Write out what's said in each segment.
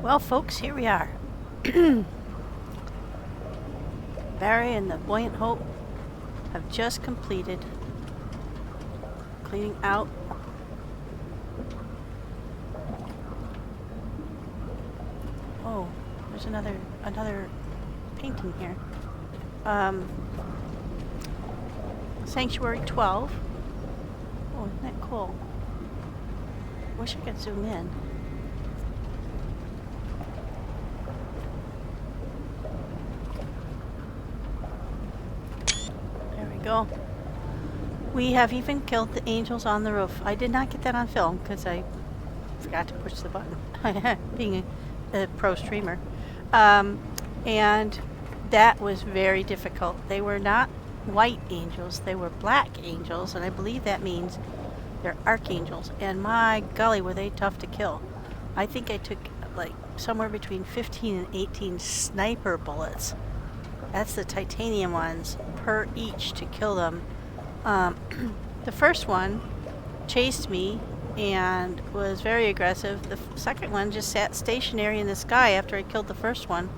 Well, folks, here we are. Barry and the Buoyant Hope have just completed cleaning out there's another painting here. Sanctuary 12. Oh, isn't that cool? Wish I could zoom in. There we go. We have even killed the angels on the roof. I did not get that on film because I forgot to push the button, being a pro streamer. And that was very difficult. They were not white angels, they were black angels, and I believe that means they're archangels. And my golly, were they tough to kill. I think I took like somewhere between 15 and 18 sniper bullets. That's the titanium ones per each to kill them. The first one chased me and was very aggressive. The second one just sat stationary in the sky after I killed the first one.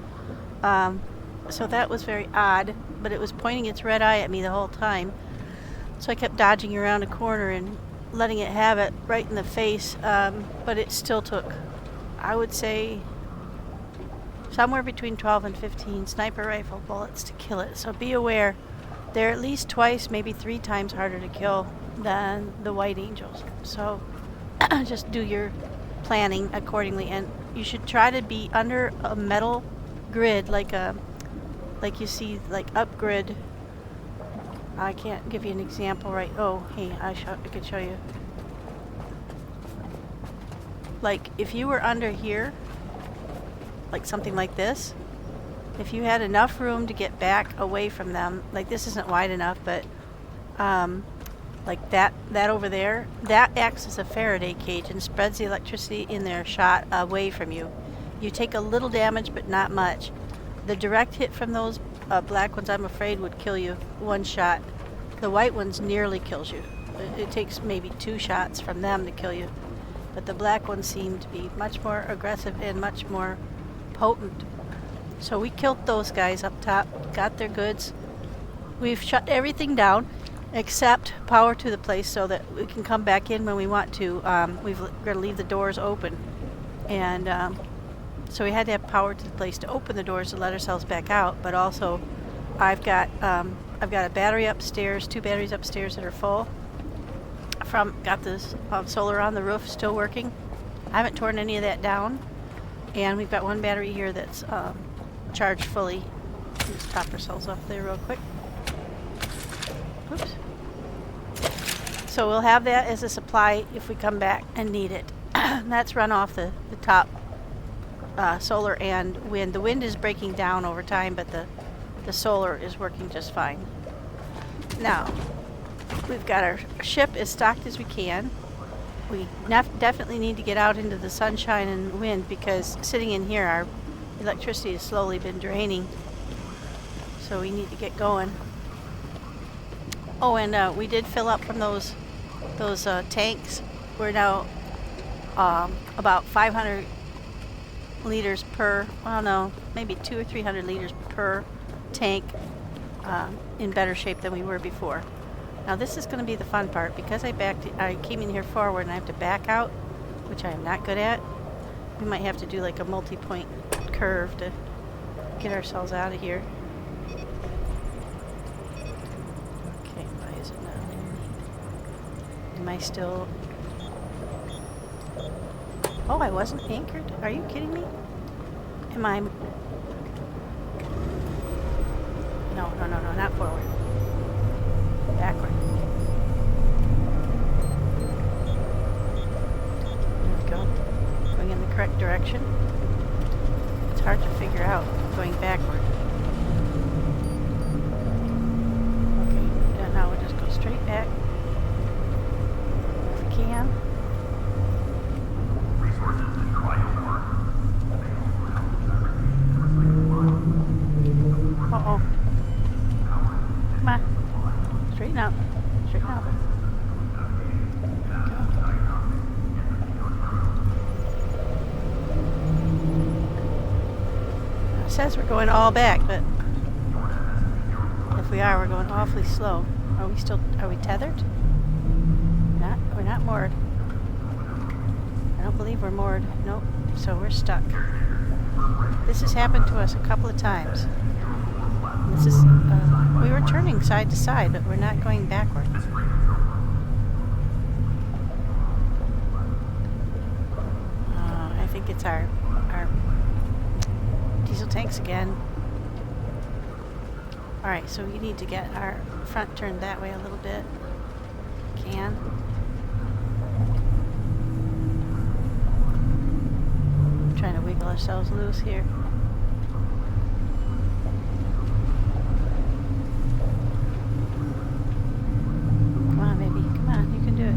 So that was very odd, but it was pointing its red eye at me the whole time. So I kept dodging around a corner and letting it have it right in the face, but it still took, I would say, somewhere between 12 and 15 sniper rifle bullets to kill it. So be aware, they're at least twice, maybe 3 times harder to kill than the white angels. So just do your planning accordingly, and you should try to be under a metal grid, like you see, like up grid. I can't give you an example right. Oh, hey, I could show you. Like if you were under here, like something like this, if you had enough room to get back away from them, like this isn't wide enough, but like that over there, that acts as a Faraday cage and spreads the electricity in their shot away from you. You take a little damage, but not much. The direct hit from those black ones, I'm afraid, would kill you one shot. The white ones nearly kills you. It takes maybe 2 shots from them to kill you. But the black ones seem to be much more aggressive and much more potent. So we killed those guys up top, got their goods. We've shut everything down except power to the place so that we can come back in when we want to. We've got to leave the doors open. And so we had to have power to the place to open the doors to let ourselves back out. But also, I've got a battery upstairs, 2 batteries upstairs that are full. Got this solar on the roof still working. I haven't torn any of that down. And we've got 1 battery here that's charged fully. Let's top ourselves off there real quick. Oops. So we'll have that as a supply if we come back and need it. That's run off the top solar and wind. The wind is breaking down over time, but the solar is working just fine. Now, we've got our ship as stocked as we can. We definitely need to get out into the sunshine and wind because sitting in here, our electricity has slowly been draining. So we need to get going. Oh, and we did fill up from those tanks. We're now about 500 liters per, well, no, maybe 200 or 300 liters per tank, in better shape than we were before. Now this is going to be the fun part because I came in here forward and I have to back out, which I am not good at. We might have to do like a multi-point curve to get ourselves out of here. Okay, why is it not letting me? Am I still? Oh, I wasn't anchored? Are you kidding me? Am I? No, not forward. Backward. There we go. Going in the correct direction. It's hard to figure out going backward. Okay, and now we'll just go straight back. If we can. Uh-oh. Come on. Straighten out. Straighten out. says we're going all back, but if we are, we're going awfully slow. Are we tethered? We're not moored. I don't believe we're moored. Nope. So we're stuck. This has happened to us a couple of times. This is, we were turning side to side, but we're not going backwards. I think it's our diesel tanks again. Alright, so we need to get our front turned that way a little bit. Can. Trying to wiggle ourselves loose here. Come on, baby. Come on, you can do it.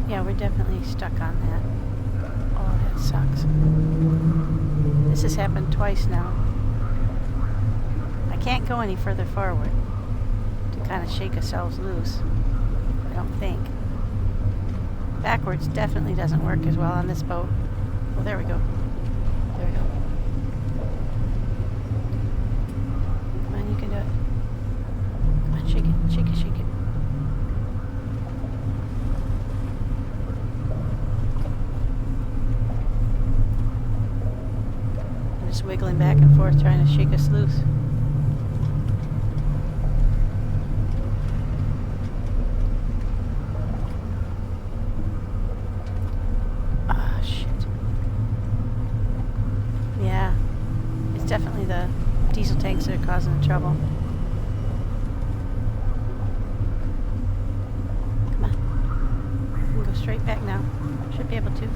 Yeah, we're definitely stuck on that. Oh, that sucks. This has happened twice now. I can't go any further forward to kind of shake ourselves loose. I don't think. Backwards definitely doesn't work as well on this boat. Oh, there we go. There we go. Come on, you can do it. Come on, shake it, shake it, shake it. I'm just wiggling back and forth trying to shake us loose. Definitely the diesel tanks that are causing the trouble. Come on. We can go straight back now. Should be able to.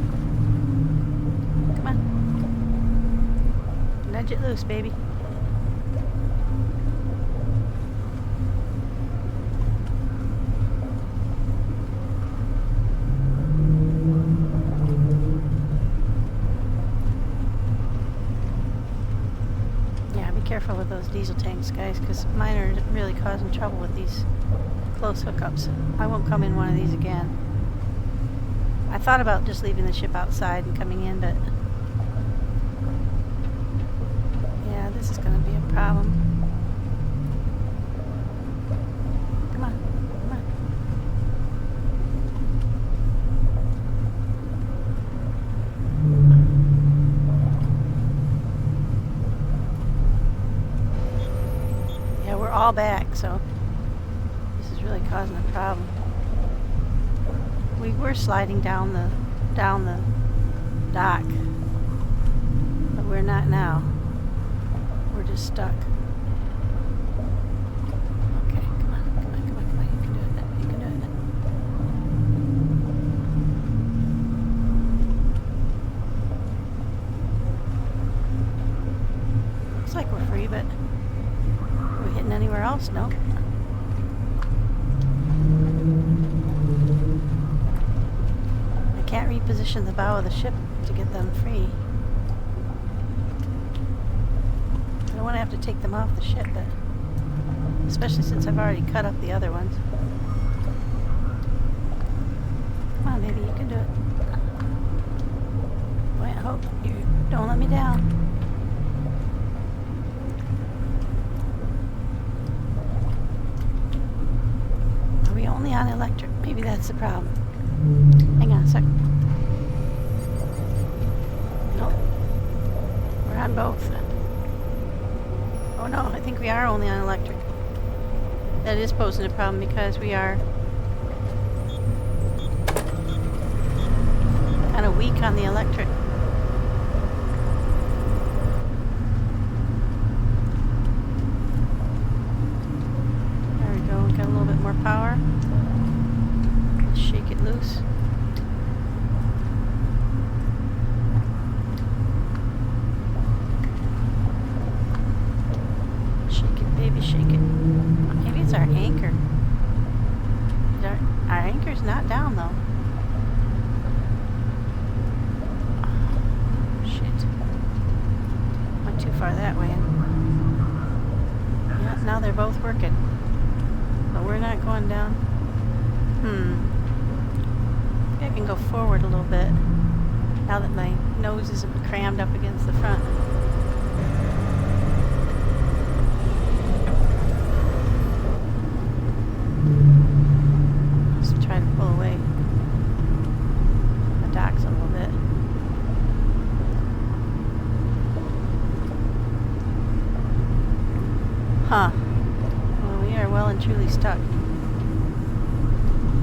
Come on. Nudge it loose, baby. Careful with those diesel tanks, guys, because mine are really causing trouble with these close hookups. I won't come in one of these again. I thought about just leaving the ship outside and coming in, but yeah, this is going to be a problem. Come on, come on. All back, so this is really causing a problem. We were sliding down the dock, but we're not now. We're just stuck. Okay, come on, come on, come on, come on. You can do it. You can do it. Looks like we're free, but hitting anywhere else? No. I can't reposition the bow of the ship to get them free. I don't want to have to take them off the ship, but especially since I've already cut up the other ones. Come on, baby, you can do it. Boy, I hope you don't let me down. Only on electric. Maybe that's the problem. Hang on a sec. Nope. We're on both. Oh no, I think we are only on electric. That is posing a problem because we are kind of weak on the electric. There we go. Got a little bit more power. Shake it loose. Shake it, baby, shake it. Maybe it's our anchor. Our anchor's not down though. Oh, shit. Went too far that way. Yeah, now they're both working. But we're not going down. can go forward a little bit now that my nose isn't crammed up against the front. Just try to pull away the docks a little bit. Huh. Well, we are well and truly stuck.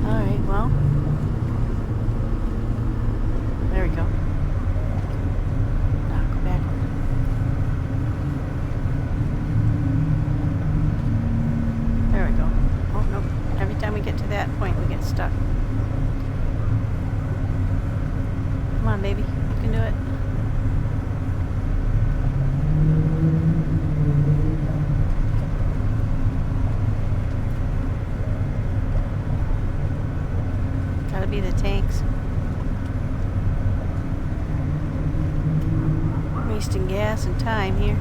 Alright, well. There we go. Now go backward. There we go. Oh, nope. Every time we get to that point, we get stuck. Come on, baby. You can do it. Gotta be the tanks. Wasting gas and time here.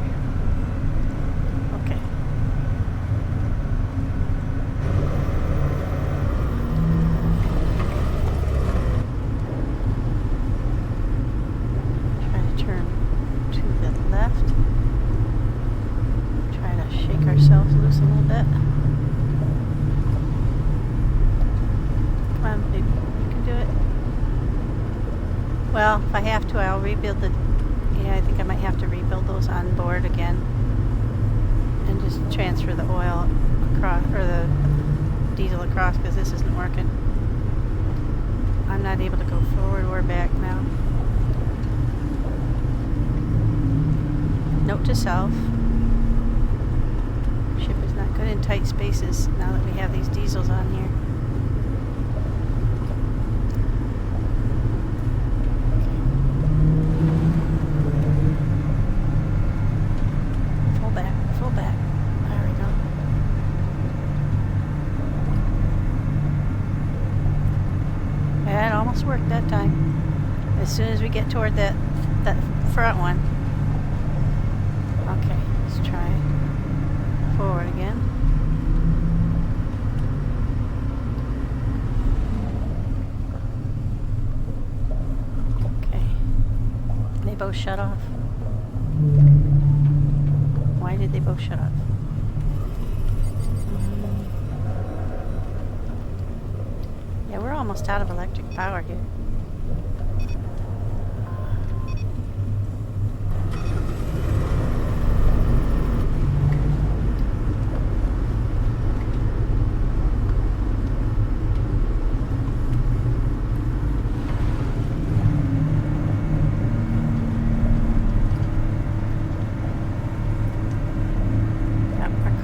Okay. Try to turn to the left. Try to shake ourselves loose a little bit. Come on, baby. You can do it. Well, if I have to, I'll rebuild the... Yeah, I think I might have to rebuild those on board again. And just transfer the oil across, or the diesel across, because this isn't working. I'm not able to go forward or back now. Note to self. Ship is not good in tight spaces now that we have these diesels on here. Full back. There we go. Yeah, it almost worked that time. As soon as we get toward that front one. Okay, let's try forward again. Okay. They both shut off. Why did they both shut off? Yeah, we're almost out of electric power here.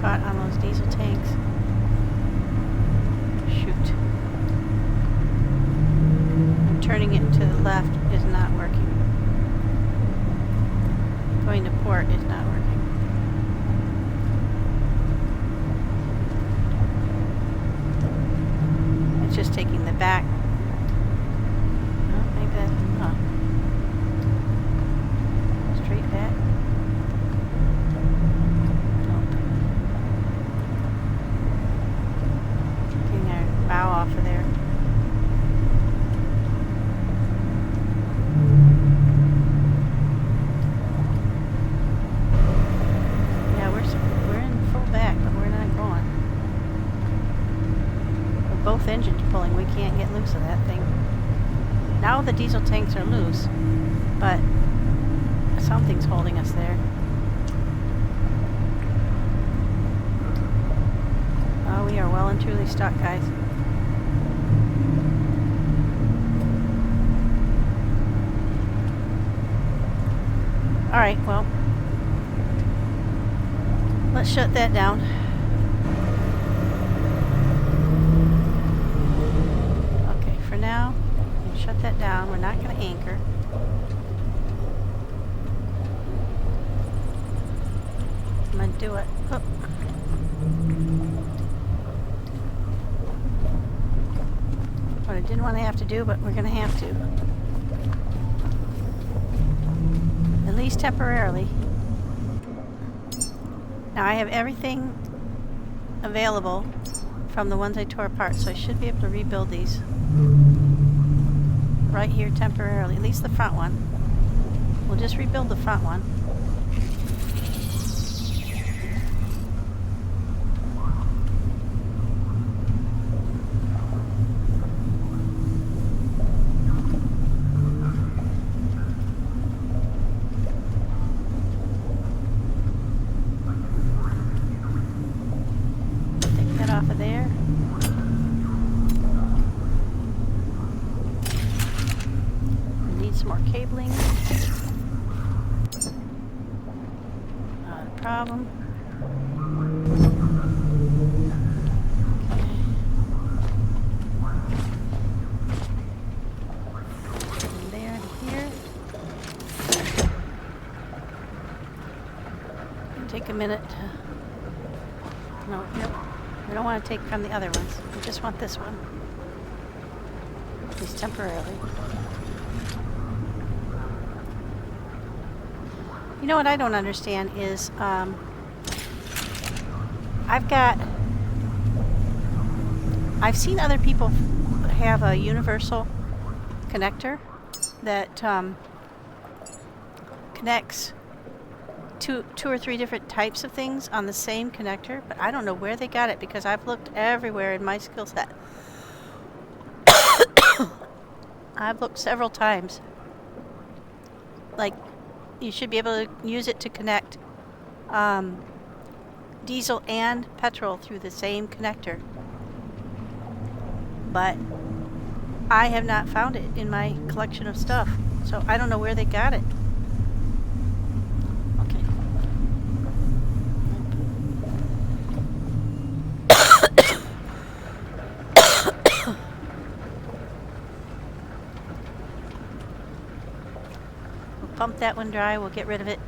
On those diesel tanks. Shoot. And turning it to the left is not working. Going to port is not working. It's just taking the back. Oh, maybe that's... Oh. Straight back. Bow off of there. Yeah, we're in full back, but we're not going. With both engines pulling, we can't get loose of that thing. Now the diesel tanks are loose, but something's holding us there. Oh, we are well and truly stuck, guys. Alright, well, let's shut that down. Okay, for now, we'll shut that down. We're not going to anchor. I'm going to do it. Oh. What I didn't want to have to do, but we're going to have to. At least temporarily. Now I have everything available from the ones I tore apart, so I should be able to rebuild these. right here temporarily, at least the front one. We'll just rebuild the front one. Take that off of there. Some more cabling. Not a problem. Okay. From there to here. Take a minute to... No, we don't want to take from the other ones. We just want this one. At least temporarily. You know what I don't understand is, I've seen other people have a universal connector that connects two or three different types of things on the same connector, but I don't know where they got it because I've looked everywhere in my skill set. I've looked several times. Like, you should be able to use it to connect diesel and petrol through the same connector. But I have not found it in my collection of stuff, so I don't know where they got it. Okay. We'll pump that one dry, we'll get rid of it.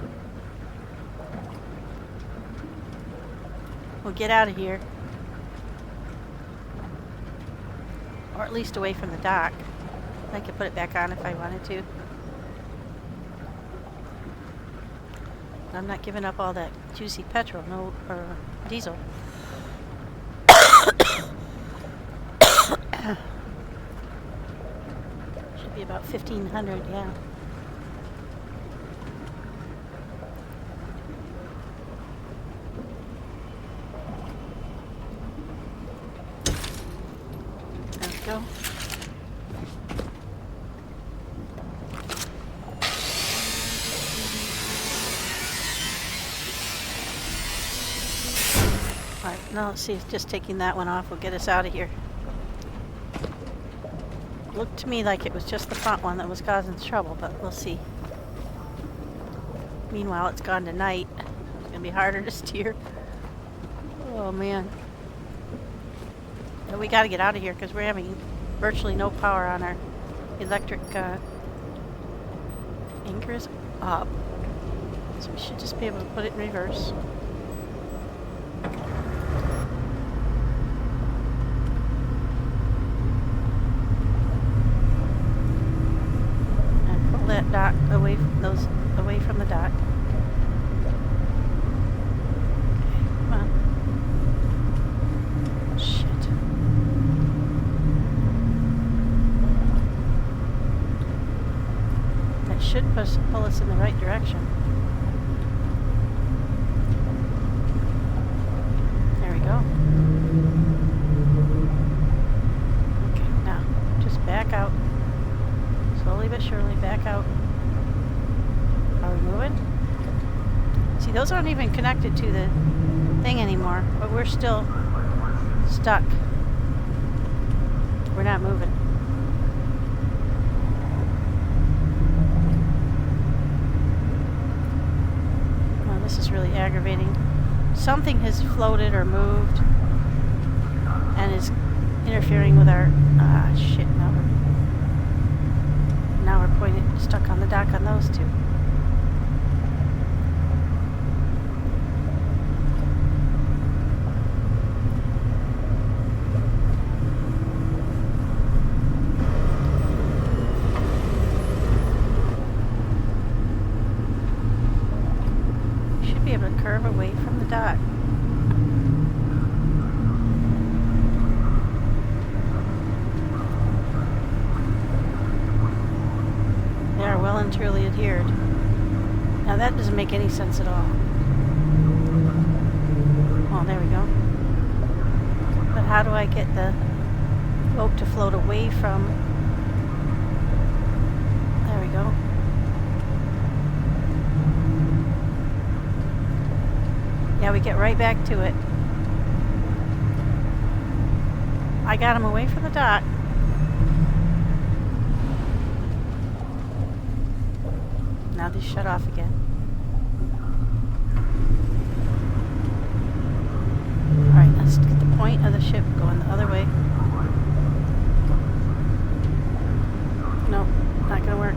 We'll get out of here. Or at least away from the dock. I could put it back on if I wanted to. I'm not giving up all that juicy petrol, or diesel. Should be about 1,500, yeah. Go. Alright, now let's see if just taking that one off will get us out of here. Looked to me like it was just the front one that was causing trouble, but we'll see. Meanwhile, it's gone to night. It's going to be harder to steer. Oh man. We got to get out of here because we're having virtually no power on our electric anchor is up. So we should just be able to put it in reverse. And pull that dock away from the dock. Should pull us in the right direction. There we go. Okay, now just back out. Slowly but surely back out. Are we moving? See, those aren't even connected to the thing anymore, but we're still stuck. We're not moving. This is really aggravating. Something has floated or moved and is interfering with our shit. Now we're pointed stuck on the dock on those two. Be able to curve away from the dock. voluntarily adhered. Now that doesn't make any sense at all. Oh, there we go. But how do I get the boat to float away from... There we go. Yeah, we get right back to it. I got him away from the dock. Now they shut off again. Alright, let's get the point of the ship going the other way. Nope, not gonna work.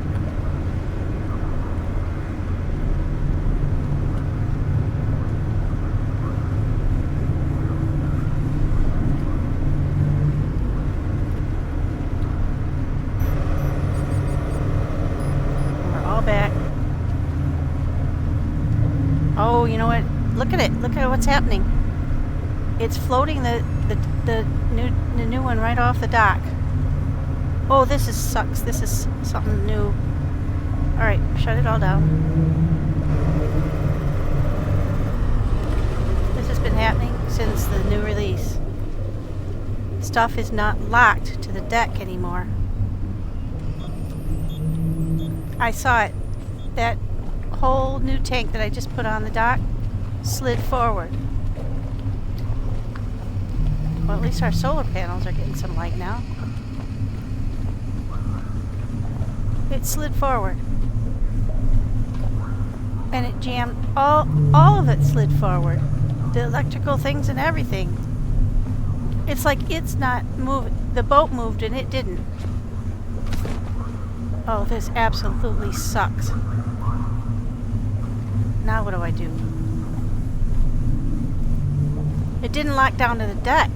We're all back. Oh, you know what? Look at it. Look at what's happening. It's floating the new one right off the dock. Oh, this sucks. This is something new. Alright, shut it all down. This has been happening since the new release. Stuff is not locked to the deck anymore. I saw it. That whole new tank that I just put on the dock slid forward. Well, at least our solar panels are getting some light now. It slid forward. And it jammed, all of it slid forward. The electrical things and everything. It's like it's not moving. The boat moved and it didn't. Oh, this absolutely sucks. Now what do I do? It didn't lock down to the deck.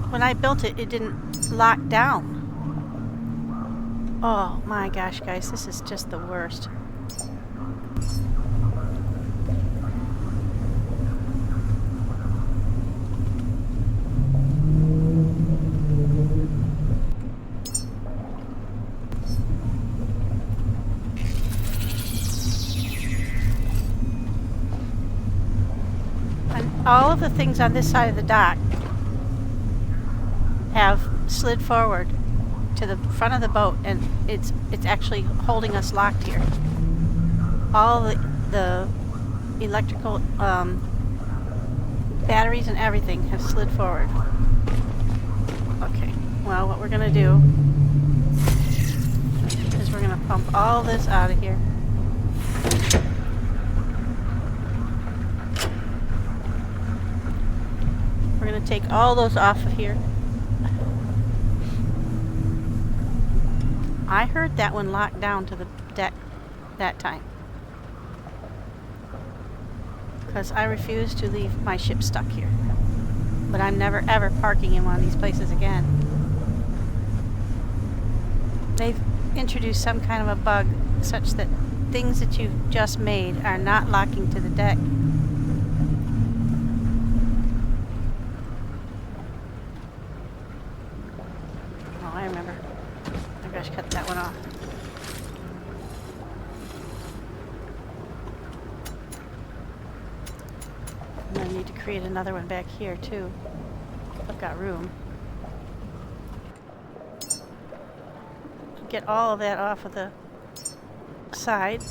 When I built it, it didn't lock down. Oh my gosh, guys, this is just the worst. And all of the things on this side of the dock have slid forward to the front of the boat, and it's actually holding us locked here. All the electrical batteries and everything have slid forward. Okay, well, what we're gonna do is we're gonna pump all this out of here. We're gonna take all those off of here. I heard that one locked down to the deck that time. Because I refuse to leave my ship stuck here. But I'm never ever parking in one of these places again. They've introduced some kind of a bug such that things that you've just made are not locking to the deck. Oh, I remember. I should cut that one off. And I need to create another one back here too. I've got room. Get all of that off of the side.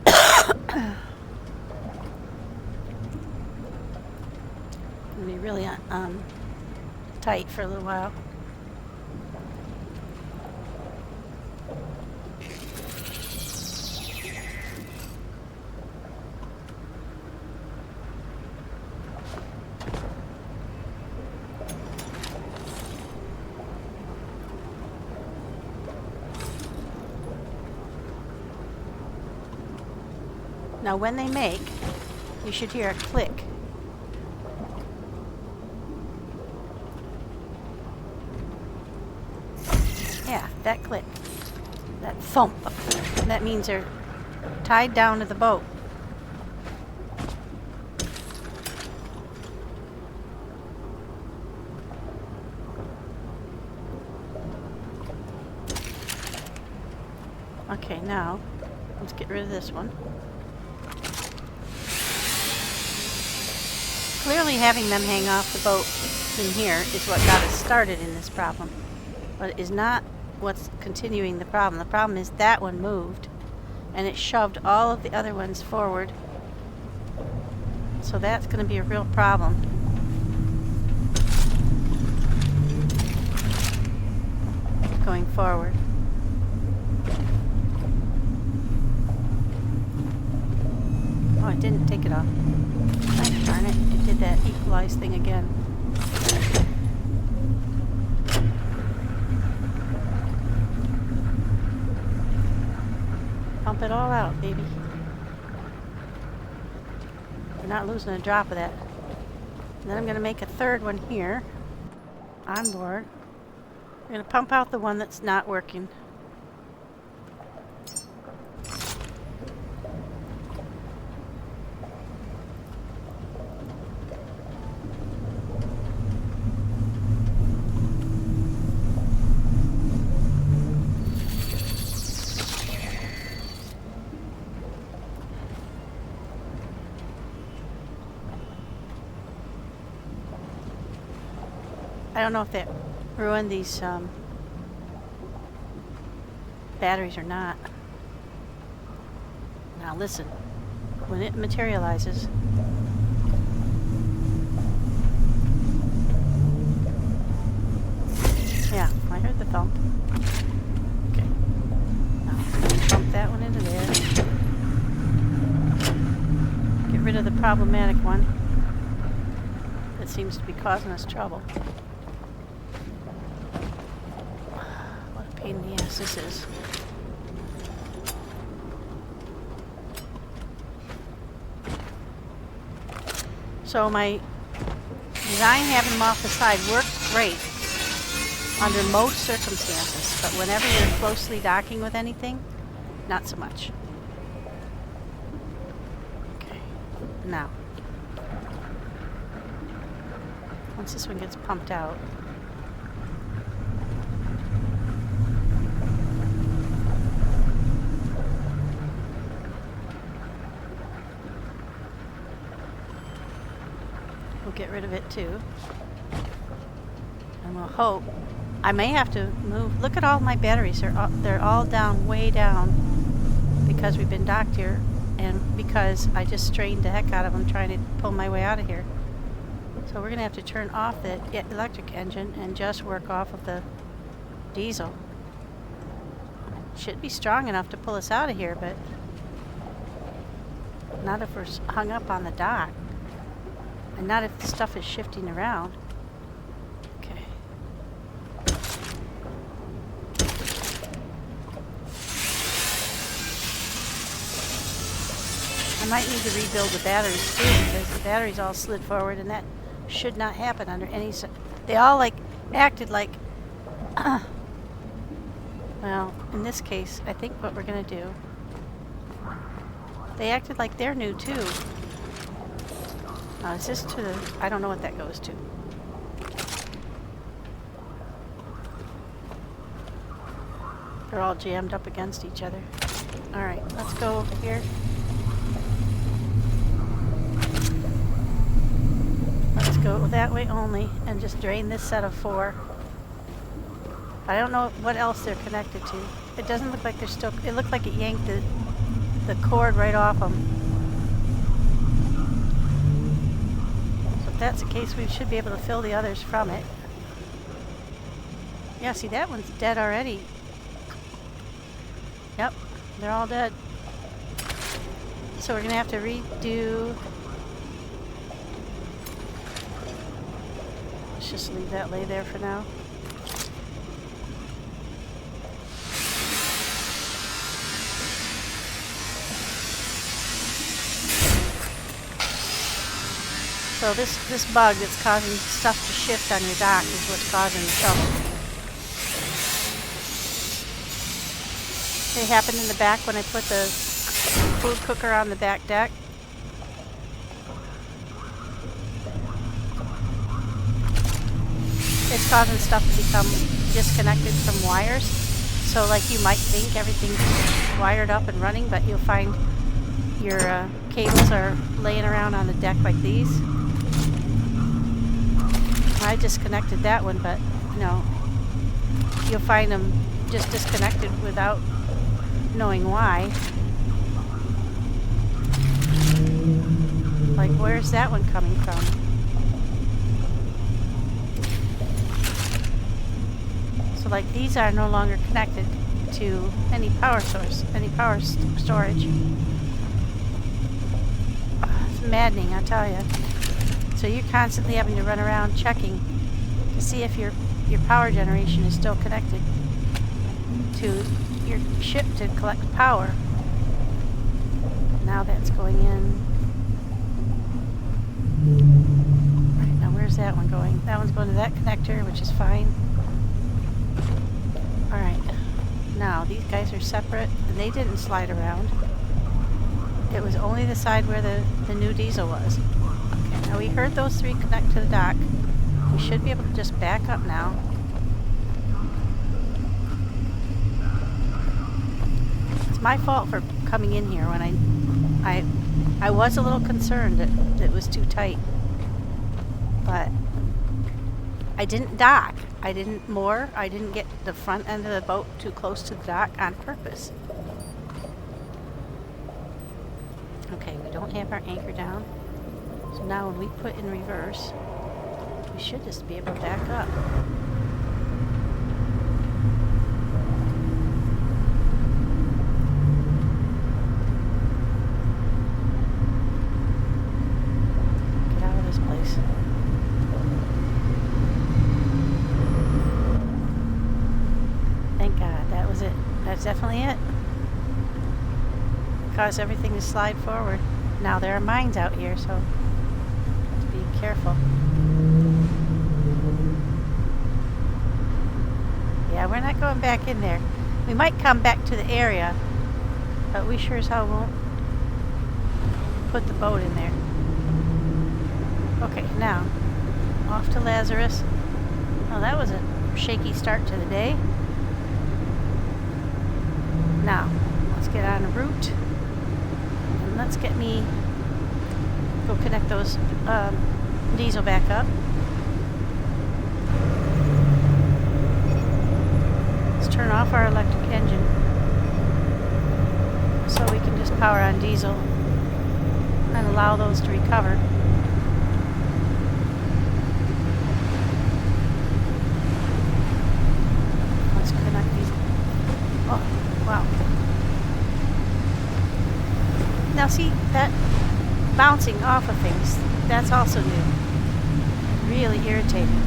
Gonna be really tight for a little while. Now when they make, you should hear a click. Yeah, that click. That thump. That means they're tied down to the boat. Okay, now let's get rid of this one. Clearly having them hang off the boat in here is what got us started in this problem. But it is not what's continuing the problem. The problem is that one moved and it shoved all of the other ones forward. So that's going to be a real problem. Going forward. Oh, I didn't take it off. Oh, darn it. It did that equalize thing again. Pump it all out, baby. We're not losing a drop of that. And then I'm going to make a third one here on board. I'm going to pump out the one that's not working. I don't know if that ruined these batteries or not. Now listen, when it materializes, yeah, I heard the thump. Okay, now pump that one into there. Get rid of the problematic one that seems to be causing us trouble. Pain in the ass this is. So my design having them off the side works great under most circumstances, but whenever you're closely docking with anything, not so much. Okay, now once this one gets pumped out, we'll get rid of it too. And we'll hope. I may have to move. Look at all my batteries. They're all down, way down, because we've been docked here and because I just strained the heck out of them trying to pull my way out of here. So we're going to have to turn off the electric engine and just work off of the diesel. It should be strong enough to pull us out of here, but not if we're hung up on the dock. And not if the stuff is shifting around. Okay. I might need to rebuild the batteries too, because the batteries all slid forward and that should not happen under any... They all like acted like... well, in this case, I think what we're going to do... They acted like they're new too. Is this to the... I don't know what that goes to. They're all jammed up against each other. Alright, let's go over here. Let's go that way only and just drain this set of 4. I don't know what else they're connected to. It doesn't look like they're still... It looked like it yanked the cord right off them. If that's the case, we should be able to fill the others from it. Yeah, see, that one's dead already. Yep, they're all dead. So we're going to have to redo... Let's just leave that lay there for now. So this bug that's causing stuff to shift on your dock is what's causing the trouble. It happened in the back when I put the food cooker on the back deck. It's causing stuff to become disconnected from wires. So like you might think everything's wired up and running, but you'll find your cables are laying around on the deck like these. I disconnected that one, but you know, you'll find them just disconnected without knowing why. Like, where's that one coming from? So like these are no longer connected to any power source, any power storage. It's maddening, I tell you. So you're constantly having to run around checking to see if your power generation is still connected to your ship to collect power. Now that's going in. Right, now where's that one going? That one's going to that connector, which is fine. Alright, now these guys are separate, and they didn't slide around. It was only the side where the new diesel was. Okay, now we heard those three connect to the dock. We should be able to just back up now. It's my fault for coming in here when I was a little concerned that it was too tight. But I didn't dock. I didn't moor. I didn't get the front end of the boat too close to the dock on purpose. Okay, we don't have our anchor down. So now when we put in reverse, we should just be able to back up. Get out of this place. Thank God, that was it. That's definitely it. Cause everything to slide forward. Now there are mines out here, so let's be careful. Yeah, we're not going back in there. We might come back to the area, but we sure as hell won't put the boat in there. Okay, now off to Lazarus. Oh, that was a shaky start to the day. Now, let's get on a route. And let's get me, go connect those diesel back up. Let's turn off our electric engine so we can just power on diesel and allow those to recover. Let's connect these. Oh, wow. Now see, that bouncing off of things, that's also new. Really irritating.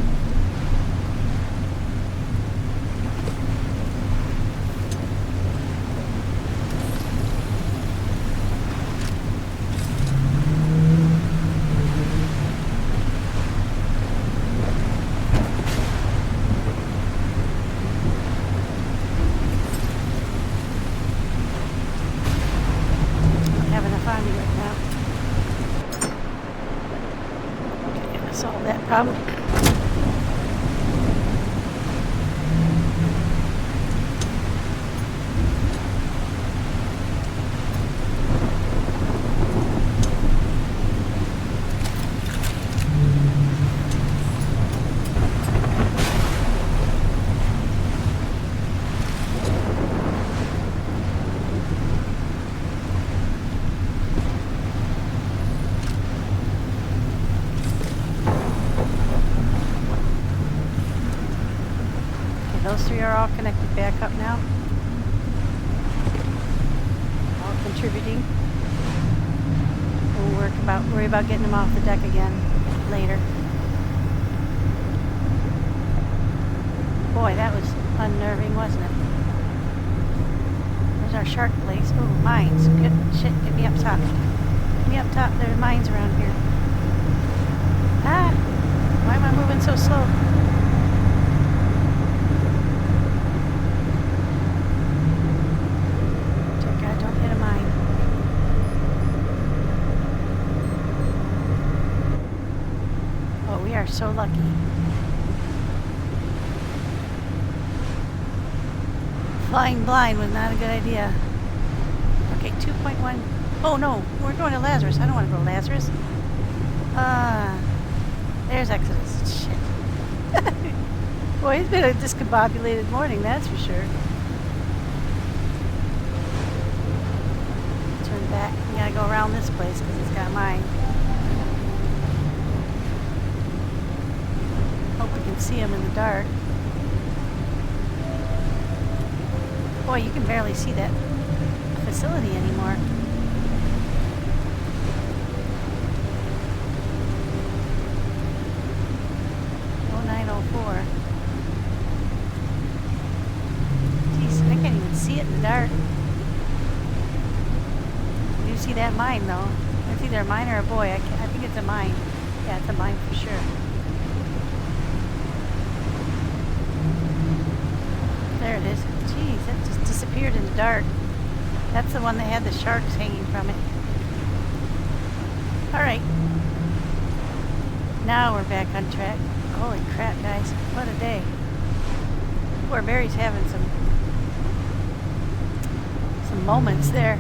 Solve that problem. Those three are all connected back up now. All contributing. We'll worry about getting them off the deck again later. Boy, that was unnerving, wasn't it? There's our shark place. Oh, mines. Good shit, get me up top. Get me up top. There are mines around here. Ah! Why am I moving so slow? We are so lucky. Flying blind was not a good idea. Okay, 2.1. Oh no, we're going to Lazarus. I don't want to go to Lazarus. There's Exodus. Shit. Boy, it's been a discombobulated morning, that's for sure. Turn back. We gotta go around this place because it's got mine. Hope we can see them in the dark. Boy, you can barely see that facility anymore. Jeez, I can't even see it in the dark. You see that mine though. It's either a mine or a boy. I think it's a mine. Yeah, it's a mine for sure. There it is. Jeez, that just disappeared in the dark. That's the one that had the sharks hanging from it. Alright. Now we're back on track. Holy crap, guys. What a day. Poor Barry's having some moments there.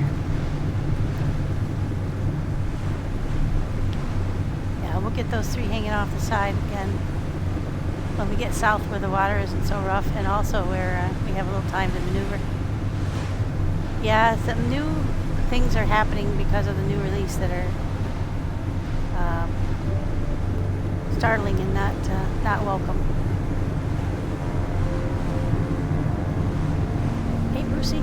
Yeah, we'll get those three hanging off the side again when we get south where the water isn't so rough and also where we have a little time to maneuver. Yeah, some new things are happening because of the new release that are startling and not welcome. Hey, Brucey.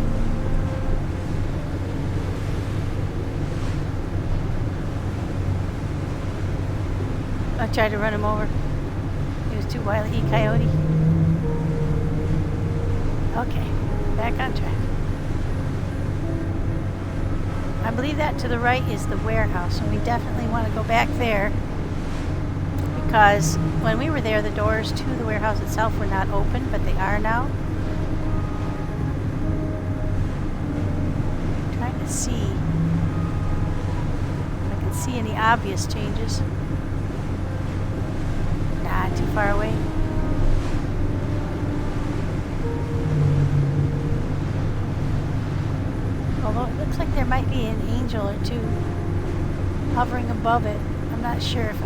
I tried to run him over. He was too wily. Coyote. Okay, back on track. I believe that to the right is the warehouse, and we definitely want to go back there. Because when we were there, the doors to the warehouse itself were not open, but they are now. I'm trying to see if I can see any obvious changes. Nah, too far away. Although it looks like there might be an angel or two hovering above it. I'm not sure if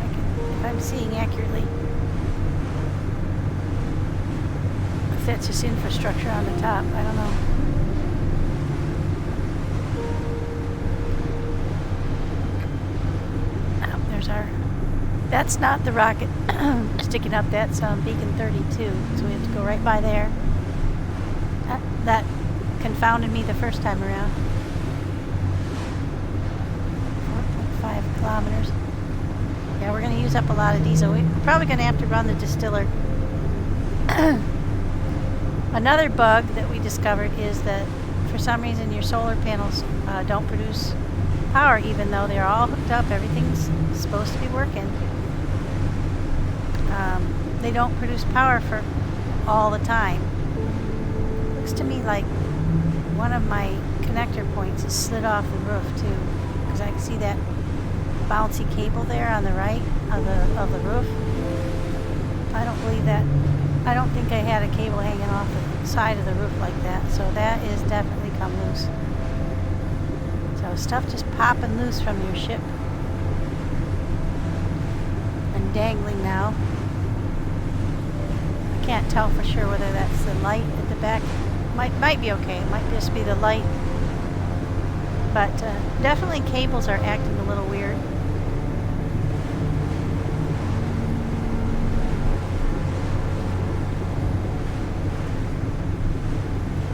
I'm seeing accurately. If that's just infrastructure on the top, I don't know. Oh, there's our... That's not the rocket sticking up, that's Beacon 32, so we have to go right by there. That confounded me the first time around. 4.5 kilometers. Yeah, we're going to use up a lot of diesel. We're probably going to have to run the distiller. Another bug that we discovered is that for some reason your solar panels don't produce power even though they're all hooked up. Everything's supposed to be working. They don't produce power for all the time. Looks to me like one of my connector points is slid off the roof too, because I can see that bouncy cable there on the right of the roof. I don't believe that. I don't think I had a cable hanging off the side of the roof like that, so that is definitely come loose. So stuff just popping loose from your ship and dangling now. I can't tell for sure whether that's the light at the back. Might be okay. It might just be the light. But definitely cables are acting a little weird.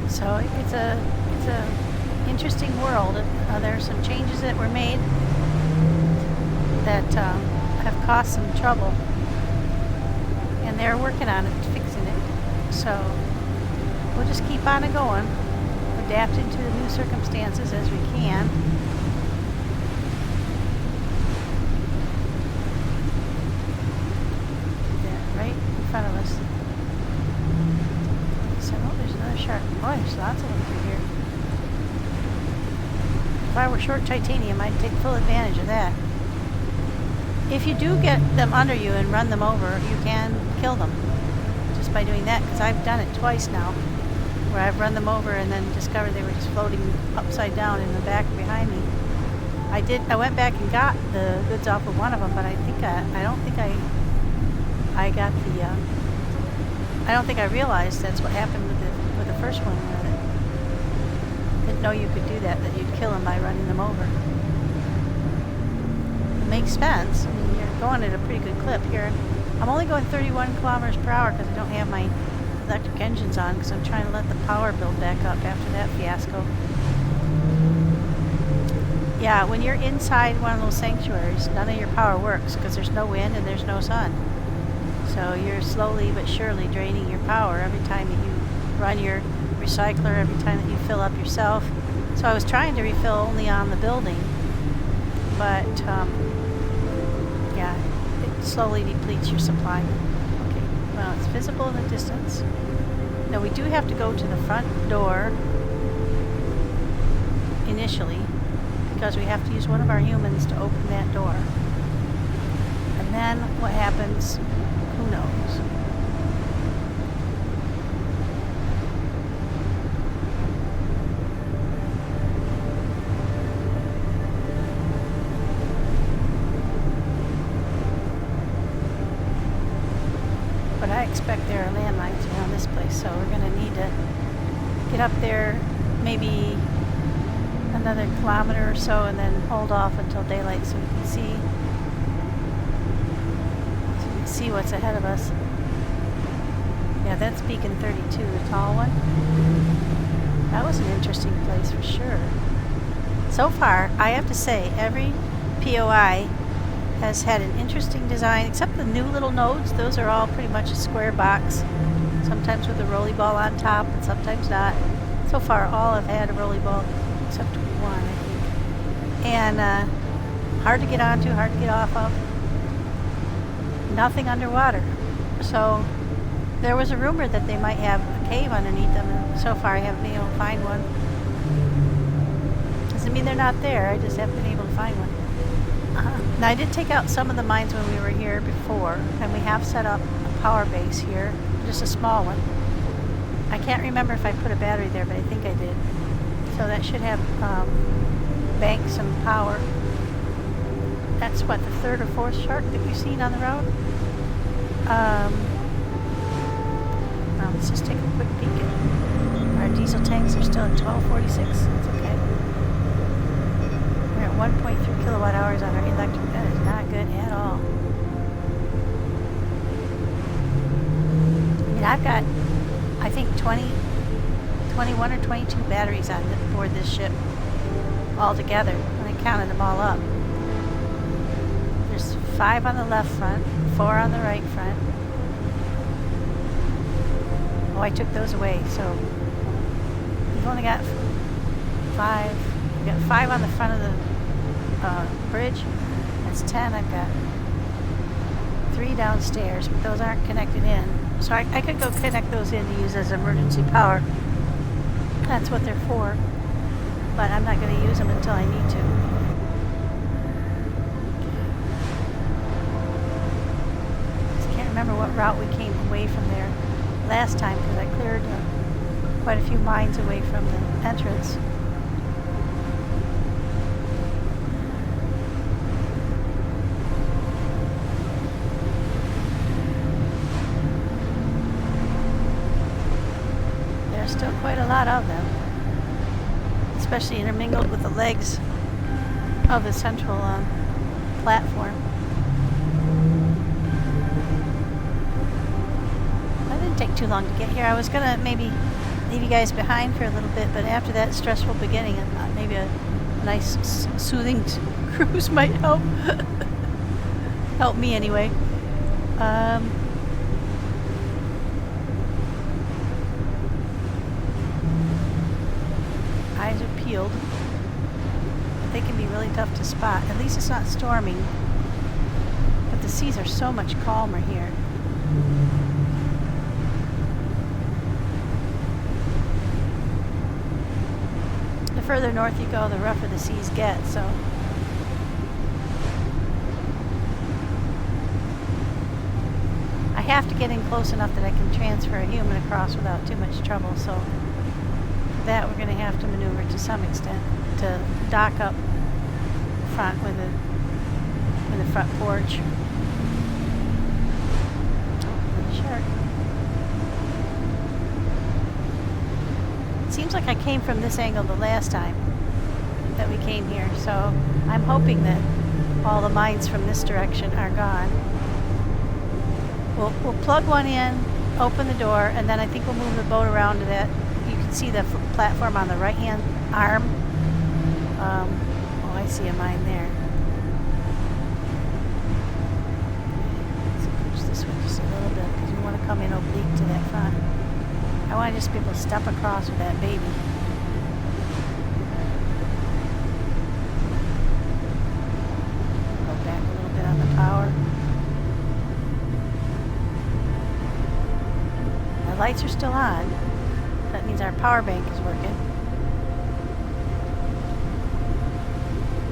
So it's a interesting world. There are some changes that were made that have caused some trouble, and they're working on it, fixing it. So we'll just keep on going, adapting to the new circumstances as we can. That right in front of us. So, oh, there's another shark. Boy, there's lots of them through here. If I were short titanium, I'd take full advantage of that. If you do get them under you and run them over, you can kill them just by doing that, because I've done it twice now. where I've run them over and then discovered they were just floating upside down in the back behind me. I went back and got the goods off of one of them, but I don't think I realized that's what happened with the first one. Didn't know you could do that you'd kill them by running them over. It makes sense. I mean, you're going at a pretty good clip here. I'm only going 31 kilometers per hour because I don't have my electric engines on because I'm trying to let the power build back up after that fiasco. Yeah, when you're inside one of those sanctuaries, none of your power works because there's no wind and there's no sun. So you're slowly but surely draining your power every time that you run your recycler, every time that you fill up yourself. So I was trying to refill only on the building, but yeah, it slowly depletes your supply. Okay, well, it's visible in the distance. Now we do have to go to the front door initially because we have to use one of our humans to open that door. And then what happens, who knows? But I expect there are landmines around this place, so we're going to need to get up there maybe another kilometer or so and then hold off until daylight so we can see what's ahead of us. Yeah, that's Beacon 32, the tall one. That was an interesting place for sure. So far, I have to say, every POI has had an interesting design, except the new little nodes. Those are all pretty much a square box, sometimes with a rolly ball on top and sometimes not. So far, all have had a rolly ball, except one, I think. And hard to get onto, hard to get off of. Nothing underwater. So there was a rumor that they might have a cave underneath them, and so far I haven't been able to find one. Doesn't mean they're not there, I just haven't been able to find one. Now I did take out some of the mines when we were here before, and we have set up a power base here, just a small one. I can't remember if I put a battery there, but I think I did. So that should have banked some power. That's what, the third or fourth shark that we've seen on the road? Well, let's just take a quick peek at our diesel tanks. Are still at 1246. That's okay. We're at 1.3 kilowatt hours on our electric. That is not good at all. I mean, I've got, I think, 21 or 22 batteries on board this ship altogether, when I counted them all up. There's 5 on the left front, 4 on the right front. Oh, I took those away, so we've only got 5. We've got 5 on the front of the bridge. That's 10. I've got 3 downstairs, but those aren't connected in. So I could go connect those in to use as emergency power. That's what they're for. But I'm not going to use them until I need to. Just can't remember what route we came away from there last time because I cleared quite a few mines away from the entrance. There's still quite a lot of them, especially intermingled with the legs of the central platform. That didn't take too long to get here. I was going to maybe leave you guys behind for a little bit, but after that stressful beginning, I thought maybe a nice soothing cruise might help. Help me anyway. Eyes are peeled, but they can be really tough to spot. At least it's not storming, but the seas are so much calmer here. The further north you go, the rougher the seas get, so I have to get in close enough that I can transfer a human across without too much trouble, so that we're going to have to maneuver to some extent to dock up front with the front porch. Oh, shark. It seems like I came from this angle the last time that we came here, so I'm hoping that all the mines from this direction are gone. We'll plug one in, open the door, and then I think we'll move the boat around to that. You can see the platform on the right-hand arm. Oh, I see a mine there. Let's push this one just a little bit because we want to come in oblique to that front. I want to just be able to step across with that baby. Go back a little bit on the power. The lights are still on. That means our power bank is working.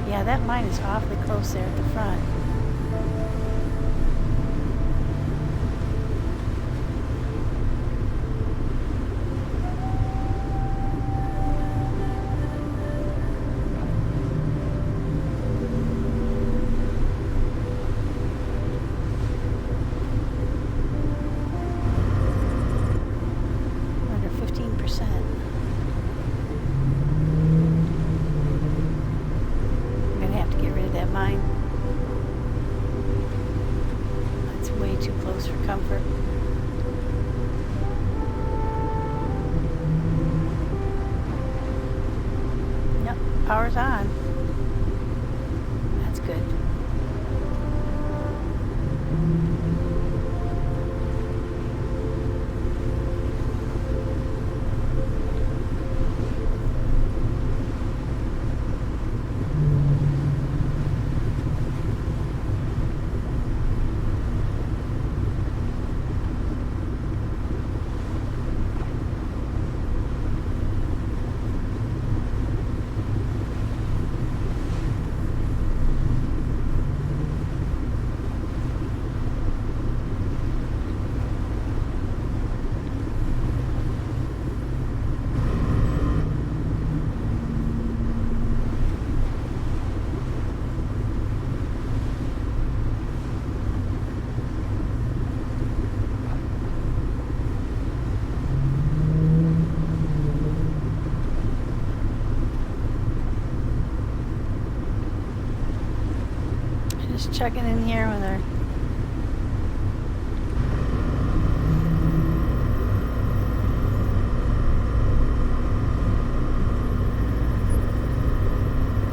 Yeah, that mine is awfully close there at the front. Power's on. That's good. Just checking in here with her.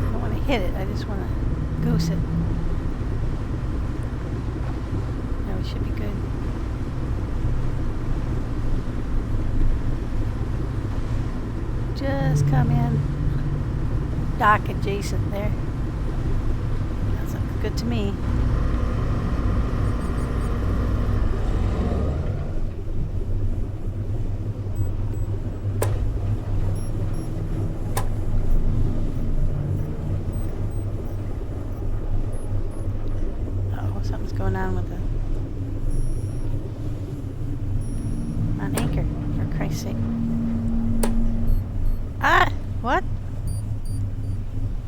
I don't want to hit it, I just want to goose it. No, we should be good. Just come in. Dock adjacent there. Good to me. Oh, something's going on with the on anchor, for Christ's sake. Ah! What?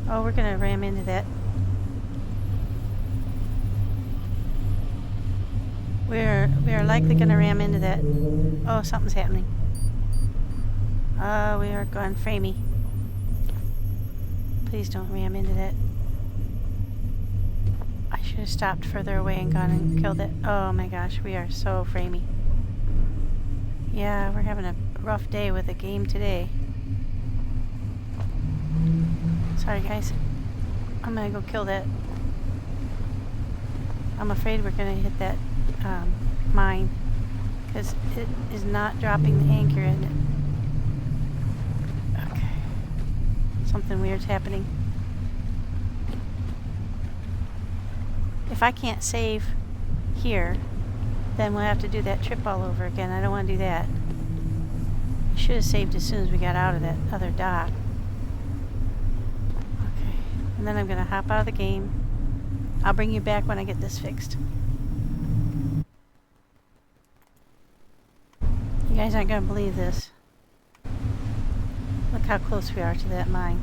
Oh, we're gonna ram into that. We are likely going to ram into that. Oh, something's happening. We are going framey. Please don't ram into that. I should have stopped further away and gone and killed it. Oh my gosh, we are so framey. Yeah, we're having a rough day with the game today. Sorry guys. I'm going to go kill that. I'm afraid we're going to hit that mine because it is not dropping the anchor in it. Okay. Something weird's happening. If I can't save here, then we'll have to do that trip all over again. I don't want to do that. I should have saved as soon as we got out of that other dock. Okay. And then I'm going to hop out of the game. I'll bring you back when I get this fixed. You guys aren't going to believe this. how close we are to that mine.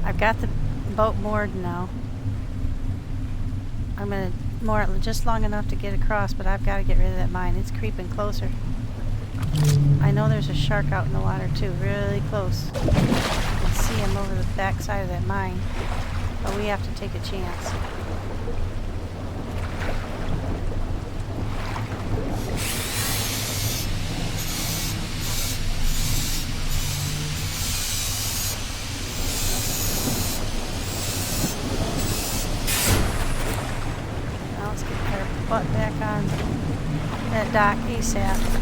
I've got the boat moored now. I'm going to moor it just long enough to get across, but I've got to get rid of that mine. It's creeping closer. I know there's a shark out in the water too, really close. You can see him over the back side of that mine, but we have to take a chance. Now let's get our butt back on that dock ASAP.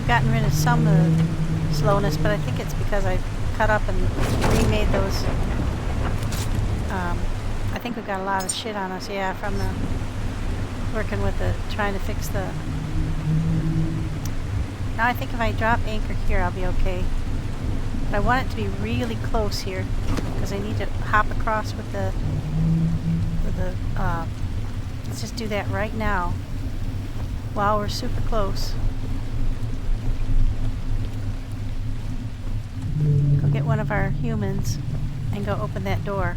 Gotten rid of some of the slowness, but I think it's because I cut up and remade those. I think we got a lot of shit on us, yeah, from the working with the trying to fix the. Now I think if I drop anchor here, I'll be okay. But I want it to be really close here because I need to hop across with the. Let's just do that right now while we're super close. Go get one of our humans and go open that door.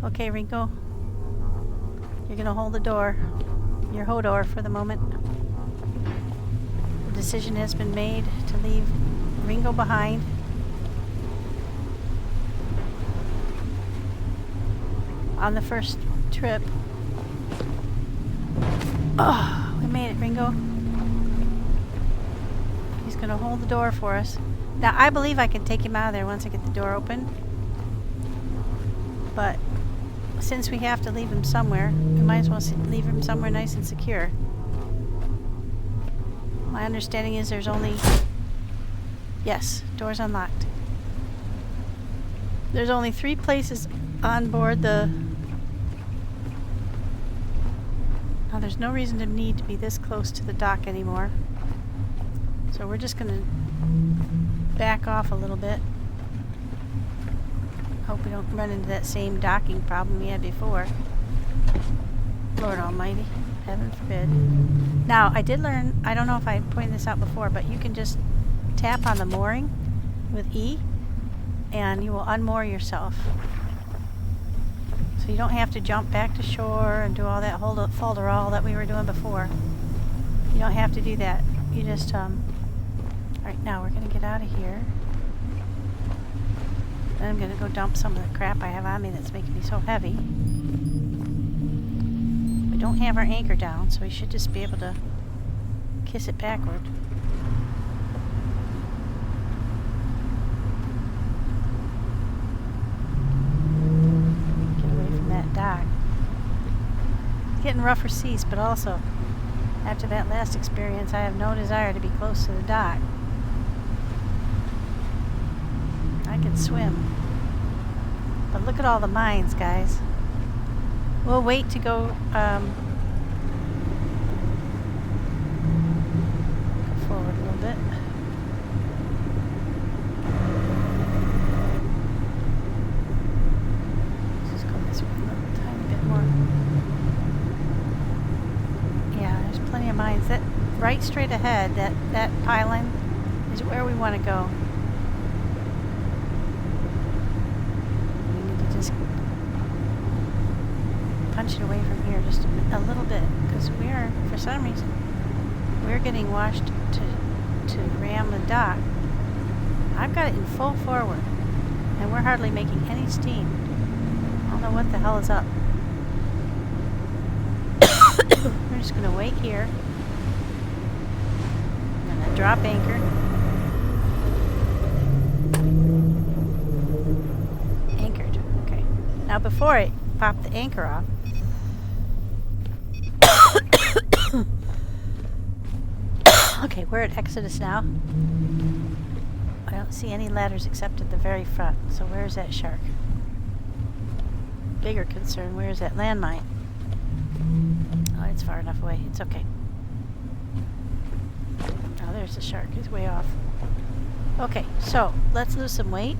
Okay, Ringo. You're gonna hold the door. Your Hodor for the moment. The decision has been made to leave Ringo behind. On the first trip. Oh, we made it, Ringo. He's going to hold the door for us. Now, I believe I can take him out of there once I get the door open. But since we have to leave him somewhere, we might as well leave him somewhere nice and secure. My understanding is there's only... Yes, door's unlocked. There's only 3 places on board the... Now, there's no reason to need to be this close to the dock anymore. So we're just going to back off a little bit. Hope we don't run into that same docking problem we had before. Lord Almighty, heaven forbid. Now, I did learn, I don't know if I pointed this out before, but you can just tap on the mooring with E and you will unmoor yourself. So you don't have to jump back to shore and do all that folderol that we were doing before. You don't have to do that. You just, Alright, now we're going to get out of here. Then I'm going to go dump some of the crap I have on me that's making me so heavy. We don't have our anchor down, so we should just be able to kiss it backward. Get away from that dock. It's getting rougher seas, but also, after that last experience, I have no desire to be close to the dock. I can swim. But look at all the mines, guys. We'll wait to go, go forward a little bit. Let's just go this way a little tiny bit more. Yeah, there's plenty of mines. That right straight ahead, that pylon is where we want to go. Punch it away from here just a little bit because we're, for some reason, we're getting washed to ram the dock. I've got it in full forward and we're hardly making any steam. I don't know what the hell is up. We're just going to wait here. I'm going to drop anchor. Anchored. Okay. Now before it popped the anchor off, okay, we're at Exodus now. I don't see any ladders except at the very front. So where's that shark? Bigger concern, where's that landmine? Oh, it's far enough away. It's okay. Oh, there's the shark. He's way off. Okay, so let's lose some weight.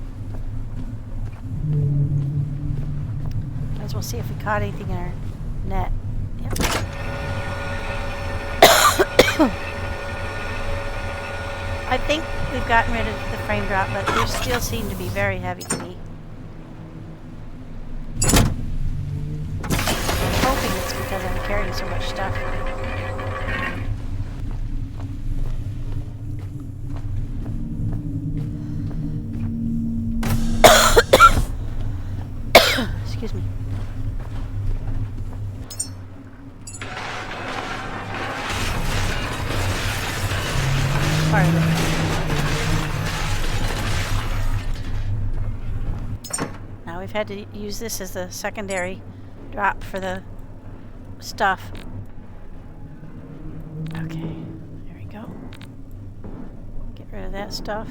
Might as well see if we caught anything in our net. Yep. I think we've gotten rid of the frame drop, but they still seem to be very heavy to me. I'm hoping it's because I'm carrying so much stuff. Excuse me. Part of it. Now we've had to use this as a secondary drop for the stuff. Okay, there we go. Get rid of that stuff.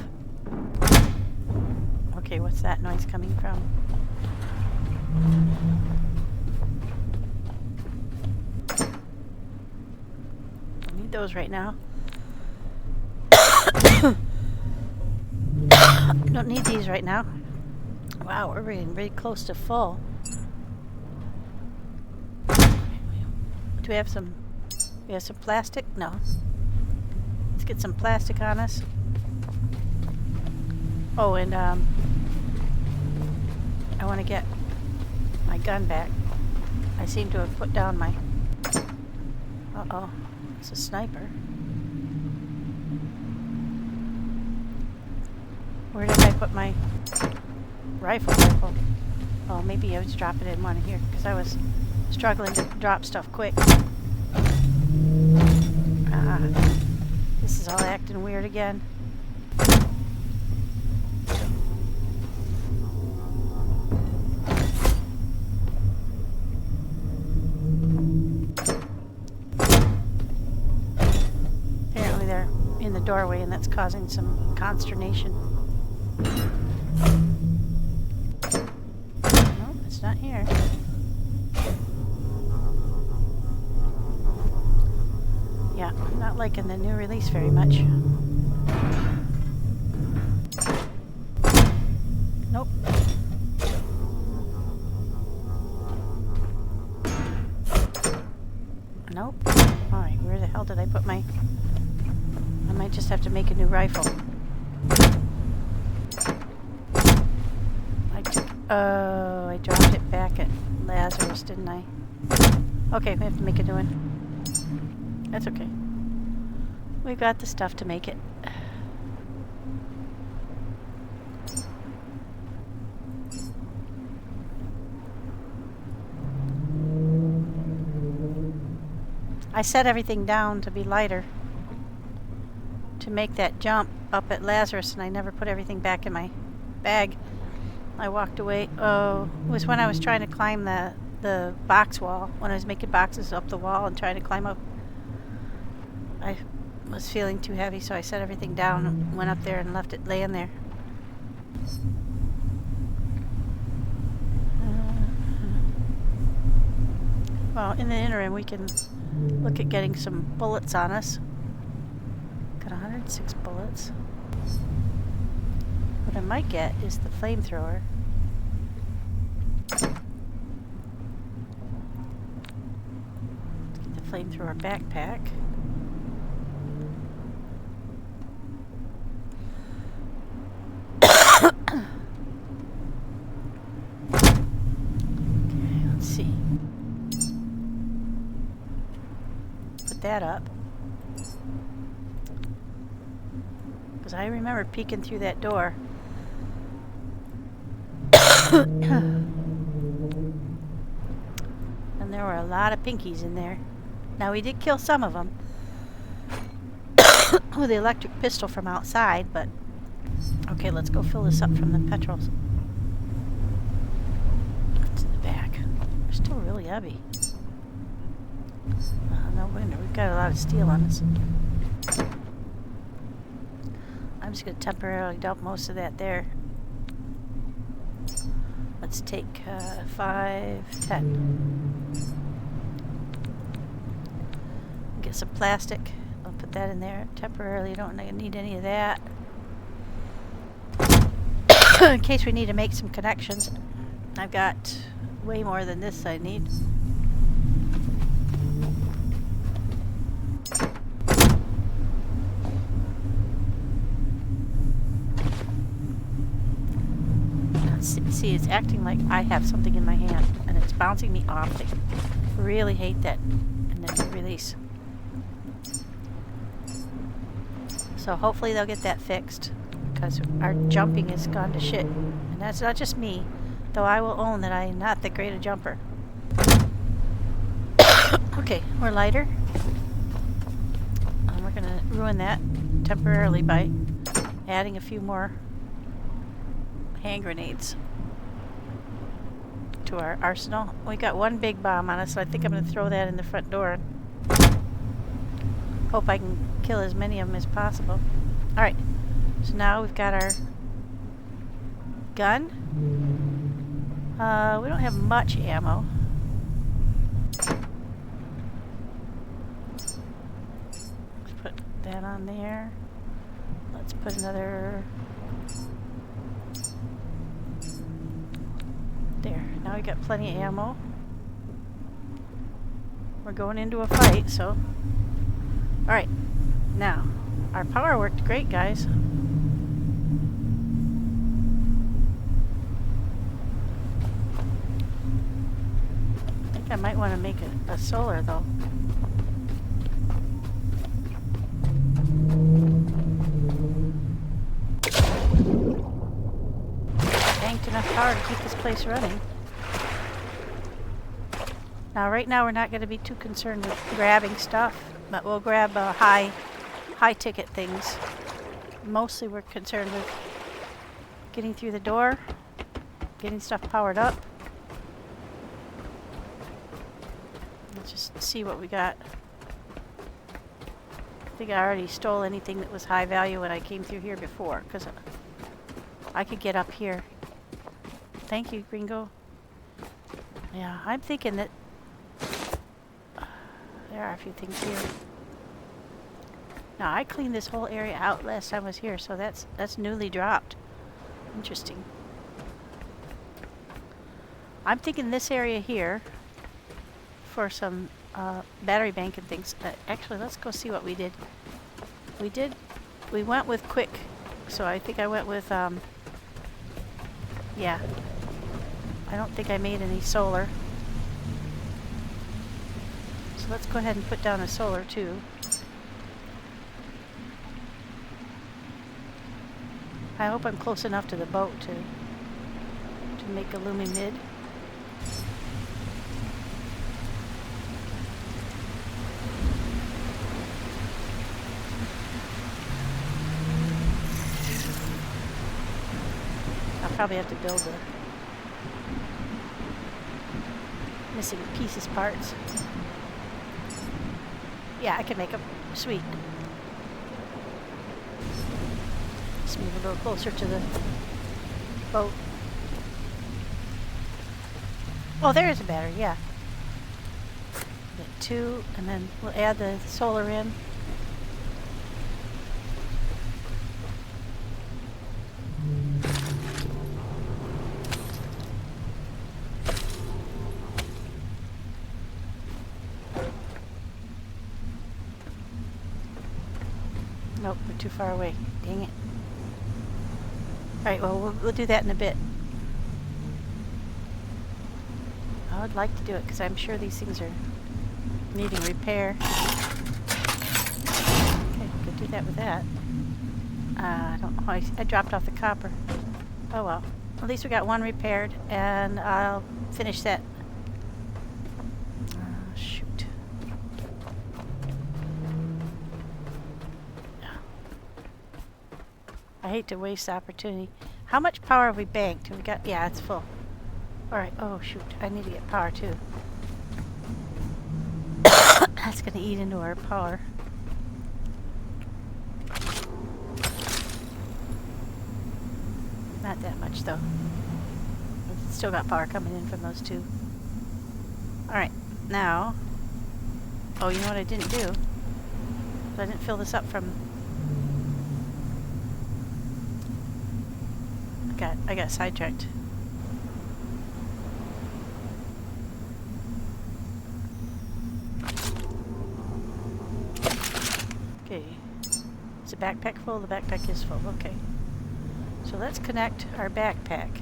Okay, what's that noise coming from? I need those right now. Don't need these right now. Wow, we're getting very close to full. Do we have some? We have some plastic? No. Let's get some plastic on us. Oh, and I want to get my gun back. I seem to have put down my... Uh-oh. It's a sniper. Where did I put my rifle? Oh, maybe I was dropping it in one here because I was struggling to drop stuff quick. This is all acting weird again. Apparently they're in the doorway and that's causing some consternation. No, it's not here. Yeah, I'm not liking the new release very much. Nope. Nope. Alright, where the hell did I put my... I might just have to make a new rifle. Oh, I dropped it back at Lazarus, didn't I? Okay, we have to make a new one. That's okay. We've got the stuff to make it. I set everything down to be lighter to make that jump up at Lazarus, and I never put everything back in my bag. I walked away. Oh, it was when I was trying to climb the box wall, when I was making boxes up the wall and trying to climb up. I was feeling too heavy, so I set everything down and went up there and left it laying there. Well, in the interim, we can look at getting some bullets on us. Got 106 bullets. What I might get is the flamethrower. Let's get the flamethrower backpack. Okay, let's see. Put that up. Because I remember peeking through that door. And there were a lot of pinkies in there. Now we did kill some of them with the electric pistol from outside, but okay, let's go fill this up from the petrols. What's in the back? They're still really heavy. No wonder, we've got a lot of steel on us. I'm just going to temporarily dump most of that there. Let's take 5, 10. Get some plastic. I'll put that in there temporarily. Don't need any of that. in case we need to make some connections. I've got way more than this I need. See, it's acting like I have something in my hand and it's bouncing me off. I really hate that. And then release. So hopefully they'll get that fixed, because our jumping has gone to shit. And that's not just me, though I will own that I am not that great a jumper. Okay, we're lighter. We're going to ruin that temporarily by adding a few more hand grenades to our arsenal. We got one big bomb on us, so I think I'm going to throw that in the front door. Hope I can kill as many of them as possible. Alright, so now we've got our gun. We don't have much ammo. Let's put that on there. Let's put another... There. Now we got plenty of ammo. We're going into a fight, so... Alright. Now, our power worked great, guys. I think I might want to make a solar, though. Banked enough power to keep this place running. Now, right now, we're not going to be too concerned with grabbing stuff, but we'll grab high ticket things. Mostly we're concerned with getting through the door, getting stuff powered up. Let's just see what we got. I think I already stole anything that was high value when I came through here before, because I could get up here. Thank you, Ringo. Yeah, I'm thinking that there are a few things here. Now, I cleaned this whole area out last time I was here, so that's newly dropped. Interesting. I'm thinking this area here for some battery bank and things. Actually, let's go see what we did. We went with quick, so I think I went with, yeah. I don't think I made any solar. So let's go ahead and put down a solar too. I hope I'm close enough to the boat to make a looming mid. I'll probably have to build the missing pieces parts. Yeah, I can make them. Sweet. Let's move a little closer to the boat. Oh, there is a battery, yeah. Get 2, and then we'll add the solar in. Nope, we're too far away. Dang it. Alright, well, we'll do that in a bit. I would like to do it because I'm sure these things are needing repair. Okay, could do that with that. I don't know. I dropped off the copper. Oh well. At least we got one repaired, and I'll finish that. Shoot. I hate to waste the opportunity. How much power have we banked? Have we got? Yeah, it's full. Alright, oh shoot, I need to get power too. That's going to eat into our power. Not that much though. We've still got power coming in from those two. Alright, now... Oh, you know what I didn't do? I didn't fill this up from... I got sidetracked. Okay. Is the backpack full? The backpack is full. Okay. So let's connect our backpack.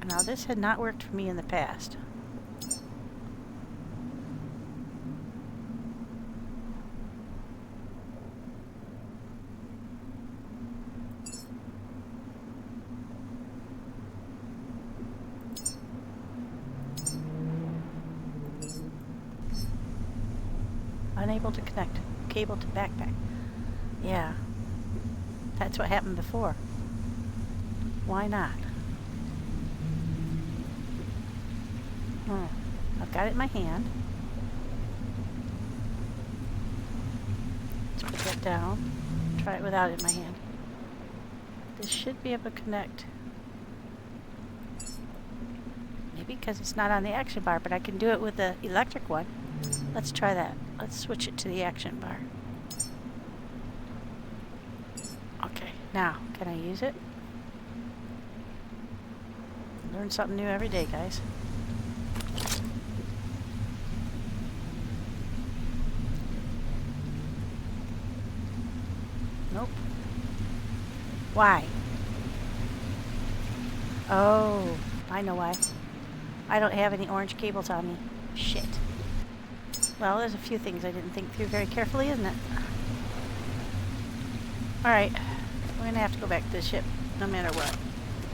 Now this had not worked for me in the past. Unable to connect cable to backpack. Yeah, that's what happened before. Why not? I've got it in my hand. Let's put that down. Try it without it in my hand. This should be able to connect. Maybe because it's not on the action bar, but I can do it with the electric one. Let's try that. Let's switch it to the action bar. Okay, now, can I use it? Learn something new every day, guys. Nope. Why? Oh, I know why. I don't have any orange cables on me. Shit. Well, there's a few things I didn't think through very carefully, isn't it? Alright, we're going to have to go back to the ship, no matter what,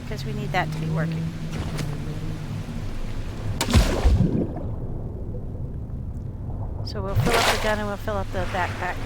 because we need that to be working. So we'll fill up the gun and we'll fill up the backpack.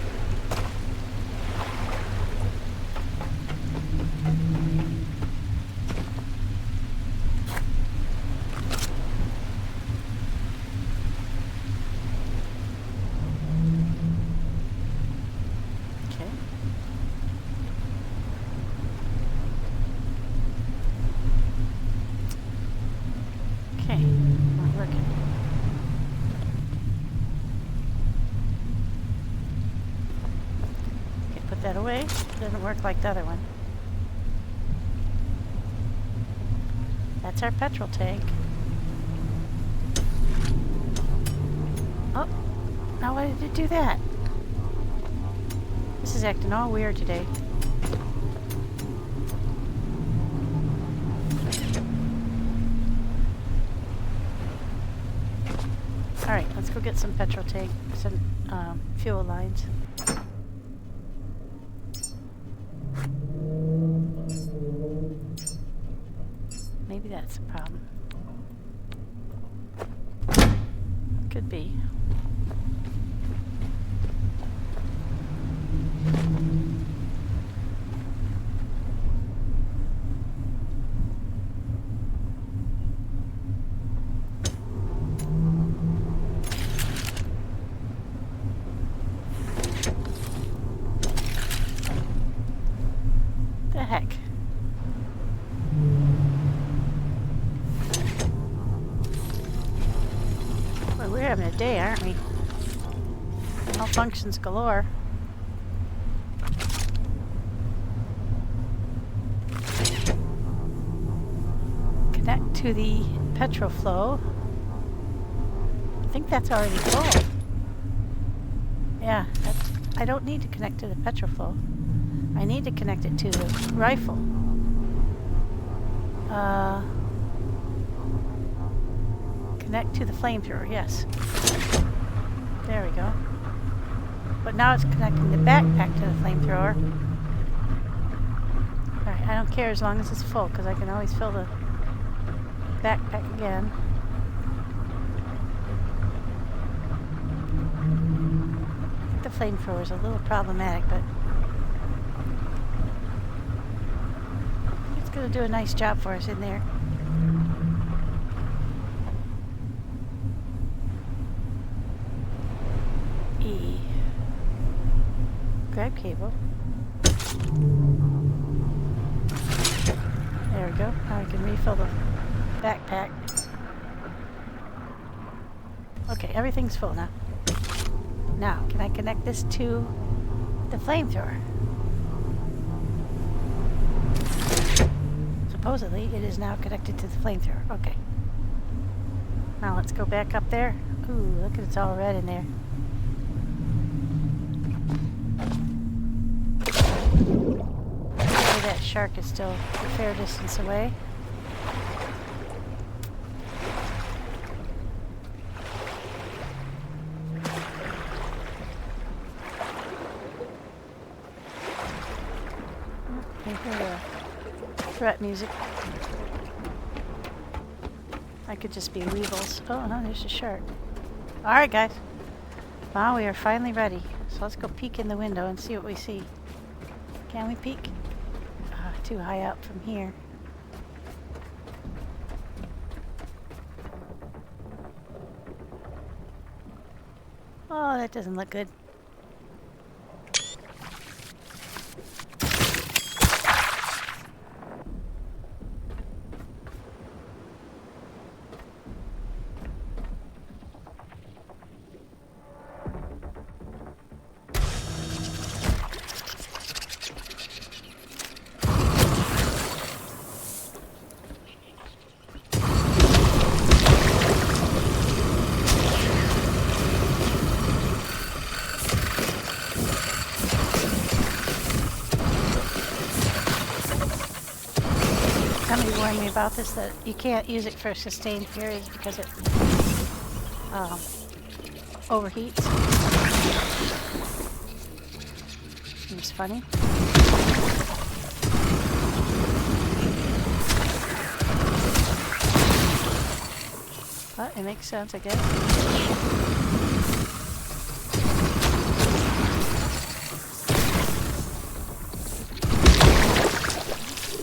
That away. Doesn't work like the other one. That's our petrol tank. Oh, now why did it do that? This is acting all weird today. Alright, let's go get some petrol tank, some fuel lines. Maybe that's the problem. Could be. The heck? Boy, we're having a day, aren't we? Malfunctions galore. Connect to the petrol flow. I think that's already full. Yeah, I don't need to connect to the petrol flow. I need to connect it to the rifle. Connect to the flamethrower, yes. There we go. But now it's connecting the backpack to the flamethrower. Alright, I don't care as long as it's full, because I can always fill the backpack again. I think the flamethrower is a little problematic, but it's going to do a nice job for us in there. E. Grab cable. There we go. Now we can refill the backpack. Okay, everything's full now. Now, can I connect this to the flamethrower? Supposedly, it is now connected to the flamethrower. Okay. Now let's go back up there. Ooh, look at it's all red in there. Maybe that shark is still a fair distance away. I hear the threat music. I could just be weevils. Oh no, there's a shark. Alright guys. Wow, we are finally ready. So let's go peek in the window and see what we see. Can we peek? Too high up from here. Oh, that doesn't look good. Somebody warned me about this, that you can't use it for sustained periods because it overheats. Seems funny. But it makes sense, I guess.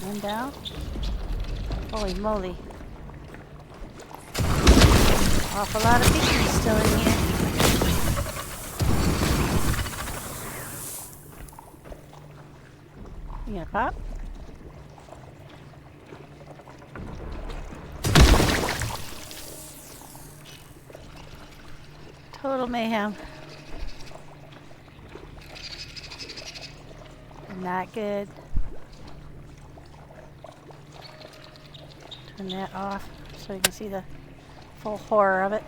One down. Holy moly. Awful lot of beacons still in here. You gonna pop? Total mayhem. Not good. Turn that off so you can see the full horror of it.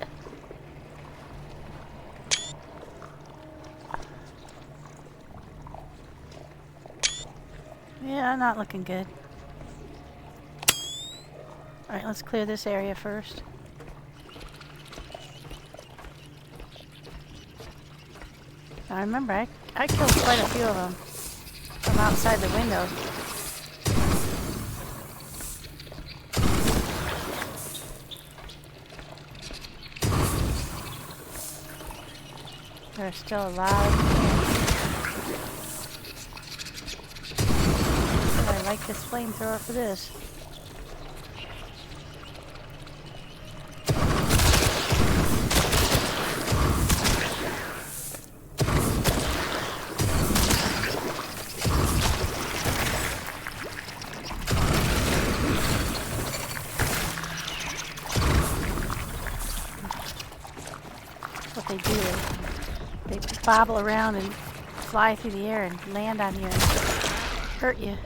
Yeah, not looking good. Alright, let's clear this area first. Now remember, I killed quite a few of them from outside the windows. They're still alive. I like this flamethrower for this. What they do is they bobble around and fly through the air and land on you and hurt you.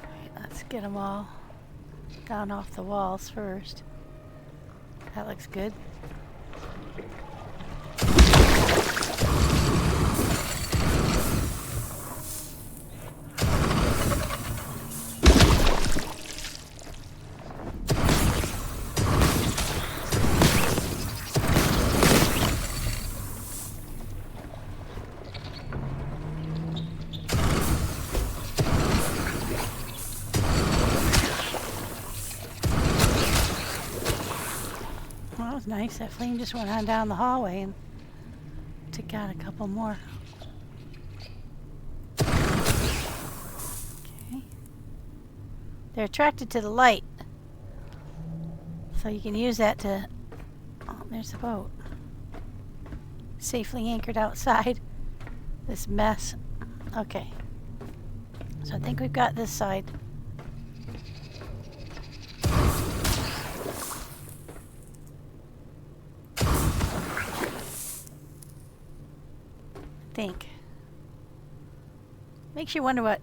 Right, let's get them all down off the walls first. That looks good. Well, that was nice. That flame just went on down the hallway and took out a couple more. Okay. They're attracted to the light. So you can use that to... Oh, there's the boat. Safely anchored outside this mess. Okay. So I think we've got this side. think. Makes you wonder what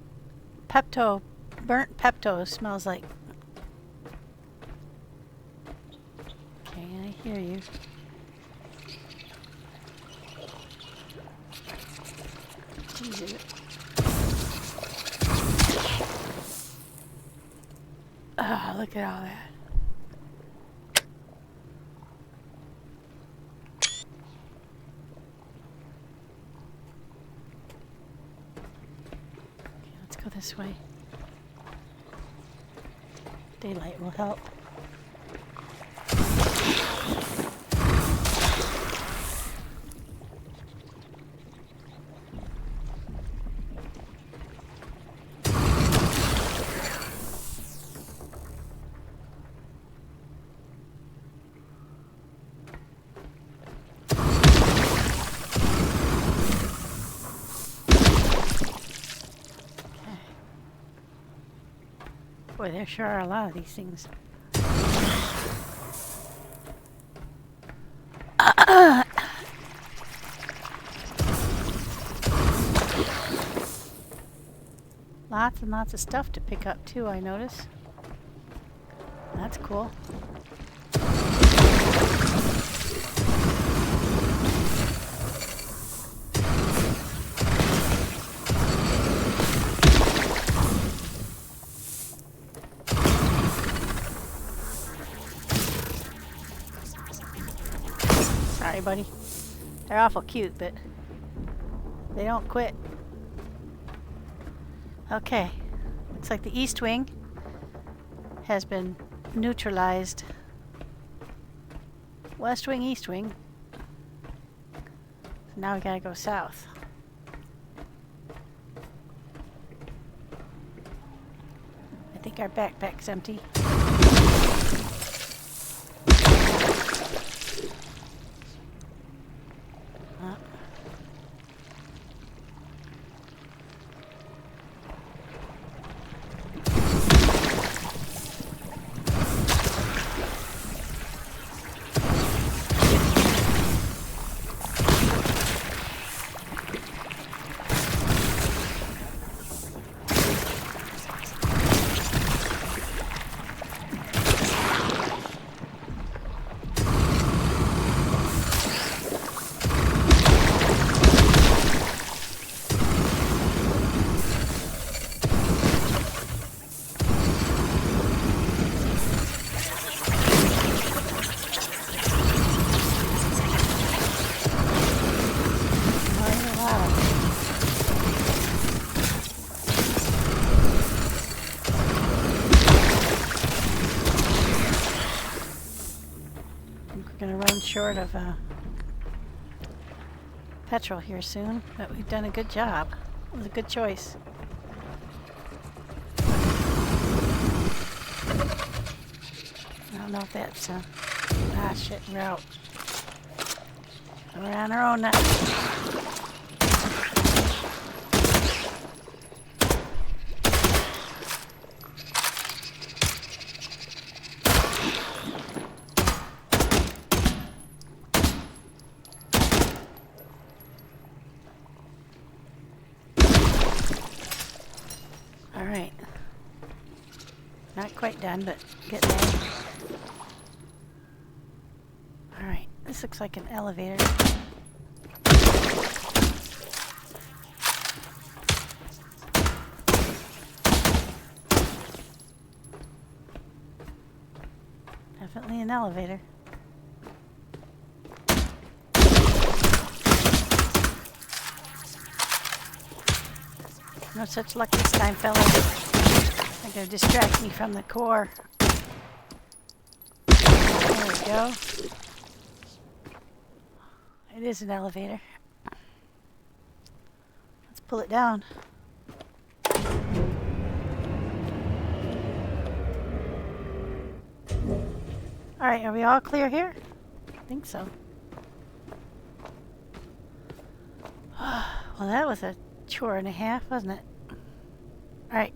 burnt Pepto smells like. Okay, I hear you. Jesus. Oh, look at all that. Okay, let's go this way. Daylight will help. Boy, there sure are a lot of these things. Lots and lots of stuff to pick up too, I notice. That's cool. Sorry, buddy. They're awful cute, but they don't quit. Okay, looks like the east wing has been neutralized. West wing, east wing. So now we gotta go south. I think our backpack's empty. Short of petrol here soon, but we've done a good job. It was a good choice. I don't know if that's shit, we're out. We're on our own now. Alright. Not quite done, but getting there. Alright, this looks like an elevator. Definitely an elevator. No such luck this time, fellas. They're going to distract me from the core. There we go. It is an elevator. Let's pull it down. Alright, are we all clear here? I think so. Well, that was a chore and a half, wasn't it? Alright.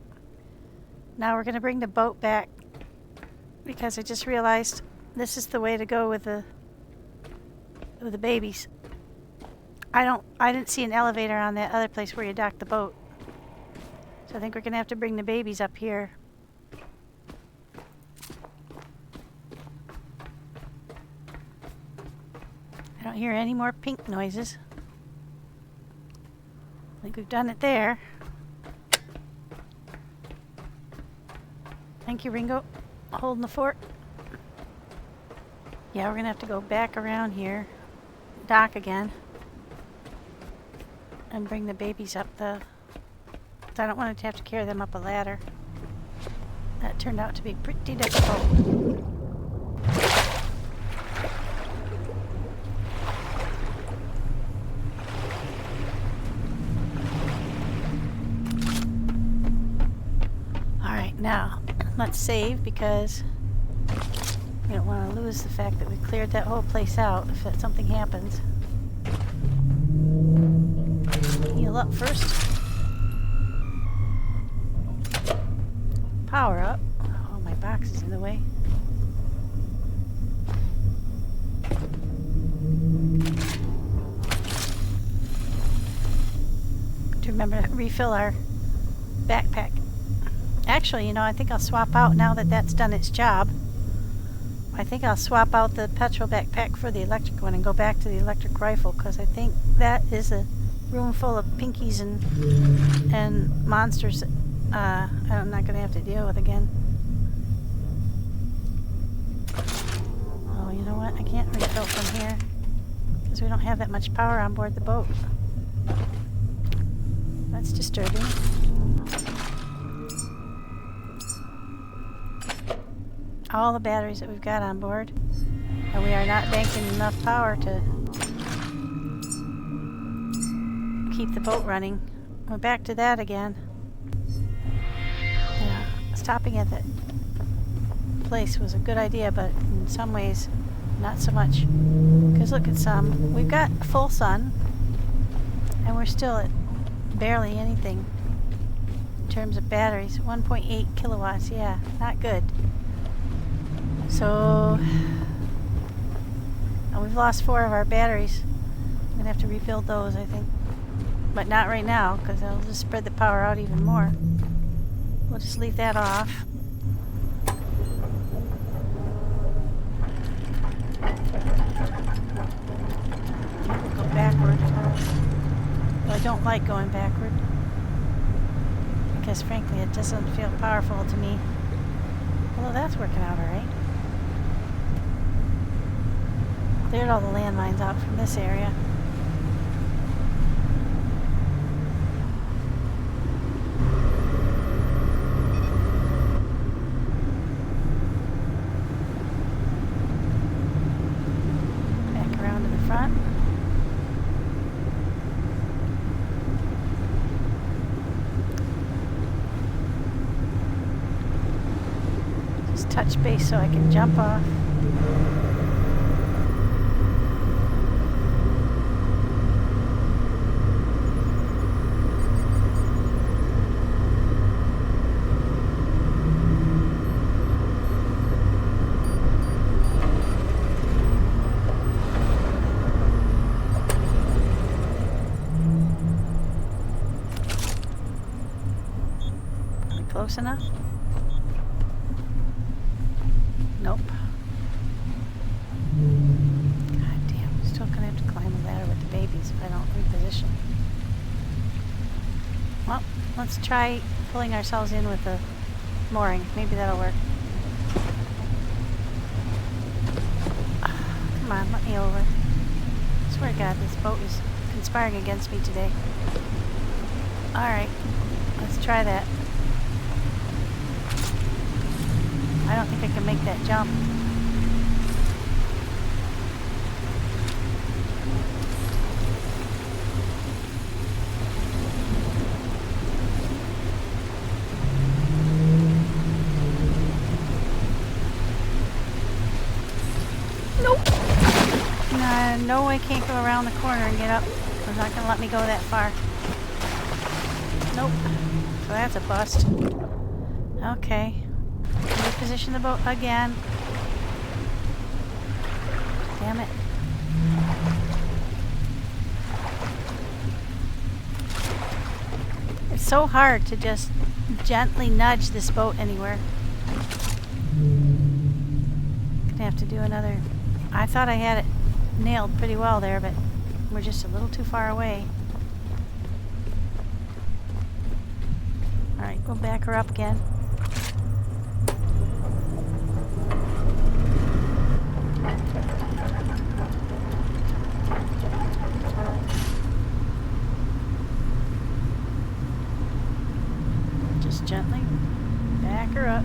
Now we're going to bring the boat back because I just realized this is the way to go with the babies. I didn't see an elevator on that other place where you docked the boat. So I think we're gonna have to bring the babies up here. I don't hear any more pink noises. I think we've done it there. Thank you, Ringo. Holding the fort. Yeah, we're gonna have to go back around here, dock again, and bring the babies up the... I don't want to have to carry them up a ladder. That turned out to be pretty difficult. Alright, now let's save because we don't want to lose the fact that we cleared that whole place out if something happens. Heal up first. Power up. Oh, my box is in the way. To remember to refill our backpack. Actually, you know, I think I'll swap out now that that's done its job. I think I'll swap out the petrol backpack for the electric one and go back to the electric rifle because I think that is a room full of pinkies and monsters that I'm not going to have to deal with again. Oh, you know what? I can't refill from here because we don't have that much power on board the boat. That's disturbing. All the batteries that we've got on board, and we are not banking enough power to keep the boat running. We're back to that again. Yeah, stopping at that place was a good idea, but in some ways not so much. Because look at we've got full sun, and we're still at barely anything in terms of batteries. 1.8 kilowatts, yeah, not good. So, we've lost 4 of our batteries. I'm going to have to rebuild those, I think. But not right now, because that'll just spread the power out even more. We'll just leave that off. We'll go backward. Well, I don't like going backward. Because frankly, it doesn't feel powerful to me. Although that's working out alright. Cleared all the landmines out from this area. Back around to the front. Just touch base so I can jump off. Close enough? Nope. God damn, I'm still gonna have to climb a ladder with the babies if I don't reposition. Well, let's try pulling ourselves in with the mooring. Maybe that'll work. Come on, let me over. I swear to God, this boat is conspiring against me today. Alright, let's try that. I don't think I can make that jump. Nope. No, I can't go around the corner and get up. It's not going to let me go that far. Nope. So that's a bust. Okay. Reposition the boat again. Damn it. It's so hard to just gently nudge this boat anywhere. Gonna have to do another. I thought I had it nailed pretty well there, but we're just a little too far away. Alright, we'll back her up again. Just gently back her up.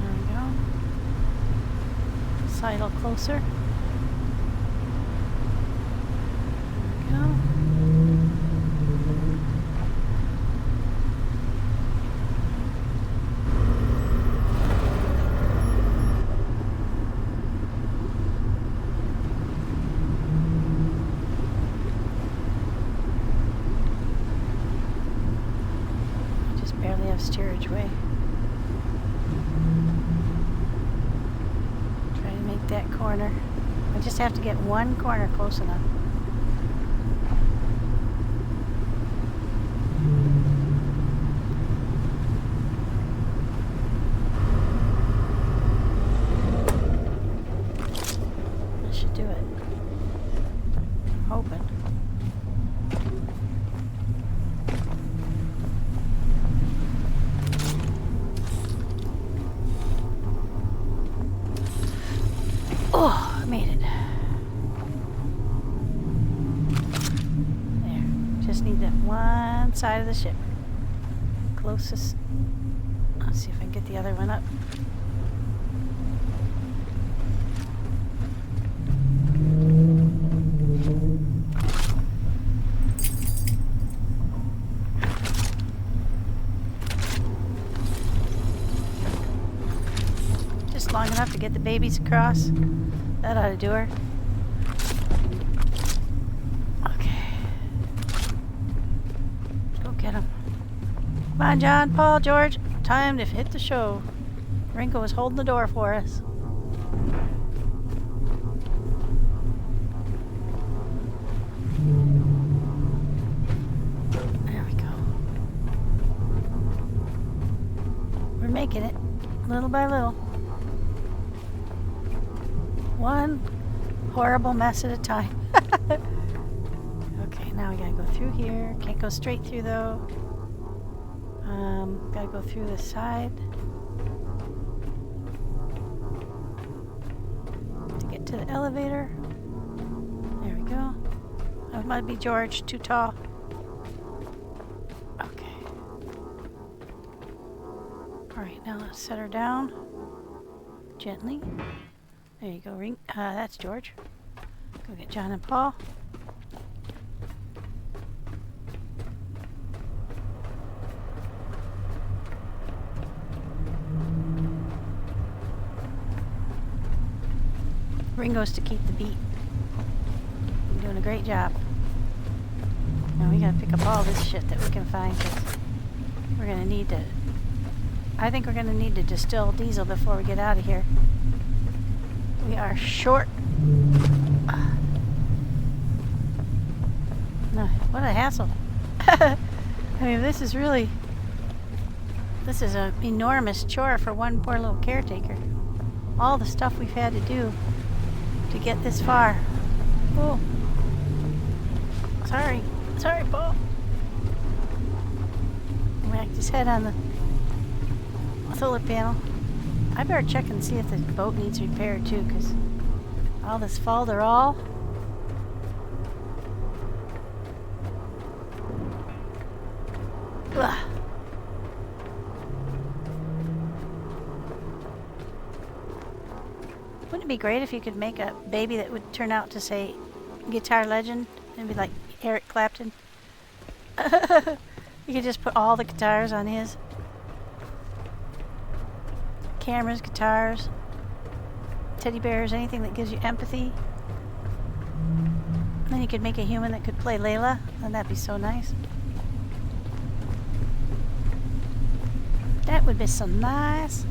There we go. Sidle closer. There we go. Barely have steerage way. Try to make that corner. I just have to get one corner close enough. That should do it. I'm hoping. Oh, I made it. There. Just need that one side of the ship. Closest. Let's see if I can get the other one up. Just long enough to get the babies across. That ought to do her. Okay. Let's go get him. Come on, John, Paul, George. Time to hit the show. Ringo is holding the door for us. There we go. We're making it, little by little. One horrible mess at a time. Okay, now we gotta go through here. Can't go straight through though. Gotta go through the side to get to the elevator. There we go. That might be George, too tall. Okay. Alright, now let's set her down gently. There you go, Ring. That's George. Go get John and Paul. Ringo's to keep the beat. You're doing a great job. Now we gotta pick up all this shit that we can find, 'cause we're gonna need to. I think we're gonna need to distill diesel before we get out of here. We are short. No, what a hassle. I mean, this is an enormous chore for one poor little caretaker. All the stuff we've had to do to get this far. Oh. Sorry, Paul. Whacked his head on the solar panel. I better check and see if the boat needs repaired too, because all this falderall. Ugh. Wouldn't it be great if you could make a baby that would turn out to say guitar legend and be like Eric Clapton? You could just put all the guitars on his. Cameras, guitars, teddy bears, anything that gives you empathy. Then you could make a human that could play Layla, and that'd be so nice. That would be so nice.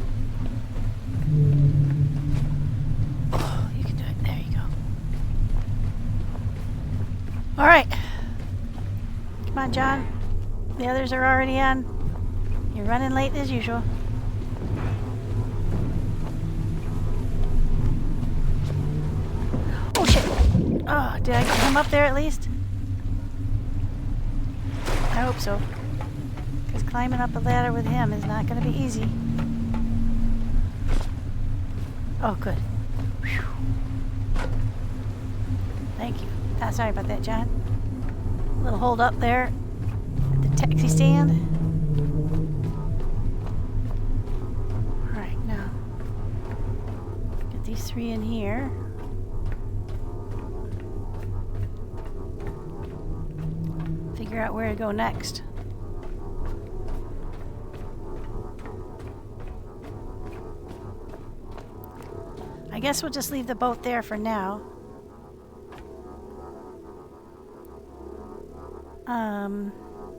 Oh, you can do it. There you go. All right. Come on, John. The others are already on. You're running late as usual. Oh shit! Oh, did I get him up there at least? I hope so. Because climbing up a ladder with him is not going to be easy. Oh, good. Whew. Thank you. Sorry about that, John. A little hold up there at the taxi stand. Alright, now get these 3 in here. Figure out where to go next. I guess we'll just leave the boat there for now.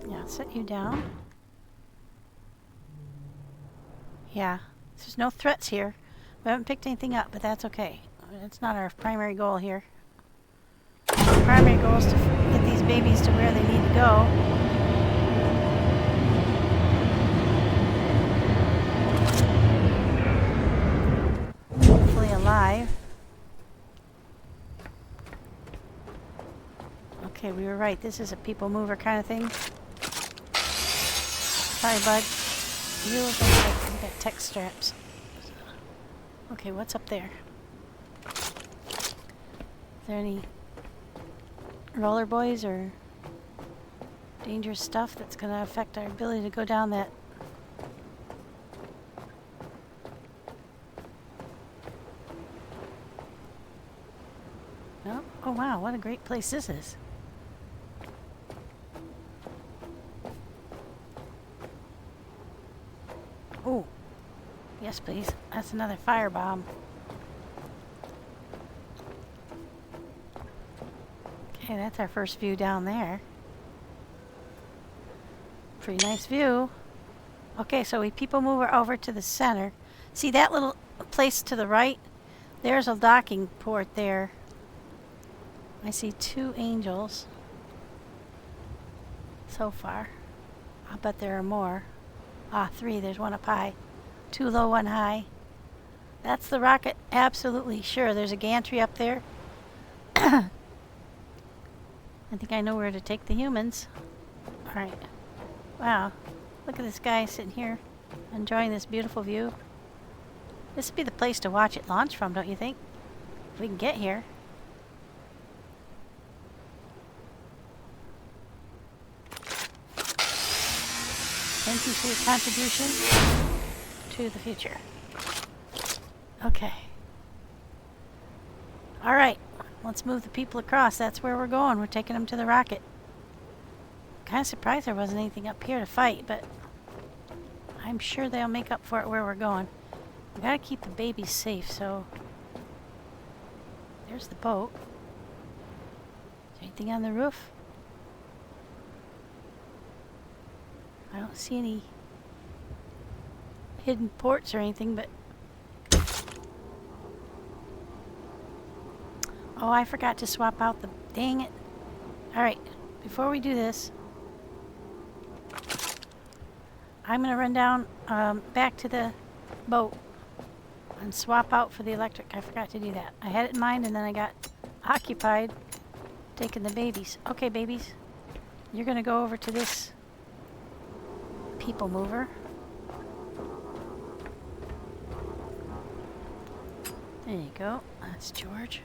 Yeah, set you down. Yeah, there's no threats here. We haven't picked anything up, but that's okay. It's not our primary goal here. Our primary goal is to get these babies to where they need to go. Hopefully alive. Okay, we were right. This is a people mover kind of thing. Sorry, bud. You got tech straps. Okay, what's up there? Is there any roller boys or dangerous stuff that's going to affect our ability to go down that? No? Oh wow, what a great place this is. Oh, yes please. That's another firebomb. Okay, that's our first view down there. Pretty nice view. Okay, so we people move over to the center. See that little place to the right? There's a docking port there. I see 2 angels so far. I'll bet there are more. Ah, 3. There's 1 up high. 2 low, 1 high. That's the rocket. Absolutely sure. There's a gantry up there. I think I know where to take the humans. Alright. Wow. Look at this guy sitting here enjoying this beautiful view. This would be the place to watch it launch from, don't you think? If we can get here. Thank you for your contribution to the future. Okay. Alright, let's move the people across. That's where we're going. We're taking them to the rocket. Kind of surprised there wasn't anything up here to fight, but I'm sure they'll make up for it where we're going. We gotta keep the babies safe, so there's the boat. Is there anything on the roof? I don't see any hidden ports or anything, but... Oh, I forgot to swap out the... Dang it. Alright, before we do this, I'm going to run down back to the boat and swap out for the electric. I forgot to do that. I had it in mind and then I got occupied taking the babies. Okay, babies. You're going to go over to this people mover. There you go. That's George.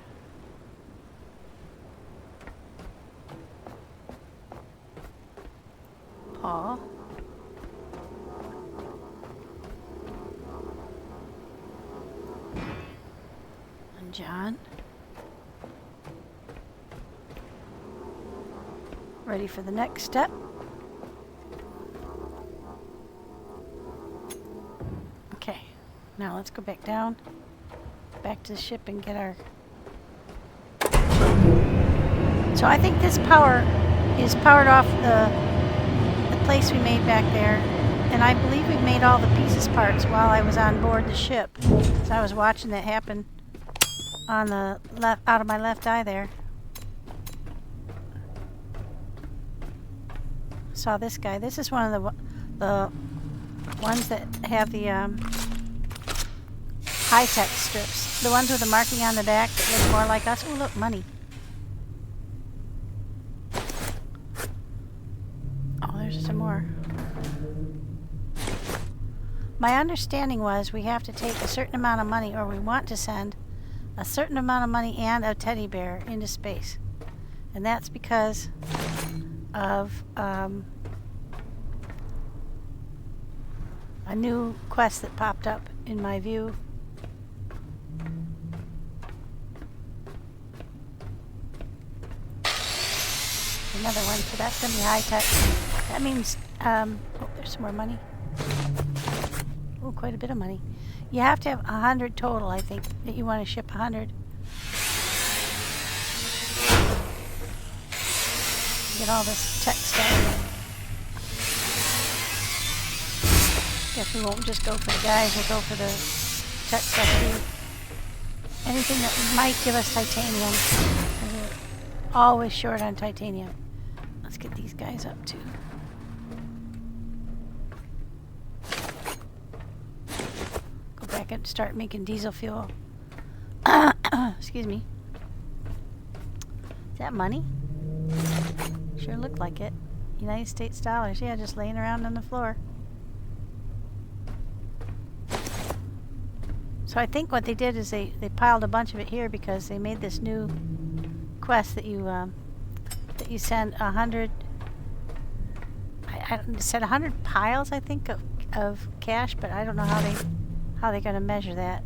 Paul. And John. Ready for the next step. Okay, now let's go back down, back to the ship and get our... So I think this power is powered off the place we made back there, and I believe we made all the pieces parts while I was on board the ship. So I was watching that happen on the left, out of my left eye there. saw this guy. This is one of the ones that have the high-tech strips. The ones with the marking on the back that look more like us. Oh, look, money. Oh, there's some more. My understanding was we have to take a certain amount of money, or we want to send a certain amount of money and a teddy bear into space. And that's because of a new quest that popped up in my view. Another one, so that's going to be high tech. That means, oh, there's some more money. Oh, quite a bit of money. You have to have 100 total, I think, that you want to ship 100. Get all this tech stuff. Guess we won't just go for the guys, we'll go for the tech stuff too. Anything that might give us titanium. We're always short on titanium. Let's get these guys up too. Go back and start making diesel fuel. Excuse me. Is that money? Sure looked like it. United States dollars. Yeah, just laying around on the floor. So I think what they did is they piled a bunch of it here because they made this new quest that you send 100. I said 100 piles, I think, of cash, but I don't know how they're going to measure that.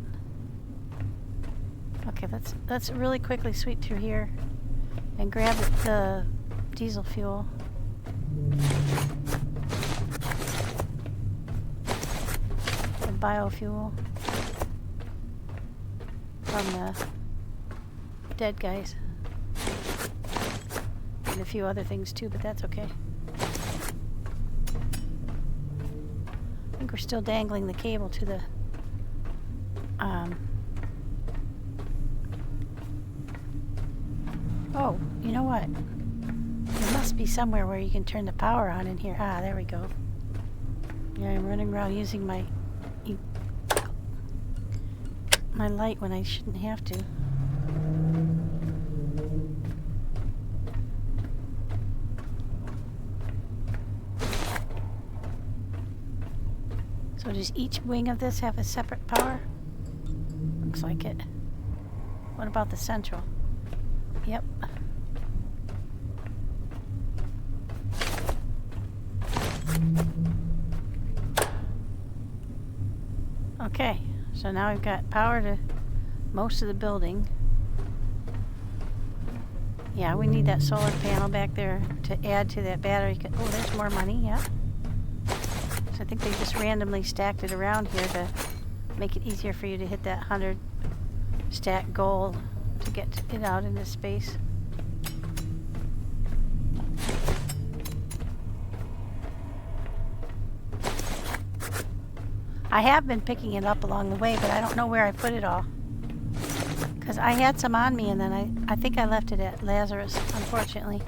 Okay, let's really quickly sweep through here and grab the diesel fuel. The biofuel from the dead guys. And a few other things too, but that's okay. I think we're still dangling the cable to the oh, you know what? There must be somewhere where you can turn the power on in here. Ah, there we go. Yeah, I'm running around using my light when I shouldn't have to. So does each wing of this have a separate power? Looks like it. What about the central? Yep. Okay, so now we've got power to most of the building. Yeah, we need that solar panel back there to add to that battery. Oh, there's more money, yeah. So I think they just randomly stacked it around here to make it easier for you to hit that 100 stack goal to get it out into space. I have been picking it up along the way, but I don't know where I put it all. Because I had some on me and then I think I left it at Lazarus, unfortunately.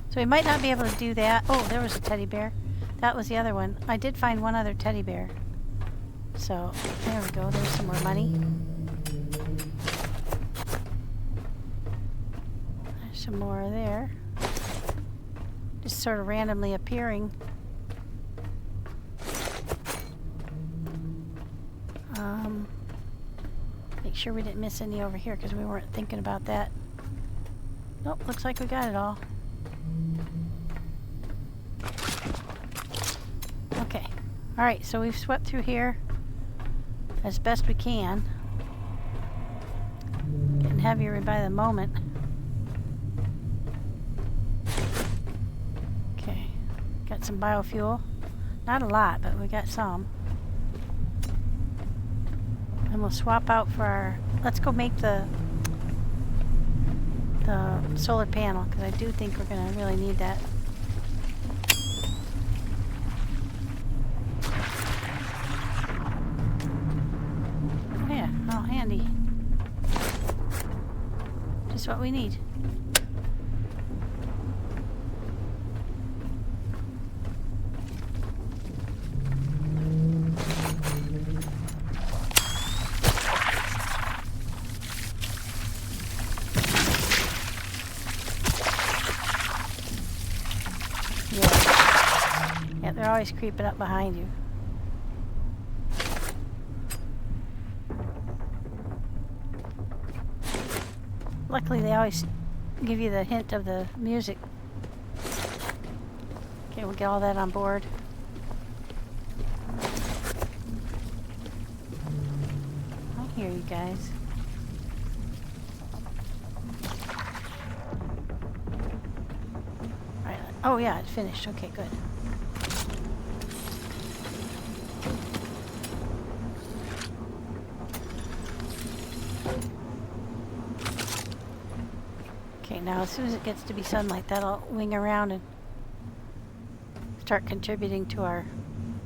So we might not be able to do that. Oh, there was a teddy bear. That was the other one. I did find one other teddy bear. So, there we go. There's some more money. There's some more there. Just sort of randomly appearing. Make sure we didn't miss any over here because we weren't thinking about that. Nope, looks like we got it all. Okay. Alright, so we've swept through here as best we can. Getting heavier by the moment. Okay. Got some biofuel. Not a lot, but we got some. And we'll swap out for our... Let's go make the solar panel, because I do think we're going to really need that. Yeah, oh, handy. Just what we need. always creeping up behind you. Luckily, they always give you the hint of the music. Okay, we'll get all that on board. I hear you guys. All right. Oh yeah, it finished. Okay, good. Okay, now as soon as it gets to be sunlight, that'll wing around and start contributing to our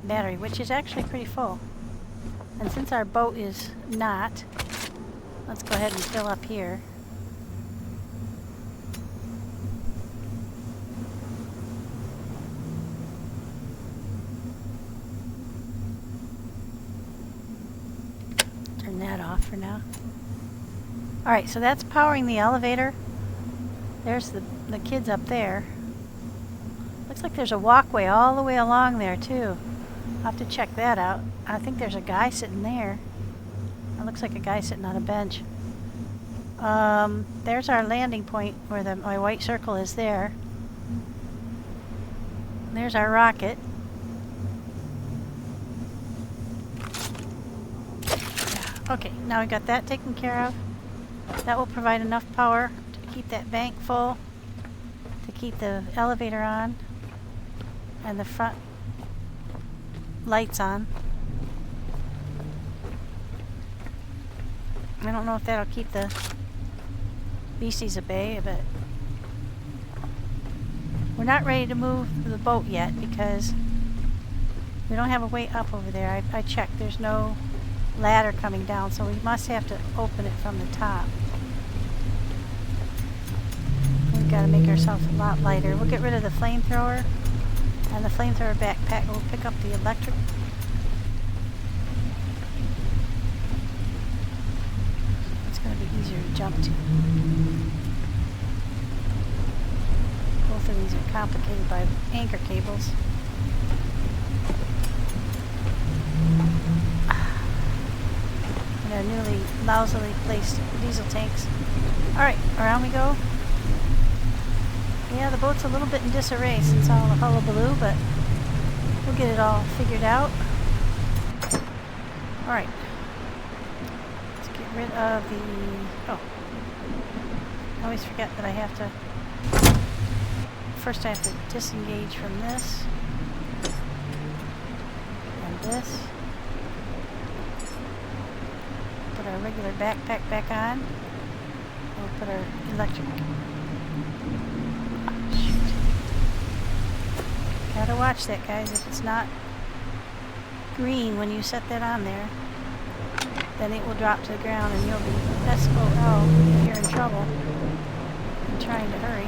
battery, which is actually pretty full. And since our boat is not, let's go ahead and fill up here. Turn that off for now. Alright, so that's powering the elevator. There's the kids up there. Looks like there's a walkway all the way along there too. I'll have to check that out. I think there's a guy sitting there. It looks like a guy sitting on a bench. There's our landing point where my white circle is there. There's our rocket. Okay, now we got that taken care of. That will provide enough power to keep that bank full, to keep the elevator on, and the front lights on. I don't know if that'll keep the beasties at bay, but we're not ready to move the boat yet because we don't have a way up over there. I checked. There's no ladder coming down, so we must have to open it from the top. We've got to make ourselves a lot lighter. We'll get rid of the flamethrower and the flamethrower backpack. We'll pick up the electric. It's going to be easier to jump to. Both of these are complicated by anchor cables. And our newly lousily placed diesel tanks. Alright, around we go. Yeah, the boat's a little bit in disarray since all the hullabaloo, but we'll get it all figured out. Alright. Let's get rid of the... Oh. I always forget that I have to... First I have to disengage from this. And this. Put our regular backpack back on. We'll put our electric... Gotta watch that, guys. If it's not green when you set that on there, then it will drop to the ground and you'll be SOL if you're in trouble. I'm trying to hurry.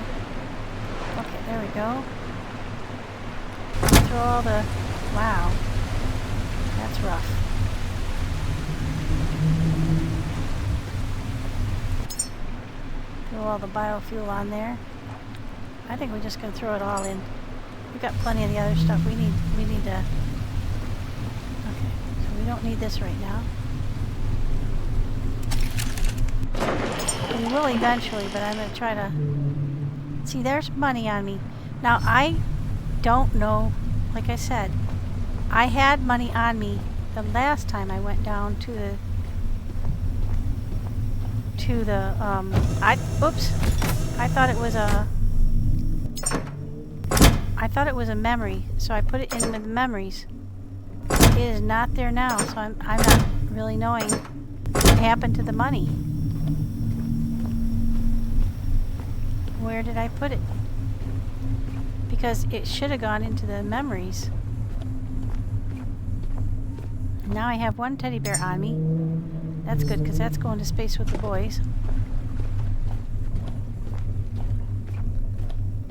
Okay, there we go. Throw all the... Wow. That's rough. Throw all the biofuel on there. I think we're just going to throw it all in. We've got plenty of the other stuff. We need to... Okay, so we don't need this right now. We will eventually, but I'm going to try to... See, there's money on me. Now, I don't know, like I said, I had money on me the last time I went down to the... Oops! I thought it was a... I thought it was a memory, so I put it in the memories. It is not there now, so I'm not really knowing what happened to the money. Where did I put it? Because it should have gone into the memories. Now I have one teddy bear on me. That's good, because that's going to space with the boys.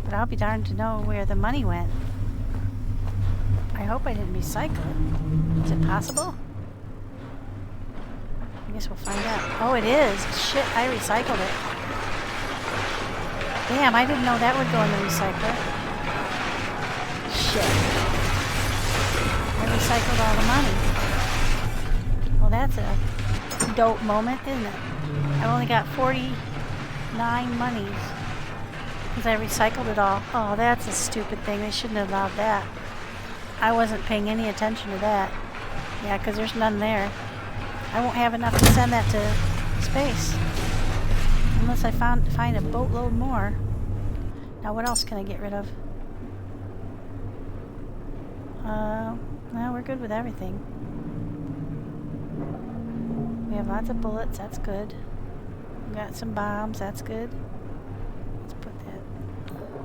But I'll be darned to know where the money went. I hope I didn't recycle it. Is it possible? I guess we'll find out. Oh, it is. Shit, I recycled it. Damn, I didn't know that would go in the recycler. Shit. recycled all the money. Well, that's a dope moment, isn't it? I've only got 49 monies because I recycled it all. Oh, that's a stupid thing. They shouldn't have allowed that. I wasn't paying any attention to that. Yeah, because there's none there. I won't have enough to send that to space unless I find a boatload more. Now, what else can I get rid of? No, we're good with everything. We have lots of bullets, that's good. We got some bombs, that's good. Let's put that.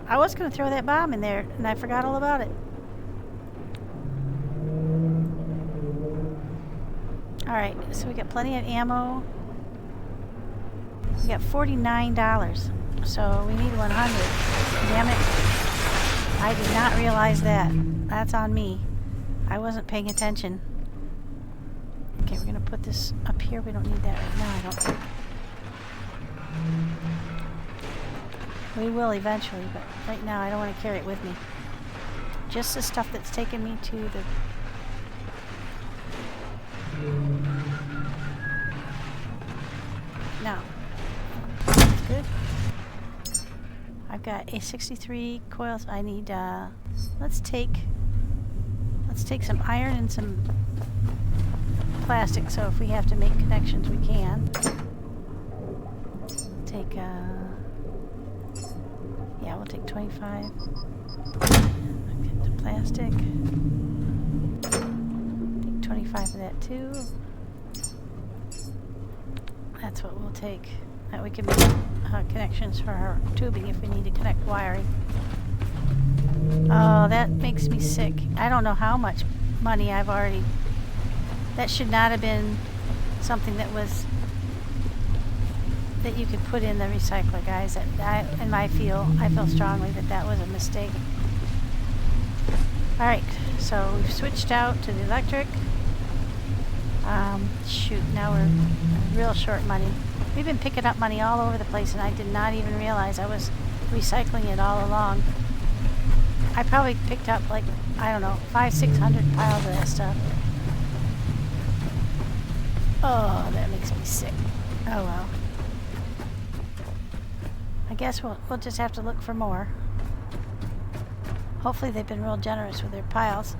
I was going to throw that bomb in there, and I forgot all about it. Alright, so we got plenty of ammo. We got $49, so we need 100. Damn it. I did not realize that. That's on me. I wasn't paying attention. Okay, we're going to put this up here. We don't need that right now, I don't think. We will eventually, but right now I don't want to carry it with me. Just the stuff that's taken me to the... No. That's good. I've got a 63 coils. I need, let's take some iron and some plastic, so if we have to make connections, we can. Take, yeah, we'll take 25. Get the plastic. Take 25 of that too. That's what we'll take. That we can make connections for our tubing if we need to connect wiring. Oh, that makes me sick. I don't know how much money I've already... That should not have been something that was... that you could put in the recycler, guys. I feel strongly that that was a mistake. Alright, so we've switched out to the electric. Shoot, now we're real short money. We've been picking up money all over the place, and I did not even realize I was recycling it all along. I probably picked up, like, I don't know, 500-600 piles of that stuff. Oh, that makes me sick. Oh well. I guess we'll just have to look for more. Hopefully they've been real generous with their piles.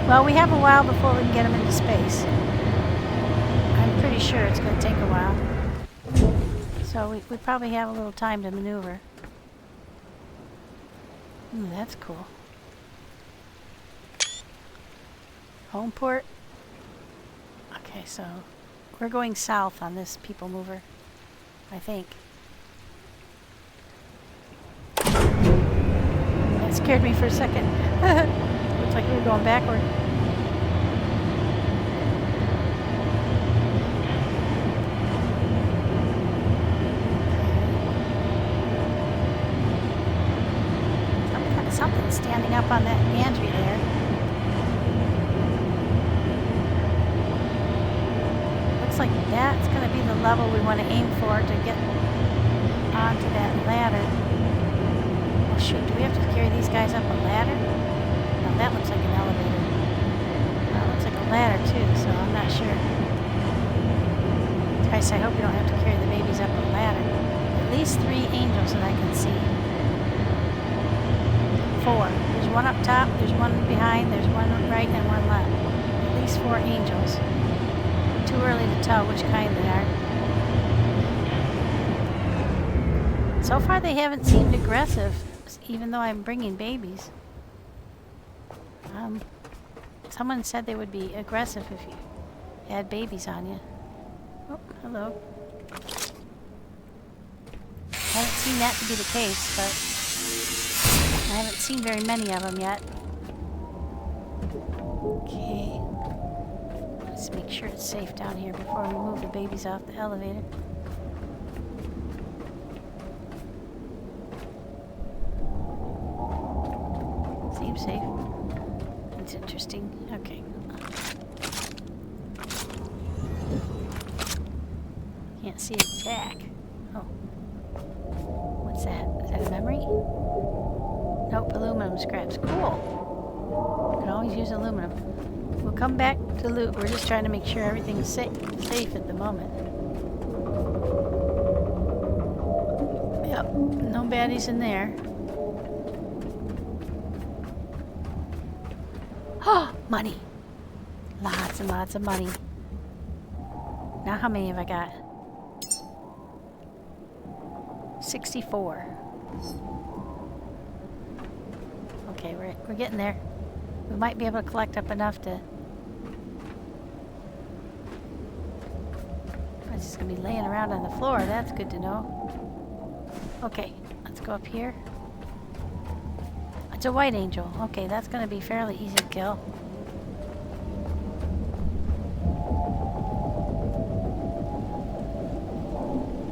Well, we have a while before we can get them into space. I'm pretty sure it's going to take a while. So we probably have a little time to maneuver. Ooh, that's cool. Home port. Okay, so we're going south on this people mover, I think. That scared me for a second. Looks like we were going backward. Something standing up on that gantry there. Looks like that's going to be the level we want to aim for to get onto that ladder. Oh shoot, do we have to carry these guys up a ladder? No, that looks like an elevator. That looks like a ladder too, so I'm not sure. Christ, I hope we don't have to carry the babies up a ladder. At least 3 angels that I can see. 4. There's one up top, there's one behind, there's one right and one left. At least 4 angels. Too early to tell which kind they are. So far they haven't seemed aggressive, even though I'm bringing babies. Someone said they would be aggressive if you had babies on you. Oh, hello. Haven't seen that to be the case, but I haven't seen very many of them yet. Okay. Let's make sure it's safe down here before we move the babies off the elevator. Seems safe. That's interesting. Okay. Can't Can't see a jack. Oh. What's that? Is that a memory? Nope, aluminum scraps. Cool. You can always use aluminum. We'll come back to loot. We're just trying to make sure everything's safe at the moment. Yep, no baddies in there. Oh, money. Lots and lots of money. Now how many have I got? 64. Okay, we're getting there. We might be able to collect up enough to... It's just going to be laying around on the floor. That's good to know. Okay, let's go up here. It's a white angel. Okay, that's going to be fairly easy to kill.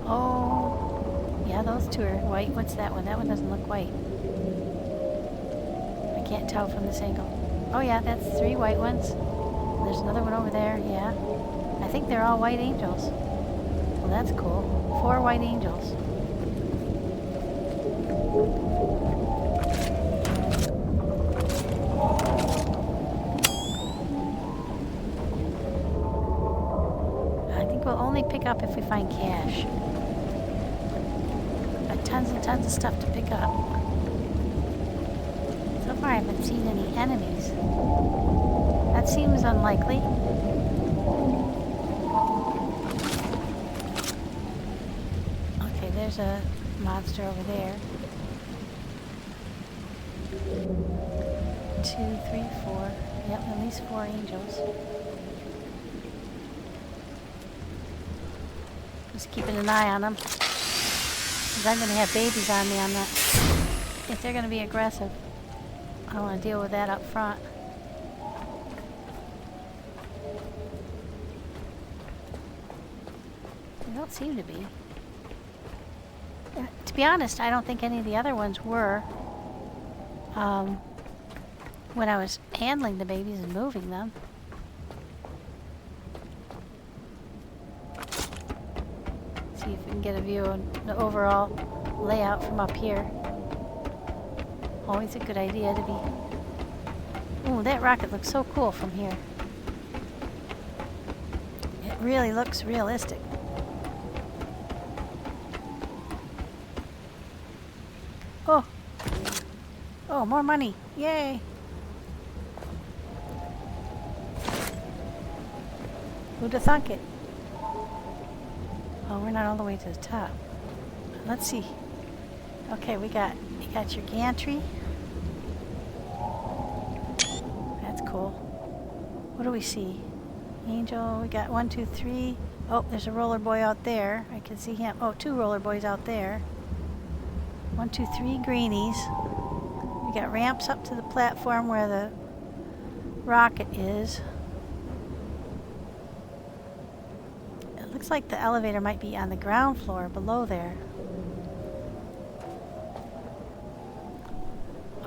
Oh, yeah, those two are white. What's that one? That one doesn't look white. I can't tell from this angle. Oh yeah, that's 3 white ones. There's another one over there, yeah. I think they're all white angels. Well, that's cool. 4 white angels. I think we'll only pick up if we find cash. Got tons and tons of stuff to pick up. So far I haven't seen any enemies. That seems unlikely. Okay, there's a monster over there. 2, 3, 4. Yep, at least 4 angels. Just keeping an eye on them. Because I'm going to have babies on me. I'm not... If they're going to be aggressive, I don't want to deal with that up front. They don't seem to be. To be honest, I don't think any of the other ones were. When I was handling the babies and moving them. See if we can get a view of the overall layout from up here. Always a good idea to be... Ooh, that rocket looks so cool from here. It really looks realistic. Oh! Oh, more money! Yay! Who'd have thunk it? Oh, we're not all the way to the top. Let's see. Okay, you got your gantry. That's cool. What do we see? Angel, we got 1, 2, 3. Oh, there's a roller boy out there. I can see him. Oh, 2 roller boys out there. 1, 2, 3 greenies. We got ramps up to the platform where the rocket is. It looks like the elevator might be on the ground floor below there.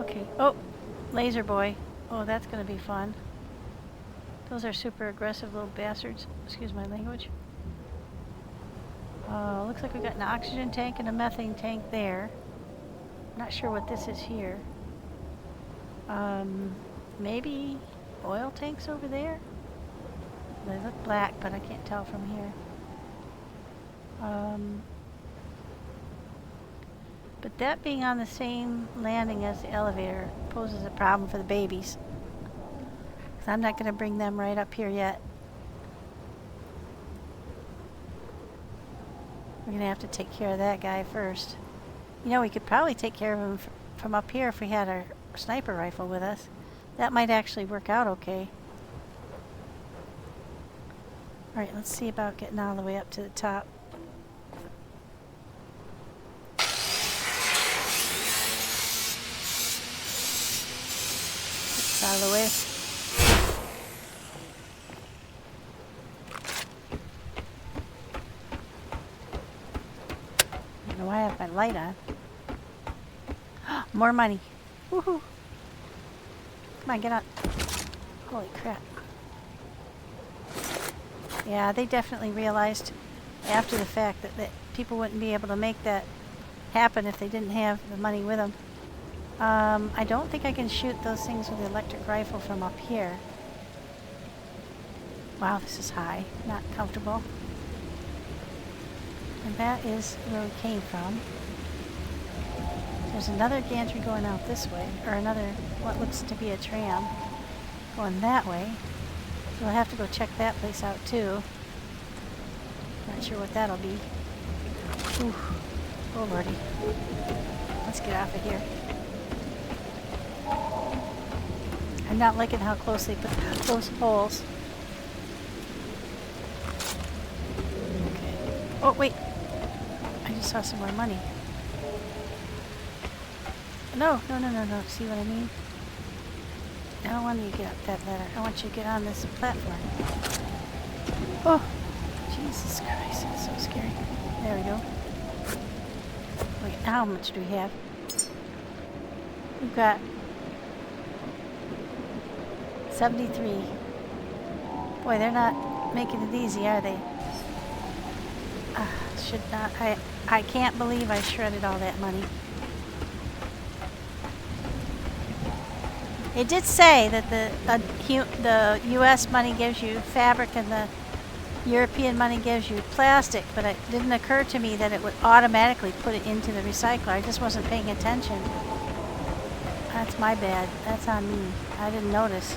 Okay. Oh, laserboi. Oh, that's going to be fun. Those are super aggressive little bastards. Excuse my language. Looks like we got an oxygen tank and a methane tank there. Not sure what this is here. Maybe oil tanks over there? They look black, but I can't tell from here. But that being on the same landing as the elevator poses a problem for the babies. Because I'm not going to bring them right up here yet. We're going to have to take care of that guy first. You know, we could probably take care of him from up here if we had our sniper rifle with us. That might actually work out okay. Alright, let's see about getting all the way up to the top. Get out of the way. I don't know why I have my light on. More money. Woohoo! Come on, get up. Holy crap. Yeah, they definitely realized after the fact that people wouldn't be able to make that happen if they didn't have the money with them. I don't think I can shoot those things with the electric rifle from up here. Wow, this is high. Not comfortable. And that is where we came from. There's another gantry going out this way, or another, what looks to be a tram, going that way. So we'll have to go check that place out too. Not sure what that'll be. Ooh. Oh lordy. Let's get off of here. I'm not liking how close they put those holes. Okay. Oh wait. I just saw some more money. No. See what I mean? I don't want you to get up that ladder. I want you to get on this platform. Oh! Jesus Christ, that's so scary. There we go. Wait, how much do we have? We've got 73. Boy, they're not making it easy, are they? Should not. I can't believe I shredded all that money. It did say that the U.S. money gives you fabric and the European money gives you plastic, but it didn't occur to me that it would automatically put it into the recycler. I just wasn't paying attention. That's my bad. That's on me. I didn't notice.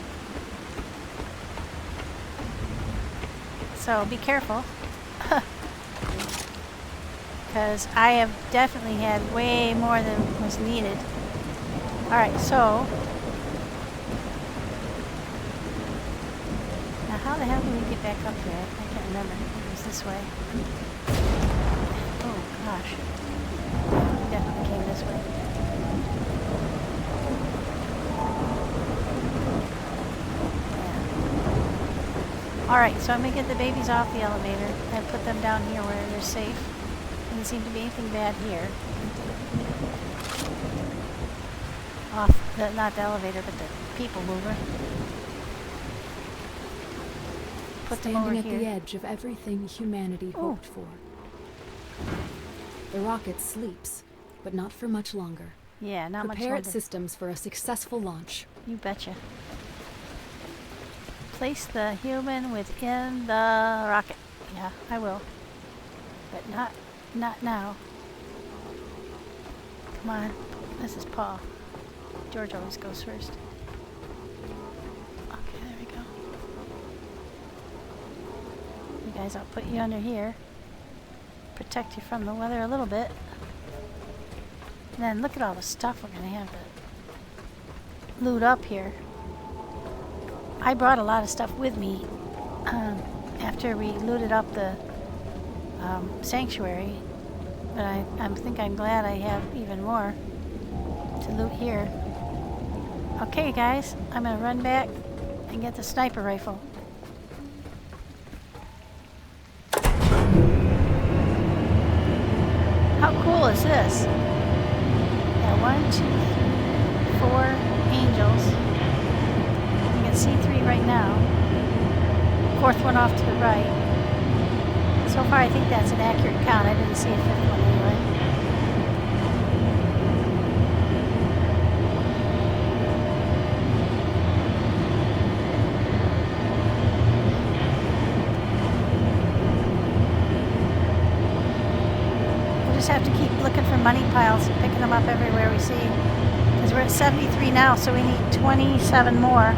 So be careful. Because I have definitely had way more than was needed. Alright, so now how the hell do we get back up there? I can't remember. It was this way. Oh gosh. We definitely came this way. Yeah. Alright, so I'm going to get the babies off the elevator and put them down here where they're safe. Doesn't seem to be anything bad here. Off the, not the elevator, but the people mover. Put them over here. Standing at the edge of everything humanity hoped for. The rocket sleeps, but not for much longer. Yeah, not much longer. Prepare its systems for a successful launch. You betcha. Place the human within the rocket. Yeah, I will. But not now. Come on. This is Paul. George always goes first. Okay, there we go. You guys, I'll put you under here. Protect you from the weather a little bit. And then look at all the stuff we're going to have to loot up here. I brought a lot of stuff with me after we looted up the sanctuary. But I think I'm glad I have even more to loot here. Okay, guys, I'm going to run back and get the sniper rifle. How cool is this? Yeah, 1, 2, 3, 4 angels. You can see 3 right now. 4th one off to the right. So far, I think that's an accurate count. I didn't see a 5th one anyway. We'll just have to keep looking for money piles and picking them up everywhere we see. Because we're at 73 now, so we need 27 more.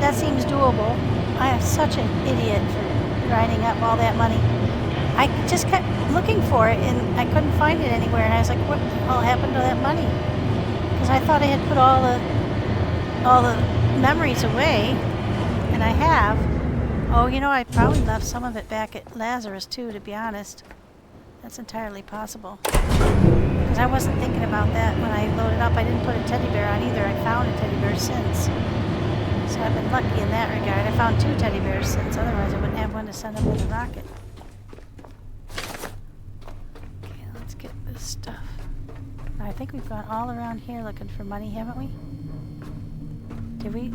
That seems doable. I am such an idiot for grinding up all that money. I just kept looking for it and I couldn't find it anywhere, and I was like, what the hell happened to that money? Because I thought I had put all the memories away, and I have. Oh, you know, I probably left some of it back at Lazarus too, to be honest. That's entirely possible. Because I wasn't thinking about that when I loaded up. I didn't put a teddy bear on either. I found a teddy bear since. So I've been lucky in that regard. I found 2 teddy bears since, otherwise I wouldn't have one to send up with the rocket. Okay, let's get this stuff. I think we've gone all around here looking for money, haven't we?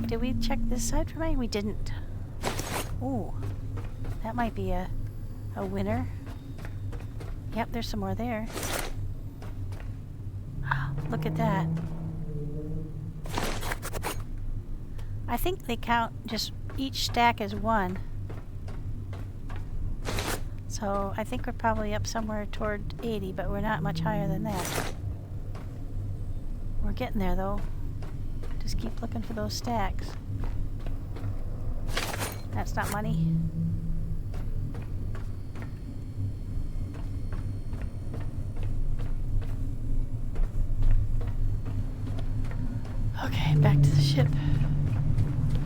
Did we check this side for money? We didn't. Ooh, that might be a A winner. Yep, there's some more there. Oh, look at that. I think they count just each stack as one. So I think we're probably up somewhere toward 80, but we're not much higher than that. We're getting there though. Just keep looking for those stacks. That's not money. Okay, back to the ship.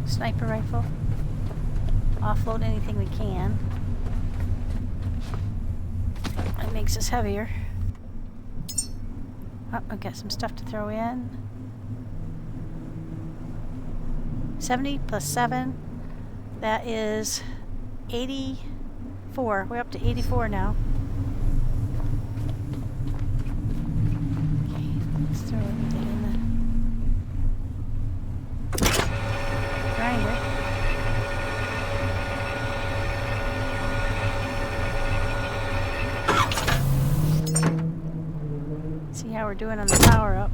Sniper rifle. Offload anything we can. That makes us heavier. Oh, I've got some stuff to throw in. 70 plus 7. That is 84. We're up to 84 now. Okay, let's throw everything in the grinder. See how we're doing on the power up.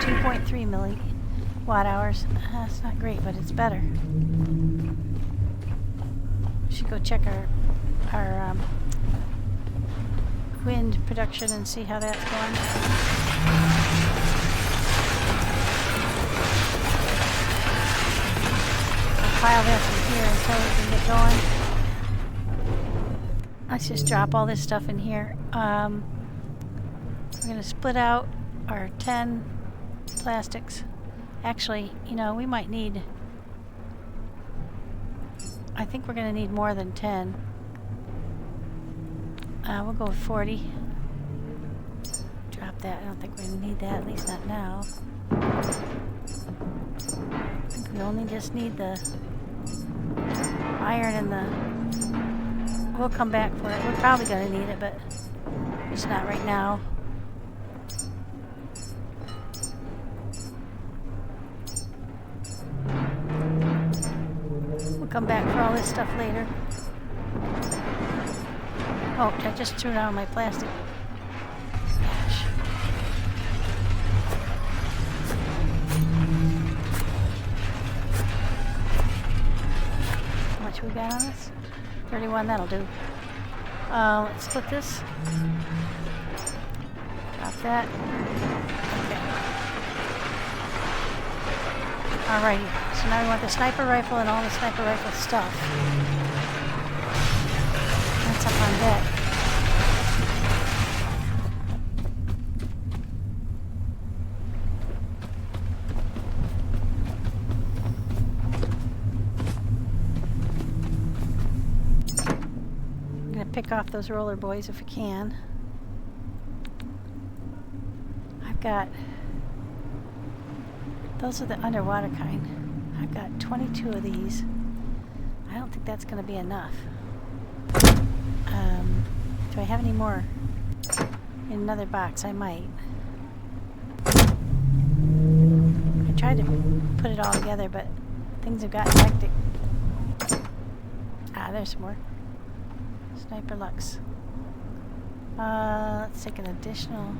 2.3 milliwatt hours. That's not great, but it's better. We should go check our wind production and see how that's going. I'll pile this in here until we can get going. Let's just drop all this stuff in here. We're going to split out our 10 plastics. Actually, you know, we might need... I think we're going to need more than 10. We'll go with 40. Drop that. I don't think we're going to need that, at least not now. I think we only just need the iron and the... We'll come back for it. We're probably going to need it, but it's not right now. We'll come back for all this stuff later. Oh, I just threw down my plastic. Gosh. How much we got on this? 31, that'll do. Let's split this. Drop that. Okay. Alrighty. So now we want the sniper rifle and all the sniper rifle stuff. That's up on deck. Pick off those roller boys if we can. I've got... Those are the underwater kind. I've got 22 of these. I don't think that's going to be enough. Do I have any more in another box? I might. I tried to put it all together, but things have gotten hectic. Ah, there's some more. Sniper Lux. Let's take an additional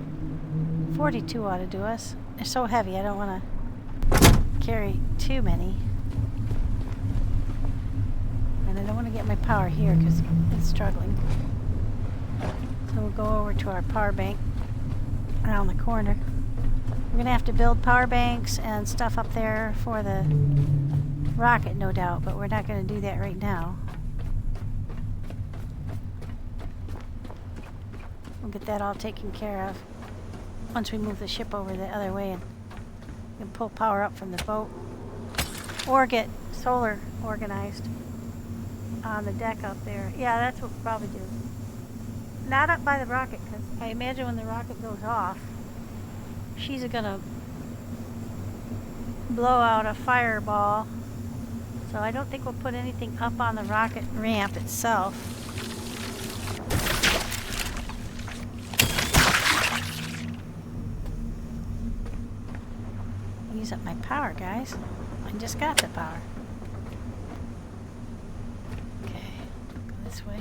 42 ought to do us. They're so heavy, I don't want to carry too many. And I don't want to get my power here because it's struggling. So we'll go over to our power bank around the corner. We're going to have to build power banks and stuff up there for the rocket, no doubt, but we're not going to do that right now. We'll get that all taken care of once we move the ship over the other way and we can pull power up from the boat or get solar organized on the deck up there. Yeah, that's what we'll probably do. Not up by the rocket, because I imagine when the rocket goes off, she's gonna blow out a fireball. So I don't think we'll put anything up on the rocket ramp itself. Use up my power, guys. I just got the power. this way.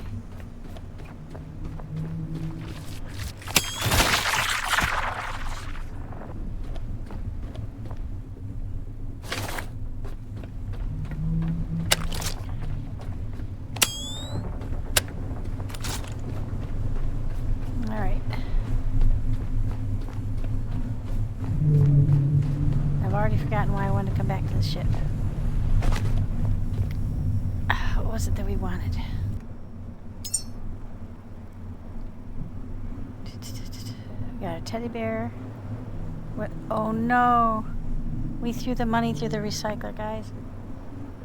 Alright. I've already forgotten why I wanted to come back to the ship. What was it that we wanted? We got a teddy bear. What? Oh no! We threw the money through the recycler, guys.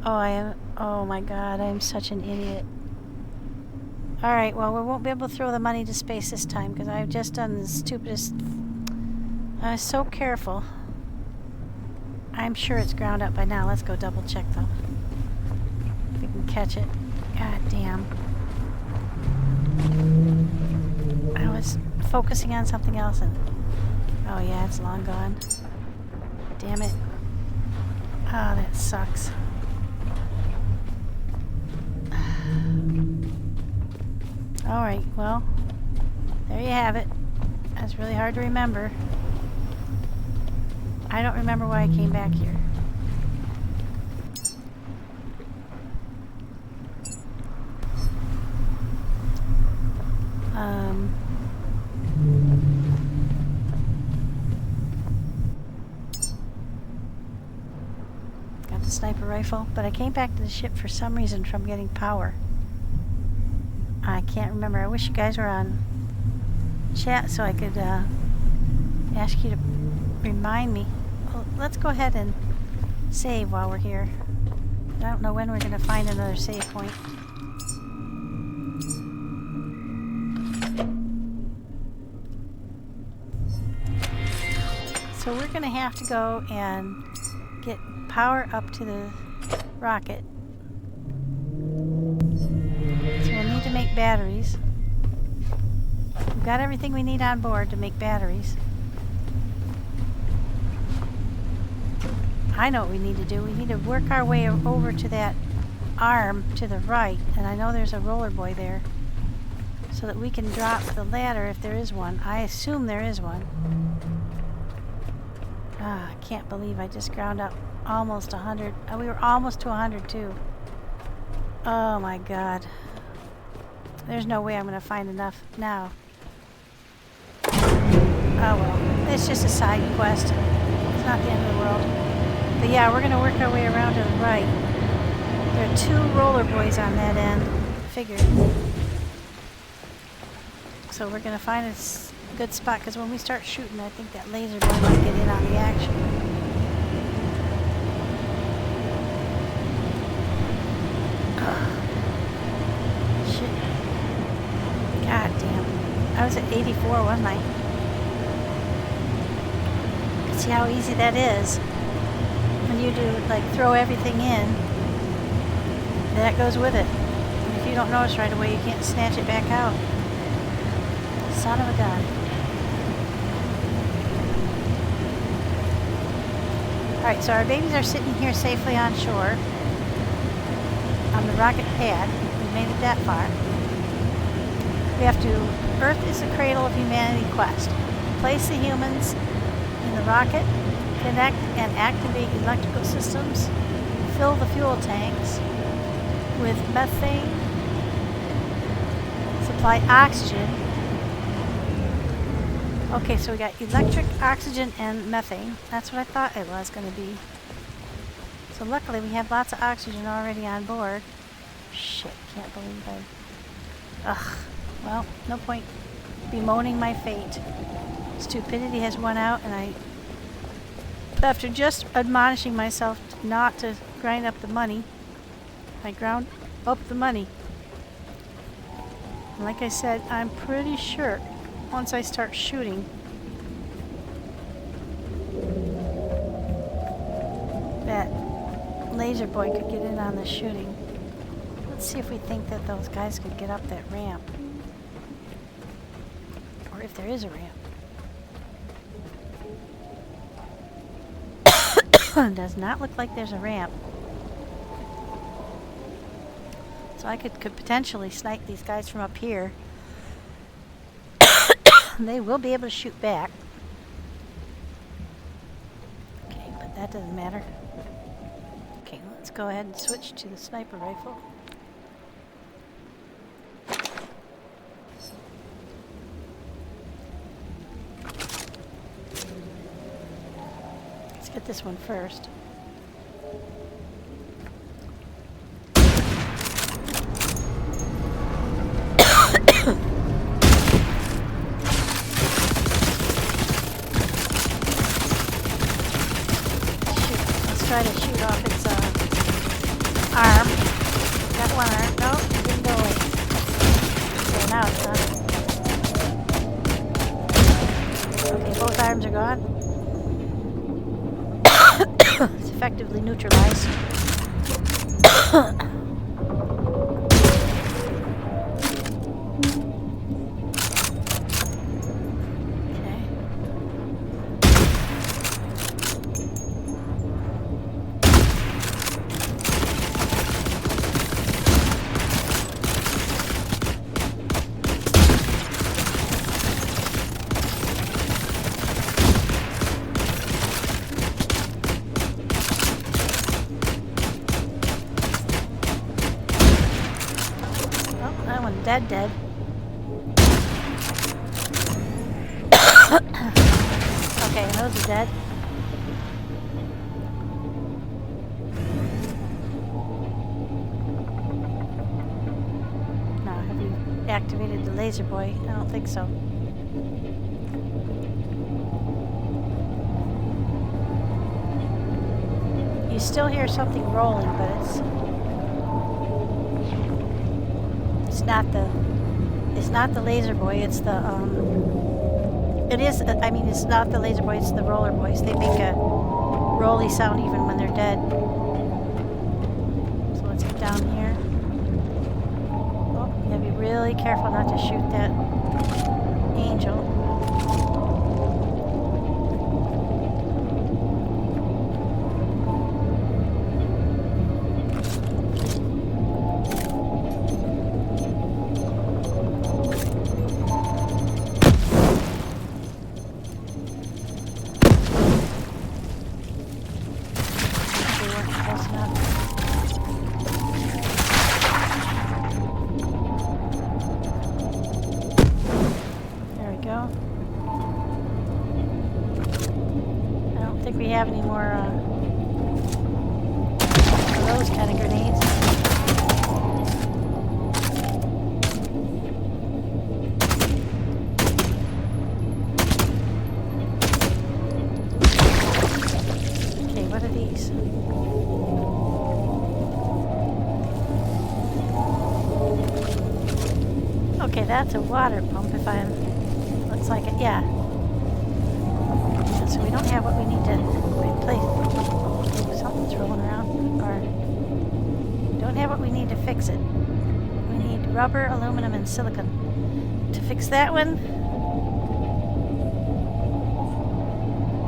Oh my god, I am such an idiot. Alright, well, we won't be able to throw the money to space this time because I've just done the stupidest. I was so careful. I'm sure it's ground up by now. Let's go double check though. If we can catch it. God damn. I was focusing on something else and. Oh yeah, it's long gone. Damn it. Oh, that sucks. Alright, well, there you have it. That's really hard to remember. I don't remember why I came back here. Got the sniper rifle, but I came back to the ship for some reason from getting power. I can't remember. I wish you guys were on chat so I could ask you to remind me. Well, let's go ahead and save while we're here. I don't know when we're going to find another save point. So we're going to have to go and get power up to the rocket. So we'll need to make batteries. We've got everything we need on board to make batteries. I know what we need to do. We need to work our way over to that arm to the right, and I know there's a roller boy there, so that we can drop the ladder if there is one. I assume there is one. Ah, I can't believe I just ground up almost 100. We were almost to 100 too. Oh my god. There's no way I'm going to find enough now. Oh well, it's just a side quest. It's not the end of the world. But yeah, we're going to work our way around to the right. There are 2 roller boys on that end. Figured. So we're going to find a good spot, because when we start shooting, I think that laser boy might get in on the action. Shit. God damn. I was at 84, wasn't I? See how easy that is. When you do, like, throw everything in, that goes with it. And if you don't notice right away, you can't snatch it back out. Son of a gun. Alright, so our babies are sitting here safely on shore. On the rocket pad. We made it that far. We have to... Earth is the cradle of humanity quest. Place the humans in the rocket. Connect and activate electrical systems. Fill the fuel tanks with methane. Supply oxygen. Okay, so we got electric, oxygen, and methane. That's what I thought it was going to be. So luckily we have lots of oxygen already on board. Shit, can't believe I... Ugh. Well, no point bemoaning my fate. Stupidity has won out, and I... After just admonishing myself not to grind up the money, I ground up the money. And like I said, I'm pretty sure once I start shooting that laser boy could get in on the shooting. Let's see if we think that those guys could get up that ramp. Or if there is a ramp. Does not look like there's a ramp. So I could potentially snipe these guys from up here. They will be able to shoot back. Okay, but that doesn't matter. Okay, let's go ahead and switch to the sniper rifle. Let's get this one first. Try to shoot off its arm. Got one arm. No, it didn't go away. Okay, now it's done. Okay, both arms are gone. It's effectively neutralized. Dead. Okay, those are dead. Now, have you activated the laserboi? I don't think so. You still hear something rolling, but it's not the laserboi, it's the it's not the laserboi, it's the roller boys. They make a rolly sound even when they're dead. So let's get down here. Oh, you gotta be really careful not to shoot that angel. We have any more of those kind of grenades. Okay, what are these? Okay, that's a water pump if looks like it, yeah. So we don't have what we need to replace. Something's rolling around. Or we don't have what we need to fix it. We need rubber, aluminum, and silicon. To fix that one.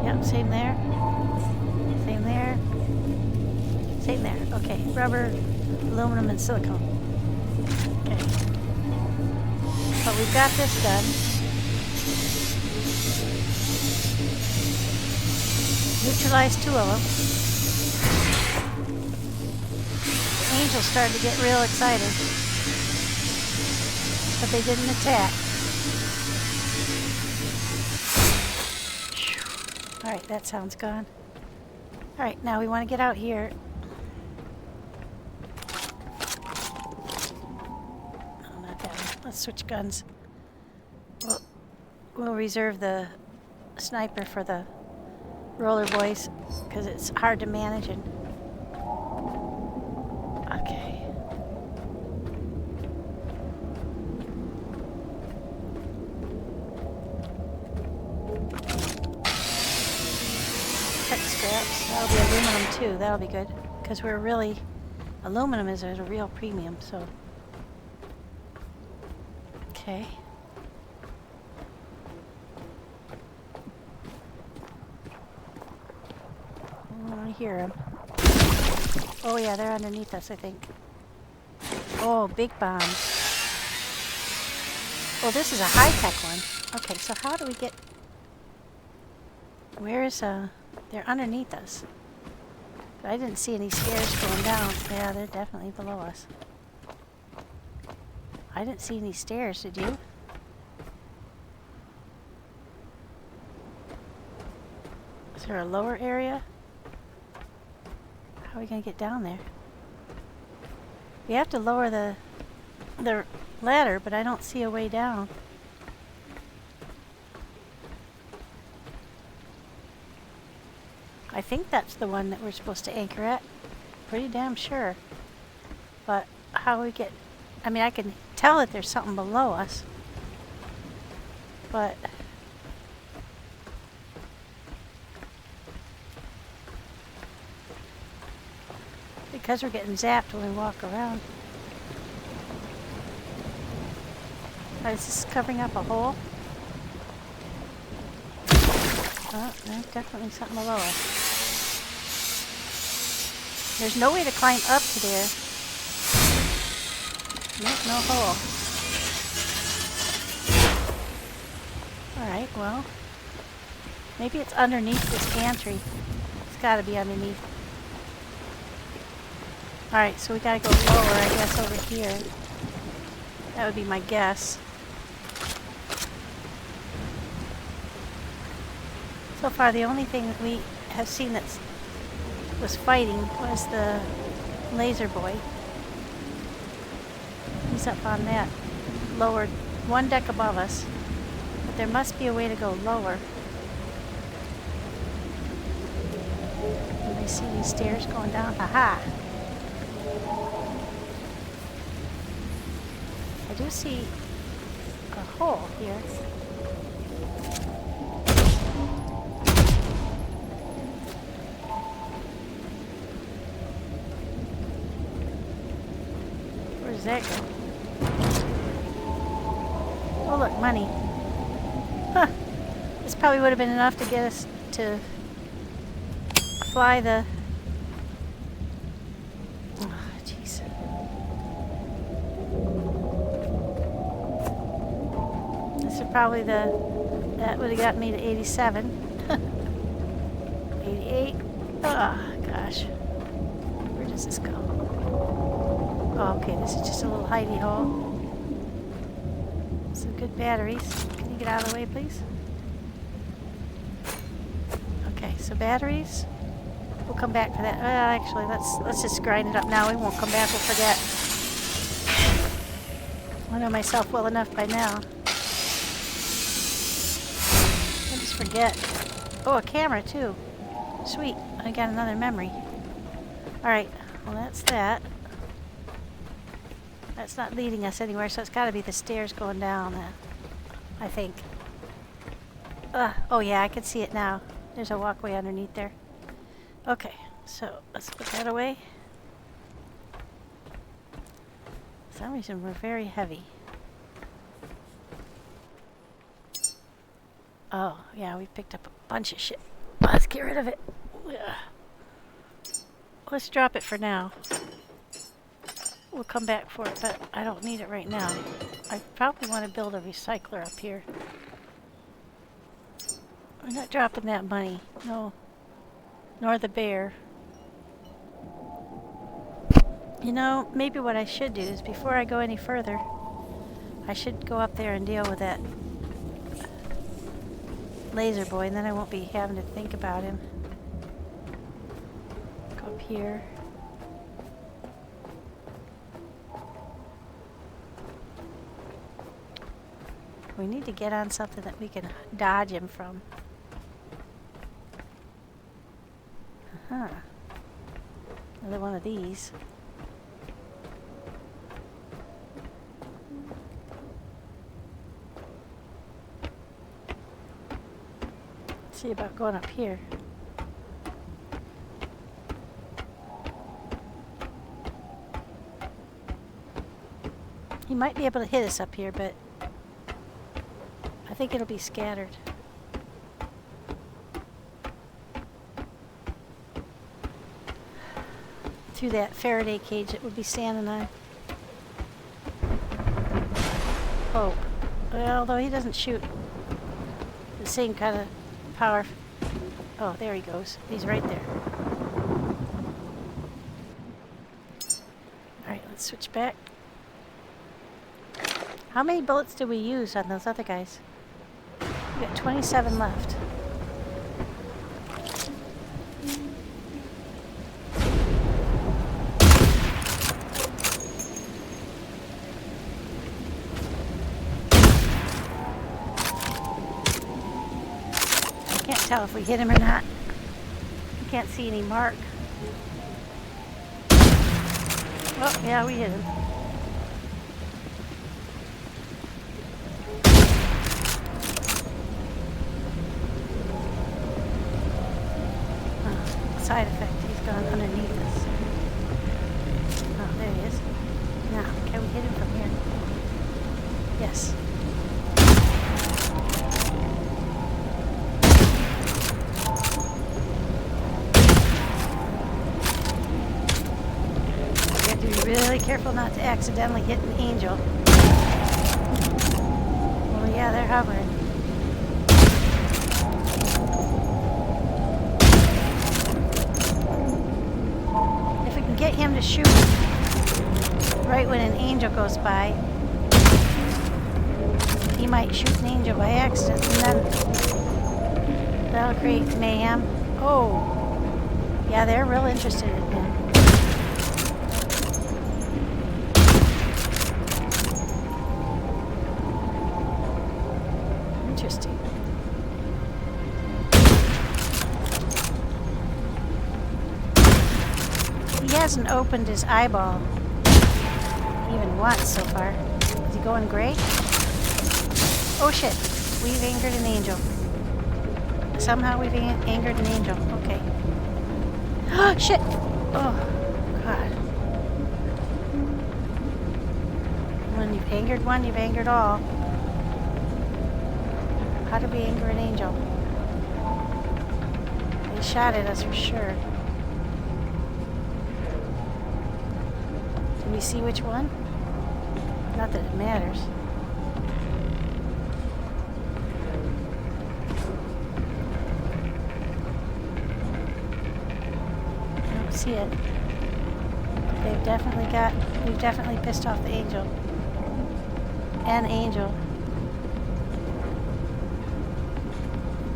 Yep, same there. Same there. Same there. Okay, rubber, aluminum, and silicone. Okay. But we've got this done. Neutralized two of them. Angels started to get real excited, but they didn't attack. Alright, that sound's gone. Alright, now we want to get out here. Oh, not that one. Let's switch guns. We'll reserve the sniper for the roller boys because it's hard to manage. And okay, tech scraps, that'll be aluminum too. That'll be good because we're really, aluminum is at a real premium. So okay. I hear them. Oh yeah, they're underneath us, I think. Oh, big bomb. Oh, this is a high-tech one. Okay, so how do we get... Where is, they're underneath us. But I didn't see any stairs going down. Yeah, they're definitely below us. I didn't see any stairs, did you? Is there a lower area? How are we gonna get down there? We have to lower the ladder, but I don't see a way down. I think that's the one that we're supposed to anchor at. Pretty damn sure. But how we get... I mean, I can tell that there's something below us. But... because we're getting zapped when we walk around. Is this covering up a hole? Oh, there's definitely something below us. There's no way to climb up to there. Nope, no hole. Alright, well. Maybe it's underneath this pantry. It's gotta be underneath. Alright, so we gotta go lower, I guess, over here. That would be my guess. So far, the only thing that we have seen that was fighting was the laserboi. He's up on that lower, one deck above us. But there must be a way to go lower. Do we see these stairs going down? Aha! I do see a hole here. Where does that go? Oh look, money. Huh. This probably would have been enough to get us to fly the... Oh, jeez. This is probably the... That would have gotten me to 87. 88. Oh, gosh. Where does this go? Oh, okay, this is just a little hidey hole. Some good batteries. Can you get out of the way, please? Okay, so batteries. We'll come back for that. Actually, let's just grind it up now. We won't come back. We'll forget. I know myself well enough by now. I just forget. Oh, a camera too. Sweet. I got another memory. All right. Well, that's that. That's not leading us anywhere, so it's got to be the stairs going down, I think. Oh yeah, I can see it now. There's a walkway underneath there. Okay, so let's put that away. For some reason, we're very heavy. Oh, yeah, we picked up a bunch of shit. Let's get rid of it. Let's drop it for now. We'll come back for it, but I don't need it right now. I probably want to build a recycler up here. I'm not dropping that money. No. Nor the bear. You know, maybe what I should do is before I go any further, I should go up there and deal with that laserboi, and then I won't be having to think about him. Go up here. We need to get on something that we can dodge him from. Uh-huh. Another one of these. Let's see about going up here. He might be able to hit us up here, but I think it'll be scattered. Through that Faraday cage it would be standing on. hope. Well, although he doesn't shoot the same kind of power. Oh, there he goes. He's right there. Alright, let's switch back. How many bullets did we use on those other guys? We got 27 left. I can't tell if we hit him or not. I can't see any mark. Oh, yeah, we hit him. Side effect, he's gone underneath us. Oh, there he is. Now, can we hit him from here? Yes. You have to be really careful not to accidentally hit an angel. Oh yeah, they're hovering. Get him to shoot right when an angel goes by. He might shoot an angel by accident, and then that'll create mayhem. Oh, yeah, they're real interested in him. Interesting. He hasn't opened his eyeball even once so far. Is he going gray? Oh shit, we've angered an angel. Somehow we've angered an angel. Okay. Oh shit! Oh, God. When you've angered one, you've angered all. How did we anger an angel? They shot at us for sure. Can we see which one? Not that it matters. I don't see it. We've definitely pissed off the angel. An angel.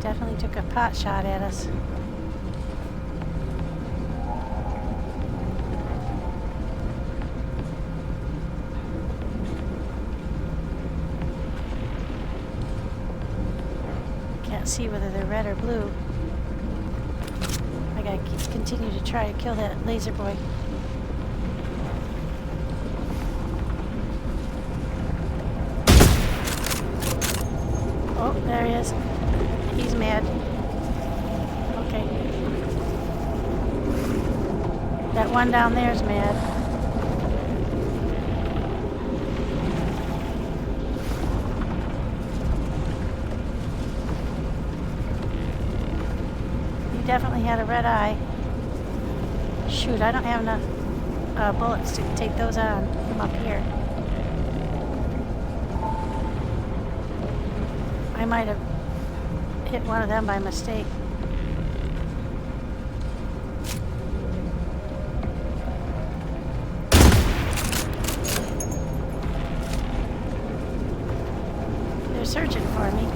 Definitely took a pot shot at us. Can't see whether they're red or blue. I gotta continue to try to kill that laser boy. Oh, there he is. He's mad. Okay. That one down there is mad. He definitely had a red eye. Shoot, I don't have enough bullets to take those on from up here. I might have hit one of them by mistake. They're searching for me.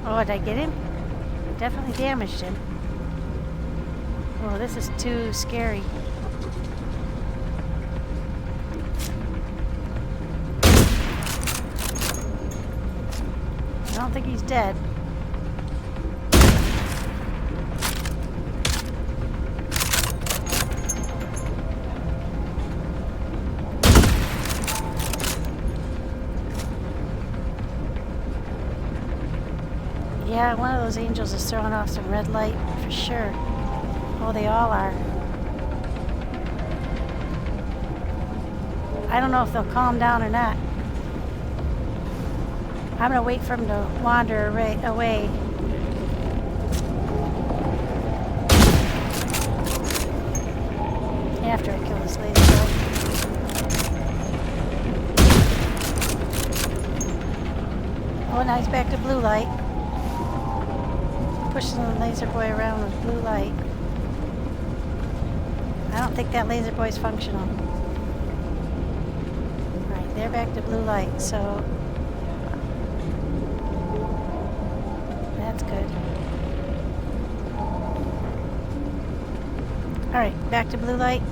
Oh, did I get him? Definitely damaged him. Oh, this is too scary. I don't think he's dead. Yeah, one of those angels is throwing off some red light for sure. Oh, they all are. I don't know if they'll calm down or not. I'm gonna wait for him to wander away. After I kill this laser boy. Oh, now he's back to blue light. Pushing the laser boy around with blue light. I don't think that laser boy's functional. Right, they're back to blue light, so that's good. Alright, back to blue light.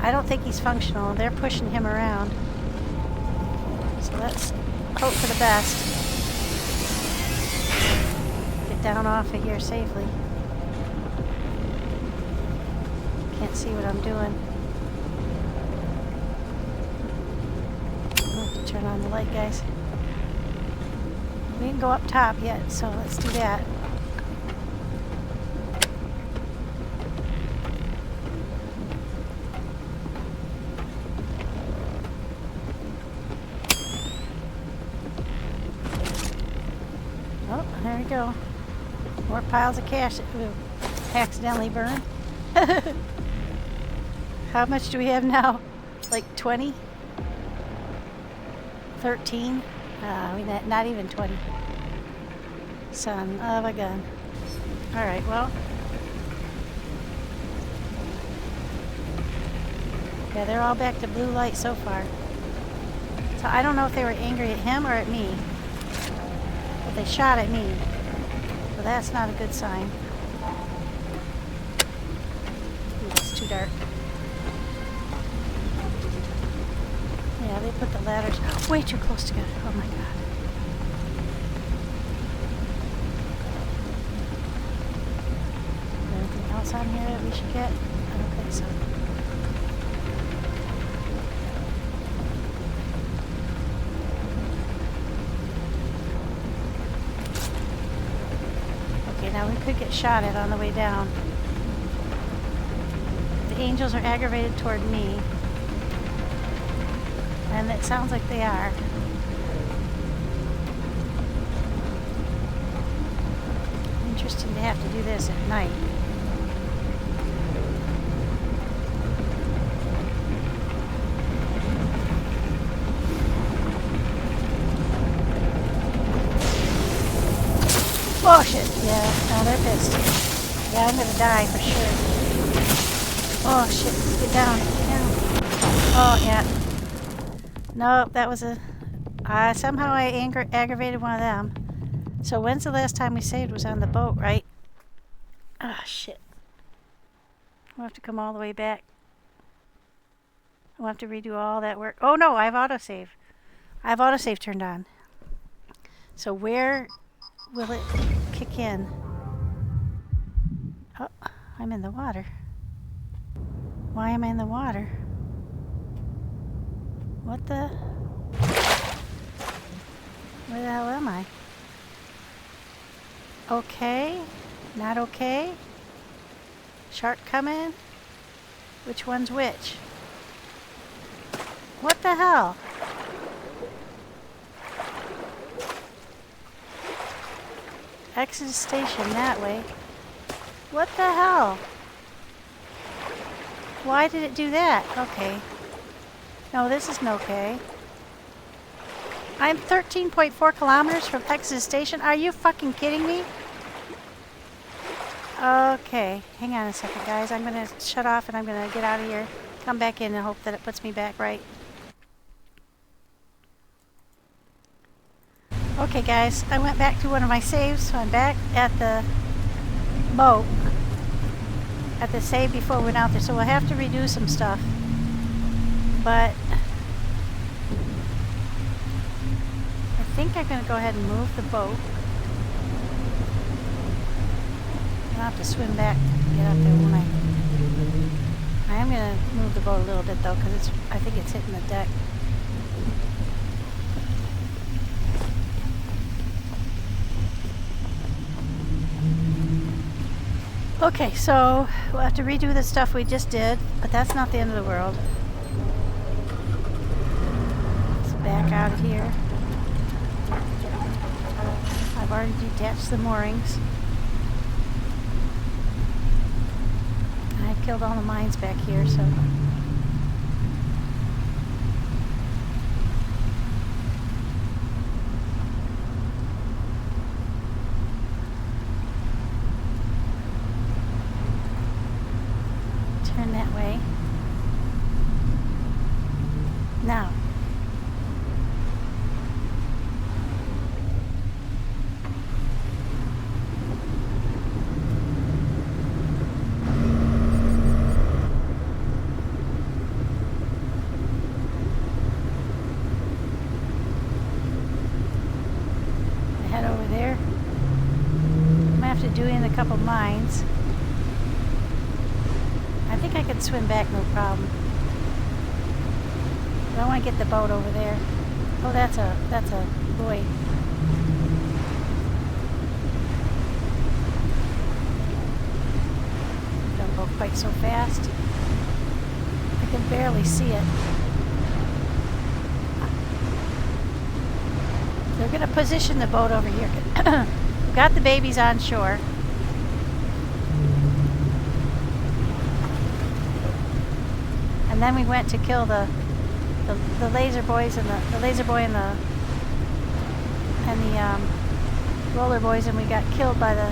I don't think he's functional. They're pushing him around. So let's hope for the best. Get down off of here safely. Can't see what I'm doing. I'll have to turn on the light, guys. We didn't go up top yet, so let's do that. Oh, there we go. More piles of cash that we accidentally burned. How much do we have now? Like 20? 13? Not even 20. Son of a gun. Alright, well. Yeah, they're all back to blue light so far. So I don't know if they were angry at him or at me. But they shot at me. So that's not a good sign. Ooh, that's too dark. Yeah, they put the ladders way too close together. Oh my god. Anything else on here that we should get? I don't think so. Okay, now we could get shot at on the way down. The angels are aggravated toward me. And it sounds like they are. Interesting to have to do this at night. Oh shit, yeah, no, they're pissed. Yeah, I'm gonna die for sure. Oh shit, get down, get down. Oh yeah. Nope, that was a... somehow I aggravated one of them. So when's the last time we saved was on the boat, right? Ah, shit. We'll have to come all the way back. We'll have to redo all that work. Oh no, I have autosave. I have autosave turned on. So where will it kick in? Oh, I'm in the water. Why am I in the water? What the? Where the hell am I? Okay? Not okay? Shark coming? Which one's which? What the hell? Exit station that way. What the hell? Why did it do that? Okay. No, this isn't okay. I'm 13.4 kilometers from exit station. Are you fucking kidding me? Okay, hang on a second, guys. I'm gonna shut off and I'm gonna get out of here. Come back in and hope that it puts me back right. Okay, guys. I went back to one of my saves, so I'm back at the boat. At the save before we went out there, so we'll have to redo some stuff. But I think I'm going to go ahead and move the boat. I'll have to swim back to get up there, won't I? I am going to move the boat a little bit though, because I think it's hitting the deck. Okay, so we'll have to redo the stuff we just did, but that's not the end of the world. Let's back out of here. I've already detached the moorings. I killed all the mines back here, so... Turn that way. Now. Head over there. I'm gonna have to do in a couple mines. I think I can swim back no problem. But I want to get the boat over there. Oh, that's a buoy. Don't go quite so fast. I can barely see it. They're going to position the boat over here. Got the babies on shore. And then we went to kill the laser boys and the laser boy and the roller boys, and we got killed by the.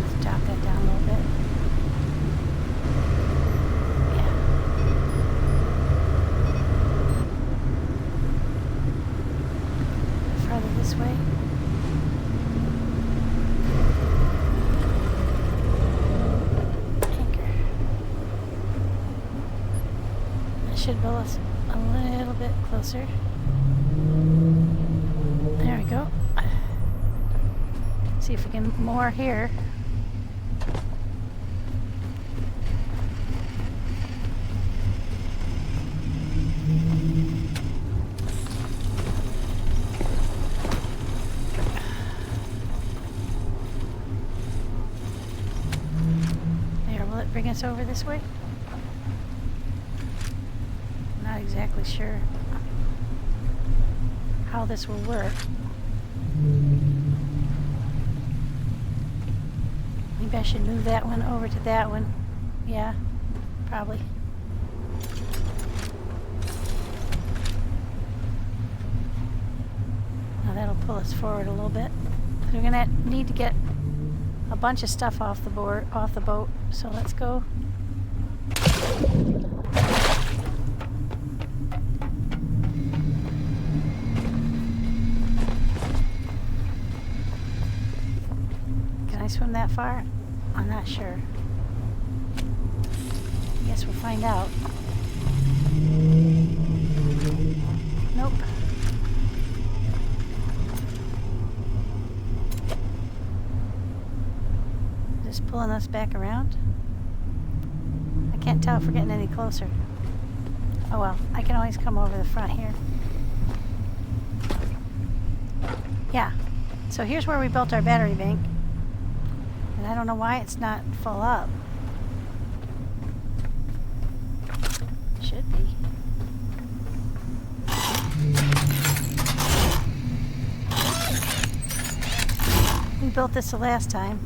Let's drop that down a little bit. Yeah. Farther this way. Should pull us a little bit closer. There we go. See if we can moor here. There, will it bring us over this way? Not exactly sure how this will work. Maybe I should move that one over to that one. Yeah, probably. Now that'll pull us forward a little bit. So we're gonna need to get a bunch of stuff off the boat. So let's go. Swim that far? I'm not sure. I guess we'll find out. Nope. Just pulling us back around. I can't tell if we're getting any closer. Oh well, I can always come over the front here. Yeah, so here's where we built our battery bank. And I don't know why it's not full up. Should be. We built this the last time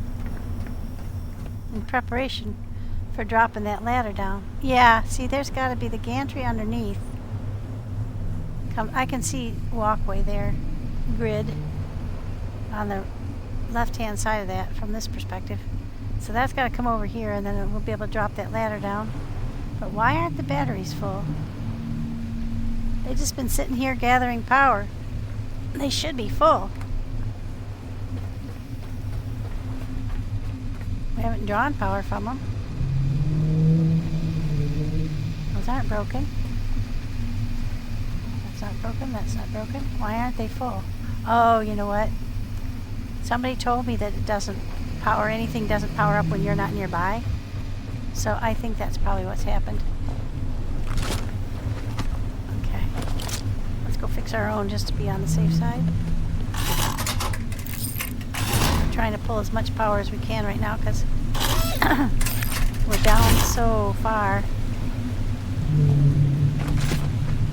in preparation for dropping that ladder down. Yeah, see, there's got to be the gantry underneath. I can see walkway there, grid on the left-hand side of that from this perspective. So that's got to come over here, and then we'll be able to drop that ladder down. But why aren't the batteries full? They've just been sitting here gathering power. They should be full. We haven't drawn power from them. Those aren't broken. That's not broken. That's not broken. Why aren't they full? Oh, you know what? Somebody told me that it doesn't power, anything doesn't power up when you're not nearby. So I think that's probably what's happened. Okay. Let's go fix our own just to be on the safe side. We're trying to pull as much power as we can right now because we're down so far.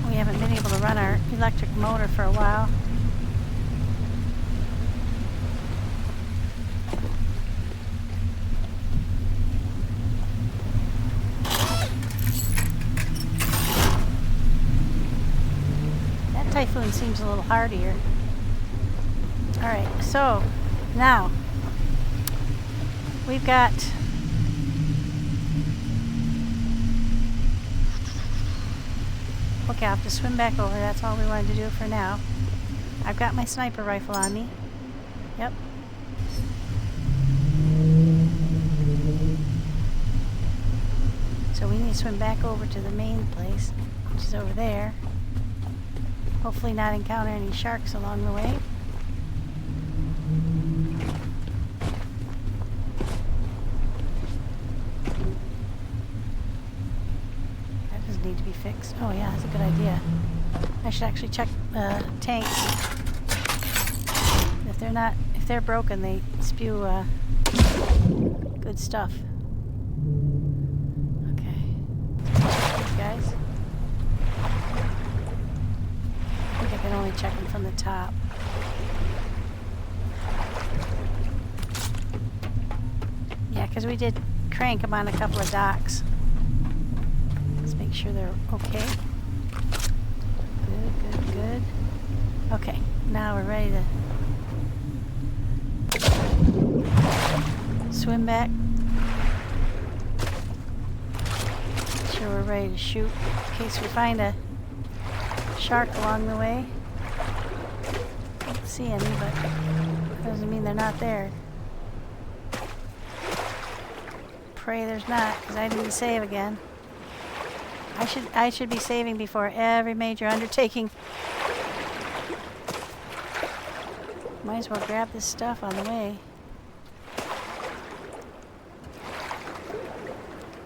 We haven't been able to run our electric motor for a while. Typhoon seems a little hardier. Alright, so now we've got okay, I'll have to swim back over. That's all we wanted to do for now. I've got my sniper rifle on me. Yep. So we need to swim back over to the main place, which is over there. Hopefully not encounter any sharks along the way. That doesn't need to be fixed. Oh yeah, that's a good idea. I should actually check tanks. If they're broken, they spew good stuff. Guys, I think I can only check them from the top. Yeah, because we did crank them on a couple of docks. Let's make sure they're okay. Good, good, good. Okay, now we're ready to swim back. We're ready to shoot in case we find a shark along the way. Don't see any, but that doesn't mean they're not there. Pray there's not, because I didn't save again. I should be saving before every major undertaking. Might as well grab this stuff on the way,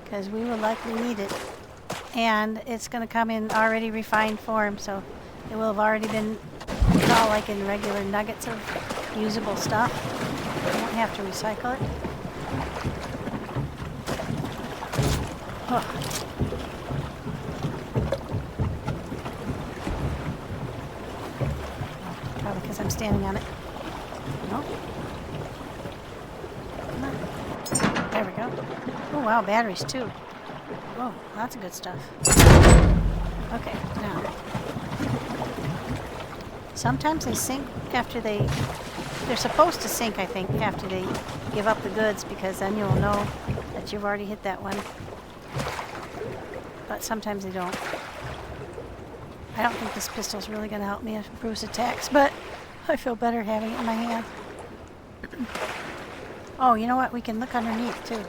because we will likely need it. And it's going to come in already refined form, so it will have already been all like in regular nuggets of usable stuff. You won't have to recycle it. Oh. Probably because I'm standing on it. No? Come on. There we go. Oh wow, batteries too. Oh, lots of good stuff. Okay, now. Sometimes they sink after they're supposed to sink, I think, after they give up the goods, because then you'll know that you've already hit that one. But sometimes they don't. I don't think this pistol's really going to help me if Bruce attacks, but I feel better having it in my hand. Oh, you know what? We can look underneath, too.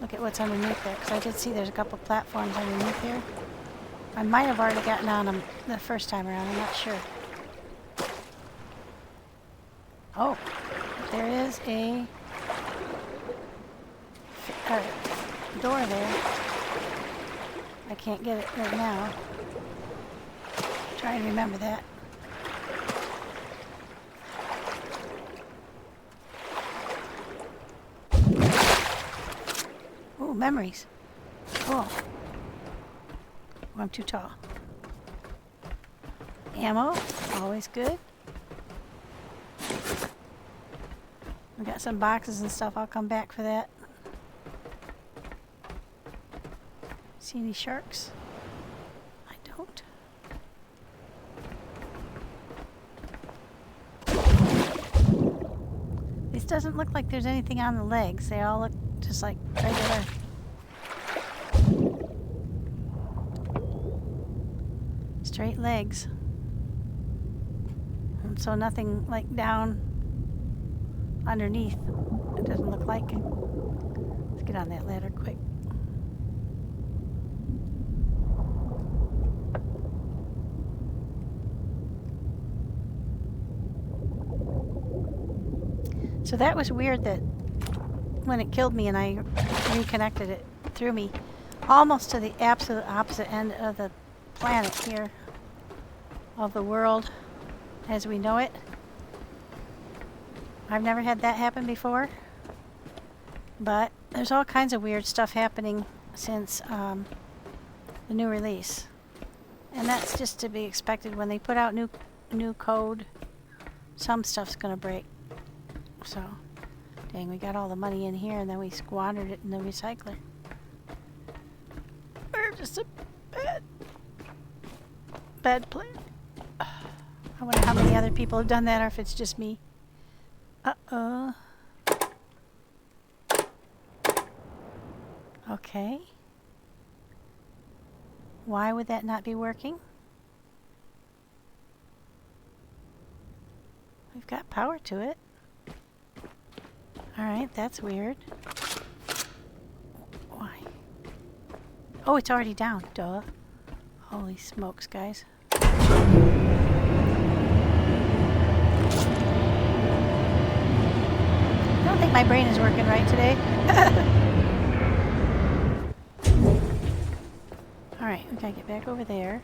Look at what's underneath there, because I did see there's a couple platforms underneath here. I might have already gotten on them the first time around, I'm not sure. Oh, there is a door there. I can't get it right now. Try and remember that. Oh, memories. Cool. Oh, I'm too tall. Ammo, always good. We got some boxes and stuff. I'll come back for that. See any sharks? I don't. This doesn't look like there's anything on the legs. They all look just like regular. Straight legs. And so nothing like down underneath. It doesn't look like. Let's get on that ladder quick. So that was weird that when it killed me and I reconnected it, threw me almost to the absolute opposite end of the planet here, of the world as we know it. I've never had that happen before, but there's all kinds of weird stuff happening since the new release, and that's just to be expected. When they put out new code, some stuff's gonna break. So, dang, we got all the money in here and then we squandered it in the recycler. We're just a bad player. wonder how many other people have done that or if it's just me. Uh-oh. Okay. Why would that not be working? We've got power to it. Alright, that's weird. Why? Oh, it's already down. Duh. Holy smokes, guys. I don't think my brain is working right today. Alright, we gotta get back over there.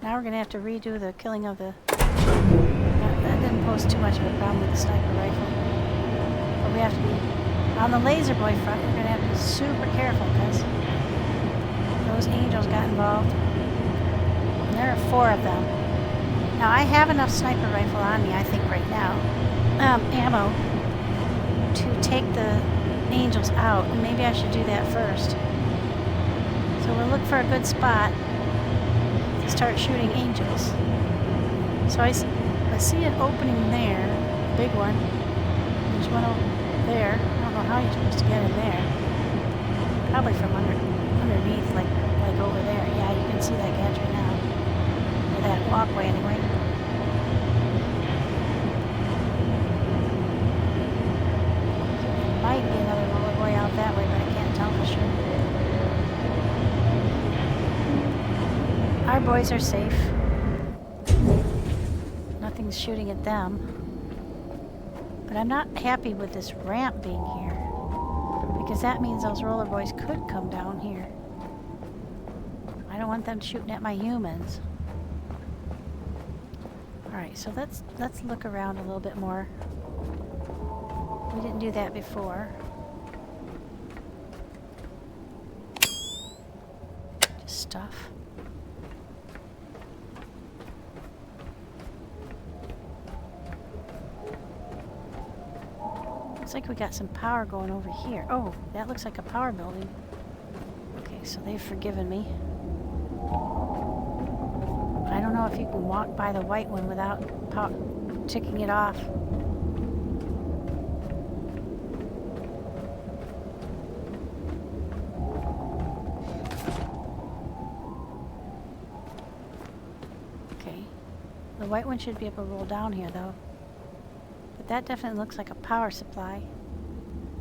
Now we're gonna have to redo the killing of the... that didn't pose too much of a problem with the sniper rifle. But we have to be... On the laserboi front, we're gonna have to be super careful because those angels got involved. And there are 4 of them. Now I have enough sniper rifle on me, I think right now, ammo, to take the angels out. And maybe I should do that first. So we'll look for a good spot to start shooting angels. So I see an opening there, big one. There's one over there. I don't know how you're supposed to get in there. Probably from underneath, like over there. Yeah, you can see that gantry now. Or that walkway anyway. There might be another laserboi out that way, but I can't tell for sure. Our boys are safe. Nothing's shooting at them. But I'm not happy with this ramp being here. Because that means those roller boys could come down here. I don't want them shooting at my humans. Alright, so let's look around a little bit more. We didn't do that before. Just stuff. Looks like we got some power going over here. Oh, that looks like a power building. Okay, so they've forgiven me. I don't know if you can walk by the white one without ticking it off. Okay. The white one should be able to roll down here, though. But that definitely looks like a power supply.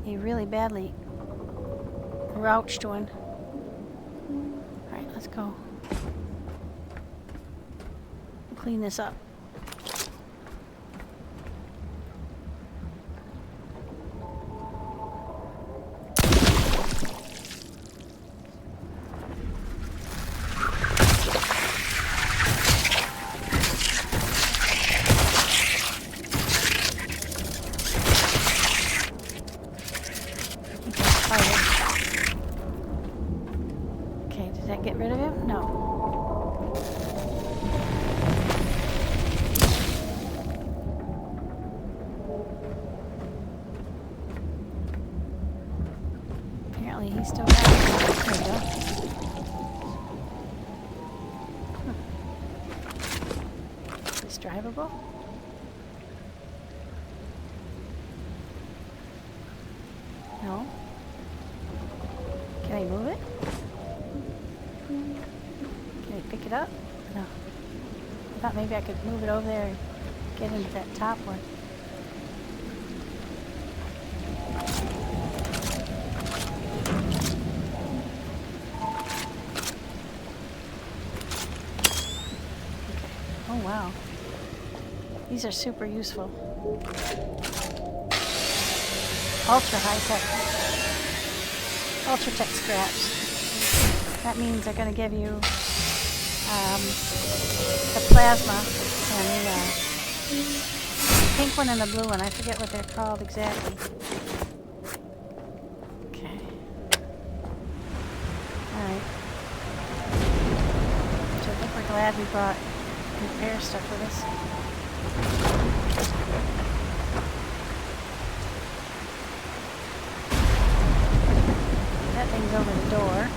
A really badly rouched one. Alright, let's go. We'll clean this up. Okay, did that get rid of him? No. Apparently he's still got it. There we go. Is this drivable? No. Can I move it? Can I pick it up? No. I thought maybe I could move it over there and get into that top one. Okay. Oh wow. These are super useful. Ultra high tech. Ultra tech scraps. That means they're going to give you the plasma and the pink one and the blue one. I forget what they're called exactly. Okay. Alright. So I think we're glad we brought repair stuff with us. That thing's over the door.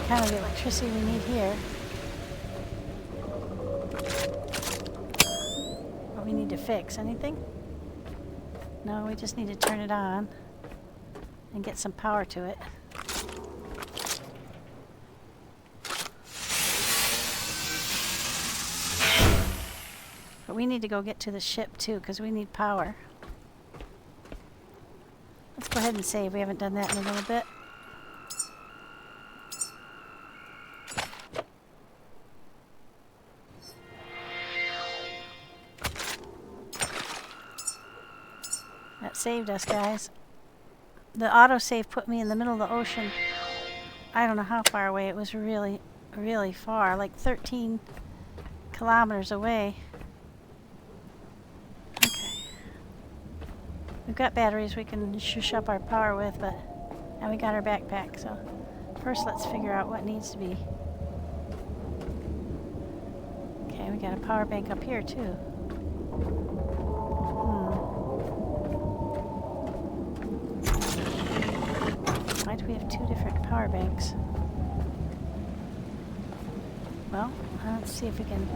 kind of electricity we need here. What we need to fix? Anything? No, we just need to turn it on and get some power to it. But we need to go get to the ship too, because we need power. Let's go ahead and save. We haven't done that in a little bit. That saved us, guys. The autosave put me in the middle of the ocean. I don't know how far away. It was really, really far. Like 13 kilometers away. We've got batteries we can shush up our power with, and we got our backpack, so first let's figure out what needs to be. Okay, we got a power bank up here too. Why do we have two different power banks? Well, let's see if we can...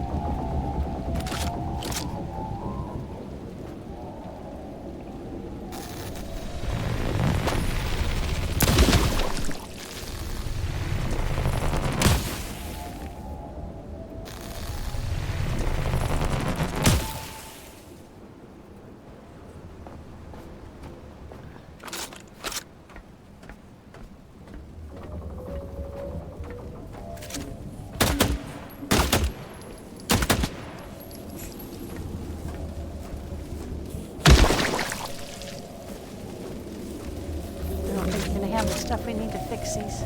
the stuff we need to fix these.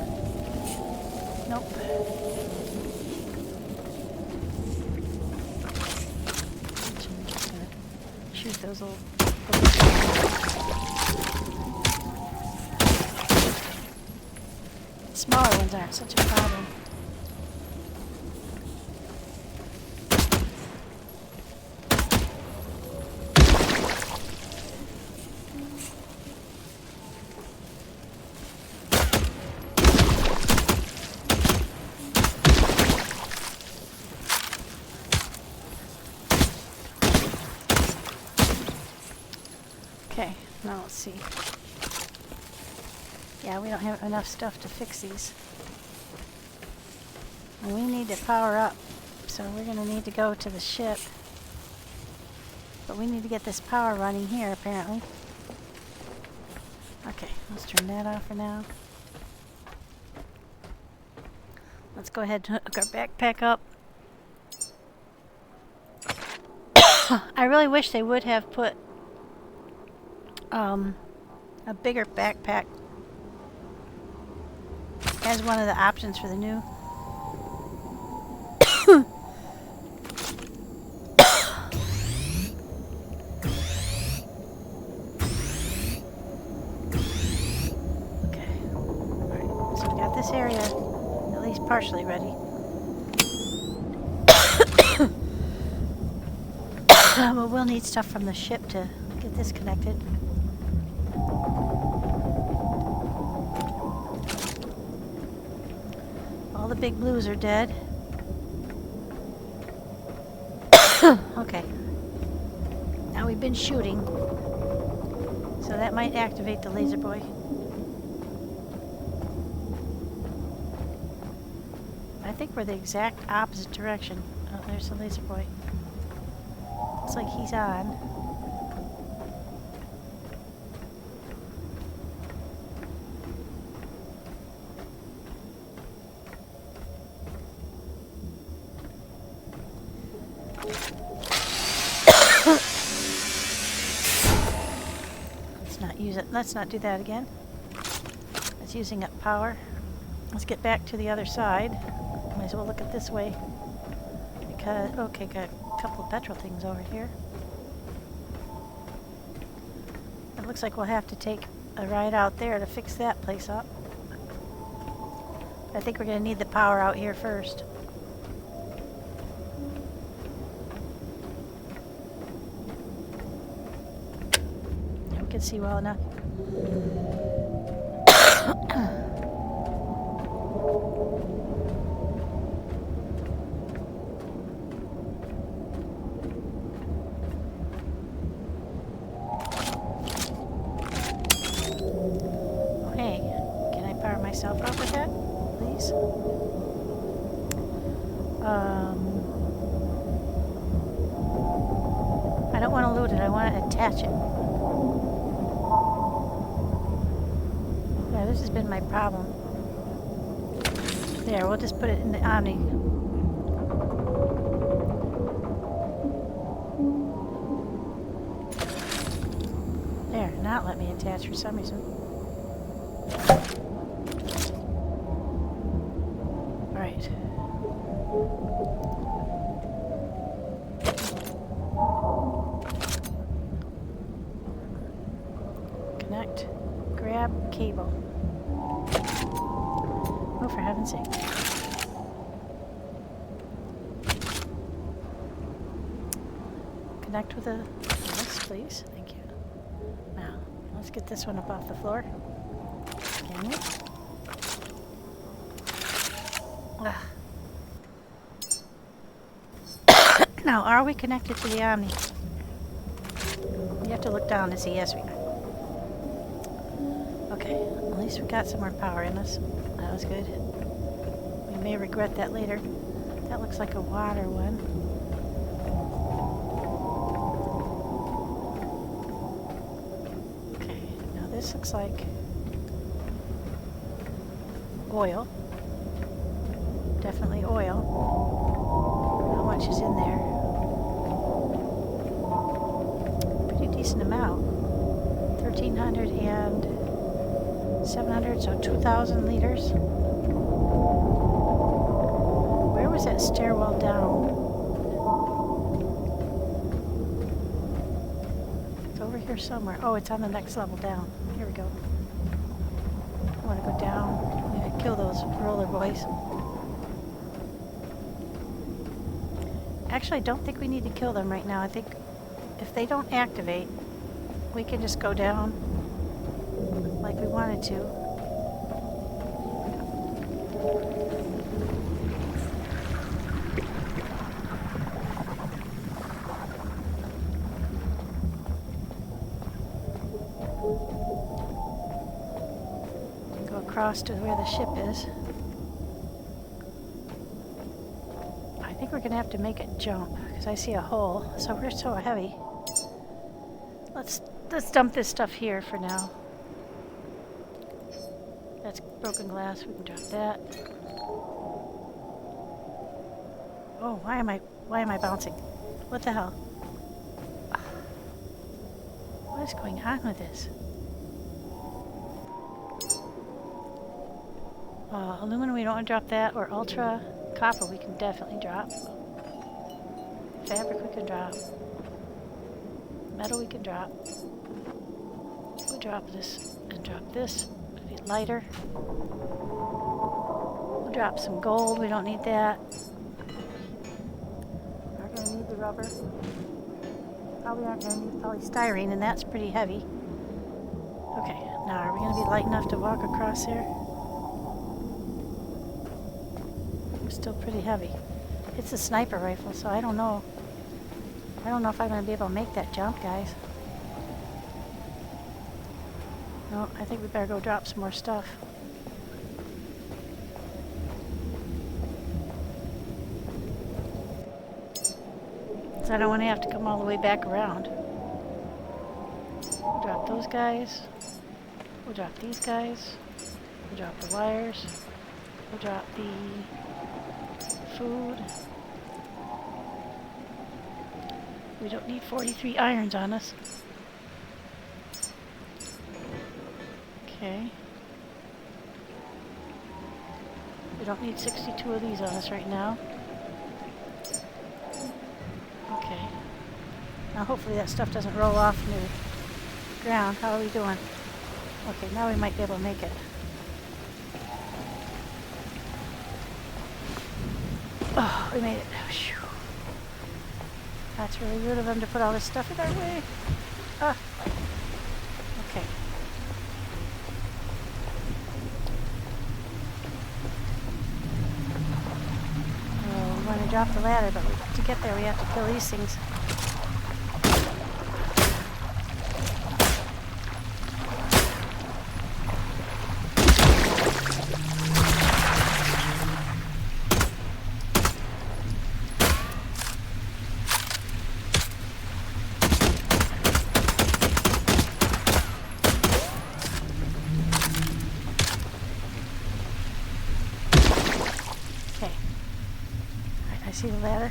Nope. Just gonna shoot those little smaller ones aren't such a problem. Okay, now let's see. Yeah, we don't have enough stuff to fix these. And we need to power up, so we're going to need to go to the ship. But we need to get this power running here, apparently. Okay, let's turn that off for now. Let's go ahead and hook our backpack up. I really wish they would have put a bigger backpack as one of the options for the new. Okay. Alright, so we got this area at least partially ready. Well, we'll need stuff from the ship to get this connected. All the big blues are dead. Okay. Now we've been shooting, so that might activate the laserboi. I think we're the exact opposite direction. Oh, there's the laserboi. Looks like he's on. Let's not do that again. It's using up power. Let's get back to the other side. Might as well look at this way. Because, okay, got a couple of petrol things over here. It looks like we'll have to take a ride out there to fix that place up. I think we're going to need the power out here first. Yeah, we can see well enough. Oh, hey, can I power myself up with that, please? I don't want to loot it, I want to attach it. Yeah, this has been my problem. There, we'll just put it in the Omni. There, not let me attach for some reason. Alright. Connect. Grab cable. Oh, for heaven's sake. Connect with the... Yes, please. Thank you. Now, let's get this one up off the floor. Can we? Now, are we connected to the Omni? You have to look down to see. Yes, we are. Okay, at least we got some more power in us. That was good. We may regret that later. That looks like a water one. Okay, now this looks like oil. Definitely oil. How much is in there? Pretty decent amount. 1,300 and 700, so 2,000 liters. Where was that stairwell down? It's over here somewhere. Oh, it's on the next level down. Here we go. I want to go down. Yeah, kill those roller boys. Actually, I don't think we need to kill them right now. I think if they don't activate, we can just go down like we wanted to. Go across to where the ship is. I think we're gonna have to make it jump because I see a hole. So we're so heavy. Let's dump this stuff here for now. That's broken glass. We can drop that. Oh, why am I bouncing? What the hell? What is going on with this? Aluminum, we don't want to drop that, or ultra. Copper, we can definitely drop. Fabric, we can drop. Metal, we can drop. We'll drop this and drop this. It'll be lighter. We'll drop some gold. We don't need that. We're going to need the rubber. Probably aren't going to need polystyrene, and that's pretty heavy. Okay, now are we going to be light enough to walk across here? We're still pretty heavy. It's a sniper rifle, so I don't know. I don't know if I'm going to be able to make that jump, guys. No, I think we better go drop some more stuff. So I don't want to have to come all the way back around. We'll drop those guys. We'll drop these guys. We'll drop the wires. We'll drop the food. We don't need 43 irons on us. Okay. We don't need 62 of these on us right now. Okay. Now hopefully that stuff doesn't roll off into the ground. How are we doing? Okay, now we might be able to make it. Oh, we made it. Whew. That's really rude of them to put all this stuff in our way. Ah. Okay. drop the ladder, but to get there we have to kill these things. See the ladder?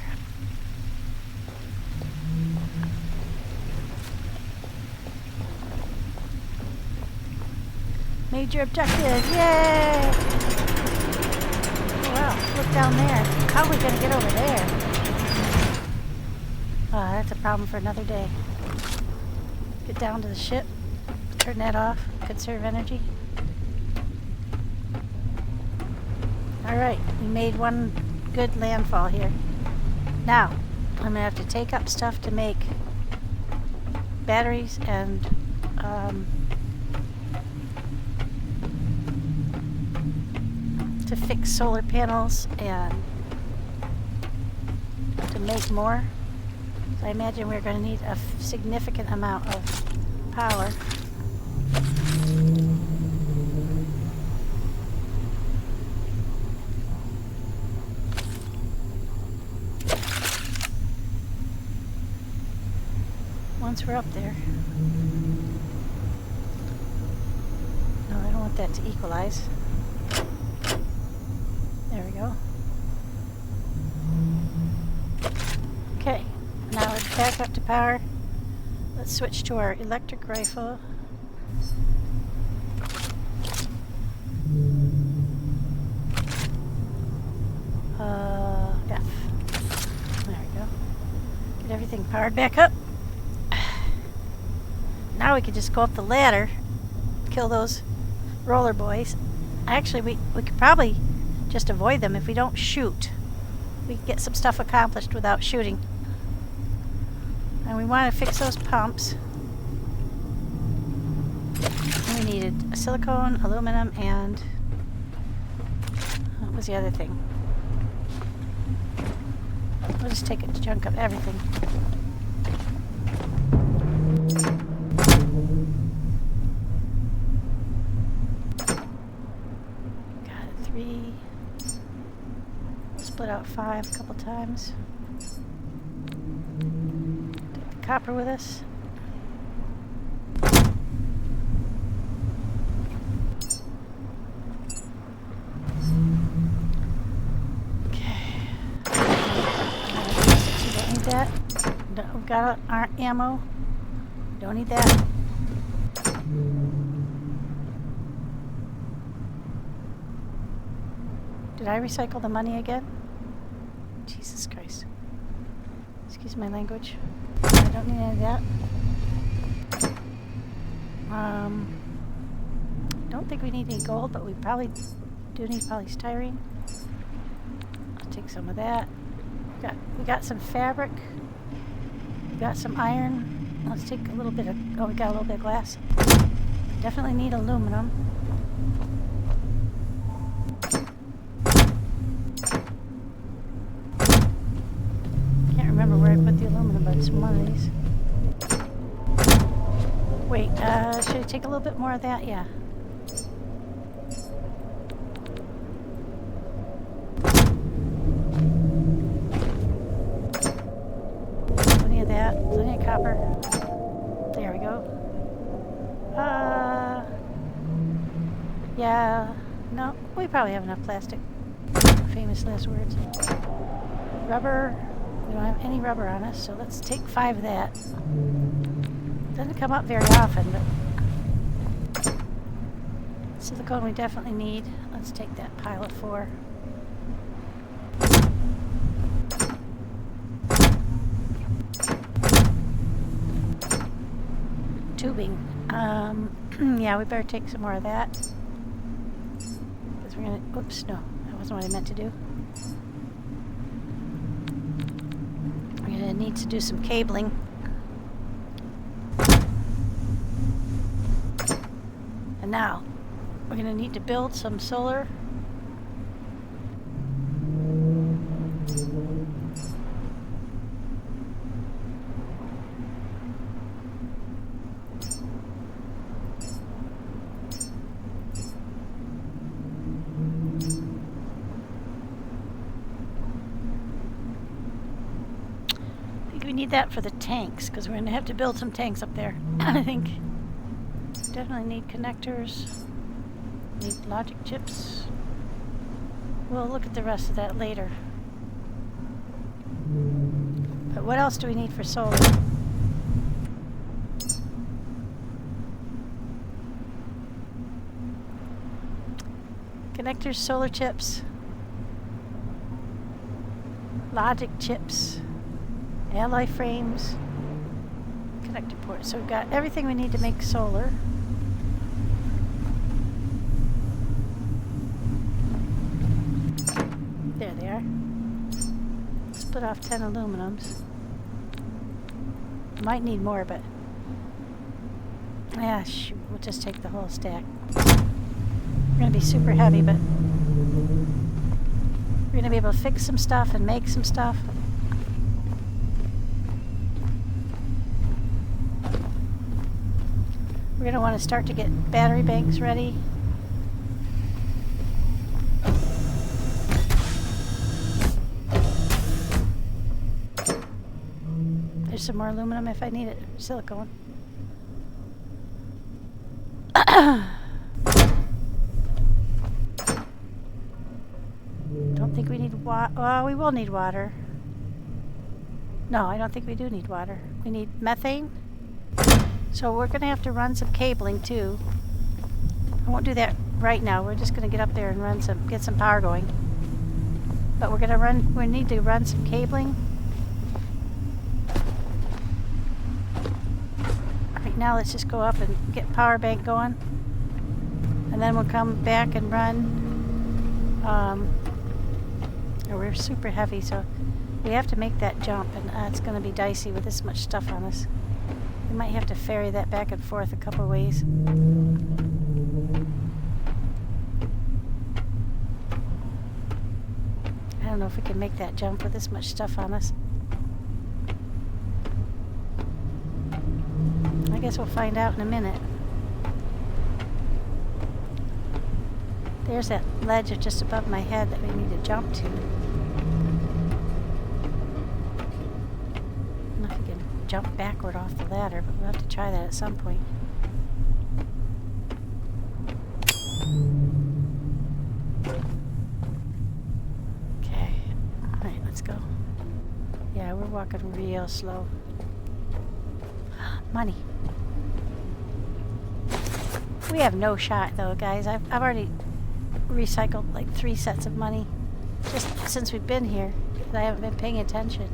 Major objective! Yay! Oh, wow, look down there. How are we going to get over there? Oh, that's a problem for another day. Get down to the ship, turn that off, conserve energy. Alright, we made one good landfall here. Now, I'm going to have to take up stuff to make batteries and to fix solar panels and to make more. So I imagine we're going to need a significant amount of power. Once we're up there. No, I don't want that to equalize. There we go. Okay, now we're back up to power. Let's switch to our electric rifle. F. There we go. Get everything powered back up. Now we could just go up the ladder, kill those roller boys. Actually, we could probably just avoid them if we don't shoot. We can get some stuff accomplished without shooting. And we want to fix those pumps. And we needed a silicone, aluminum, and what was the other thing? We'll just take a chunk of everything. Split out 5 a couple times. Take the copper with us. Okay. Don't need that. We've got our ammo. Don't need that. Did I recycle the money again? Jesus Christ. Excuse my language. I don't need any of that. Don't think we need any gold, but we probably do need polystyrene. I'll take some of that. We got some fabric. We got some iron. Let's take a little bit of, oh, we got a little bit of glass. Definitely need aluminum. Remember where I put the aluminum, but it's one of these. Wait, should I take a little bit more of that? Yeah. Plenty of that, plenty of copper. There we go. Yeah, no, we probably have enough plastic. Famous last words. Rubber. We don't have any rubber on us, so let's take 5 of that. Doesn't come up very often, but silicone we definitely need. Let's take that pile of 4. Tubing. Yeah, we better take some more of that. Because we're gonna, oops, no, that wasn't what I meant to do. Need to do some cabling. And now we're going to need to build some solar We need that for the tanks, because we're going to have to build some tanks up there. I think. Definitely need connectors. Need logic chips. We'll look at the rest of that later. But what else do we need for solar? Connectors, solar chips, logic chips, alloy frames, connector ports. So we've got everything we need to make solar. There they are. Split off 10 aluminums. Might need more, but yeah, shoot, we'll just take the whole stack. We're going to be super heavy, but we're going to be able to fix some stuff and make some stuff. We're going to want to start to get battery banks ready. There's some more aluminum if I need it. Silicone. Don't think we need water. Well, we will need water. No, I don't think we do need water. We need methane. So we're going to have to run some cabling too. I won't do that right now. We're just going to get up there and get some power going. But we need to run some cabling. Right now, let's just go up and get power bank going. And then we'll come back and run. We're super heavy, so we have to make that jump, and it's going to be dicey with this much stuff on us. We might have to ferry that back and forth a couple ways. I don't know if we can make that jump with this much stuff on us. I guess we'll find out in a minute. There's that ledge just above my head that we need to jump to. I don't know if you can jump backward off the ladder, but we'll have to try that at some point. Okay. Alright, let's go. Yeah, we're walking real slow. Money. We have no shot though, guys. I've already recycled like 3 sets of money just since we've been here, but I haven't been paying attention.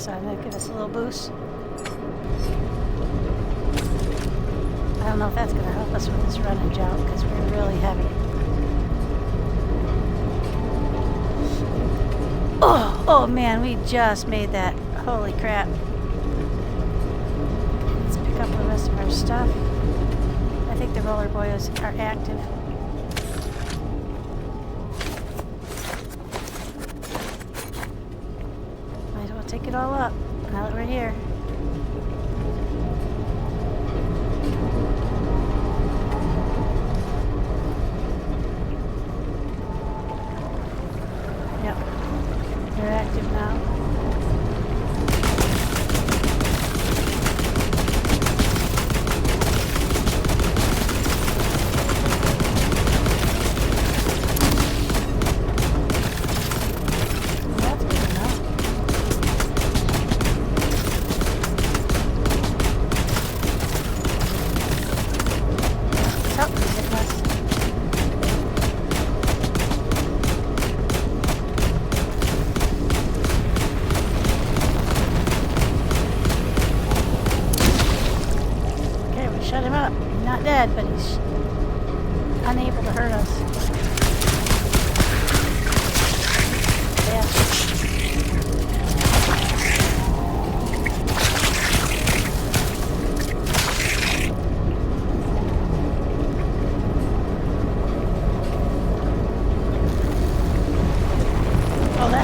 That'll give us a little boost. I don't know if that's going to help us with this run and jump because we're really heavy. Oh man, we just made that. Holy crap. Let's pick up the rest of our stuff. I think the roller boys are active. Take it all up now that we're here. Yep, they're active now.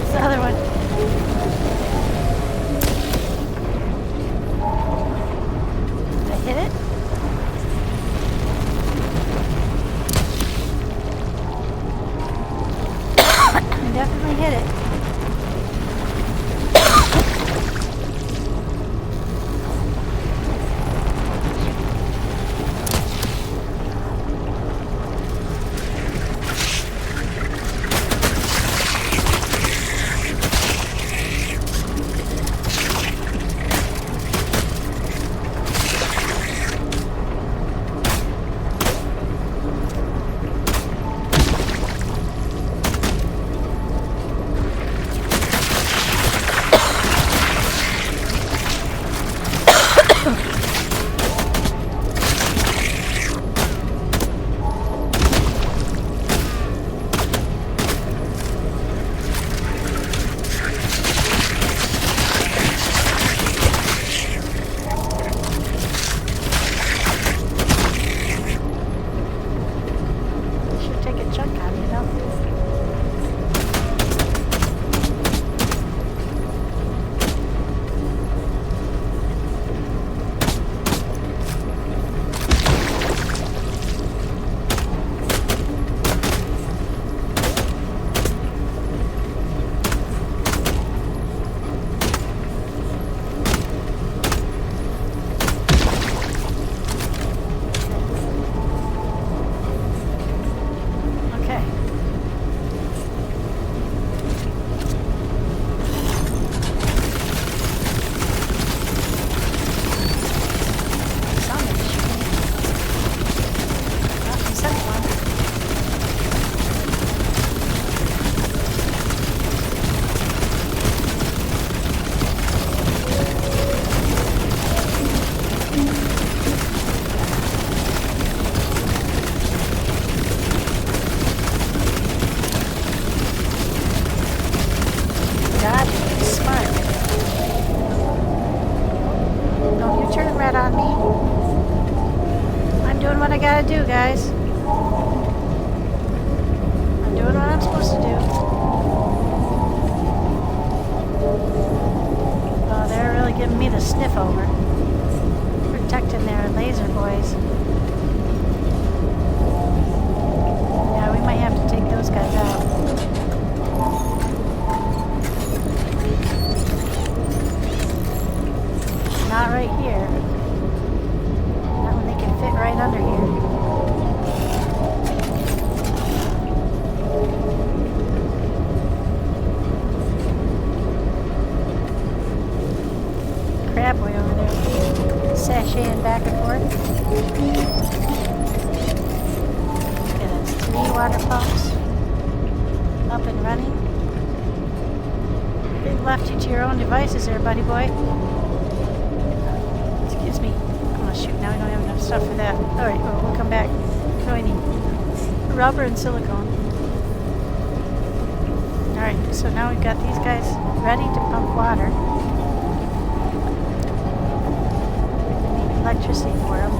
That's the other one. Did I hit it? I definitely hit it. What I gotta do, guys. I'm doing what I'm supposed to do. Oh, they're really giving me the sniff over. Protecting their laser boys. Yeah, we might have to take those guys out. Not right here. Not when they can fit right under here. Crab boy over there, sashaying back and forth. Okay, that's 3 water pumps up and running. They've left you to your own devices there, buddy boy. Excuse me. Oh shoot, now we don't have enough stuff for that. Alright, well, we'll come back. What do I need? Rubber and silicone. Alright, so now we've got these guys ready to pump water. Electricity for them.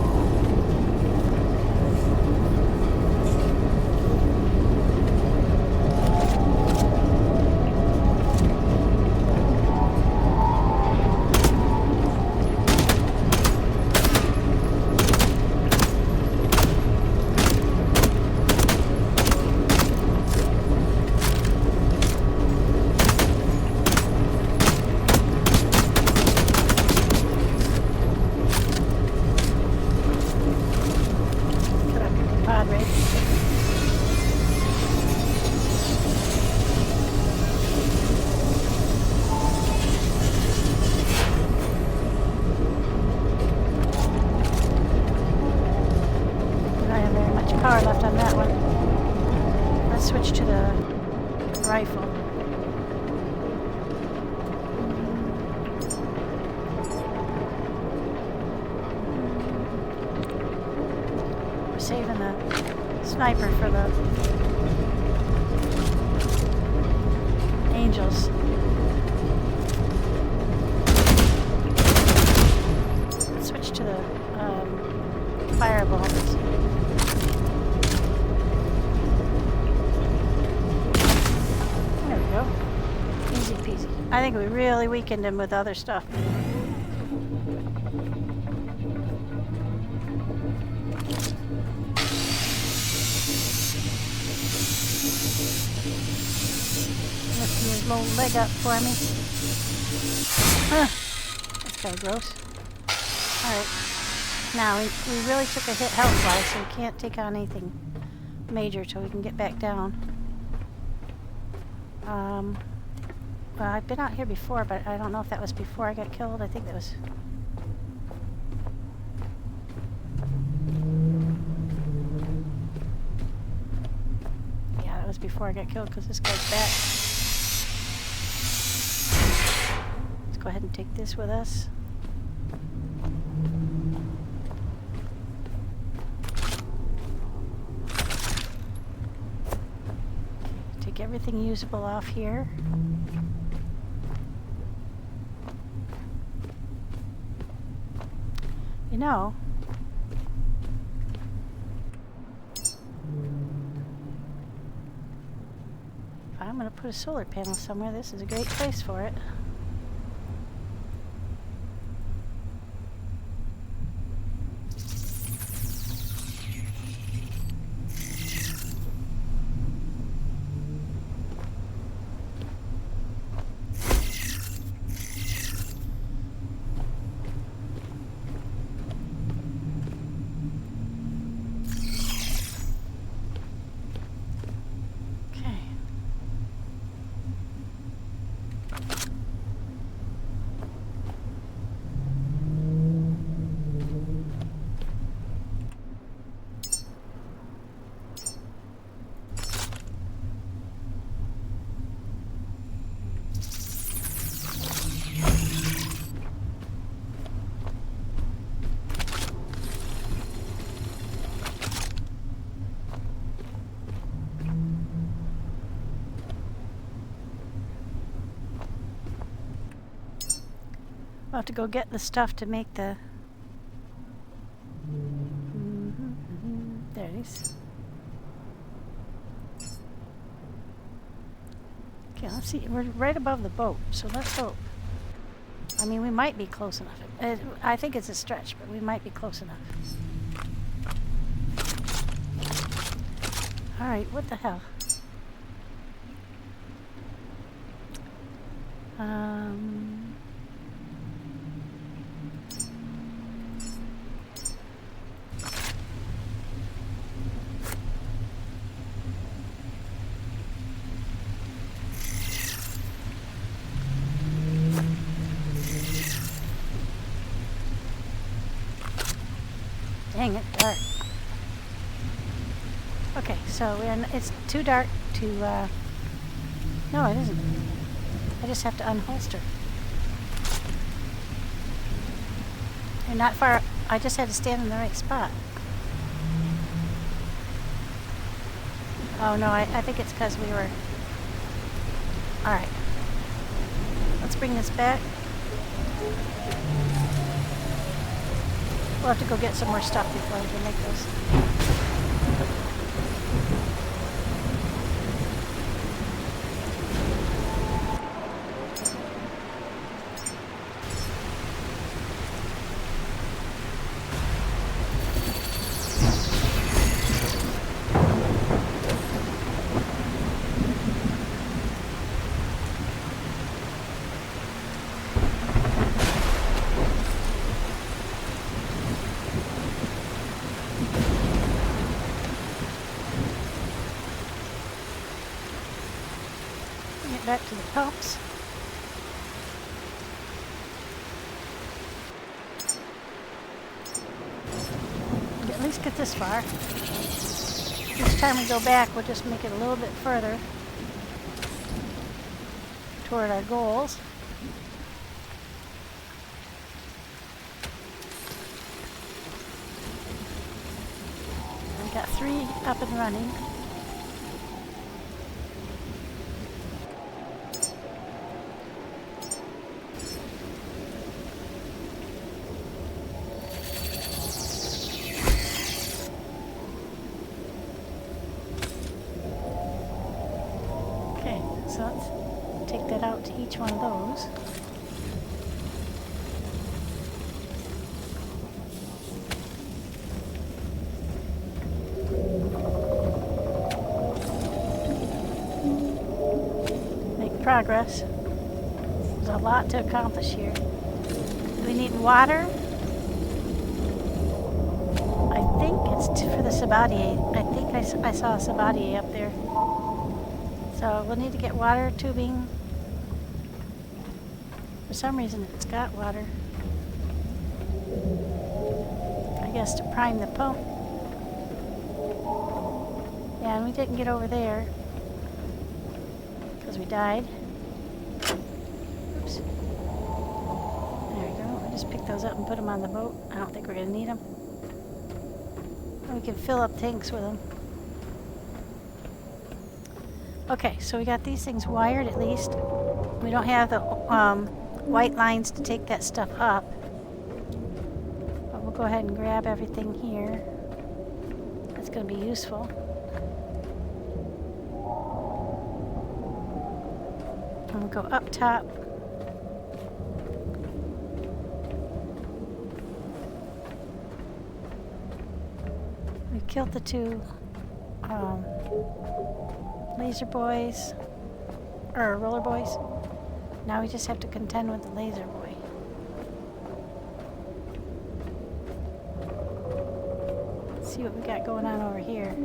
Power left on that one. Let's switch to the rifle. We're saving the sniper for the angels. Let's switch to the fireballs. Easy peasy. I think we really weakened him with other stuff. Lifting his little leg up for me. That's kind of gross. Alright. Now, we really took a hit health-wise, so we can't take on anything major till we can get back down. Well, I've been out here before, but I don't know if that was before I got killed. I think that was... Yeah, that was before I got killed, because this guy's back. Let's go ahead and take this with us. Take everything usable off here. You know, if I'm going to put a solar panel somewhere, this is a great place for it. We'll have to go get the stuff to make the... There it is. Okay, let's see. We're right above the boat, so let's hope. I mean, we might be close enough. I think it's a stretch, but we might be close enough. Alright, what the hell? Dang it, dark. Okay, so it's too dark to, no, it isn't. I just have to unholster. You're not far, I just had to stand in the right spot. Oh no, I think it's because we were... Alright. Let's bring this back. We'll have to go get some more stuff before we can make those. Back to the pumps. At least get this far. Each time we go back, we'll just make it a little bit further toward our goals. We got 3 up and running. So let's take that out to each one of those. Make progress. There's a lot to accomplish here. Do we need water? I think it's for the sabatier. I think I saw a sabatier up there. So we'll need to get water tubing. For some reason it's got water. I guess to prime the pump. Yeah, and we didn't get over there because we died. Oops. There we go. I just picked those up and put them on the boat. I don't think we're going to need them. And we can fill up tanks with them. Okay, so we got these things wired at least. We don't have the white lines to take that stuff up. But we'll go ahead and grab everything here. That's going to be useful. And we'll go up top. We killed the two laser boys, or roller boys. Now we just have to contend with the laser boy. Let's see what we got going on over here.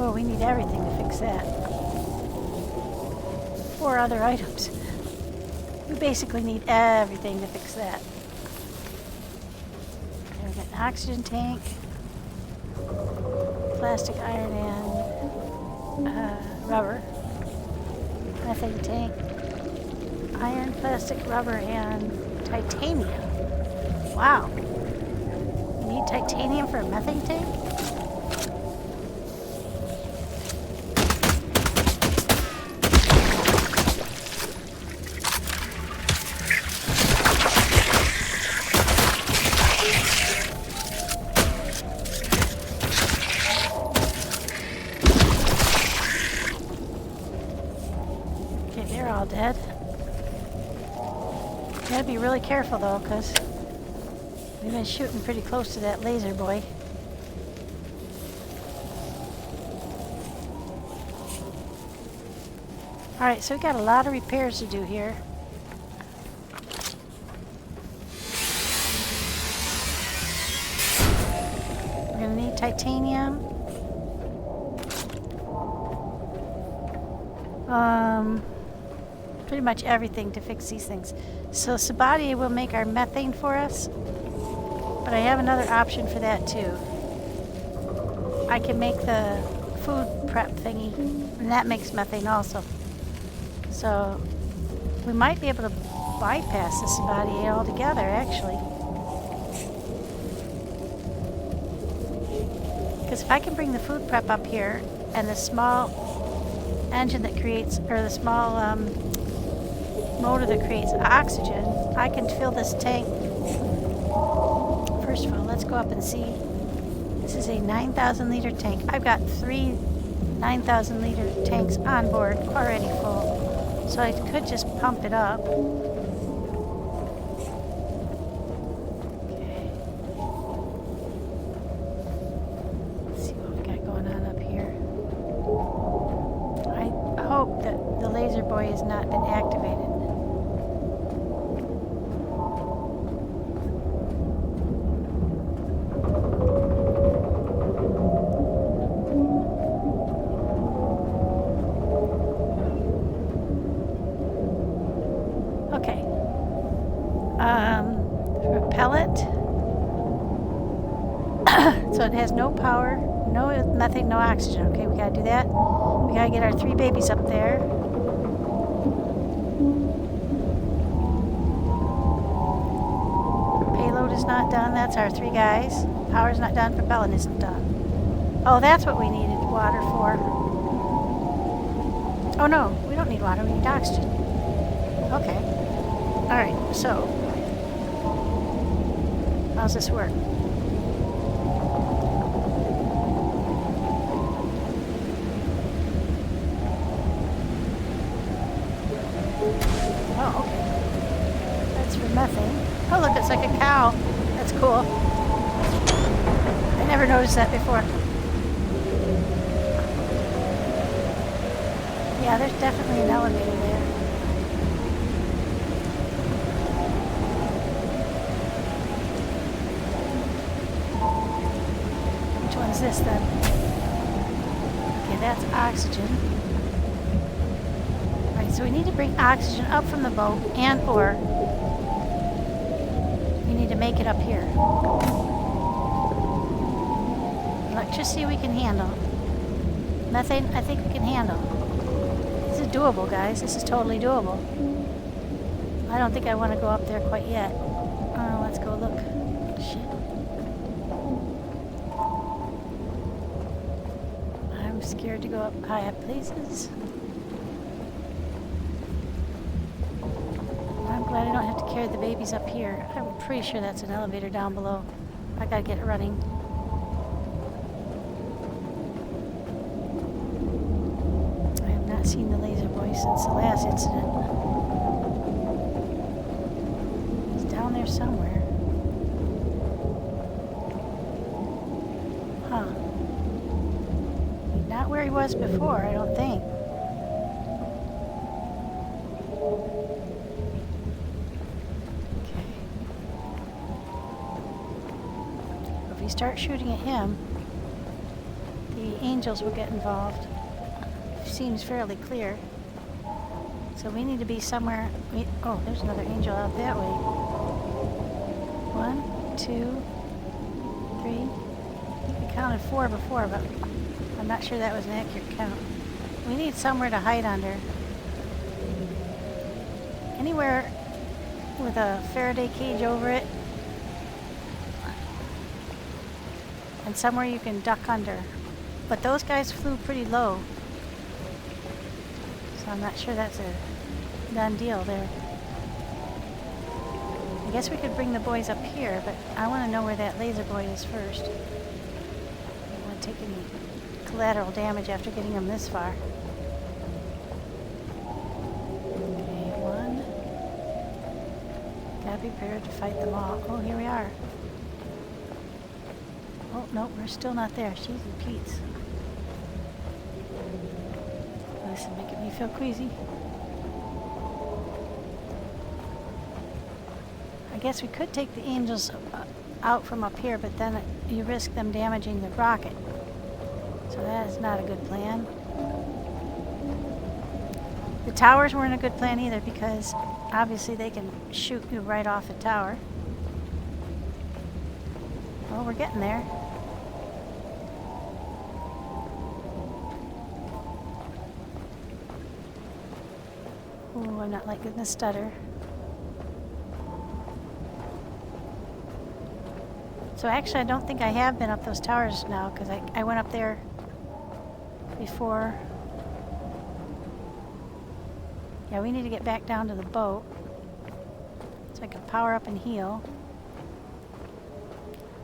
Oh, we need everything to fix that. 4 other items. We basically need everything to fix that. Okay, we got an oxygen tank, plastic, iron, and rubber. Methane tank, iron, plastic, rubber, and titanium. Wow. You need titanium for a methane tank? They're all dead. You gotta be really careful though, because we've been shooting pretty close to that laser boy. Alright, so we got a lot of repairs to do here. We're gonna need titanium. Pretty much everything to fix these things. So Sabatier will make our methane for us, but I have another option for that too. I can make the food prep thingy, and that makes methane also. So we might be able to bypass the Sabatier altogether, actually. Because if I can bring the food prep up here, and the small engine that creates, or the small motor that creates oxygen, I can fill this tank. First of all, let's go up and see. This is a 9,000 liter tank. I've got 3 9,000 liter tanks on board already full. So I could just pump it up. Okay. Let's see what we got going on up here. I hope that the laser boy has not been activated. Okay. Repellent. So it has no power, nothing, no oxygen. Okay, we gotta do that. We gotta get our 3 babies up there. not done. That's our 3 guys. Power's not done. Propellant isn't done. Oh, that's what we needed water for. Oh no, we don't need water. We need oxygen. Okay. Alright, so how's this work? Oh, okay. That's for methane. Oh, look, it's like a cow. That's cool. I never noticed that before. Yeah, there's definitely an elevator there. Which one's this then? Okay, that's oxygen. Alright, so we need to bring oxygen up from the boat and or we need to make it up here. Electricity we can handle. Methane I think we can handle. This is doable, guys. This is totally doable. I don't think I want to go up there quite yet. Let's go look. Shit. I'm scared to go up high up places. I'm glad I don't have to carry the babies up here. I'm pretty sure that's an elevator down below. I gotta get it running. I have not seen the laserboi since the last incident. He's down there somewhere. Huh. He's not where he was before, I don't think. Start shooting at him, the angels will get involved. Seems fairly clear. So we need to be somewhere. Oh, there's another angel out that way. 1, 2, 3. I think we counted 4 before, but I'm not sure that was an accurate count. We need somewhere to hide under. Anywhere with a Faraday cage over it. And somewhere you can duck under. But those guys flew pretty low. So I'm not sure that's a done deal there. I guess we could bring the boys up here, but I want to know where that laserboi is first. I don't want to take any collateral damage after getting them this far. Okay, 1. Gotta be prepared to fight them all. Oh, here we are. Oh, no, we're still not there. She's in Pete's. This is making me feel queasy. I guess we could take the angels out from up here, but then you risk them damaging the rocket. So that is not a good plan. The towers weren't a good plan either because obviously they can shoot you right off the tower. Well, we're getting there. Ooh, I'm not liking the stutter. So actually, I don't think I have been up those towers now because I went up there before. Yeah, we need to get back down to the boat so I can power up and heal.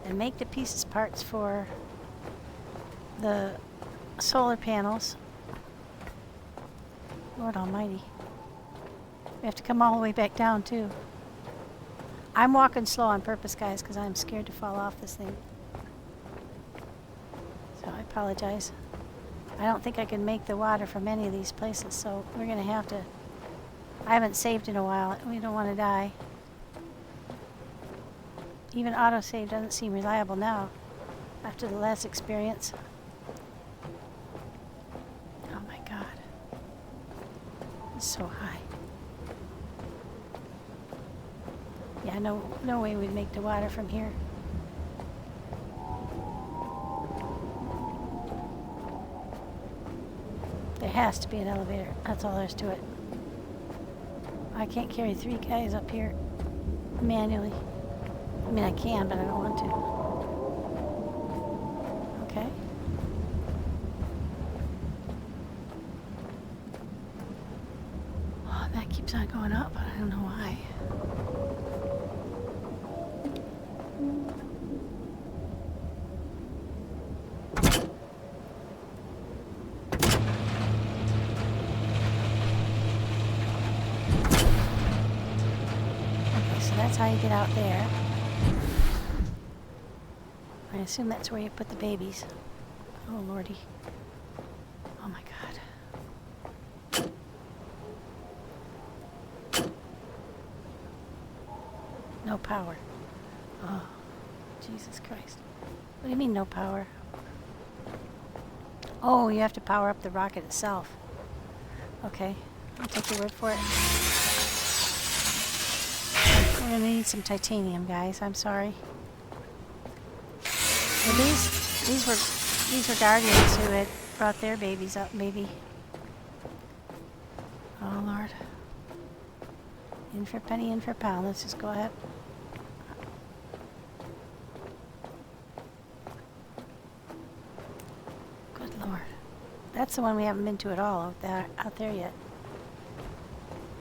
And make the pieces parts for the solar panels. Lord Almighty. We have to come all the way back down too. I'm walking slow on purpose, guys, because I'm scared to fall off this thing. So I apologize. I don't think I can make the water from any of these places, so we're going to have to... I haven't saved in a while. We don't want to die. Even autosave doesn't seem reliable now, after the last experience. Oh my god. It's so high. Yeah, no way we'd make the water from here. There has to be an elevator. That's all there is to it. I can't carry 3 guys up here manually. I mean, I can, but I don't want to. Okay. Oh, that keeps on going up, but I don't know why. Okay, so that's how you get out there. I assume that's where you put the babies. Oh, lordy. Oh, my God. No power. Oh, Jesus Christ. What do you mean, no power? Oh, you have to power up the rocket itself. Okay, I'll take your word for it. We're gonna need some titanium, guys. I'm sorry. Well, these were guardians who had brought their babies up, maybe. Oh, Lord. In for penny, in for pound. Let's just go ahead. Good Lord. That's the one we haven't been to at all out there yet.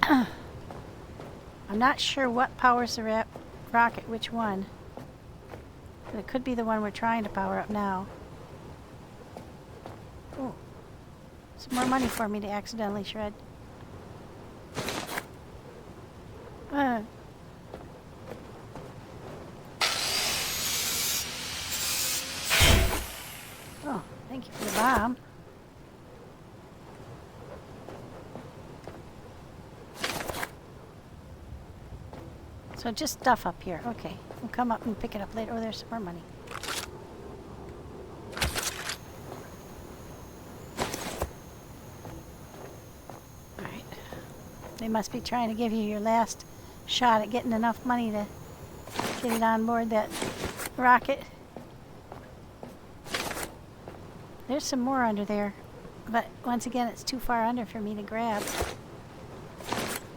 I'm not sure what powers the rocket, which one. But it could be the one we're trying to power up now. Oh. Some more money for me to accidentally shred. Oh, thank you for the bomb. So just stuff up here. Okay. We'll come up and pick it up later. Oh, there's some more money. Alright. They must be trying to give you your last shot at getting enough money to get it on board that rocket. There's some more under there. But once again, it's too far under for me to grab.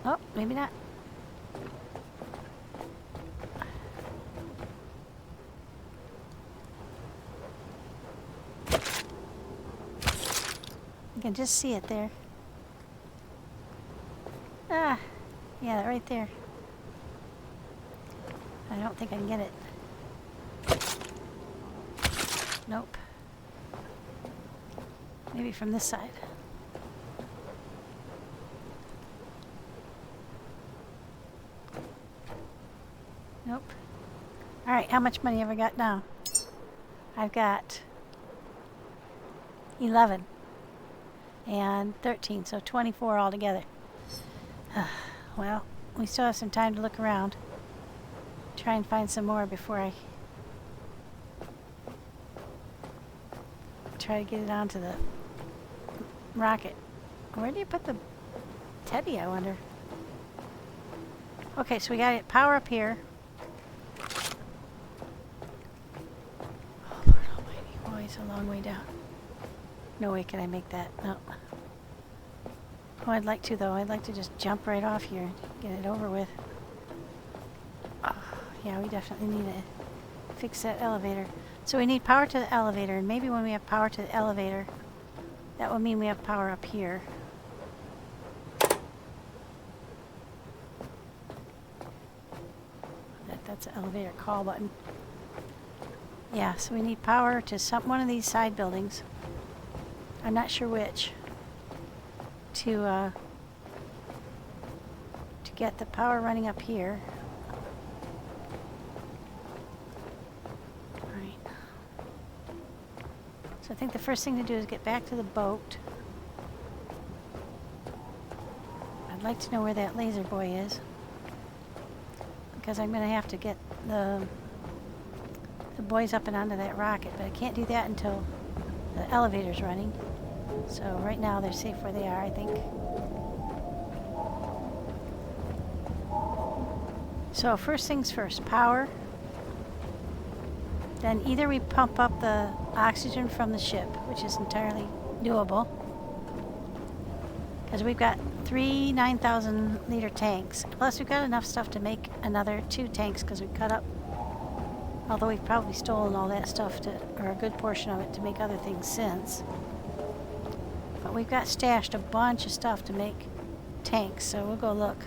Oh, maybe not. You can just see it there. Ah, yeah, right there. I don't think I can get it. Nope. Maybe from this side. Nope. Alright, how much money have I got now? I've got 11 and 13, so 24 altogether. Well, we still have some time to look around. Try and find some more before I try to get it onto the rocket. Where do you put the teddy, I wonder? Okay, so we got it power up here. Oh, Lord Almighty. Oh, it's a long way down. No way can I make that. No. Oh, I'd like to, though. I'd like to just jump right off here and get it over with. Oh, yeah, we definitely need to fix that elevator. So we need power to the elevator, and maybe when we have power to the elevator, that will mean we have power up here. That's the elevator call button. Yeah, so we need power to one of these side buildings. I'm not sure which. To get the power running up here. Alright. So I think the first thing to do is get back to the boat. I'd like to know where that laserboi is, because I'm going to have to get the boys up and onto that rocket, but I can't do that until the elevator's running. So right now they're safe where they are, I think. So first things first, power. Then either we pump up the oxygen from the ship, which is entirely doable, because we've got 3 9,000 liter tanks. Plus we've got enough stuff to make another 2 tanks, because we cut up Although we've probably stolen all that stuff to, or a good portion of it, to make other things since. But we've got stashed a bunch of stuff to make tanks, so we'll go look.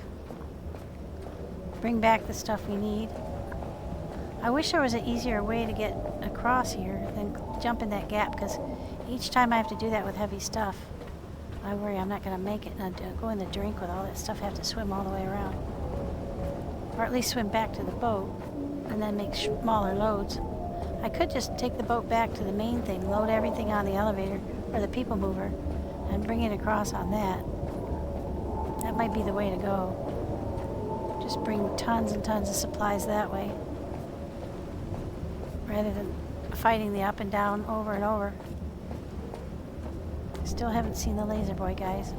Bring back the stuff we need. I wish there was an easier way to get across here than jump in that gap, because each time I have to do that with heavy stuff, I worry I'm not going to make it, and I go in the drink with all that stuff, have to swim all the way around. Or at least swim back to the boat, and then make smaller loads. I could just take the boat back to the main thing, load everything on the elevator, or the people mover, and bring it across on that. That might be the way to go. Just bring tons and tons of supplies that way, rather than fighting the up and down over and over. Still haven't seen the laserboi guys.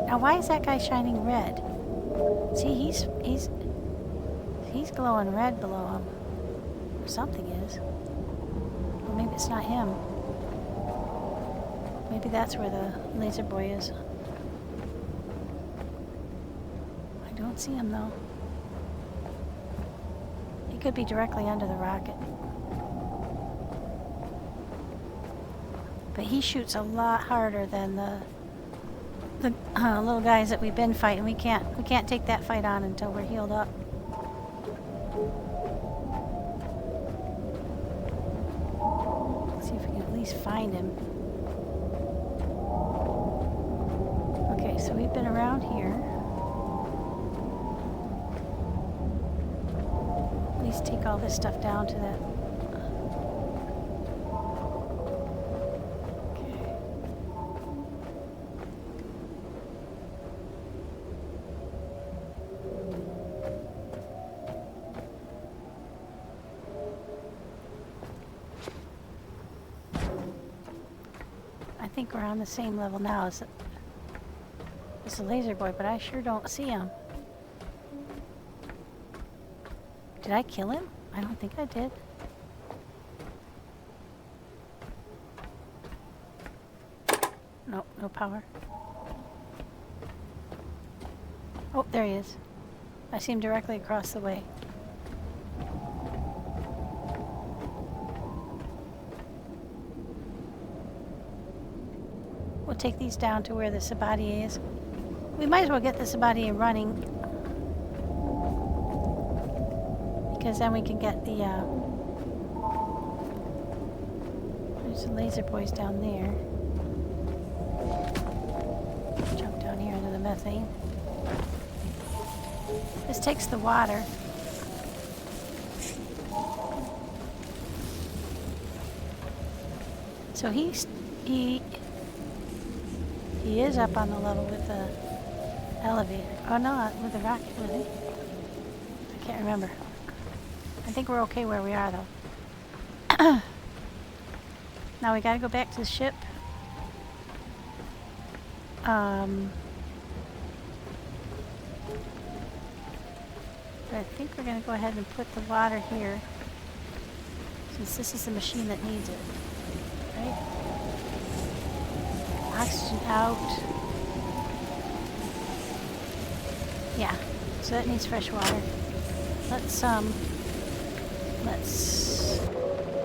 Now why is that guy shining red? See, he's glowing red below him. Or something is. Or maybe it's not him. Maybe that's where the laserboi is. I don't see him though. He could be directly under the rocket. But he shoots a lot harder than the little guys that we've been fighting. We can't take that fight on until we're healed up. Let's see if we can at least find him. Okay, so we've been around here. At least take all this stuff down to that. I think we're on the same level now as the laserboi, but I sure don't see him. Did I kill him? I don't think I did. Nope, no power. Oh, there he is. I see him directly across the way. We'll take these down to where the Sabatier is. We might as well get the Sabatier running, because then we can get the there's the laserbois down there. Jump down here into the methane. This takes the water. So he is up on the level with the elevator. Oh no, with the rocket, was he? I can't remember. I think we're okay where we are though. Now we gotta go back to the ship. But I think we're gonna go ahead and put the water here, since this is the machine that needs it, right? Oxygen out. Yeah, so that needs fresh water. Let's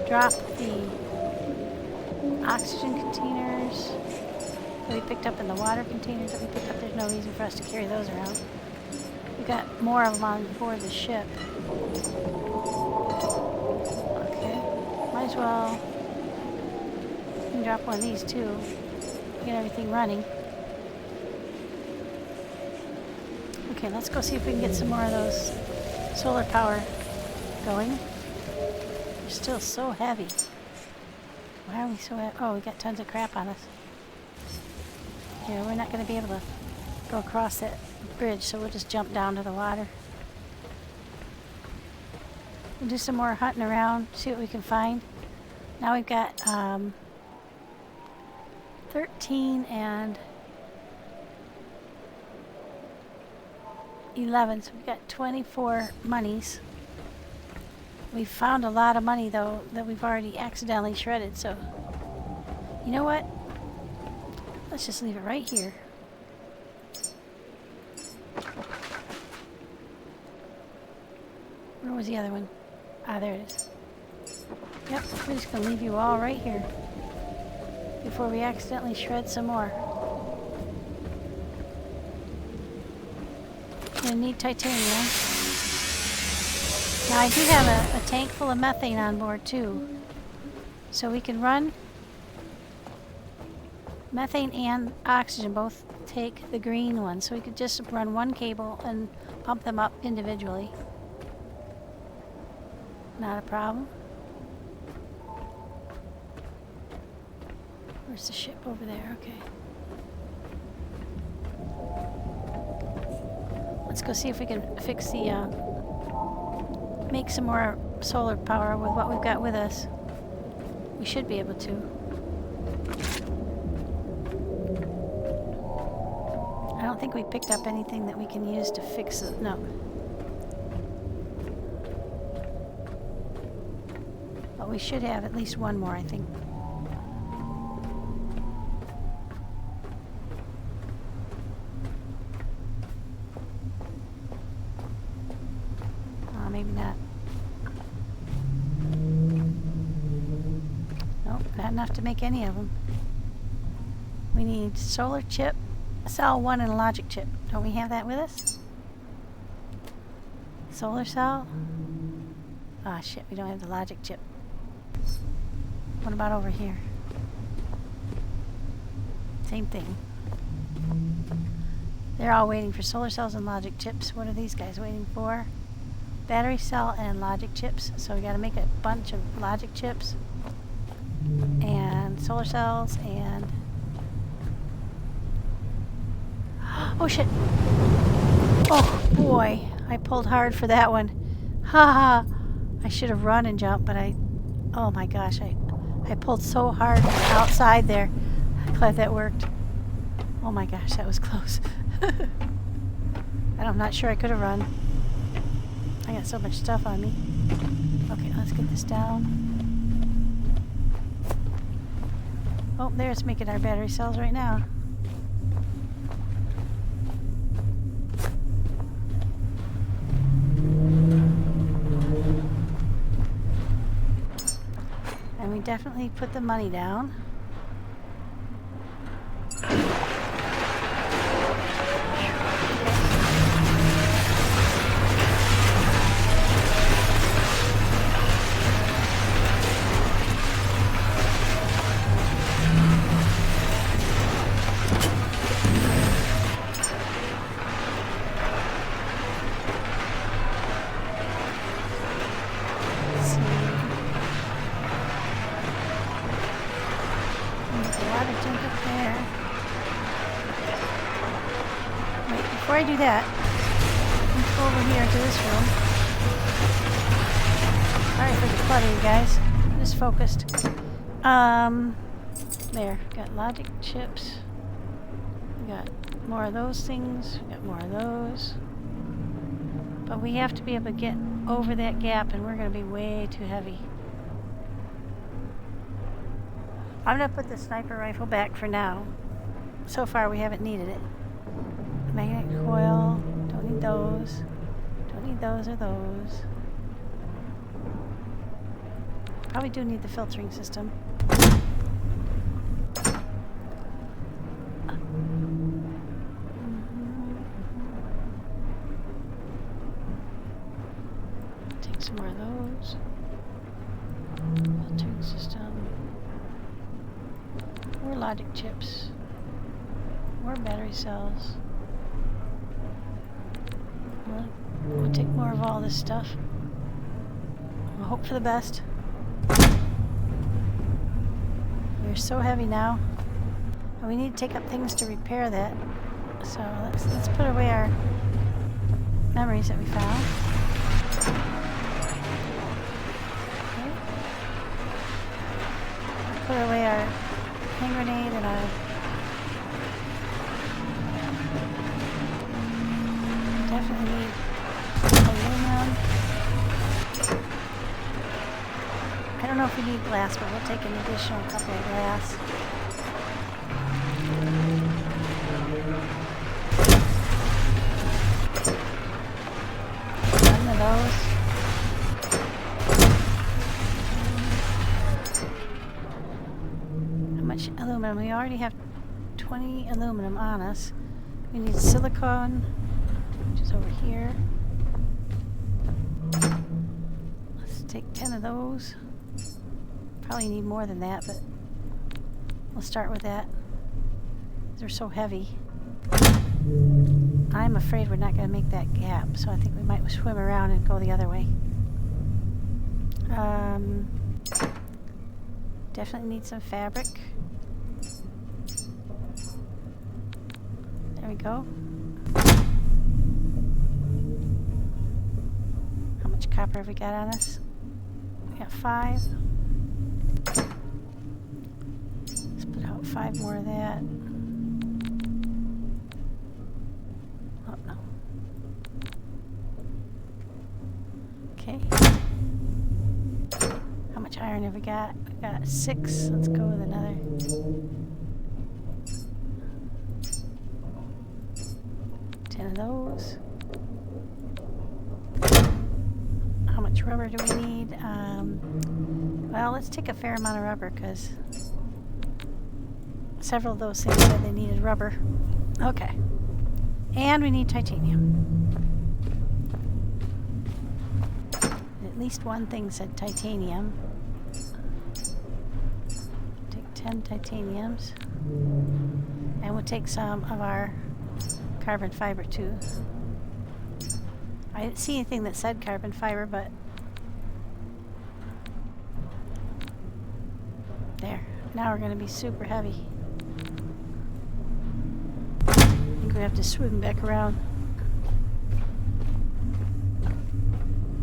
drop the oxygen containers that we picked up and the water containers that we picked up. There's no reason for us to carry those around. We've got more of them on board the ship. Okay, might as well. We can drop one of these too. Get everything running. Okay, let's go see if we can get some more of those solar power going. They're still so heavy. Why are we so heavy? Oh, we got tons of crap on us. Yeah, we're not going to be able to go across that bridge, so we'll just jump down to the water. We'll do some more hunting around, see what we can find. Now we've got 13 and 11, so we've got 24 monies. We found a lot of money though that we've already accidentally shredded, so you know what? Let's just leave it right here. Where was the other one? Ah, there it is. Yep, we're just gonna leave you all right here before we accidentally shred some more. Gonna need titanium. Now I do have a tank full of methane on board too. So we can run methane and oxygen, both take the green one. So we could just run one cable and pump them up individually. Not a problem. Where's the ship? Over there, okay. Let's go see if we can fix the, make some more solar power with what we've got with us. We should be able to. I don't think we picked up anything that we can use to fix it. No. But we should have at least one more, I think. Maybe not. Nope, not enough to make any of them. We need solar chip, cell 1, and a logic chip. Don't we have that with us? Solar cell? Ah, shit, we don't have the logic chip. What about over here? Same thing. They're all waiting for solar cells and logic chips. What are these guys waiting for? Battery cell and logic chips. So we got to make a bunch of logic chips and solar cells and oh shit. Oh boy, I pulled hard for that one. Ha ha. I should have run and jumped, but oh my gosh, I pulled so hard outside there. I'm glad that worked. Oh my gosh, that was close. I'm not sure I could have run. I got so much stuff on me. Okay, let's get this down. Oh, there's making our battery cells right now. And we definitely put the money down. Before I do that, let's go over here to this room. Sorry for the clutter, you guys. I'm just focused. There. Got logic chips. We got more of those things. We got more of those. But we have to be able to get over that gap, and we're going to be way too heavy. I'm going to put the sniper rifle back for now. So far, we haven't needed it. Magnetic coil, don't need those. Don't need those or those. Probably do need the filtering system. Take some more of those. Filtering system. More logic chips. More battery cells. We'll take more of all this stuff. We'll hope for the best. We're so heavy now. And we need to take up things to repair that. So let's put away our memories that we found. Okay. Put away our hand grenade and our definitely need aluminum. I don't know if we need glass, but we'll take an additional couple of glass. One of those. aluminum. We already have 20 aluminum on us. We need silicone, which is over here. Let's take 10 of those. Probably need more than that, but we'll start with that. They're so heavy. I'm afraid we're not going to make that gap, so I think we might swim around and go the other way. Definitely need some fabric. There we go. How much copper have we got on us? We got 5. Let's put out 5 more of that. Oh no. Okay. How much iron have we got? We got 6. Let's go with another. Of those. How much rubber do we need? Well, let's take a fair amount of rubber because several of those things said they needed rubber. Okay. And we need titanium. At least one thing said titanium. Take 10 titaniums. And we'll take some of our carbon fiber too. I didn't see anything that said carbon fiber, but there. Now we're going to be super heavy. I think we have to swim back around.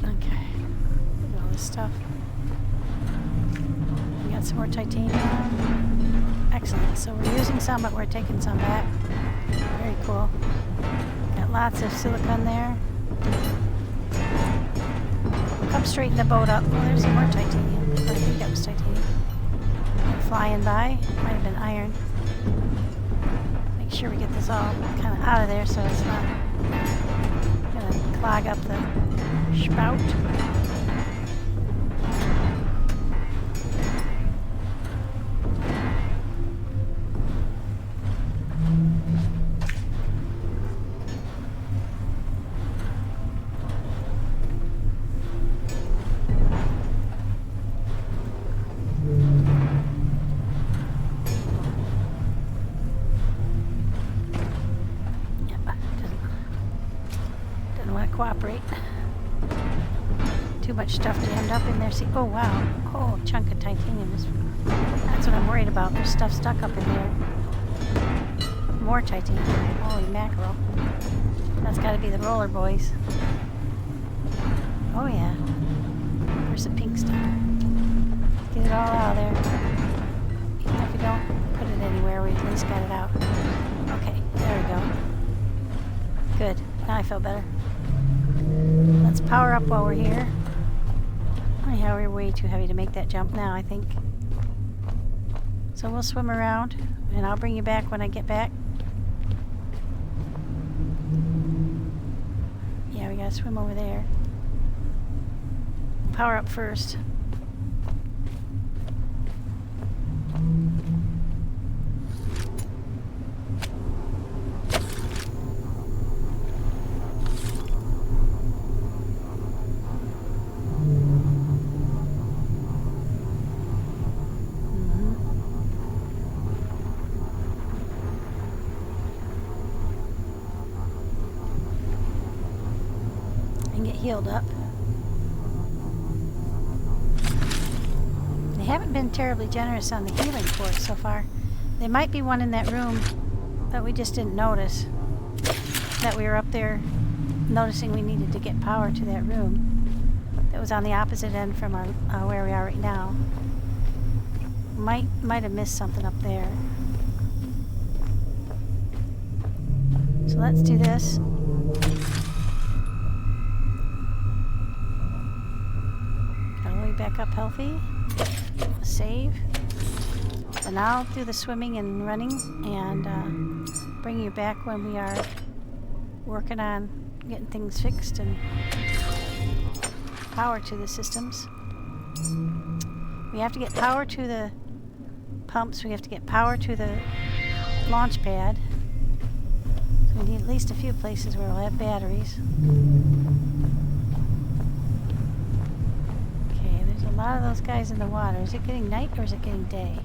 Okay. Look at all this stuff. We got some more titanium. Excellent. So we're using some, but we're taking some back. Very cool. Got lots of silicone there. Come straighten the boat up. Oh, there's some more titanium. I think that was titanium. Flying by. Might have been iron. Make sure we get this all kind of out of there so it's not going to clog up the spout. Cooperate. Too much stuff jammed up in there. See, oh wow, whole chunk of titanium. That's what I'm worried about. There's stuff stuck up in there. More titanium. Holy mackerel. That's got to be the roller boys. Oh yeah. Where's the pink stuff? Get it all out of there. Even if we don't put it anywhere, we at least got it out. Okay, there we go. Good. Now I feel better. Let's power up while we're here. Oh yeah, we're way too heavy to make that jump now, I think. So we'll swim around, and I'll bring you back when I get back. Yeah, we gotta swim over there. Power up first. Healed up. They haven't been terribly generous on the healing ports so far. There might be one in that room that we just didn't notice. That we were up there noticing we needed to get power to that room. That was on the opposite end from our where we are right now. Might have missed something up there. So let's do this. Back up healthy. Save. And I'll do the swimming and running and bring you back when we are working on getting things fixed and power to the systems. We have to get power to the pumps. We have to get power to the launch pad. So we need at least a few places where we'll have batteries. Okay, there's a lot of those guys in the water. Is it getting night or is it getting day?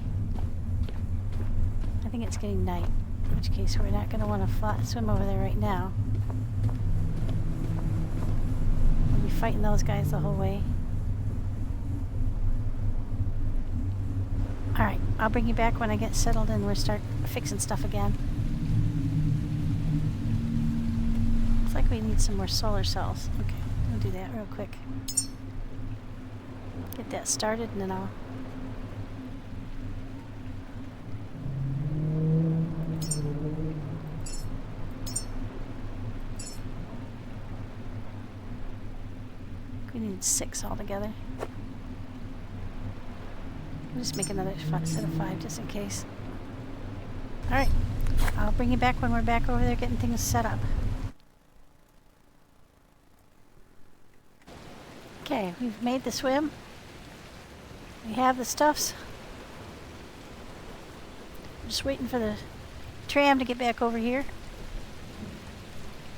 I think it's getting night, in which case we're not going to want to swim over there right now. We'll be fighting those guys the whole way. Alright, I'll bring you back when I get settled and we'll start fixing stuff again. Looks like we need some more solar cells. Okay, we'll do that real quick. Get that started and then I'll... We need 6 altogether. We'll just make another set of 5 just in case. Alright, I'll bring you back when we're back over there getting things set up. Okay, we've made the swim. We have the stuffs. I'm just waiting for the tram to get back over here.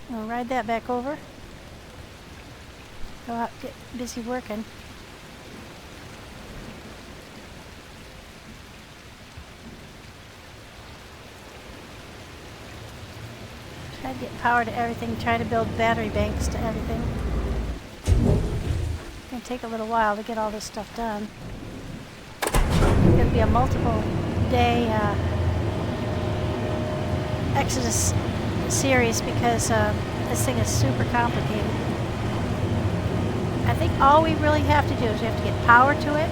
We'll ride that back over. Go out, get busy working. Try to get power to everything, try to build battery banks to everything. It's going to take a little while to get all this stuff done. It's going to be a multiple day Exodus series because this thing is super complicated. I think all we really have to do is we have to get power to it.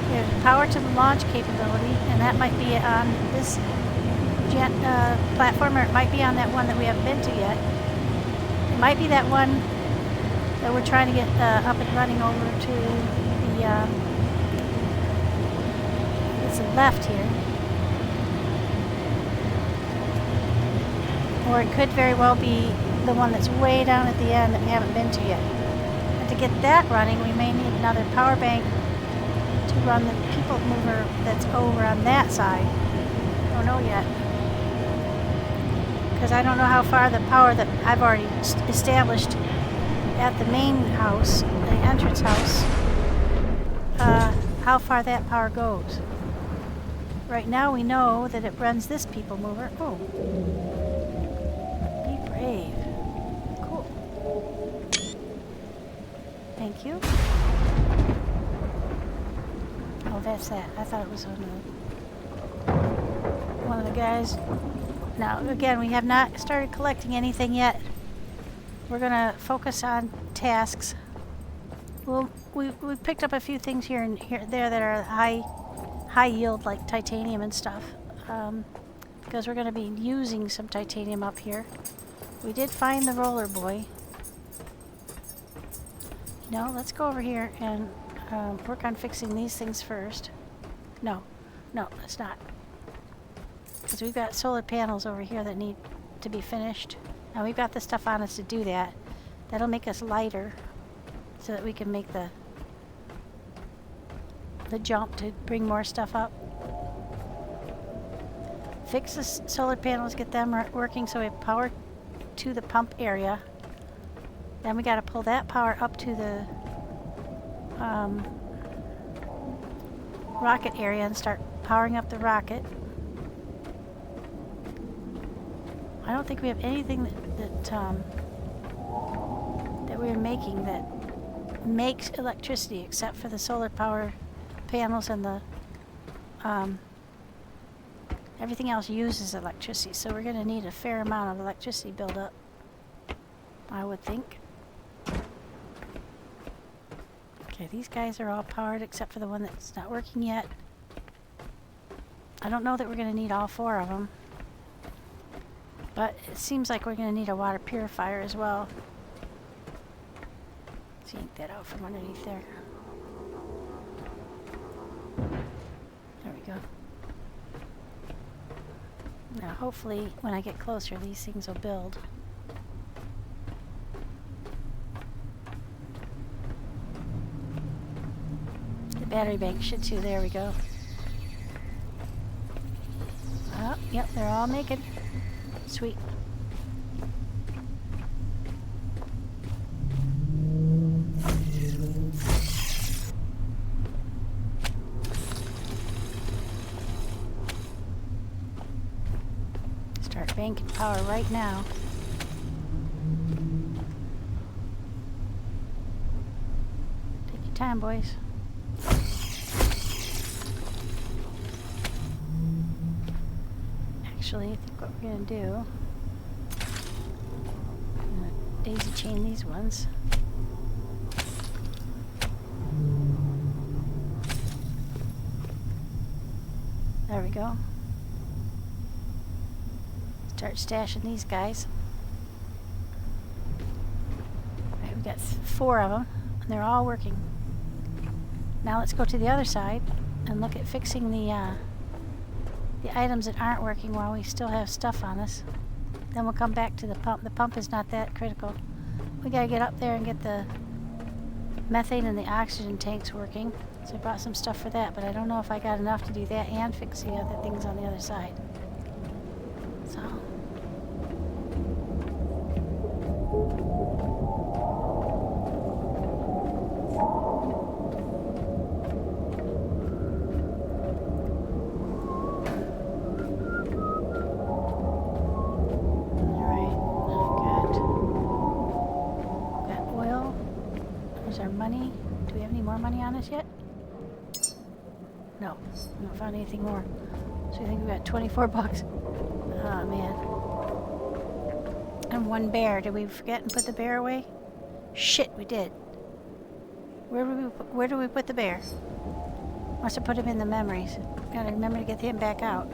We have power to the launch capability, and that might be on this platform, or it might be on that one that we haven't been to yet. It might be that one that we're trying to get up and running over to the it's the left here. Or it could very well be the one that's way down at the end that we haven't been to yet. And to get that running, we may need another power bank to run the people mover that's over on that side. I don't know yet. Because I don't know how far the power that I've already established at the main house, the entrance house, how far that power goes. Right now we know that it runs this people mover. Oh. Be brave. Cool. Thank you. Oh, that's that. I thought it was one of the guys. Now, again, we have not started collecting anything yet. We're going to focus on tasks. We picked up a few things here and there that are high yield, like titanium and stuff, because we're going to be using some titanium up here. We did find the roller boy. No, let's go over here and work on fixing these things first. No, let's not. Because we've got solar panels over here that need to be finished. Now we've got the stuff on us to do that. That'll make us lighter so that we can make the jump to bring more stuff up. Fix the solar panels, get them working so we have power to the pump area. Then we got to pull that power up to the rocket area and start powering up the rocket. I don't think we have anything that we're making that makes electricity except for the solar power panels and the everything else uses electricity. So we're going to need a fair amount of electricity buildup, I would think. Okay, these guys are all powered except for the one that's not working yet. I don't know that we're going to need all 4 of them. But it seems like we're going to need a water purifier as well. Let's yank that out from underneath there. There we go. Now hopefully when I get closer these things will build. The battery bank should too. There we go. Yep, they're all naked. Sweet. Start banking power right now. Take your time, boys. Actually, I think what we're going to do, I'm going to daisy chain these ones. There we go. Start stashing these guys. Right, we've got 4 of them, and they're all working. Now let's go to the other side and look at fixing the items that aren't working while we still have stuff on us. Then we'll come back to the pump. The pump is not that critical. We gotta get up there and get the methane and the oxygen tanks working. So I brought some stuff for that, but I don't know if I got enough to do that and fix the other things on the other side. So. Yet? No, we haven't found anything more. So I think we got 24 bucks. Oh man. And 1 bear. Did we forget and put the bear away? Shit, we did. Where do we put the bear? Must have put him in the memories. Gotta remember to get him back out.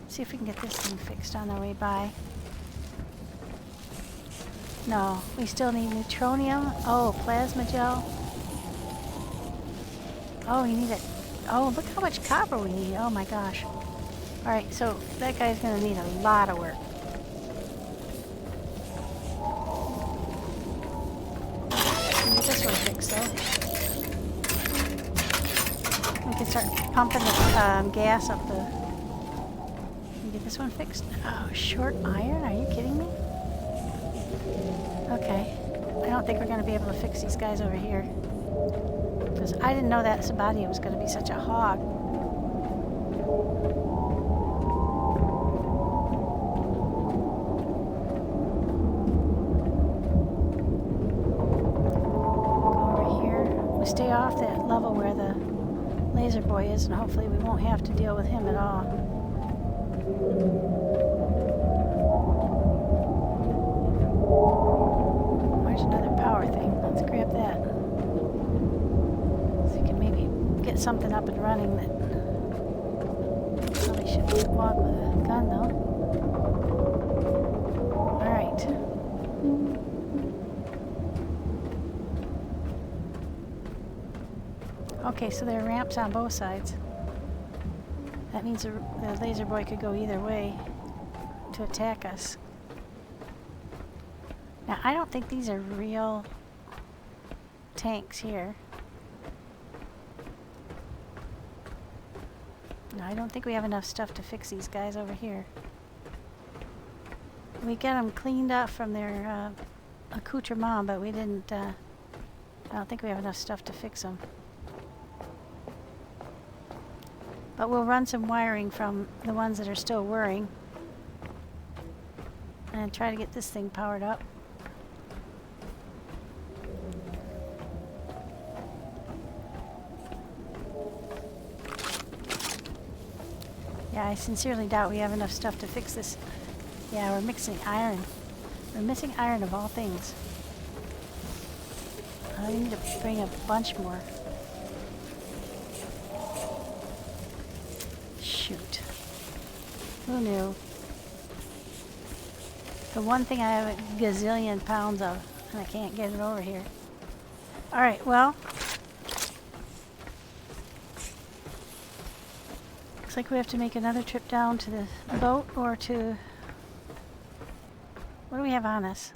See if we can get this thing fixed on our way by. No, we still need neutronium. Oh, plasma gel. Oh, we need it. Oh, look how much copper we need. Oh my gosh. Alright, so that guy's going to need a lot of work. We'll get this one fixed though. We can start pumping the gas up the... Can we get this one fixed? Oh, short iron? Are you kidding me? Okay. I don't think we're going to be able to fix these guys over here. Because I didn't know that Sabadia was going to be such a hog. Go over here. We stay off that level where the laserboi is, and hopefully we won't have to deal with him at all. There's another power thing. Let's grab that. So we can maybe get something up and running that probably shouldn't walk with a gun though. Alright. Okay, so there are ramps on both sides. That means the laserboi could go either way to attack us. Now, I don't think these are real tanks here. No, I don't think we have enough stuff to fix these guys over here. We got them cleaned up from their accoutrement, but we didn't, I don't think we have enough stuff to fix them. But we'll run some wiring from the ones that are still whirring and try to get this thing powered up. Yeah, I sincerely doubt we have enough stuff to fix this. Yeah, we're mixing iron. We're missing iron of all things. We need to bring a bunch more. Shoot. Who knew? The one thing I have a gazillion pounds of, and I can't get it over here. Alright, well. Looks like we have to make another trip down to the boat or to... What do we have on us?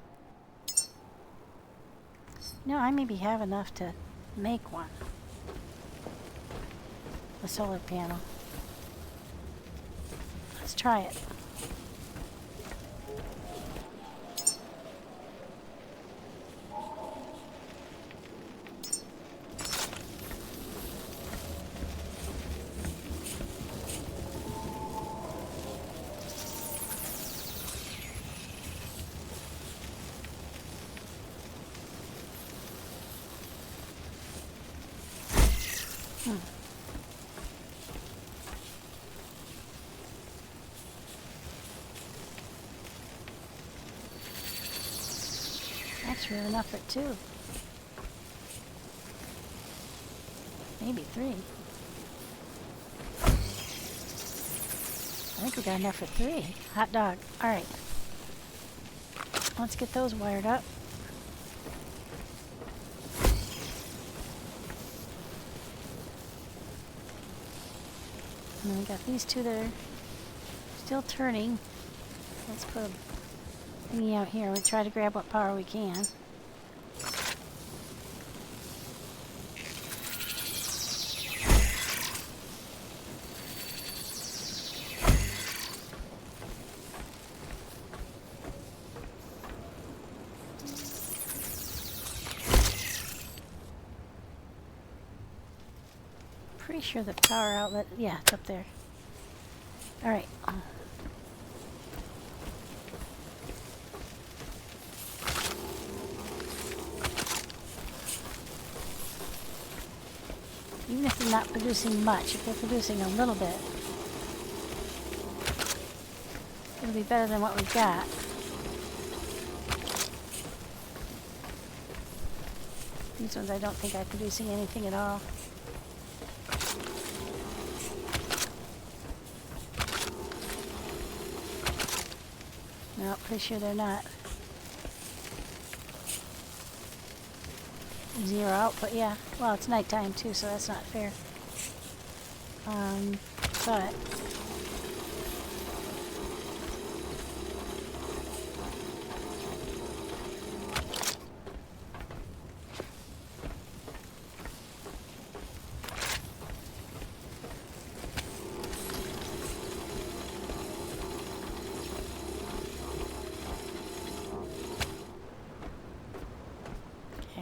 No, I maybe have enough to make one. A solar panel. Let's try it. That's really enough for 2. Maybe 3. I think we got enough for 3. Hot dog. Alright. Let's get those wired up. And then we got these 2 that are still turning. Let's put a thingy out here. We'll try to grab what power we can. Pretty sure the power outlet, yeah, it's up there. All right. Even if they're not producing much, if they're producing a little bit, it'll be better than what we've got. These ones I don't think are producing anything at all. No, pretty sure they're not. 0 output, yeah. Well, it's nighttime too, so that's not fair. But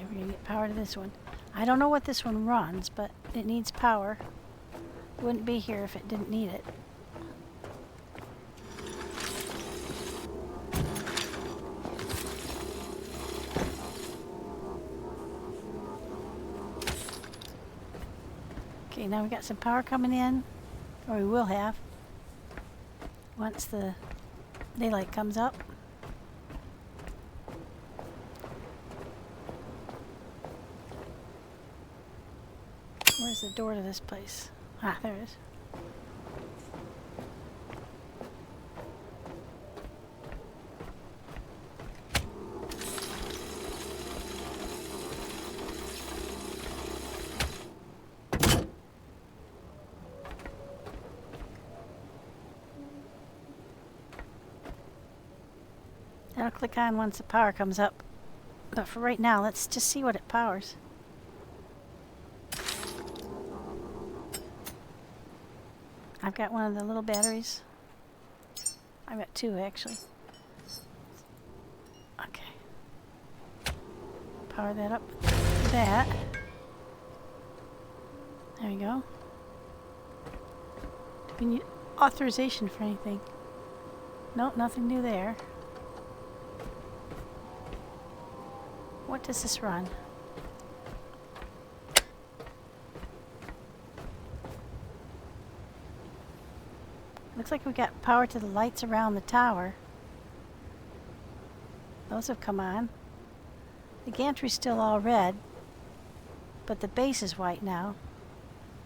we're gonna get power to this one. I don't know what this one runs, but it needs power. It wouldn't be here if it didn't need it. Okay, now we got some power coming in, or we will have, once the daylight comes up. Where's the door to this place? Ah, there it is. That'll click on once the power comes up. But for right now, let's just see what it powers. I've got one of the little batteries. I've got 2 actually. Okay. Power that up. That. There we go. Do we need authorization for anything? Nope, nothing new there. What does this run? Looks like we got power to the lights around the tower. Those have come on. The gantry's still all red, but the base is white now.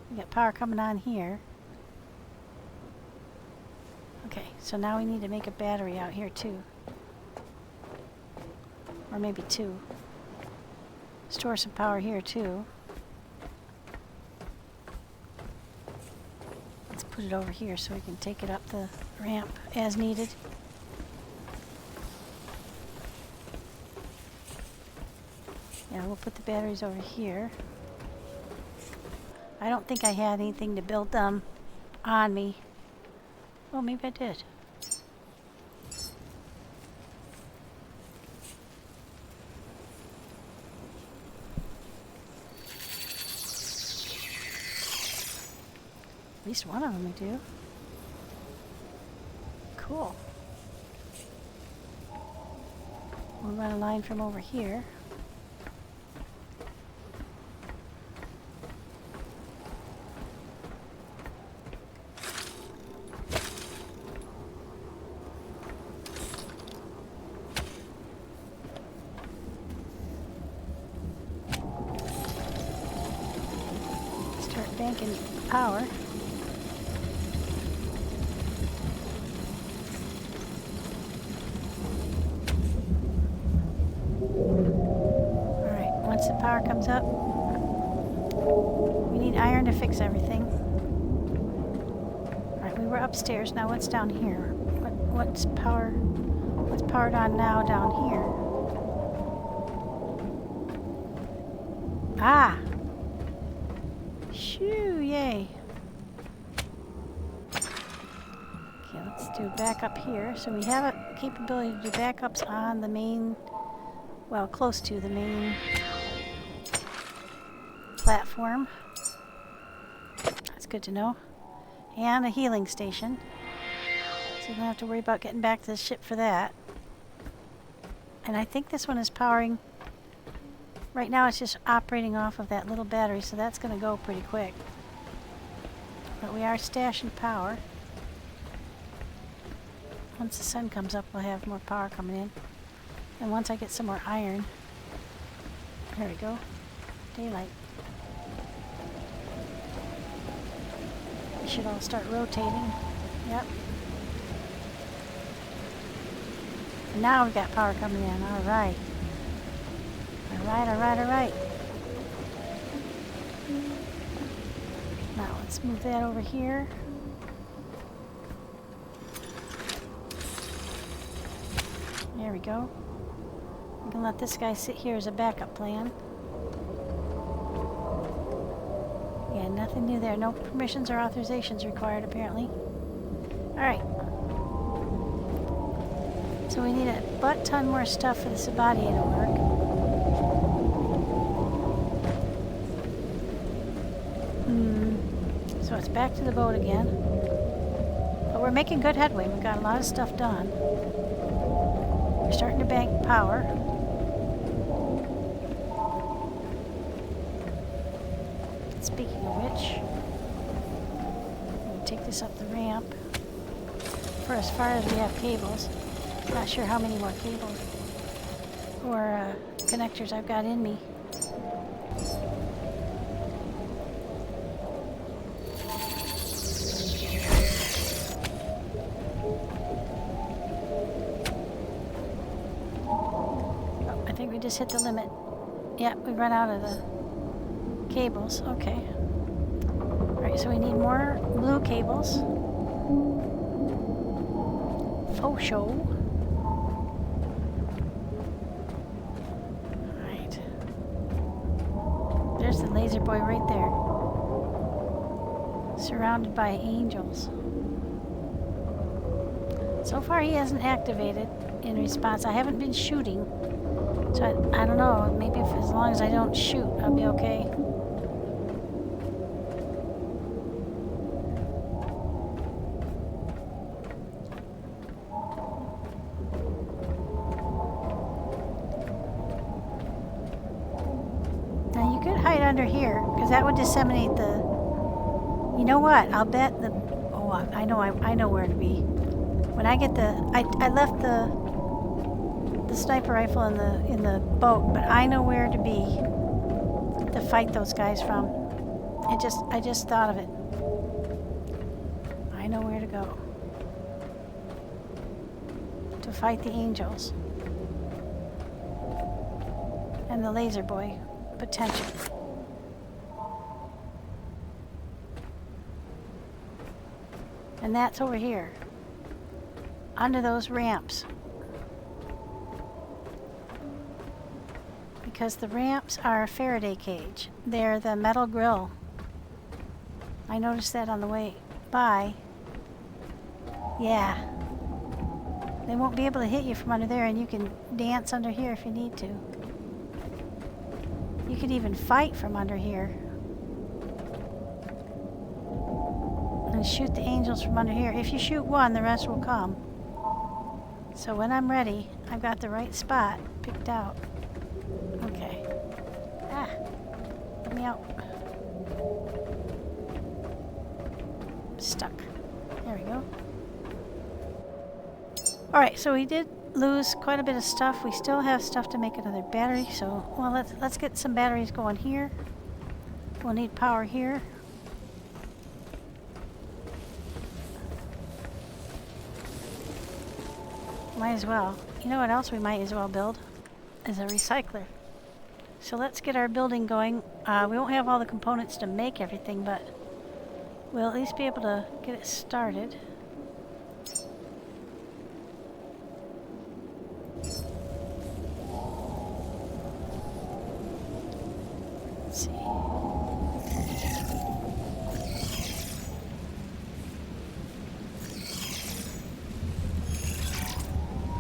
We got power coming on here. Okay, so now we need to make a battery out here too. Or maybe 2. Store some power here too. Let's put it over here so we can take it up the ramp as needed. Yeah, we'll put the batteries over here. I don't think I had anything to build them on me. Oh, maybe I did. At least one of them we do. Cool. We'll run a line from over here. Start banking power. Once the power comes up, we need iron to fix everything. Alright, we were upstairs. Now what's down here? What's powered on now down here? Ah! Shoo, yay. Okay, let's do backup here. So we have a capability to do backups on the main, well, close to the main platform. That's good to know. And a healing station. So we don't have to worry about getting back to the ship for that. And I think this one is powering. Right now it's just operating off of that little battery, so that's going to go pretty quick. But we are stashing power. Once the sun comes up, we'll have more power coming in. And once I get some more iron. There we go. Daylight. Should all start rotating. Yep. And now we've got power coming in. Alright. Alright. Now let's move that over here. There we go. We can let this guy sit here as a backup plan. Yeah, nothing new there. No permissions or authorizations required, apparently. Alright. So we need a butt-ton more stuff for the Sabatier to work. So it's back to the boat again. But we're making good headway. We've got a lot of stuff done. We're starting to bank power. Speaking of which, I'm going to take this up the ramp for as far as we have cables. Not sure how many more cables or connectors I've got in me. Oh, I think we just hit the limit. Yeah, we run out of the cables. Okay. Alright, so we need more blue cables. Faux show. Alright. There's the laser boy right there. Surrounded by angels. So far he hasn't activated in response. I haven't been shooting. So I don't know. Maybe if, as long as I don't shoot, I'll be okay. Now you could hide under here, because that would disseminate the... You know what? I'll bet the... Oh, I know where to be. When I get the... I left the sniper rifle in the boat, but I know where to be to fight those guys from. I just thought of it. I know where to go to fight the angels and the laser boy potential. And that's over here under those ramps. Because the ramps are a Faraday cage. They're the metal grill. I noticed that on the way by. Yeah. They won't be able to hit you from under there, and you can dance under here if you need to. You can even fight from under here. And shoot the angels from under here. If you shoot one, the rest will come. So when I'm ready, I've got the right spot picked out. Okay. Ah, let me out. Stuck. There we go. Alright, so we did lose quite a bit of stuff. We still have stuff to make another battery, so well let's get some batteries going here. We'll need power here. Might as well. You know what else we might as well build? Is a recycler. So let's get our building going. We won't have all the components to make everything, but we'll at least be able to get it started. Let's see.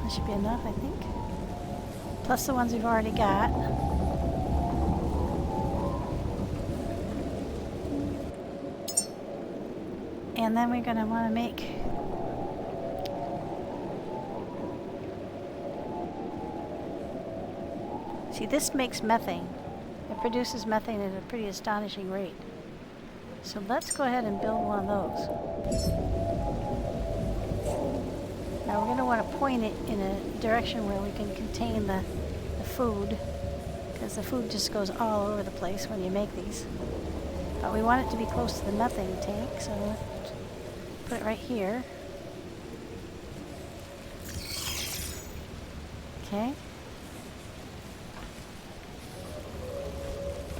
That should be enough, I think. Plus the ones we've already got. And then we're going to want to make see, this makes methane. It produces methane at a pretty astonishing rate. So let's go ahead and build one of those. Now we're going to want to point it in a direction where we can contain the food, because the food just goes all over the place when you make these. But we want it to be close to the methane tank, so let's put it right here. Okay.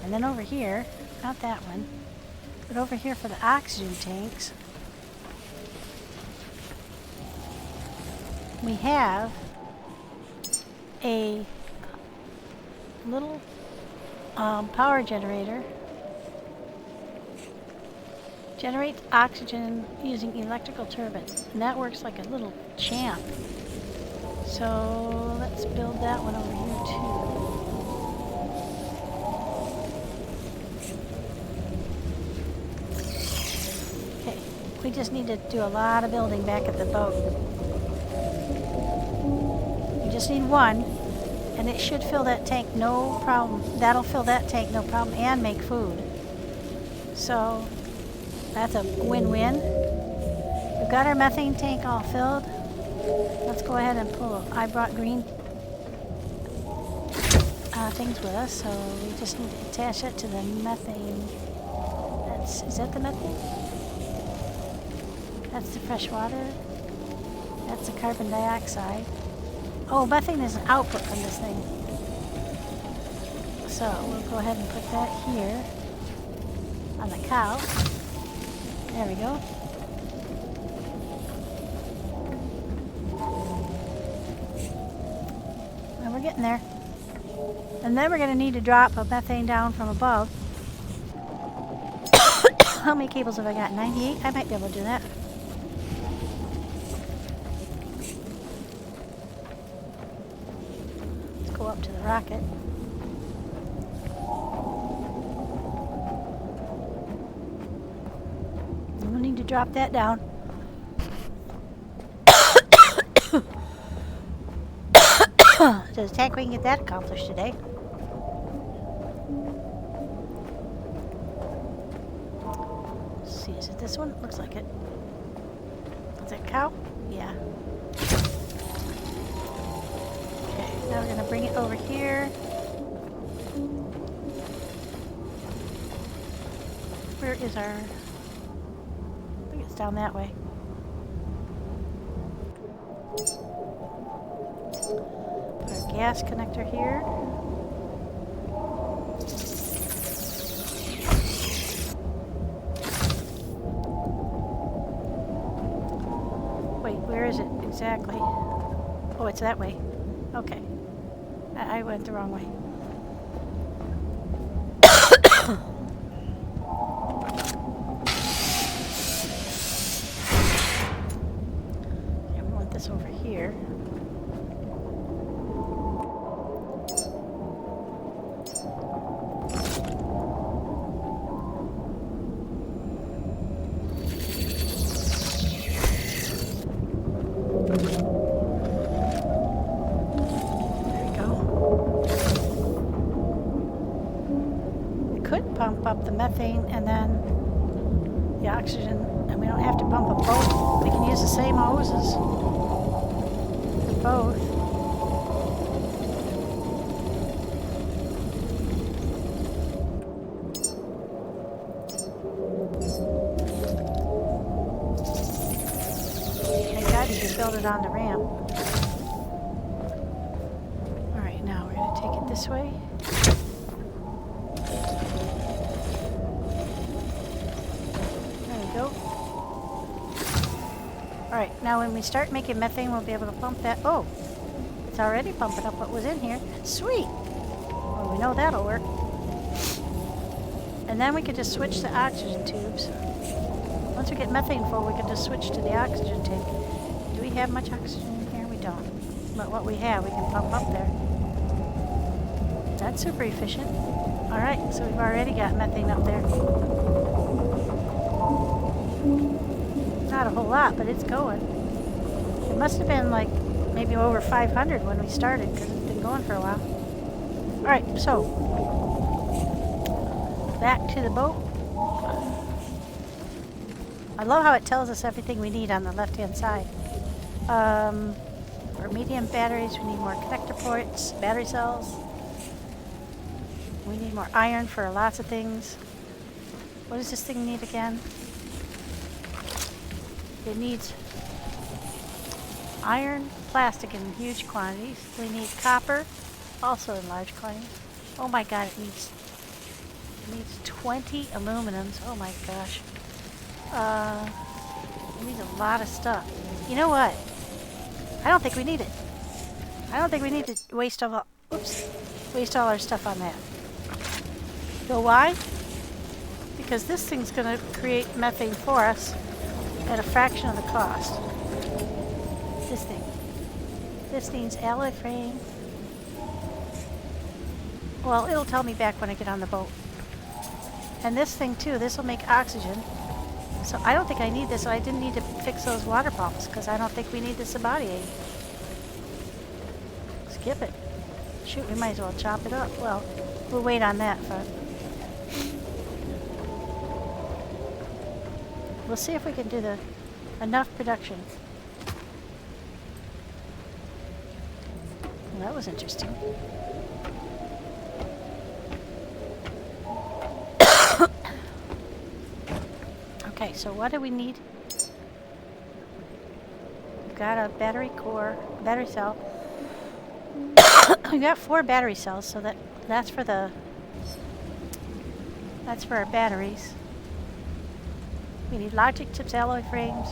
And then over here, not that one, but over here for the oxygen tanks, we have a little power generator. Generates oxygen using electrical turbine, and that works like a little champ. So let's build that one over here too. Okay, we just need to do a lot of building back at the boat. You just need one, and it should fill that tank no problem. That'll fill that tank no problem and make food. So that's a win-win. We've got our methane tank all filled. Let's go ahead and pull. I brought green things with us, so we just need to attach it to the methane. Is that the methane? That's the fresh water. That's the carbon dioxide. Oh, methane is an output from this thing. So we'll go ahead and put that here on the cow. There we go. And we're getting there. And then we're going to need to drop a methane down from above. How many cables have I got? 98? I might be able to do that. Let's go up to the rocket. We'll need to drop that down. Does the tank we can get that accomplished today? Let's see, is it this one? Looks like it. Is that cow? Yeah. Okay, now we're going to bring it over here. Where is our... I think it's down that way. Put our gas connector here. Wait, where is it exactly? Oh, it's that way. Okay. I went the wrong way. up the methane and then the oxygen, and we don't have to pump them both. We can use the same hoses for both. Thank God you can build it on the ramp. Alright, now we're going to take it this way. Alright, now when we start making methane, we'll be able to pump that. Oh, it's already pumping up what was in here. Sweet! Well, we know that'll work. And then we can just switch the oxygen tubes. Once we get methane full, we can just switch to the oxygen tank. Do we have much oxygen in here? We don't. But what we have, we can pump up there. That's super efficient. Alright, so we've already got methane up there. Not a whole lot, but it's going. It must have been like maybe over 500 when we started, because it's been going for a while. Alright, so back to the boat. I love how it tells us everything we need on the left-hand side. For medium batteries, we need more connector ports, battery cells. We need more iron for lots of things. What does this thing need again? It needs iron, plastic in huge quantities. We need copper, also in large quantities. Oh my god, it needs 20 aluminums. Oh my gosh. It needs a lot of stuff. You know what? I don't think we need it. I don't think we need to waste all our stuff on that. You know why? Because this thing's going to create methane for us at a fraction of the cost. This thing. This needs alloy frame. Well, it'll tell me back when I get on the boat. And this thing too, this will make oxygen. So I don't think I need this. I didn't need to fix those water pumps because I don't think we need this body. Skip it. Shoot, we might as well chop it up. Well, we'll wait on that, but we'll see if we can do enough production. Well, that was interesting. Okay, so what do we need? We've got a battery cell. We've got 4 battery cells, so that's for our batteries. We need logic chips, alloy frames.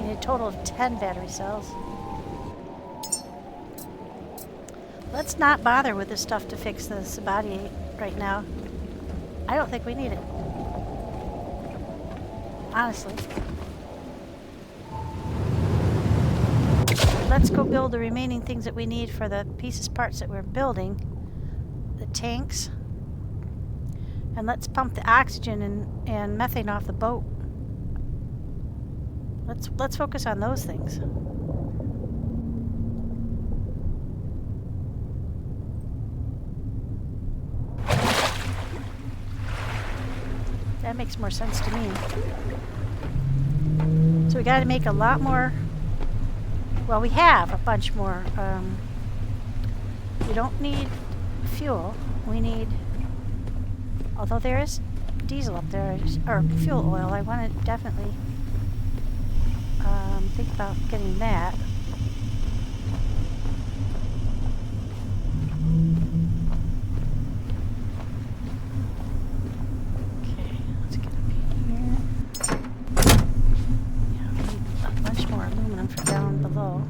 We need a total of 10 battery cells. Let's not bother with this stuff to fix the Sabatier right now. I don't think we need it. Honestly. Let's go build the remaining things that we need for the parts that we're building. The tanks. And let's pump the oxygen and methane off the boat. Let's focus on those things. That makes more sense to me. So we got to make a lot more. Well, we have a bunch more. We don't need fuel. We need. Although there is diesel up there, or fuel oil, I want to definitely think about getting that. Okay, let's get up here. Yeah, we need a bunch more aluminum for down below.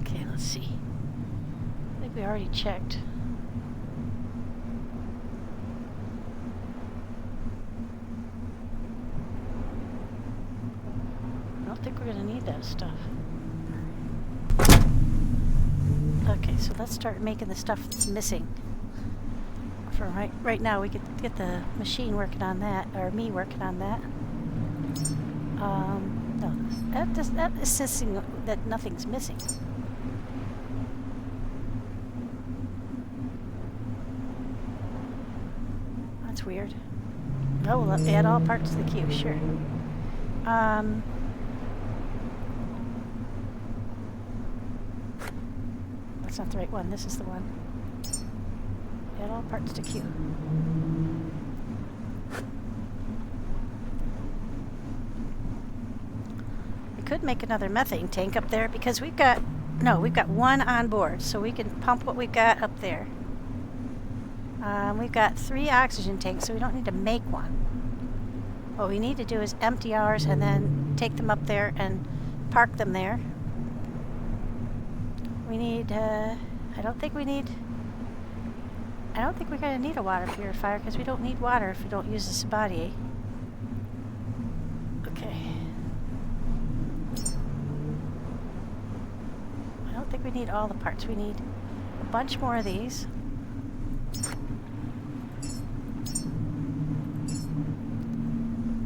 Okay, let's see. I think we already checked. I don't think we're going to need that stuff. Okay, so let's start making the stuff that's missing. For right now, we could get the machine working on that, or me working on that. No, that is insisting that nothing's missing. That's weird. Oh, we'll add all parts to the queue, sure. That's not the right one. This is the one. Add all parts to queue. We could make another methane tank up there because we've got one on board, so we can pump what we've got up there. We've got 3 oxygen tanks, so we don't need to make one. What we need to do is empty ours and then take them up there and park them there. We need, I don't think we're going to need a water purifier because we don't need water if we don't use the Sabatier. Okay. I don't think we need all the parts. We need a bunch more of these.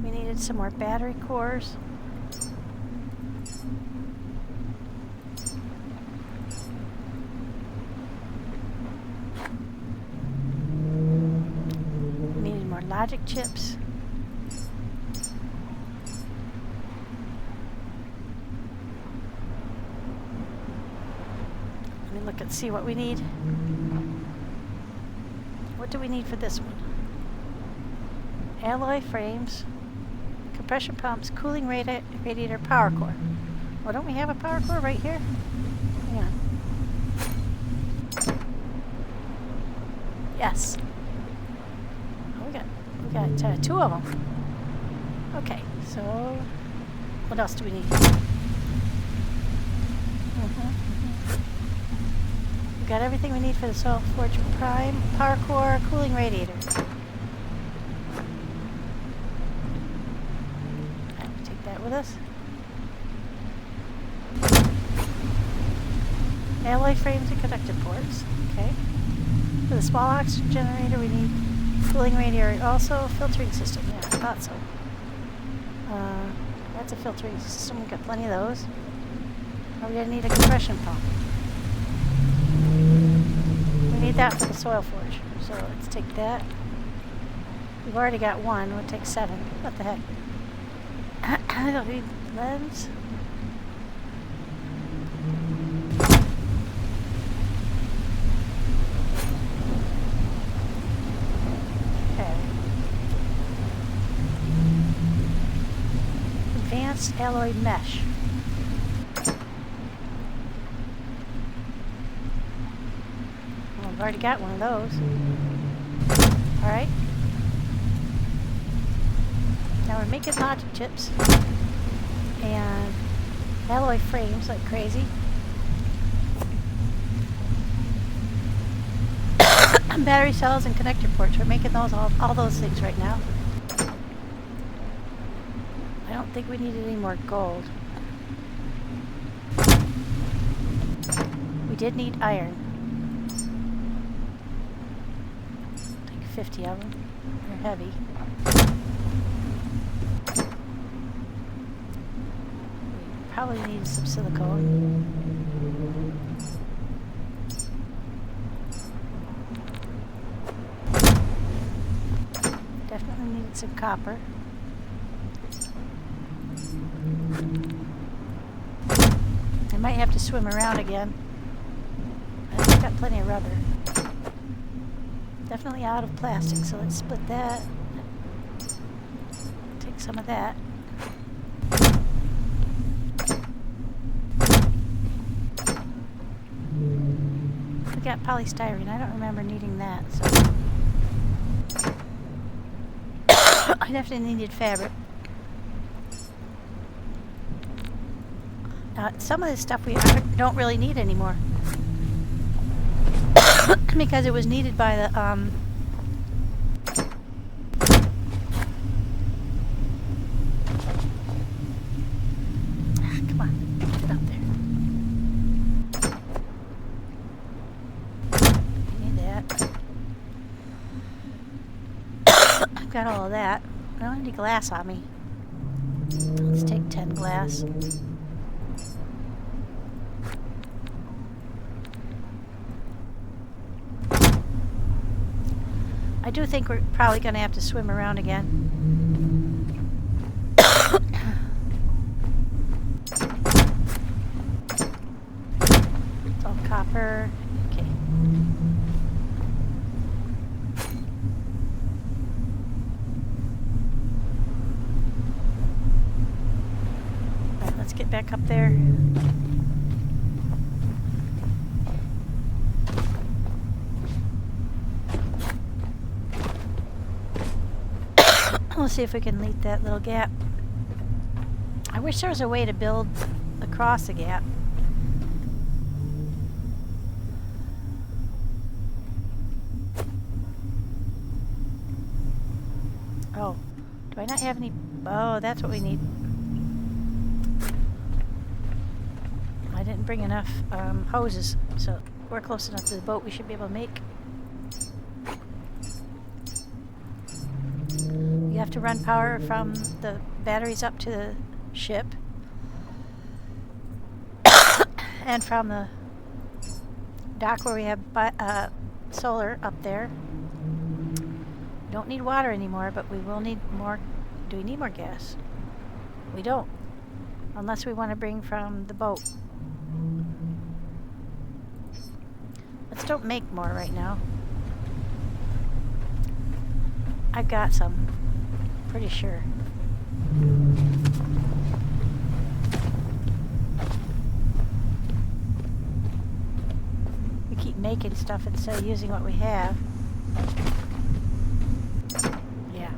We needed some more battery cores. We needed more logic chips. Let me look and see what we need. What do we need for this one? Alloy frames, compression pumps, cooling radiator, power core. Well, don't we have a power core right here? Hang on. Yes. Oh, we got 2 of them. Okay, so what else do we need? We got everything we need for the Soil Forge Prime, power core, cooling radiator. With us. Alloy frames and conductor ports. Okay. For the small oxygen generator, we need cooling radiator. Also, filtering system. Yeah, I thought so. That's a filtering system. We've got plenty of those. We're going to need a compression pump. We need that for the Soil Forge. So let's take that. We've already got 1. We'll take 7. What the heck? I don't need lens. Okay. Advanced alloy mesh. Well, I've already got one of those. Alright. Now we're making logic chips and alloy frames like crazy. Battery cells and connector ports. We're making those all those things right now. I don't think we needed any more gold. We did need iron. Take 50 of them. They're heavy. Probably need some silicone. Definitely needed some copper. I might have to swim around again. I've got plenty of rubber. Definitely out of plastic, so let's split that. Take some of that. We got polystyrene. I don't remember needing that, so I definitely needed fabric. Some of this stuff we don't really need anymore because it was needed by the come on, get up there. Need that. I've got all of that. I don't have any glass on me. Let's take 10 glass. I do think we're probably going to have to swim around again. It's all copper. Okay. Alright, let's get back up there. We'll see if we can lead that little gap. I wish there was a way to build across the gap. Oh, do I not have any? Oh, that's what we need. I didn't bring enough hoses, so we're close enough to the boat we should be able to make. You have to run power from the batteries up to the ship and from the dock where we have solar up there. We don't need water anymore, but we will need more. Do we need more gas? We don't, unless we want to bring from the boat. Let's don't make more right now. I've got some. Pretty sure. We keep making stuff instead of using what we have. Yeah.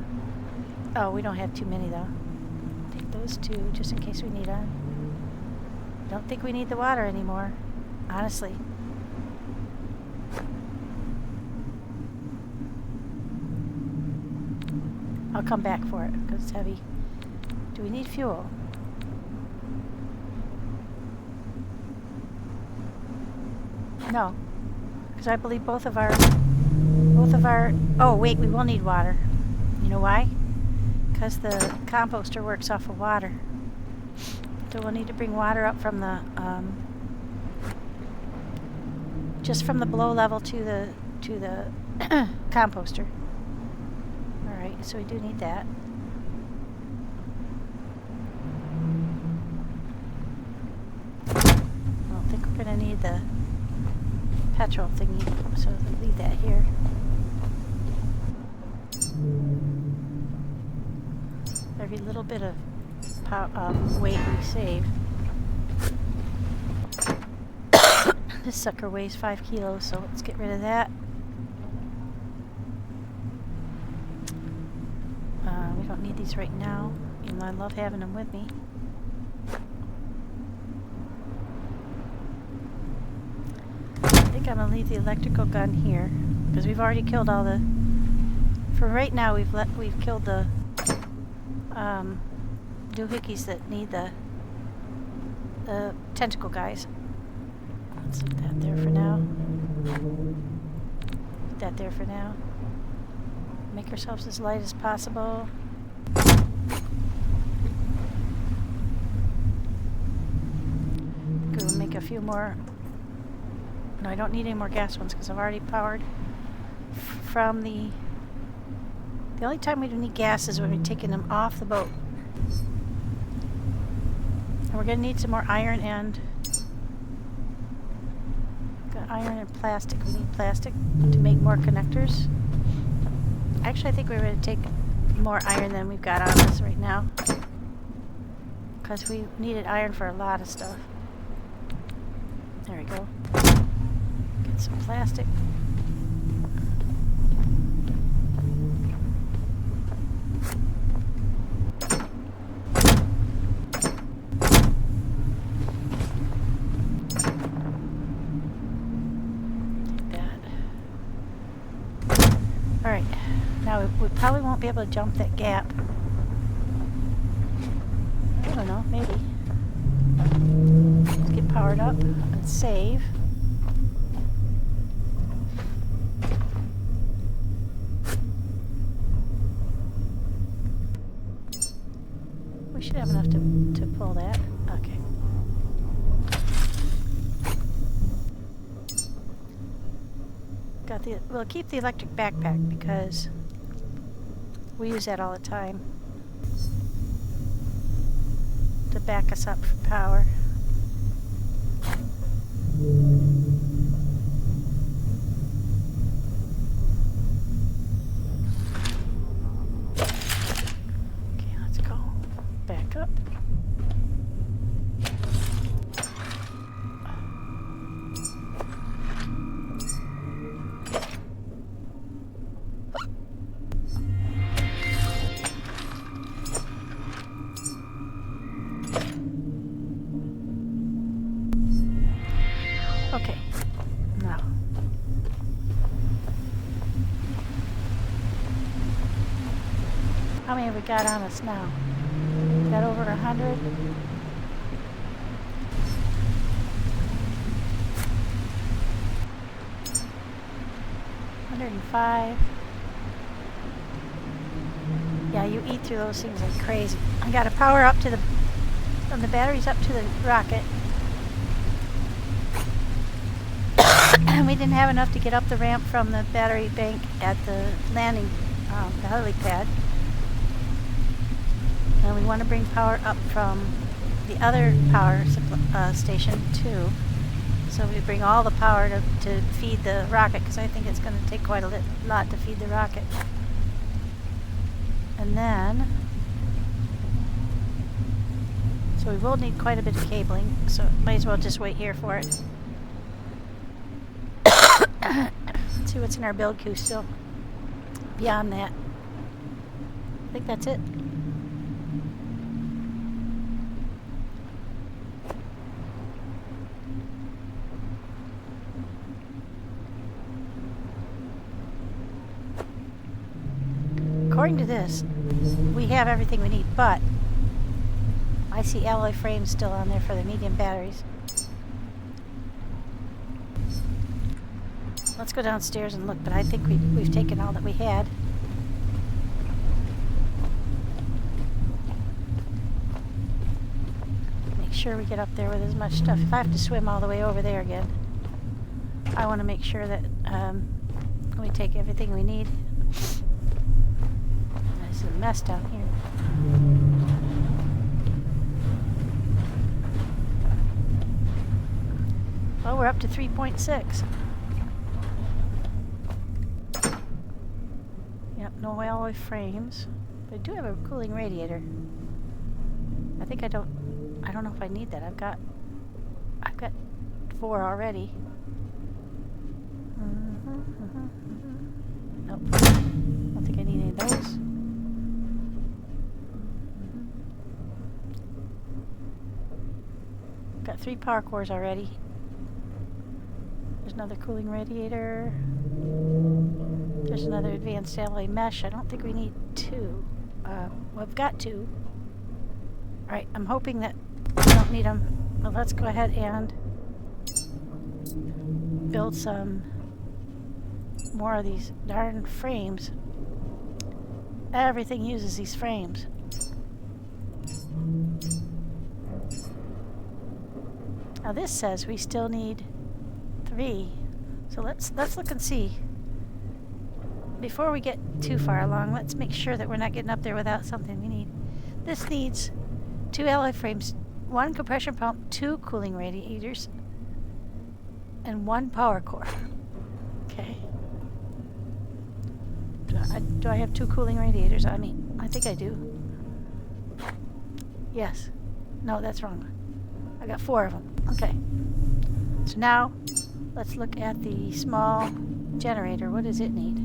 Oh, we don't have too many though. Take those two just in case we need them. Don't think we need the water anymore, honestly. I'll come back for it because it's heavy. Do we need fuel? No, because I believe both of our. Oh wait, we will need water. You know why? Because the composter works off of water. So we'll need to bring water up from the just from the below level to the composter. Alright, so we do need that. I don't think we're going to need the petrol thingy, so we'll leave that here. Every little bit of weight we save. This sucker weighs 5 kilos, so let's get rid of that. We don't need these right now, even though I love having them with me. I think I'm going to leave the electrical gun here, because we've already killed all the... For right now, we've killed the doohickeys that need the tentacle guys. Let's put that there for now. Put that there for now. Make ourselves as light as possible. Go make a few more. No, I don't need any more gas ones because I've already powered from the... The only time we don't need gas is when we're taking them off the boat. And we're going to need some more iron and... Got iron and plastic. We need plastic to make more connectors. Actually, I think we're going to take more iron than we've got on us right now. Because we needed iron for a lot of stuff. There we go. Get some plastic. Alright, now we probably won't be able to jump that gap. I don't know, maybe. Let's get powered up and save. We should have enough to pull that. Okay. We'll keep the electric backpack because we use that all the time to back us up for power. Okay, let's go back up. Okay, now. How many have we got on us now? Got over 100? $105. Yeah, you eat through those things like crazy. I got to power up to from the batteries up to the rocket. And we didn't have enough to get up the ramp from the battery bank at the landing, the helipad. And we want to bring power up from the other power station too. So we bring all the power to feed the rocket, because I think it's going to take quite a lot to feed the rocket. And then, so we will need quite a bit of cabling, so might as well just wait here for it. Let's see what's in our build queue still. Beyond that, I think that's it. According to this, we have everything we need, but I see alloy frames still on there for the medium batteries. Let's go downstairs and look, but I think we've taken all that we had. Make sure we get up there with as much stuff. If I have to swim all the way over there again, I want to make sure that we take everything we need. This is a mess down here. Well, we're up to 3.6. Yep, no alloy frames. But I do have a cooling radiator. I think I don't know if I need that. I've got 4 already. Nope. I don't think I need any of those. Got 3 power cores already. There's another cooling radiator. There's another advanced alloy mesh. I don't think we need 2. Well, I've got 2. Alright, I'm hoping that we don't need them. Well, let's go ahead and build some more of these darn frames. Everything uses these frames. Now this says we still need 3. So let's look and see. Before we get too far along, let's make sure that we're not getting up there without something we need. This needs 2 alloy frames, 1 compression pump, 2 cooling radiators, and 1 power core. Okay. Do I have 2 cooling radiators on me? I think I do. Yes. No, that's wrong. I got 4 of them. Okay. So now, let's look at the small generator. What does it need?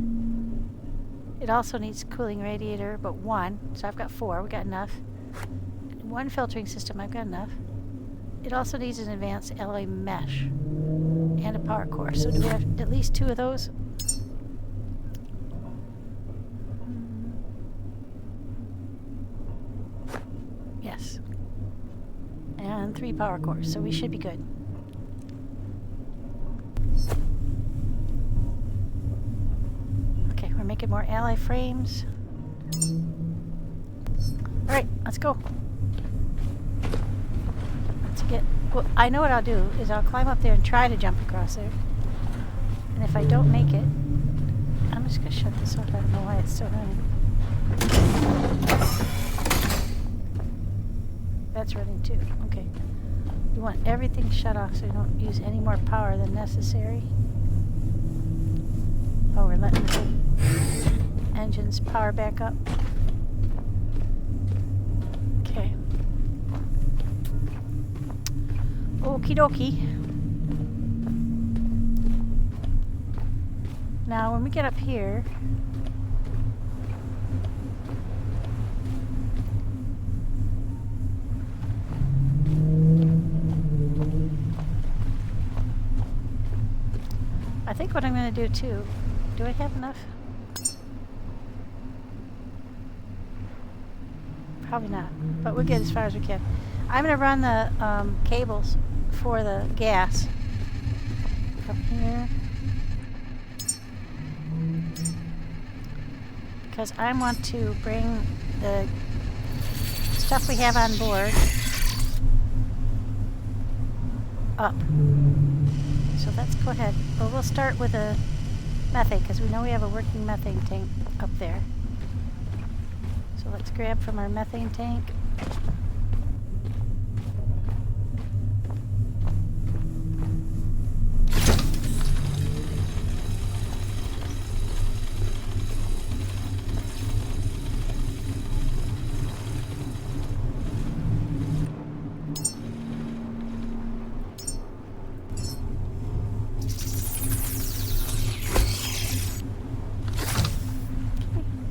It also needs cooling radiator, but 1. So I've got 4. We got enough. 1 filtering system. I've got enough. It also needs an advanced alloy mesh and a power core. So do we have at least 2 of those? Yes. And 3 power cores. So we should be good. We're making more alloy frames. Alright, let's go. Let's get... Well, I know what I'll do is I'll climb up there and try to jump across there. And if I don't make it, I'm just going to shut this off. I don't know why it's still running. That's running too. Okay. You want everything shut off so you don't use any more power than necessary. Oh, we're letting the engine's power back up. Okay. Okie dokie. Now, when we get up here, I think what I'm going to do too, do I have enough? Probably not, but we'll get as far as we can. I'm going to run the cables for the gas from here, because I want to bring the stuff we have on board up. So let's go ahead. Well, we'll start with a methane, because we know we have a working methane tank up there. So let's grab from our methane tank.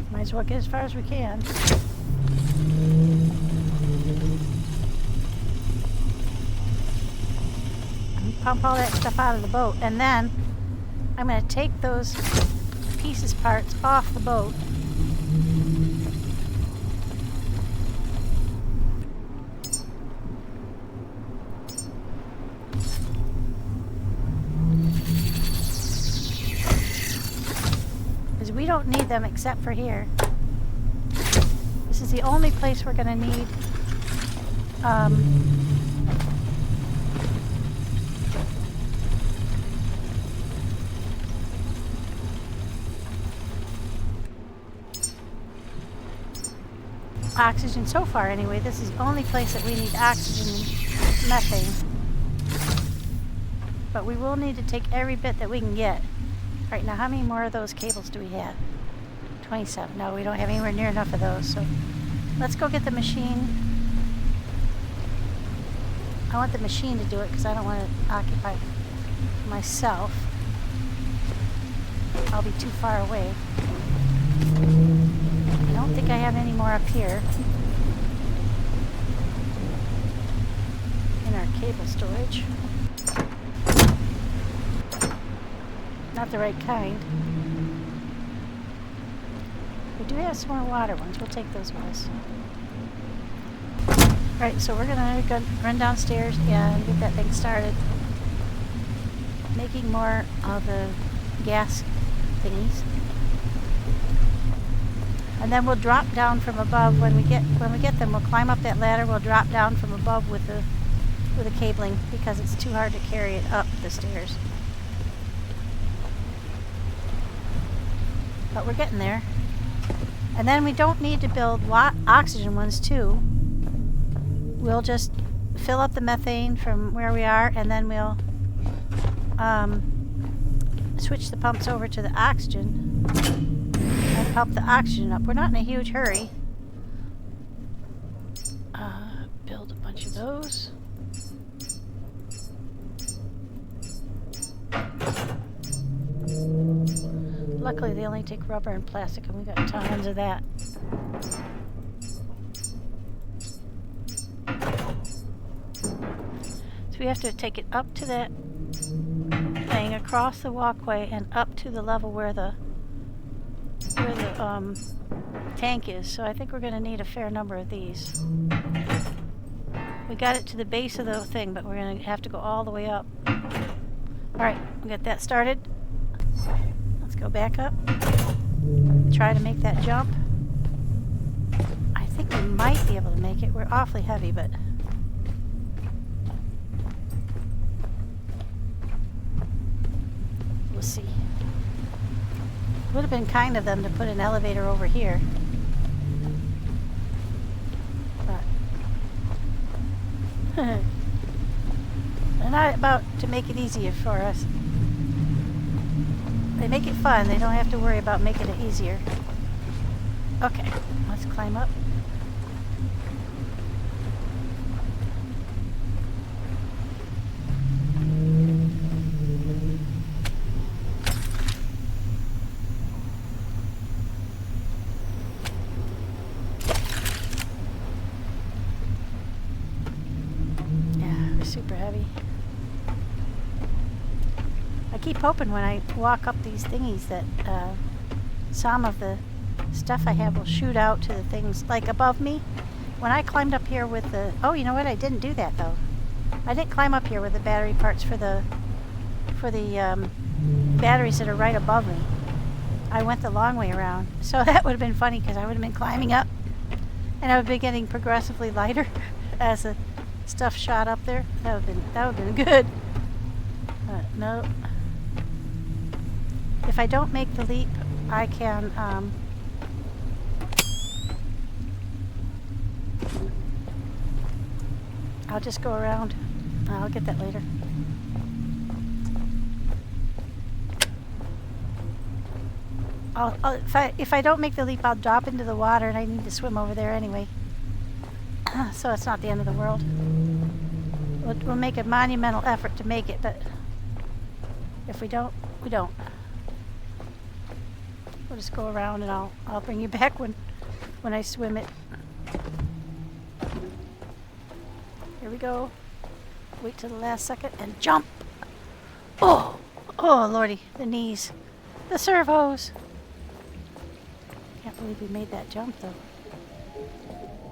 Might as well get as far as we can. And pump all that stuff out of the boat, and then I'm going to take those pieces parts off the boat. We don't need them except for here. This is the only place we're going to need oxygen so far anyway. This is the only place that we need oxygen and methane. But we will need to take every bit that we can get. Alright, now how many more of those cables do we have? 27. No, we don't have anywhere near enough of those, so let's go get the machine. I want the machine to do it because I don't want to occupy myself. I'll be too far away. I don't think I have any more up here in our cable storage. Not the right kind. We do have some more water ones. We'll take those ones. Alright, so we're going to run downstairs and get that thing started. Making more of the gas thingies. And then we'll drop down from above when we get them. We'll climb up that ladder. We'll drop down from above with the cabling because it's too hard to carry it up the stairs. But we're getting there. And then we don't need to build oxygen ones too. We'll just fill up the methane from where we are, and then we'll switch the pumps over to the oxygen and pump the oxygen up. We're not in a huge hurry. Build a bunch of those. Luckily they only take rubber and plastic, and we got tons of that. So we have to take it up to that thing, across the walkway, and up to the level where the tank is. So I think we're going to need a fair number of these. We got it to the base of the thing, but we're going to have to go all the way up. Alright, we got that started. Let's go back up. Try to make that jump. I think we might be able to make it. We're awfully heavy, but... We'll see. Would have been kind of them to put an elevator over here. But they're not about to make it easier for us. They make it fun. They don't have to worry about making it easier. Okay, let's climb up. Super heavy. I keep hoping when I walk up these thingies that some of the stuff I have will shoot out to the things like above me. When I climbed up here with the... Oh, you know what? I didn't do that though. I didn't climb up here with the battery parts for the batteries that are right above me. I went the long way around. So that would have been funny because I would have been climbing up and I would have been getting progressively lighter as the stuff shot up there. That would have been good. No. If I don't make the leap, I can I'll just go around. I'll get that later. If I don't make the leap, I'll drop into the water and I need to swim over there anyway. So it's not the end of the world. We'll make a monumental effort to make it, but if we don't, we don't. We'll just go around and I'll bring you back when I swim it. Here we go. Wait till the last second and jump. Oh, lordy, the knees, the servos. Can't believe we made that jump though.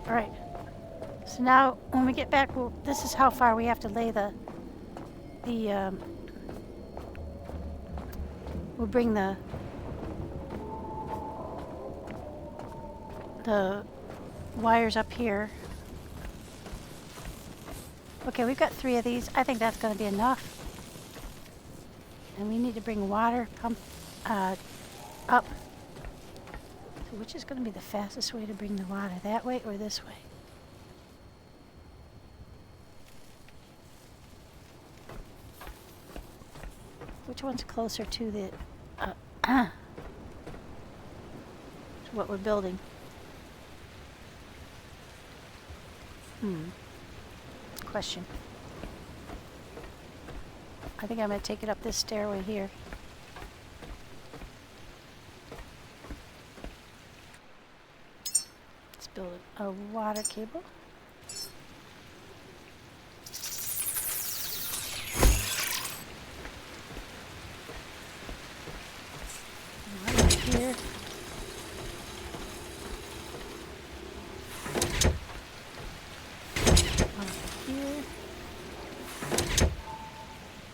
All right. So now, when we get back, this is how far we have to lay we'll bring the wires up here. Okay, we've got 3 of these. I think that's going to be enough. And we need to bring water pump up. So which is going to be the fastest way to bring the water? That way or this way? Which one's closer to the to what we're building? Question. I think I'm going to take it up this stairway here. Let's build a water cable. Here. Here.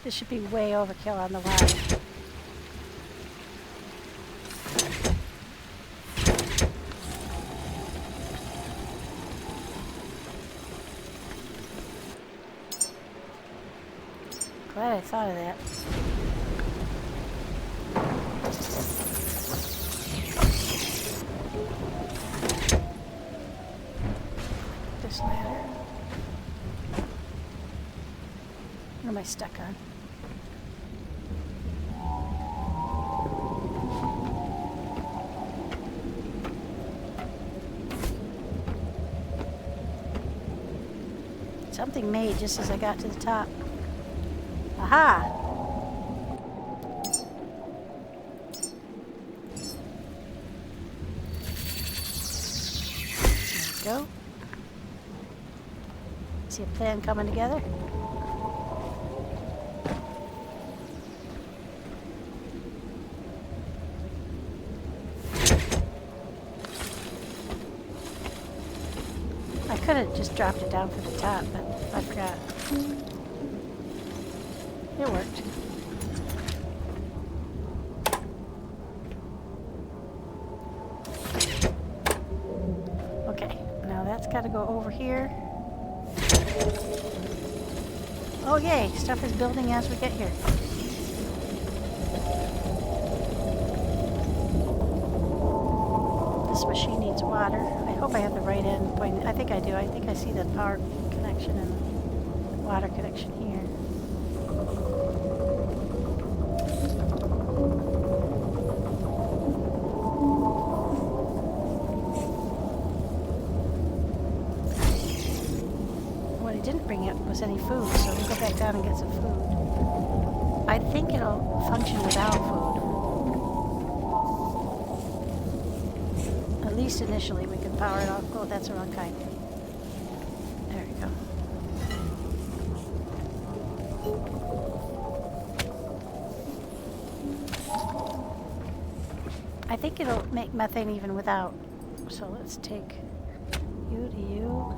This should be way overkill on the wire. Glad I thought of that. This ladder. What am I stuck on? Something made just as I got to the top. Aha! There we go. See a plan coming together? I could have just dropped it down from the top, but I forgot. It worked. Okay, now that's got to go over here. Oh yay, stuff is building as we get here. this machine needs water. I hope I have the right end pointed. I think I do. I think I see the power connection and the water connection here. What I didn't bring up was any food, so we'll go back down and get some food. I think it'll function without food. At least initially we can power it off. Oh, that's the wrong kind. There we go. I think it'll make methane even without. So let's take you to you.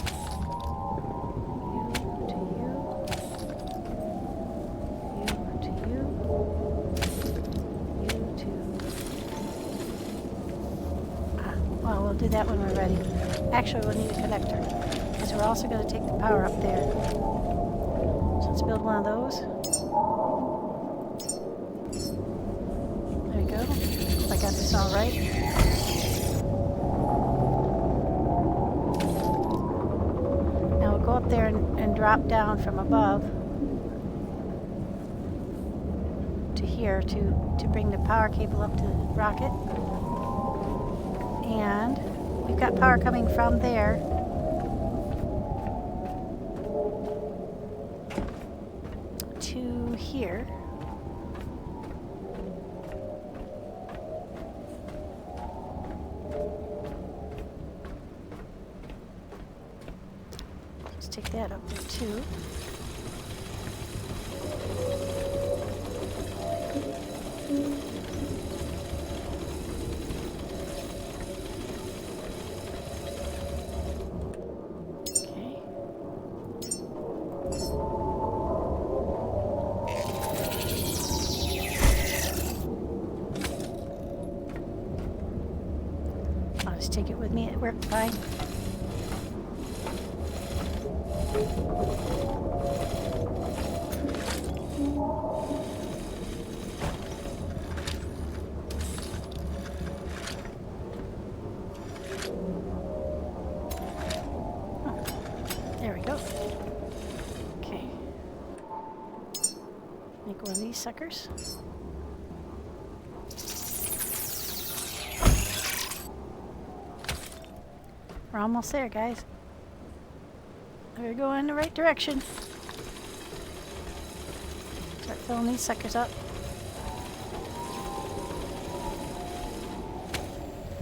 We'll do that when we're ready. Actually, we'll need a connector, because we're also going to take the power up there. So let's build one of those. There we go. Hope I got this all right. Now we'll go up there and drop down from above to here to bring the power cable up to the rocket. And we've got power coming from there to here. Let's take that up there too. Take it with me at work. Bye. There we go. Okay. Make one of these suckers. We're almost there, guys. We're going in the right direction. Start filling these suckers up.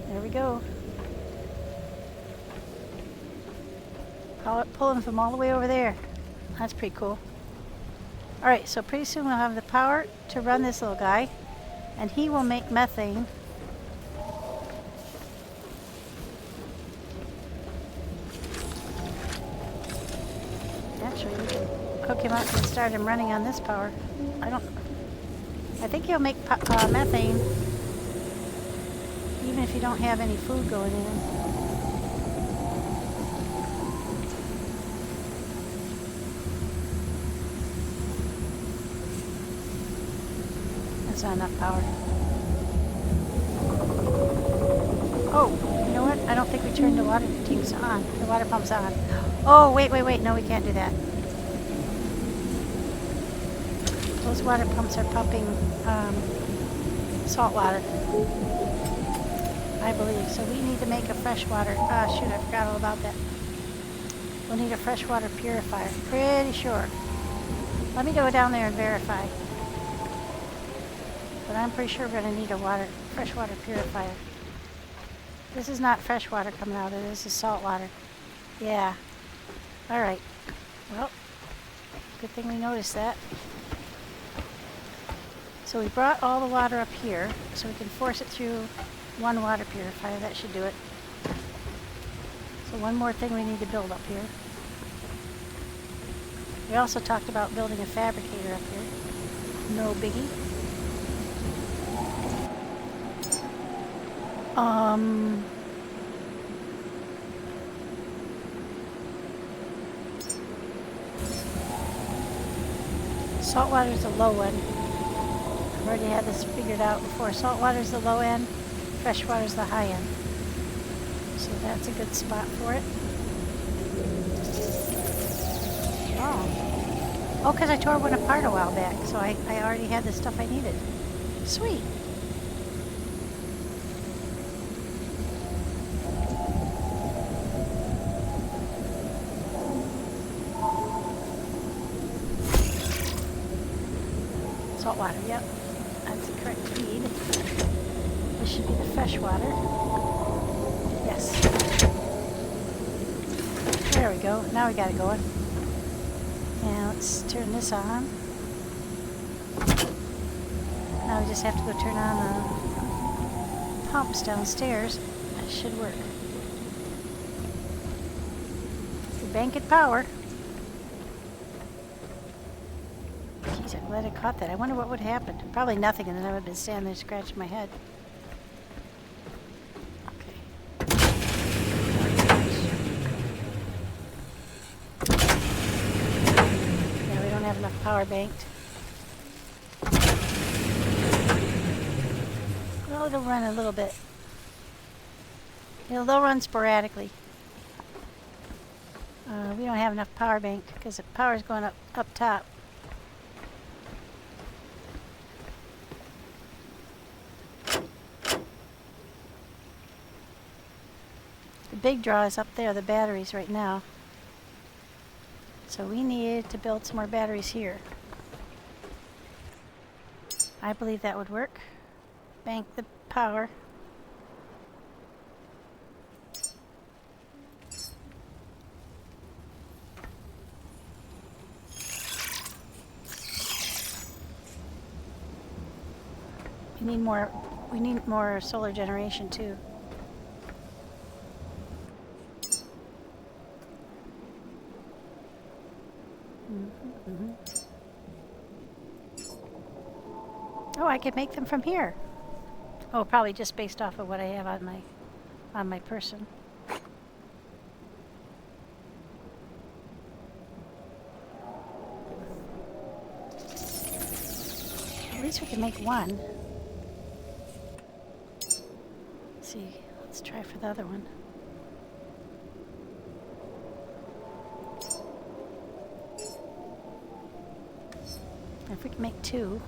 There we go. Pulling from all the way over there. That's pretty cool. Alright, so pretty soon we'll have the power to run this little guy, and he will make methane. Actually, we can hook him up and start him running on this power. I think he'll make methane even if you don't have any food going in. That's not enough power. Oh, you know what? I don't think we turned the water tanks on. The water pump's on. Oh, wait. No, we can't do that. Those water pumps are pumping salt water, I believe. So we need to make a freshwater. Ah, shoot, I forgot all about that. We'll need a freshwater purifier. Pretty sure. Let me go down there and verify. But I'm pretty sure we're going to need a freshwater purifier. This is not fresh water coming out of it. This is salt water. Yeah. Alright. Well, good thing we noticed that. So we brought all the water up here, so we can force it through one water purifier. That should do it. So one more thing we need to build up here. We also talked about building a fabricator up here. No biggie. Saltwater is the low end. I've already had this figured out before. Saltwater is the low end, freshwater is the high end. So that's a good spot for it. Oh. Oh, because I tore one apart a while back, so I already had the stuff I needed. Sweet. Salt water, yep. That's the correct feed. This should be the fresh water. Yes. There we go. Now we got it going. And let's turn this on. Now we just have to go turn on the pumps downstairs. That should work. The banked power. Jeez, I'm glad I caught that. I wonder what would have happened. Probably nothing, and then I would have been standing there scratching my head. Enough power banked. Well, it'll run a little bit. They'll run sporadically. We don't have enough power bank because the power is going up top. The big draw is up there, the batteries right now. So we need to build some more batteries here. I believe that would work. Bank the power. We need more solar generation too. Oh, I could make them from here. Oh, probably just based off of what I have on my person. At least we can make one. Let's see. Let's try for the other one. If we can make two.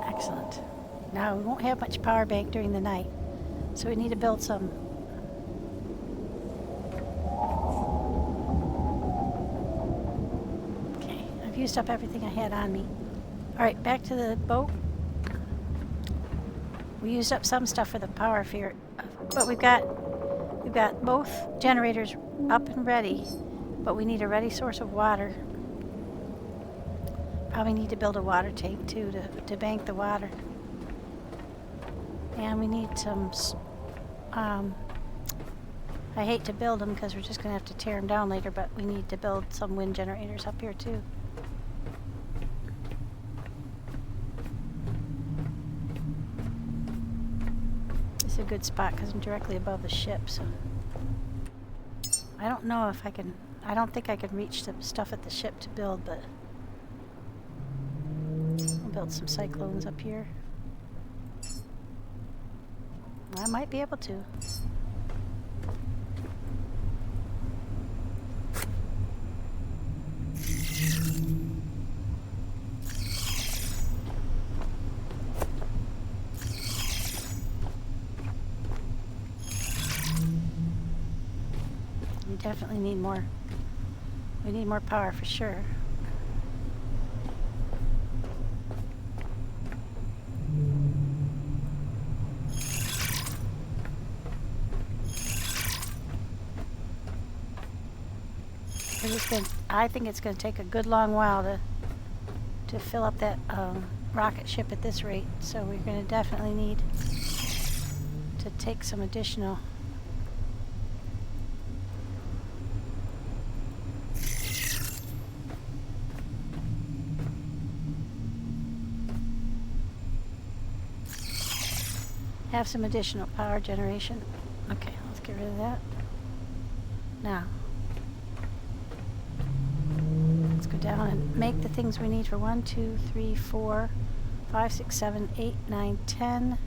Excellent. Now we won't have much power bank during the night, so we need to build some. Okay, I've used up everything I had on me. All right, back to the boat. We used up some stuff for the power here, but we've got both generators up and ready, but we need a ready source of water. Probably need to build a water tank too to bank the water. And we need some, I hate to build them because we're just going to have to tear them down later, but we need to build some wind generators up here too. This is a good spot because I'm directly above the ship, so I don't know if I can, I don't think I can reach the stuff at the ship to build, but I'll build some cyclones up here. I might be able to. We definitely need more. We need more power for sure. I think it's going to take a good long while to fill up that rocket ship at this rate. So we're going to definitely need to take some additional. have some additional power generation. Okay, let's get rid of that. Now, let's go down and make the things we need for 1, 2, 3, 4, 5, 6, 7, 8, 9, 10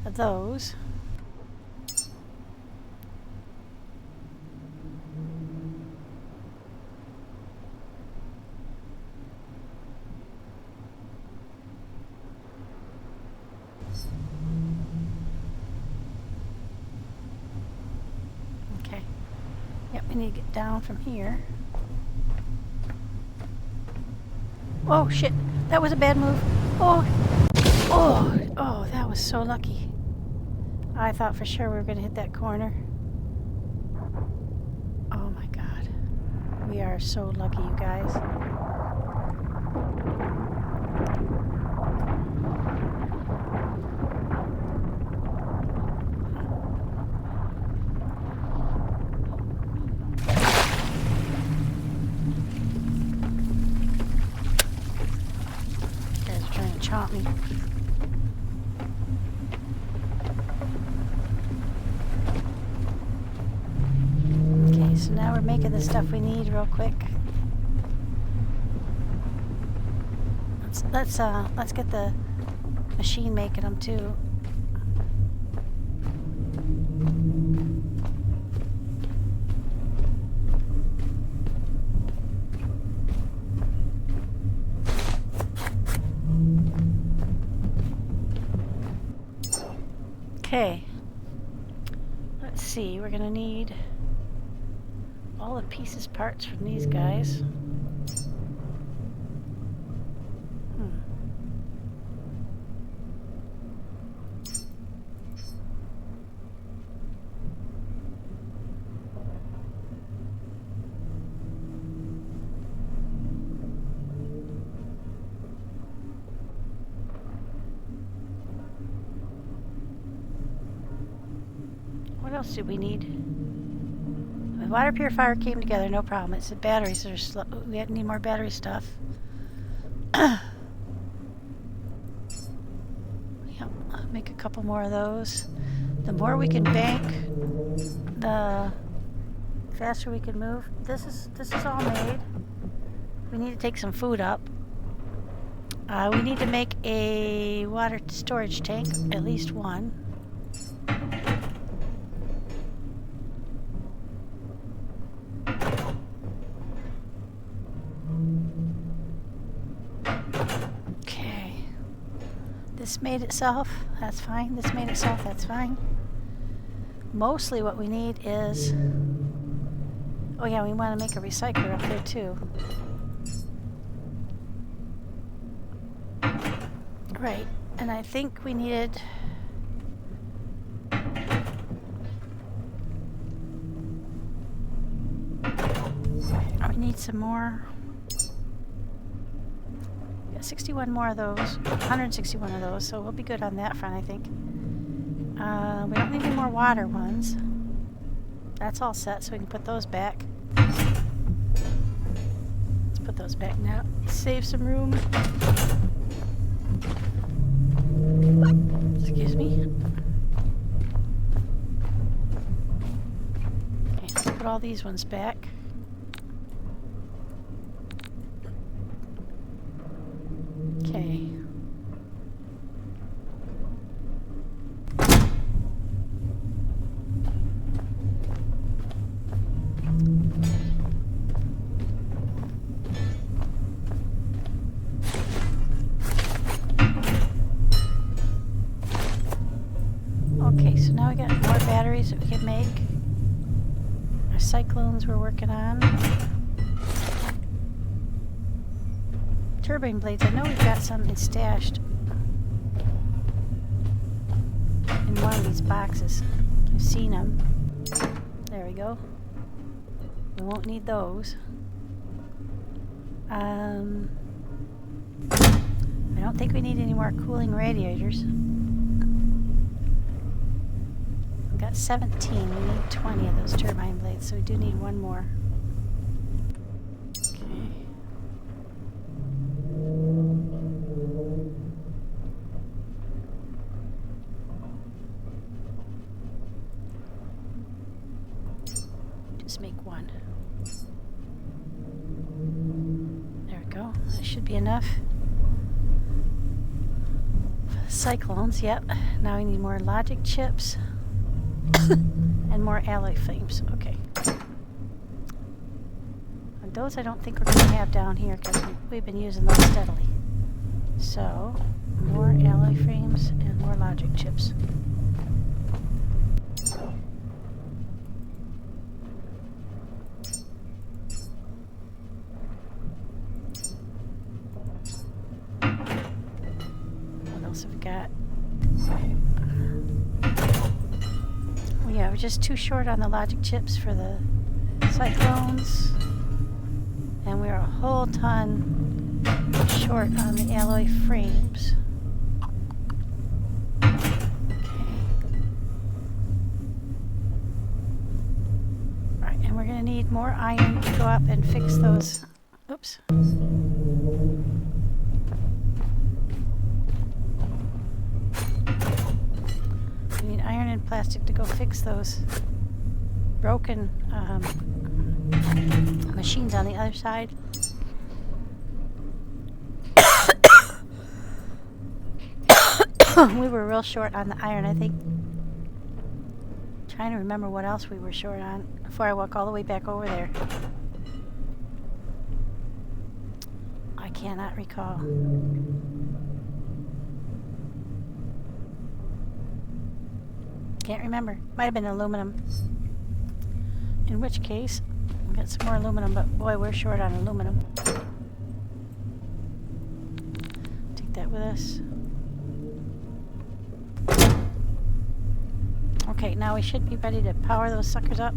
of those. Okay. Yep, we need to get down from here. Oh shit, that was a bad move. Oh, that was so lucky. I thought for sure we were going to hit that corner. Oh my god. We are so lucky, you guys. You guys are trying to chomp me. Okay, so now we're making the stuff we need real quick. Let's get the machine making them too. Okay. Let's see, we're gonna need all the pieces parts from these guys. What else do we need? The water purifier came together, no problem. It's the batteries that are slow. We need more battery stuff. Yep, I'll make a couple more of those. The more we can bank, the faster we can move. This is all made. We need to take some food up. We need to make a water storage tank, at least one. Okay. This made itself, that's fine. This made itself, that's fine. Mostly what we need is, oh yeah, we want to make a recycler up there too. Right, and I think we needed we need some more. We got 61 more of those, 161 of those, so we'll be good on that front, I think. We don't need any more water ones. That's all set, so we can put those back. Let's put those back now. Save some room. Excuse me. Okay, let's put all these ones back. Okay. Okay, so now we got more batteries that we can make. Our cyclones we're working on. Turbine blades, I know we've got something stashed in one of these boxes. I've seen them. There we go. We won't need those. I don't think we need any more cooling radiators. We've got 17. We need 20 of those turbine blades, so we do need one more. That should be enough. Cyclones, yep. Now we need more logic chips and more alloy frames. Okay. And those I don't think we're going to have down here because we've been using those steadily. So, more alloy frames and more logic chips. What else have we got? Oh yeah, we're just too short on the logic chips for the cyclones. And we're a whole ton short on the alloy frames. Right, and we're going to need more iron to go up and fix those. Oops. We need iron and plastic to go fix those broken machines on the other side. We were real short on the iron, I think. Trying to remember what else we were short on before I walk all the way back over there. I cannot recall. Can't remember. Might have been aluminum. In which case, we'll get some more aluminum, but boy, we're short on aluminum. Take that with us. Okay, now we should be ready to power those suckers up.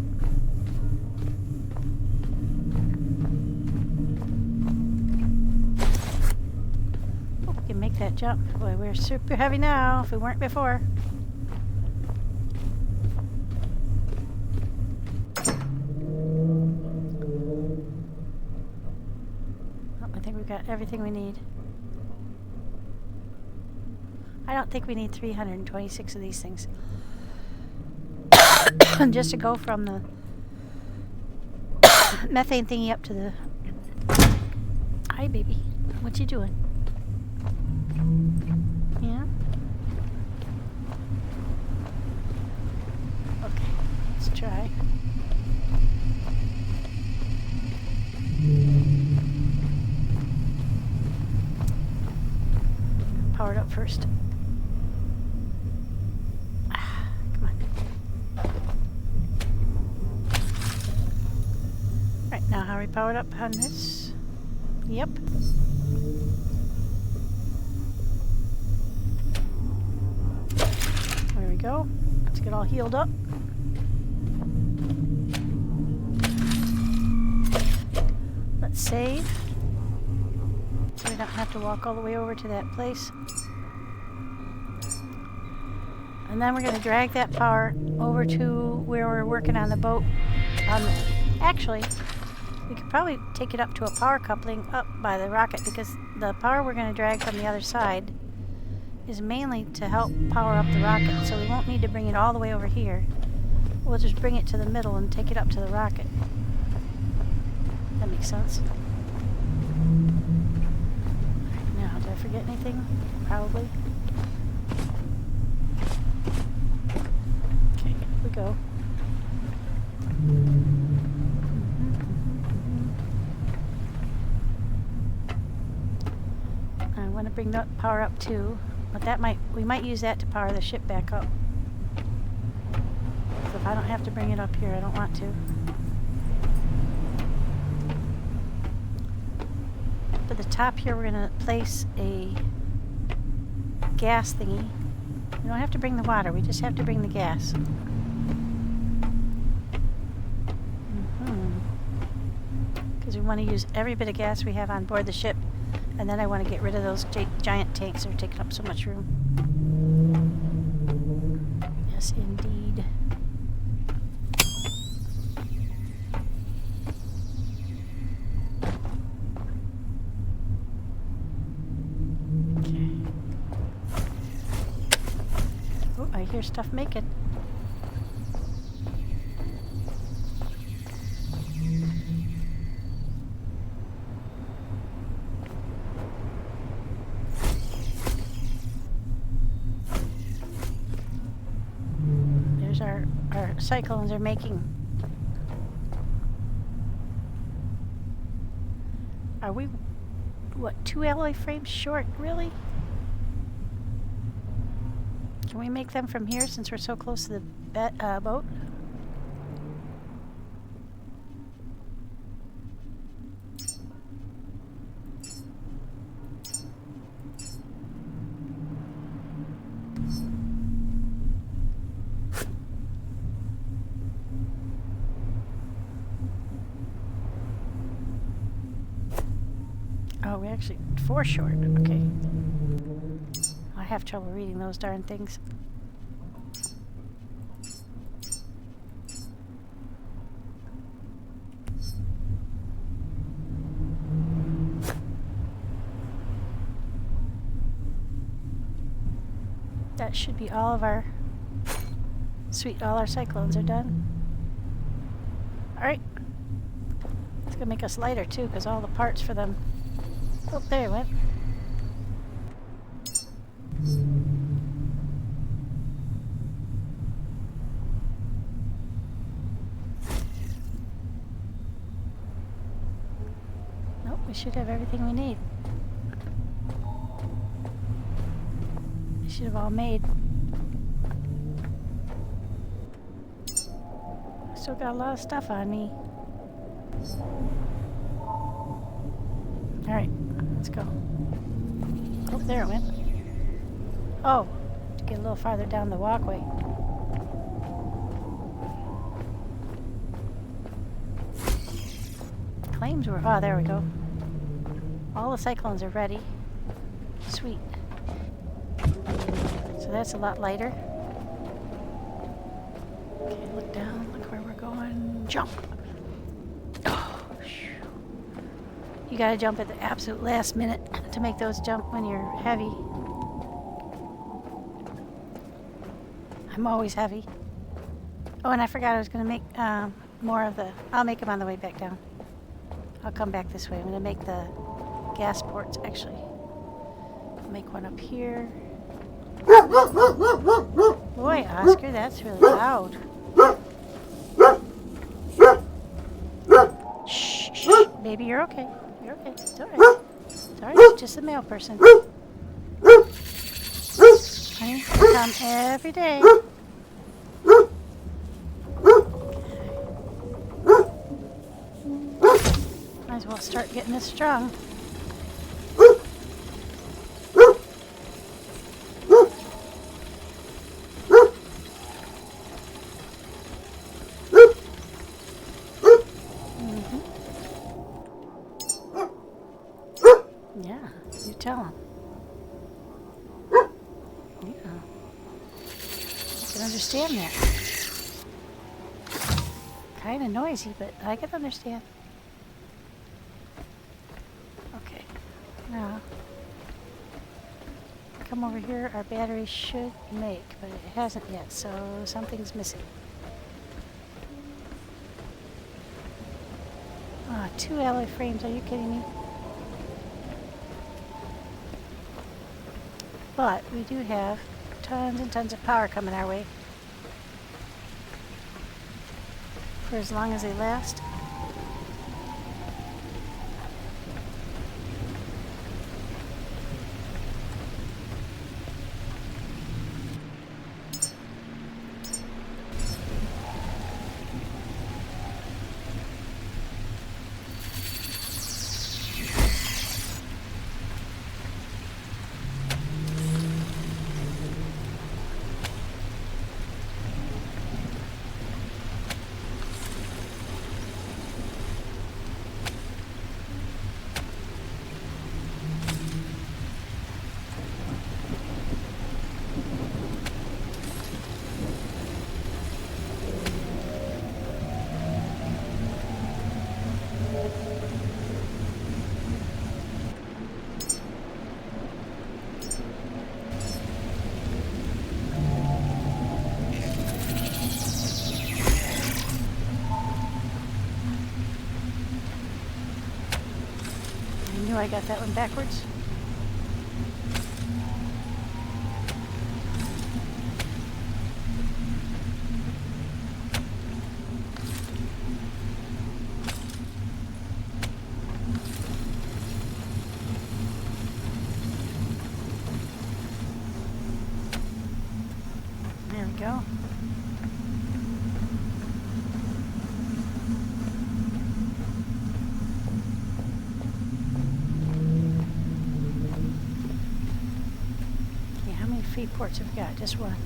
Oh, we can make that jump. Boy, we're super heavy now, if we weren't before. Oh, I think we've got everything we need. I don't think we need 326 of these things. Just to go from the methane thingy up to the... Hi, baby. What you doing? Yeah? Okay, let's try. Power it up first. Now how we powered up on this? Yep. There we go. Let's get all healed up. Let's save. So we don't have to walk all the way over to that place. And then we're going to drag that power over to where we're working on the boat. Actually, we could probably take it up to a power coupling up by the rocket because the power we're going to drag from the other side is mainly to help power up the rocket, so we won't need to bring it all the way over here. We'll just bring it to the middle and take it up to the rocket. That makes sense. Right, now, did I forget anything? Probably. Okay, here we go. I want to bring that power up too, but we might use that to power the ship back up. So if I don't have to bring it up here, I don't want to. To the top here, we're going to place a gas thingy. We don't have to bring the water, we just have to bring the gas. Because we want to use every bit of gas we have on board the ship. And then I want to get rid of those giant tanks that are taking up so much room. Yes, indeed. Okay. Oh, I hear stuff making. cyclones are making. Are we, what, 2 alloy frames short, really? Can we make them from here since we're so close to the boat? Oh, we're actually 4 short. Okay. I have trouble reading those darn things. That should be all of our... Sweet, all our cyclones are done. Alright. It's gonna make us lighter too, because all the parts for them... Oh, there it went. Nope, we should have everything we need. They should have all made. Still got a lot of stuff on me. Alright, let's go. Oh, there it went. Oh, to get a little farther down the walkway. Claims were... Oh, there we go. All the cyclones are ready. Sweet. So that's a lot lighter. Okay, look down. Look where we're going. Jump! Oh, shoo. You gotta jump at the absolute last minute to make those jump when you're heavy. I'm always heavy. Oh, and I forgot I was gonna make more of the... I'll make them on the way back down. I'll come back this way. I'm gonna make the gas ports, actually. I'll make one up here. Boy, Oscar, that's really loud. Shh, shh, shh. Baby, you're okay. You're okay. It's alright. It's alright. It's just a male person. Honey, I come every day. Might as well start getting this strong. Yeah, you tell him. Yeah. I can understand that. Kind of noisy, but I can understand. Okay. Now, come over here. Our battery should make, but it hasn't yet, so something's missing. Ah, 2 alloy frames. Are you kidding me? But we do have tons and tons of power coming our way. For as long as they last. I got that one backwards. feed ports have we got? Just one.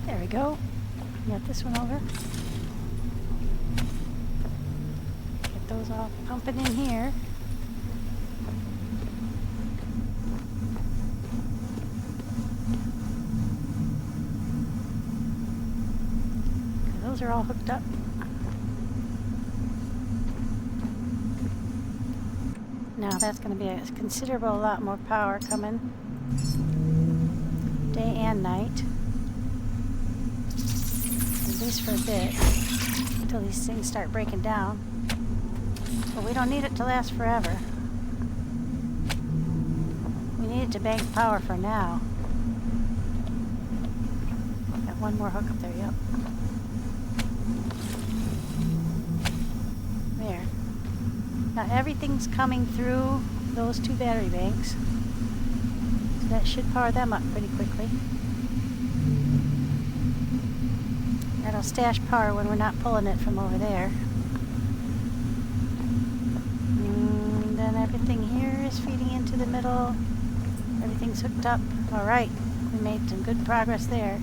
There we go. Got this one over. Get those all pumping in here. Those are all hooked up. Now that's going to be a considerable lot more power coming day and night. At least for a bit, until these things start breaking down. But we don't need it to last forever. We need it to bank power for now. Got one more hook up there, yep. There. Now everything's coming through those two battery banks. So that should power them up pretty quickly. That'll stash power when we're not pulling it from over there. And then everything here is feeding into the middle. Everything's hooked up. All right, we made some good progress there.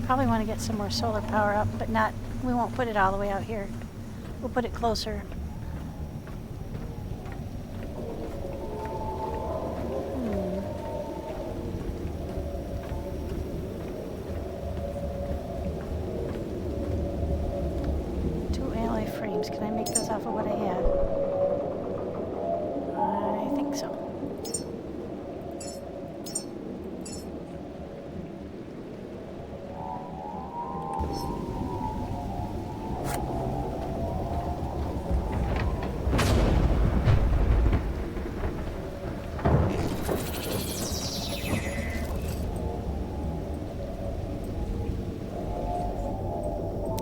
Probably want to get some more solar power up, but not, we won't put it all the way out here. We'll put it closer. Can I make those off of what I have? I think so.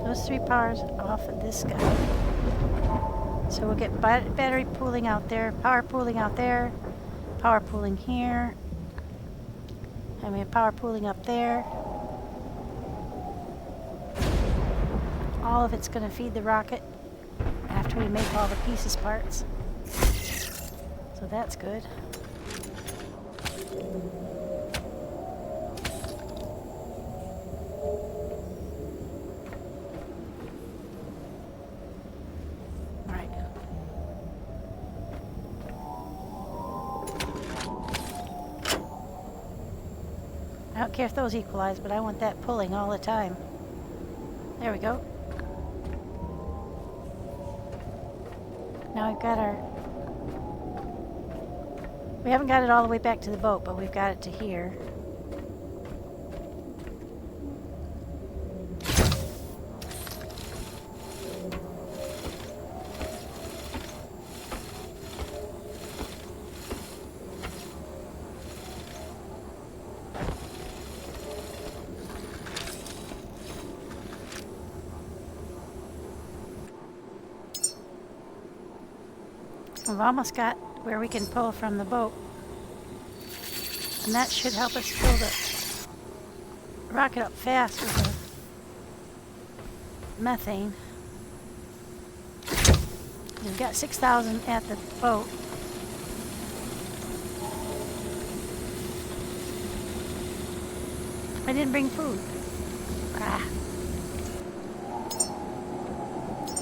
Those three powers off of this guy. So we'll get battery pooling out there, power pooling out there, power pooling here, and we have power pooling up there. All of it's going to feed the rocket after we make all the pieces parts. So that's good. I don't care if those equalize, but I want that pulling all the time. There we go. Now we've got our... We haven't got it all the way back to the boat, but we've got it to here. We've almost got where we can pull from the boat. And that should help us fill the rocket up fast with the methane. We've got 6,000 at the boat. I didn't bring food. Ah.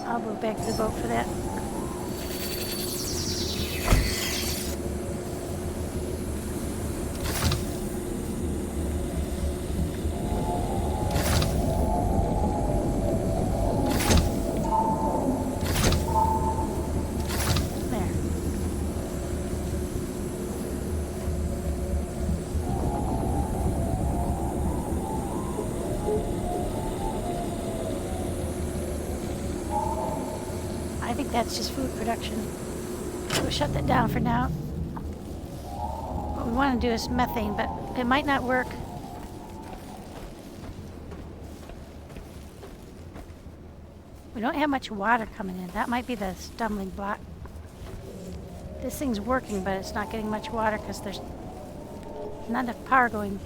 I'll go back to the boat for that. think that's just food production. So we'll shut that down for now. What we want to do is methane, but it might not work. We don't have much water coming in. That might be the stumbling block. This thing's working, but it's not getting much water because there's not enough power going.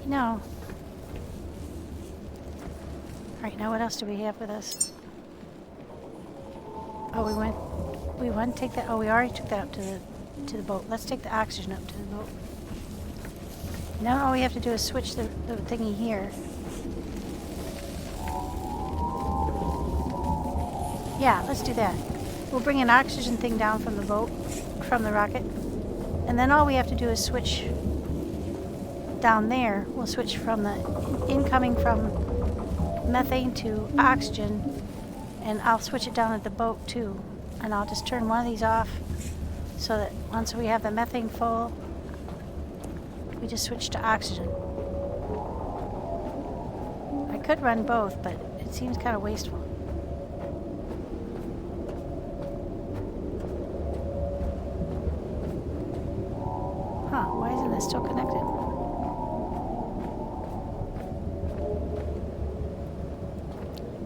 You know. Alright, now what else do we have with us? Oh, we want to take that. Oh, we already took that up to the boat. Let's take the oxygen up to the boat. Now all we have to do is switch the thingy here. Yeah, let's do that. We'll bring an oxygen thing down from the boat, from the rocket. And then all we have to do is switch down there. We'll switch from the incoming from methane to oxygen. And I'll switch it down at the boat too. And I'll just turn one of these off so that once we have the methane full, we just switch to oxygen. I could run both, but it seems kind of wasteful. Huh, why isn't this still connected?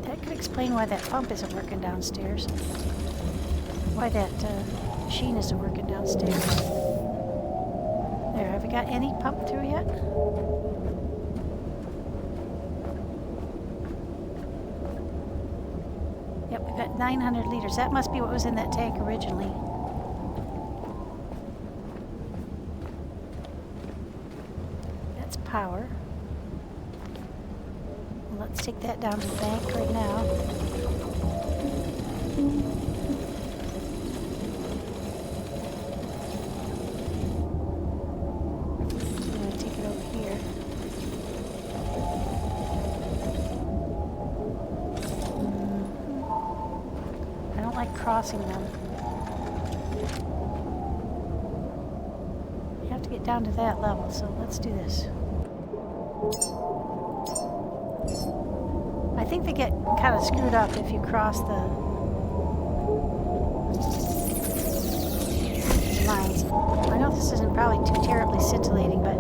That could explain why that pump isn't working downstairs. Why that machine isn't working downstairs. There, have we got any pump through yet? Yep, we've got 900 liters. That must be what was in that tank originally. That's power. Well, let's take that down to the bank right now. Crossing them. You have to get down to that level, so let's do this. I think they get kind of screwed up if you cross the lines. I know this isn't probably too terribly scintillating, but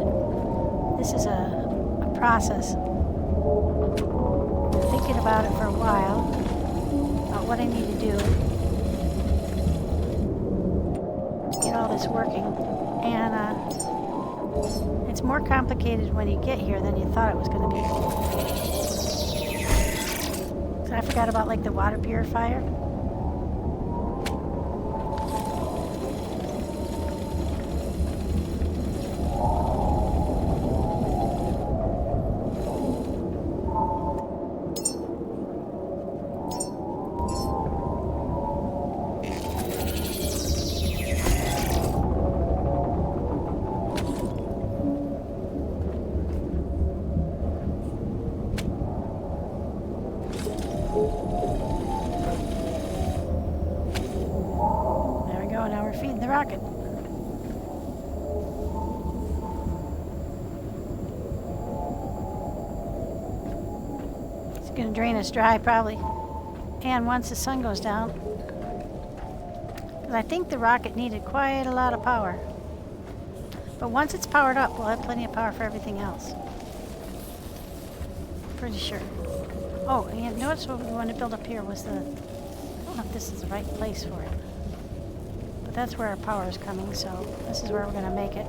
this is a process. I'm thinking about it for a while, about what I need to do. All this working, and it's more complicated when you get here than you thought it was going to be. So I forgot about like the water purifier. Rocket. It's going to drain us dry probably. And once the sun goes down. I think the rocket needed quite a lot of power. But once it's powered up, we'll have plenty of power for everything else. Pretty sure. Oh, and notice what we wanted to build up here was the... I don't know if this is the right place for it. That's where our power is coming, so this is where we're going to make it.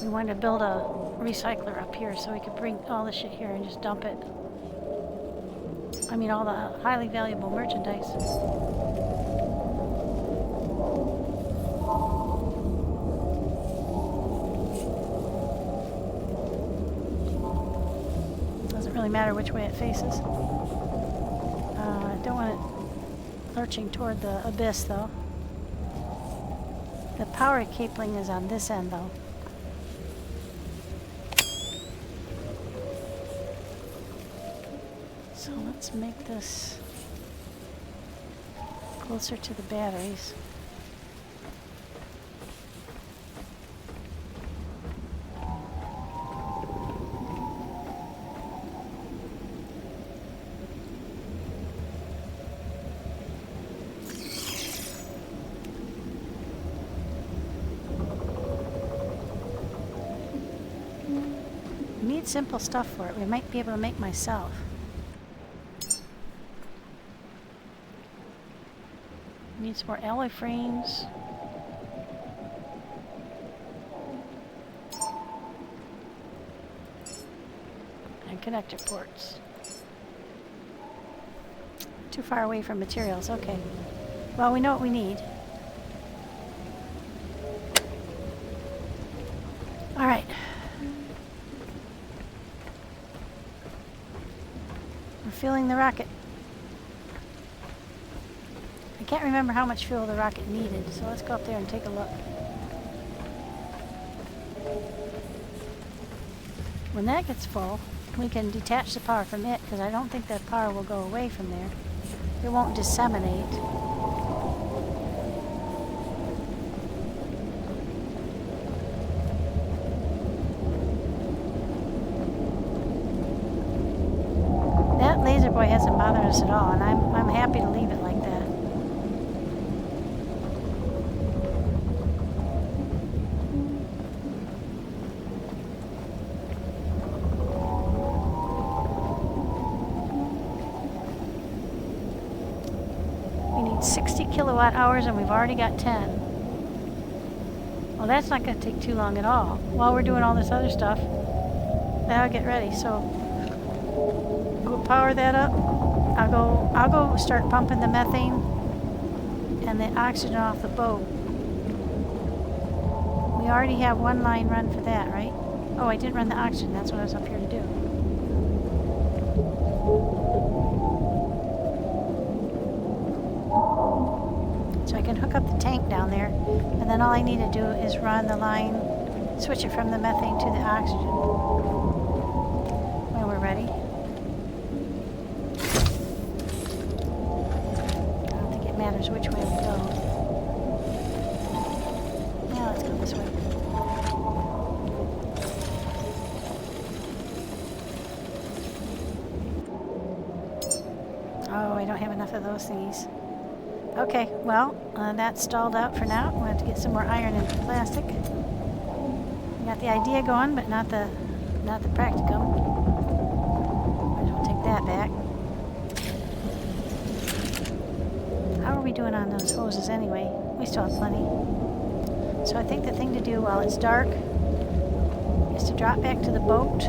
We wanted to build a recycler up here so we could bring all the shit here and just dump it. I mean, all the highly valuable merchandise. Doesn't really matter which way it faces. I don't want it lurching toward the abyss, though. The power cabling is on this end, though. So let's make this closer to the batteries. need simple stuff for it. We might be able to make myself. Need some more alloy frames. And connector ports. Too far away from materials, okay. Well, we know what we need. All right. We're fueling the rocket. I can't remember how much fuel the rocket needed, so let's go up there and take a look. When that gets full, we can detach the power from it, because I don't think that power will go away from there. It won't disseminate. That laserboi hasn't bothered us at all, and I'm happy to leave it like that. We need 60 kilowatt hours, and we've already got 10. Well, that's not going to take too long at all. While we're doing all this other stuff, that'll get ready. So we'll power that up. I'll go start pumping the methane and the oxygen off the boat. We already have one line run for that, right? Oh, I didn't run the oxygen. That's what I was up here to do. So I can hook up the tank down there, and then all I need to do is run the line, switch it from the methane to the oxygen when we're ready. I don't think it matters which way we go. Yeah, let's go this way. Oh, I don't have enough of those thingies. Okay, well, that's stalled out for now. We'll have to get some more iron and plastic. We got the idea going, but not the practicum. I'll take that back. How are we doing on those hoses anyway? We still have plenty. So I think the thing to do while it's dark is to drop back to the boat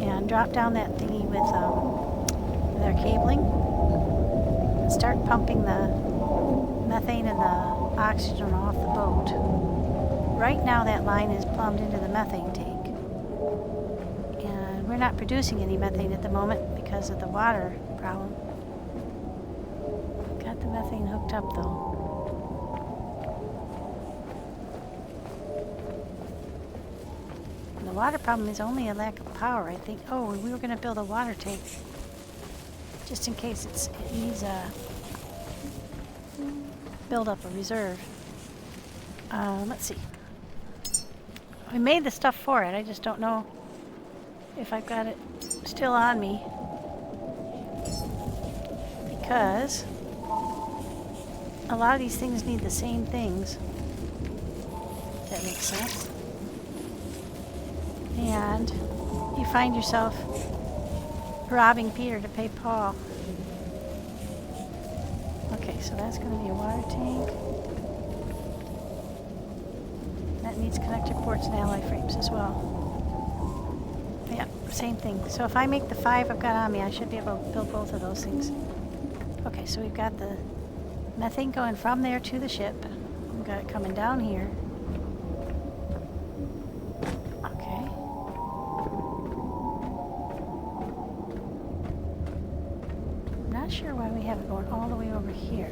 and drop down that thingy with our cabling. Start pumping the methane and the oxygen off the boat. Right now that line is plumbed into the methane tank. And we're not producing any methane at the moment because of the water problem. Got the methane hooked up though. And the water problem is only a lack of power, I think. Oh, we were going to build a water tank. Just in case it needs a build up a reserve. Let's see. We made the stuff for it. I just don't know if I've got it still on me. Because a lot of these things need the same things. If that makes sense. And you find yourself robbing Peter to pay Paul. Okay, so that's going to be a water tank. That needs connector ports and alloy frames as well. Yeah, same thing. So if I make the 5 I've got on me, I should be able to build both of those things. Okay, so we've got the methane going from there to the ship. We've got it coming down here. Not sure why we have it going all the way over here.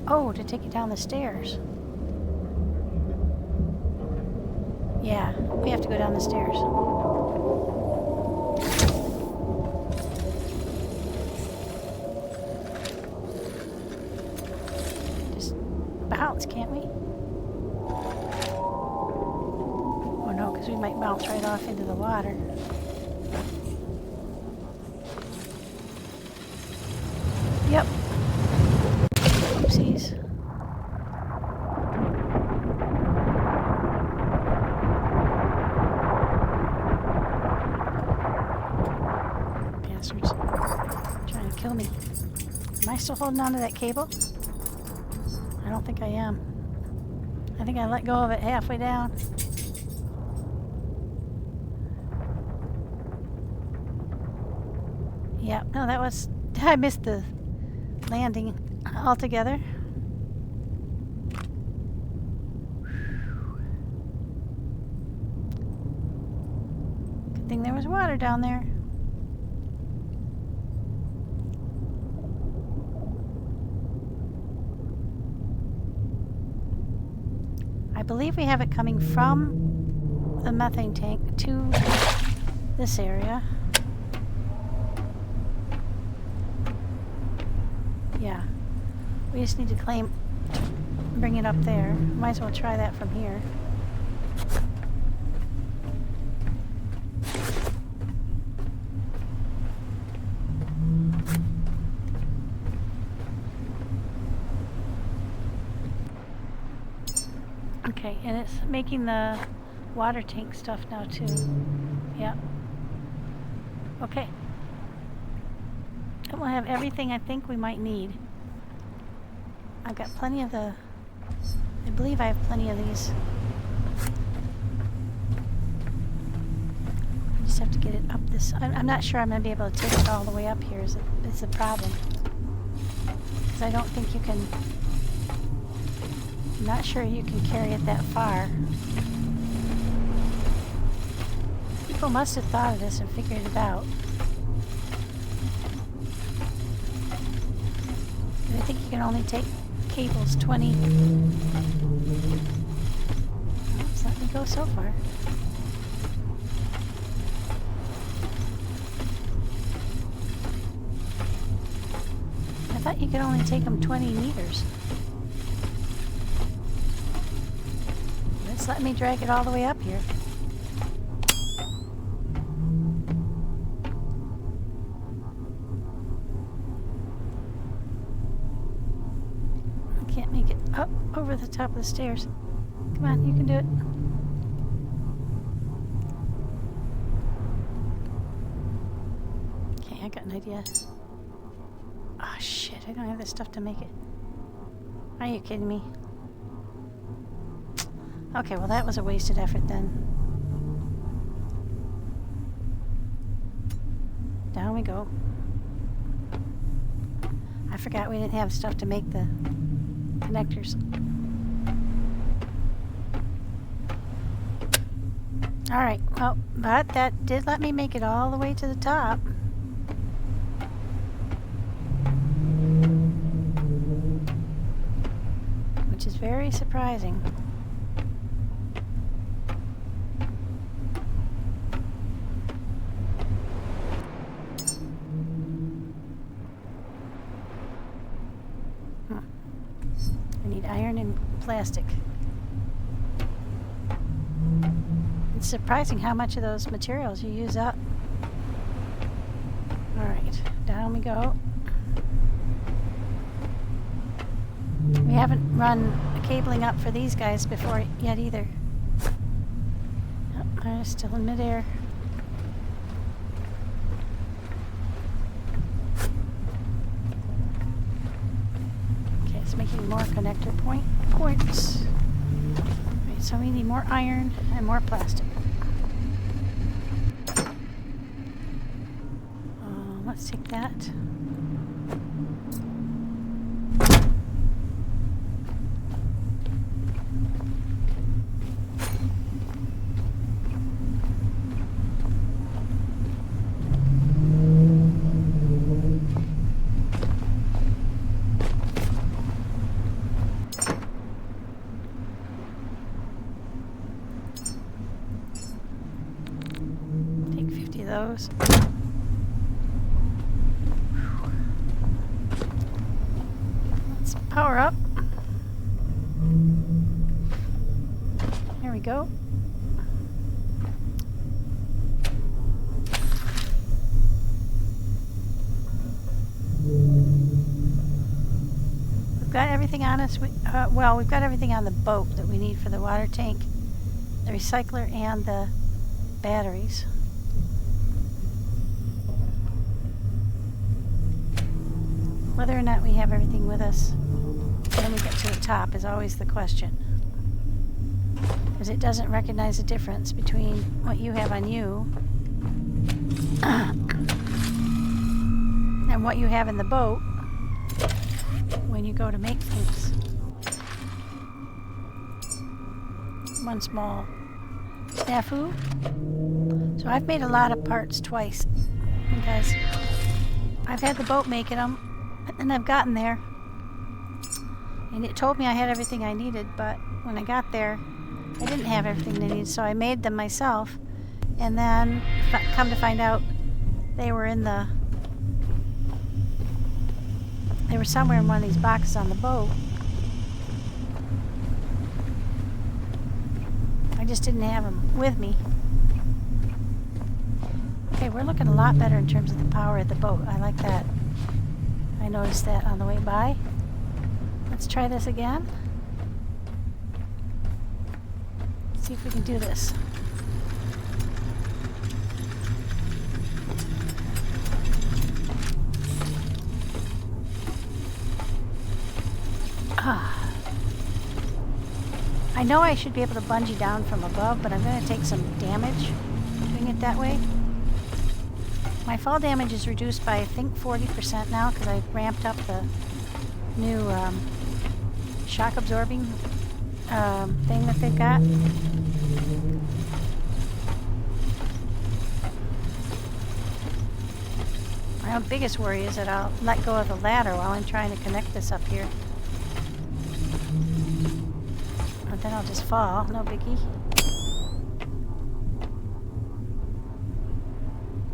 Oh, to take it down the stairs. Yeah, we have to go down the stairs. Just bounce, can't we? Because we might bounce right off into the water. Yep. bastards. Trying to kill me. Am I still holding on to that cable? I don't think I am. I think I let go of it halfway down. Yeah, no, that was... I missed the landing altogether. Good thing there was water down there. I believe we have it coming from the methane tank to this area. Yeah. We just need to bring it up there. Might as well try that from here. Okay, and it's making the water tank stuff now too. Yeah. Okay. And we'll have everything I think we might need. I've got plenty of the... I believe I have plenty of these. I just have to get it up this... I'm not sure I'm going to be able to take it all the way up here is the problem. Because I don't think you can... I'm not sure you can carry it that far. People must have thought of this and figured it out. I think you can only take cables 20. Oops, let me go so far. I thought you could only take them 20 meters. Let's let me drag it all the way up here. I can't make it up over the top of the stairs. Come on, you can do it. Okay, I got an idea. Oh shit, I don't have the stuff to make it. Are you kidding me? Okay, well that was a wasted effort then. Down we go. I forgot we didn't have stuff to make the connectors. Alright, well, but that did let me make it all the way to the top. Which is very surprising. I need iron and plastic. It's surprising how much of those materials you use up. Alright, down we go. We haven't run a cabling up for these guys before yet either. Oh, they're still in midair. Making more connector points. Right, so we need more iron and more plastic. Let's take that. Those. Let's power up. There we go. We've got everything on us. Well, we've got everything on the boat that we need for the water tank, the recycler, and the batteries. Whether or not we have everything with us when we get to the top is always the question. Because it doesn't recognize the difference between what you have on you and what you have in the boat when you go to make things. One small snafu. So I've made a lot of parts twice because I've had the boat making them and I've gotten there and it told me I had everything I needed, but when I got there I didn't have everything I needed, so I made them myself, and then come to find out they were somewhere in one of these boxes on the boat. I just didn't have them with me. Okay, we're looking a lot better in terms of the power of the boat. I like that. I noticed that on the way by. Let's try this again. See if we can do this. I know I should be able to bungee down from above, but I'm going to take some damage doing it that way. My fall damage is reduced by, I think, 40% now because I ramped up the new shock absorbing thing that they've got. My biggest worry is that I'll let go of the ladder while I'm trying to connect this up here. But then I'll just fall, no biggie.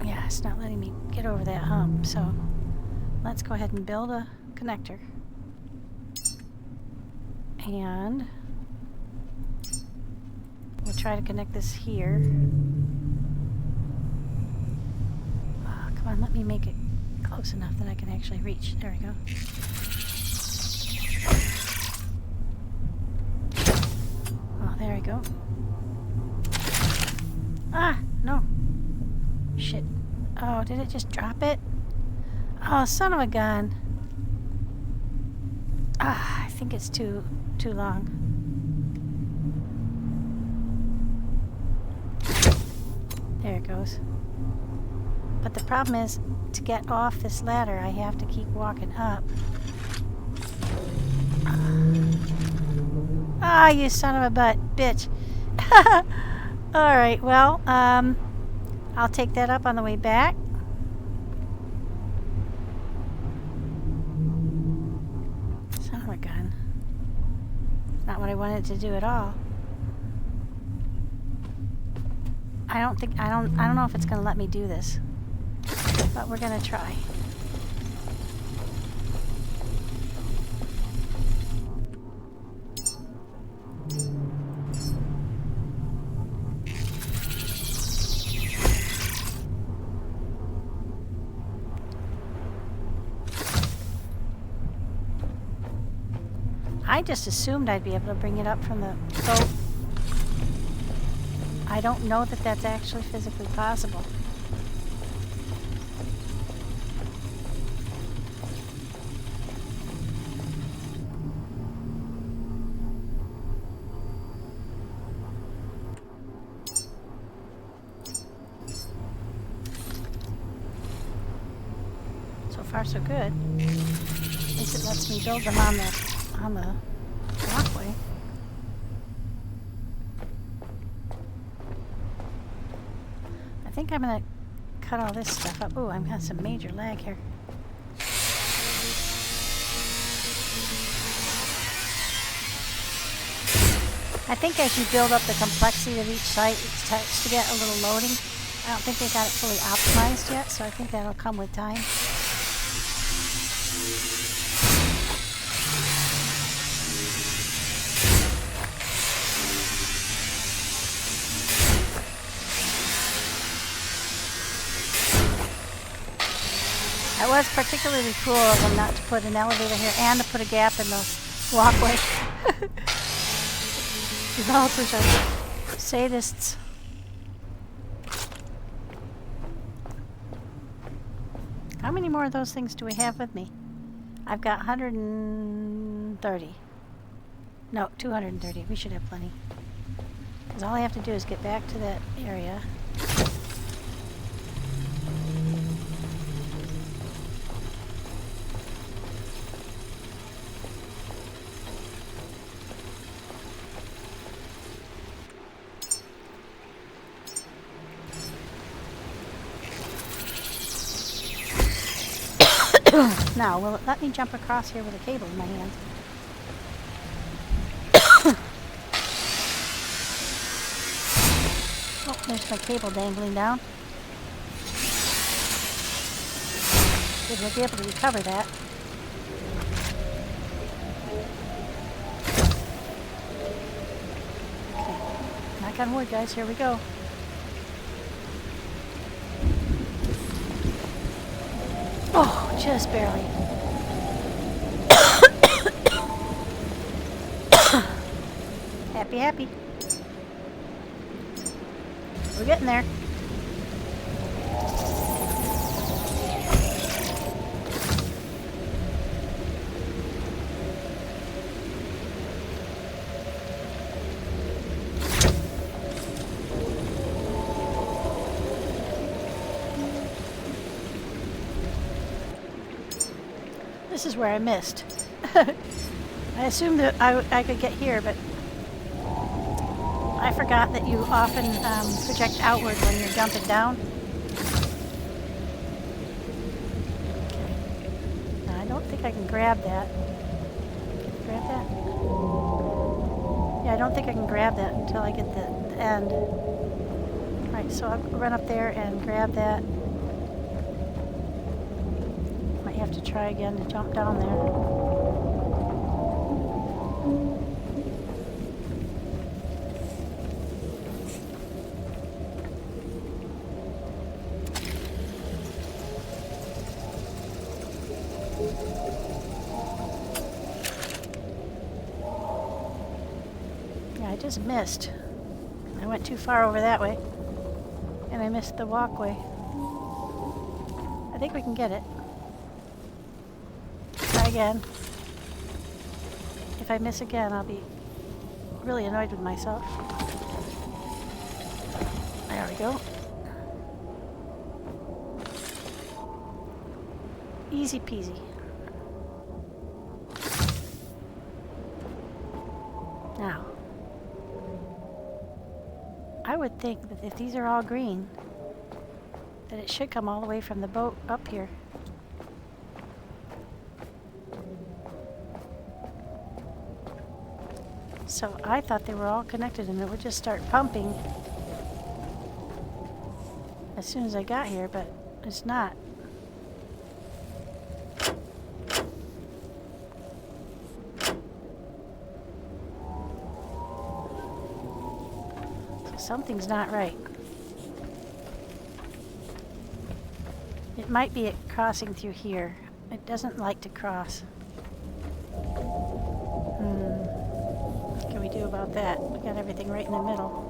Yeah, it's not letting me get over that hump, so let's go ahead and build a connector. And we'll try to connect this here. Oh, come on, let me make it close enough that I can actually reach. There we go. Oh, there we go. Ah, no. Shit. Oh, did it just drop it? Oh, son of a gun. Ah, I think it's too long. There it goes. But the problem is, to get off this ladder, I have to keep walking up. Ah, you son of a bitch. Alright, well, I'll take that up on the way back. Son of a gun. Not what I wanted to do at all. I don't know if it's going to let me do this. But we're going to try. I just assumed I'd be able to bring it up from the boat. I don't know that that's actually physically possible. So far, so good. At least it lets me build them on the walkway. I think I'm gonna cut all this stuff up. Ooh, I've got some major lag here. I think as you build up the complexity of each site, it starts to get a little loading. I don't think they got it fully optimized yet, so I think that'll come with time. It was particularly cruel of them not to put an elevator here and to put a gap in the walkway. Developers are sadists. How many more of those things do we have with me? I've got 130. No, 230. We should have plenty. Because all I have to do is get back to that area. Now, will it let me jump across here with a cable in my hand? Oh, there's my cable dangling down. Good, we'll be able to recover that. Okay. Knock on wood, guys. Here we go. Oh, just barely. Happy, happy. We're getting there. This is where I missed. I assumed that I could get here, but I forgot that you often project outward when you're jumping down. Okay. Now, I don't think I can grab that. Can I grab that? Yeah, I don't think I can grab that until I get the end. Alright, so I'll run up there and grab that. Might have to try again to jump down there. Yeah, I just missed. I went too far over that way. And I missed the walkway. I think we can get it. Try again. If I miss again, I'll be really annoyed with myself. There we go. Easy peasy. Now, I would think that if these are all green, that it should come all the way from the boat up here. So I thought they were all connected and it would just start pumping as soon as I got here, but it's not. So something's not right. It might be it crossing through here. It doesn't like to cross. What can we do about that? We got everything right in the middle.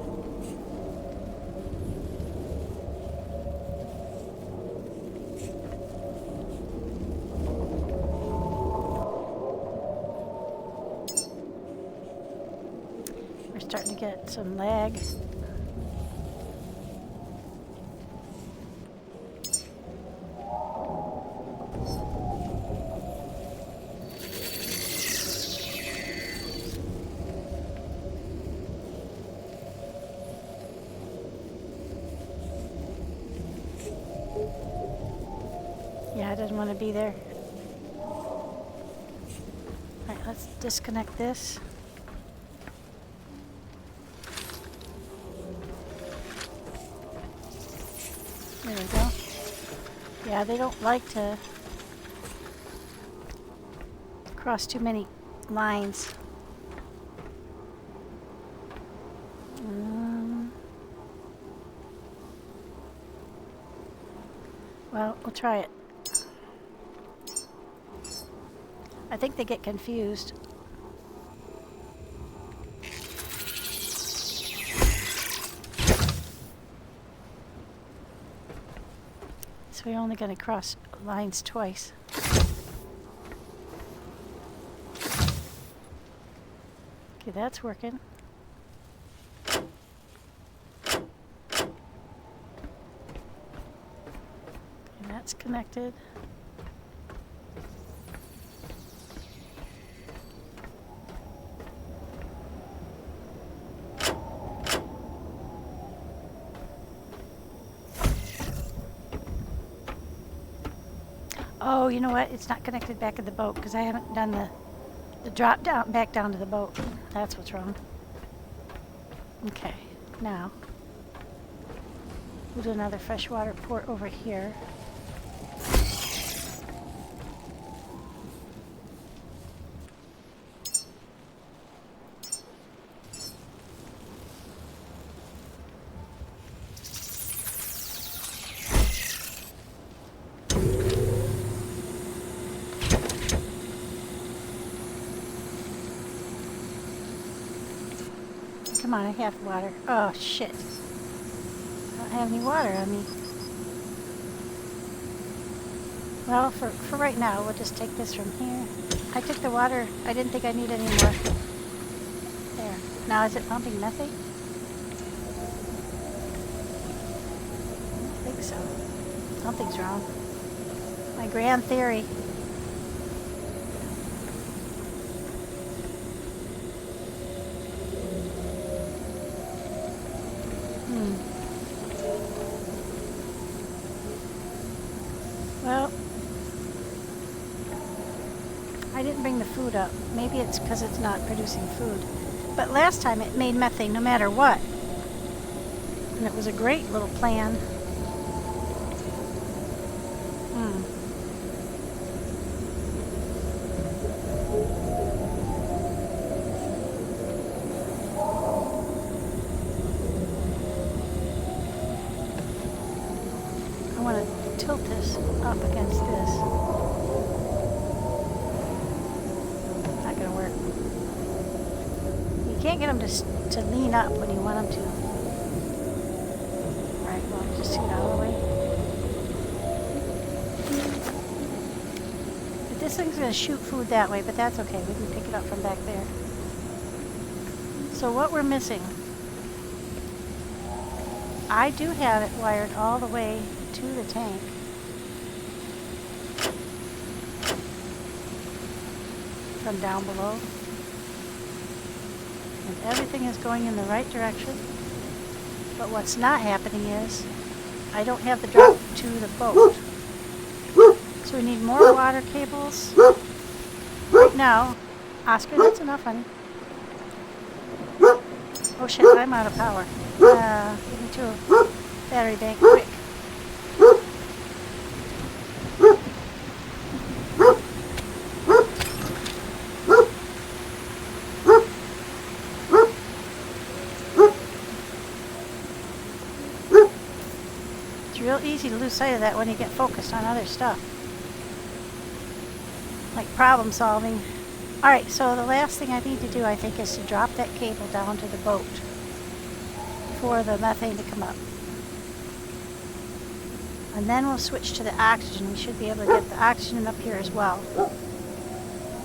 We're starting to get some lag. Yeah, it doesn't want to be there. Alright, let's disconnect this. There we go. Yeah, they don't like to cross too many lines. Well, we'll try it. I think they get confused. So we're only going to cross lines twice. Okay, that's working. And that's connected. Oh, you know what? It's not connected back in the boat because I haven't done the drop down back down to the boat. That's what's wrong. Okay, now we'll do another freshwater port over here. Come on, I have water. Oh, shit. I don't have any water on me. Well, for right now, we'll just take this from here. I took the water. I didn't think I need any more. There. Now, is it pumping methane? I think so. Something's wrong. My grand theory. Well, I didn't bring the food up. Maybe it's because it's not producing food. But last time it made methane no matter what. And it was a great little plan. I want to tilt this up against this. Not going to work. You can't get them to lean up when you want them to. Alright, well, just scoot out of the way. But this thing's going to shoot food that way, but that's okay. We can pick it up from back there. So what we're missing, I do have it wired all the way to the tank. From down below. And everything is going in the right direction. But what's not happening is I don't have the drop to the boat. So we need more water cables. Right now, Oscar, that's enough, honey. Oh shit, I'm out of power. Give me to a battery bank, quick. It's real easy to lose sight of that when you get focused on other stuff. Like problem solving. Alright, so the last thing I need to do, I think, is to drop that cable down to the boat for the methane to come up. And then we'll switch to the oxygen. We should be able to get the oxygen up here as well.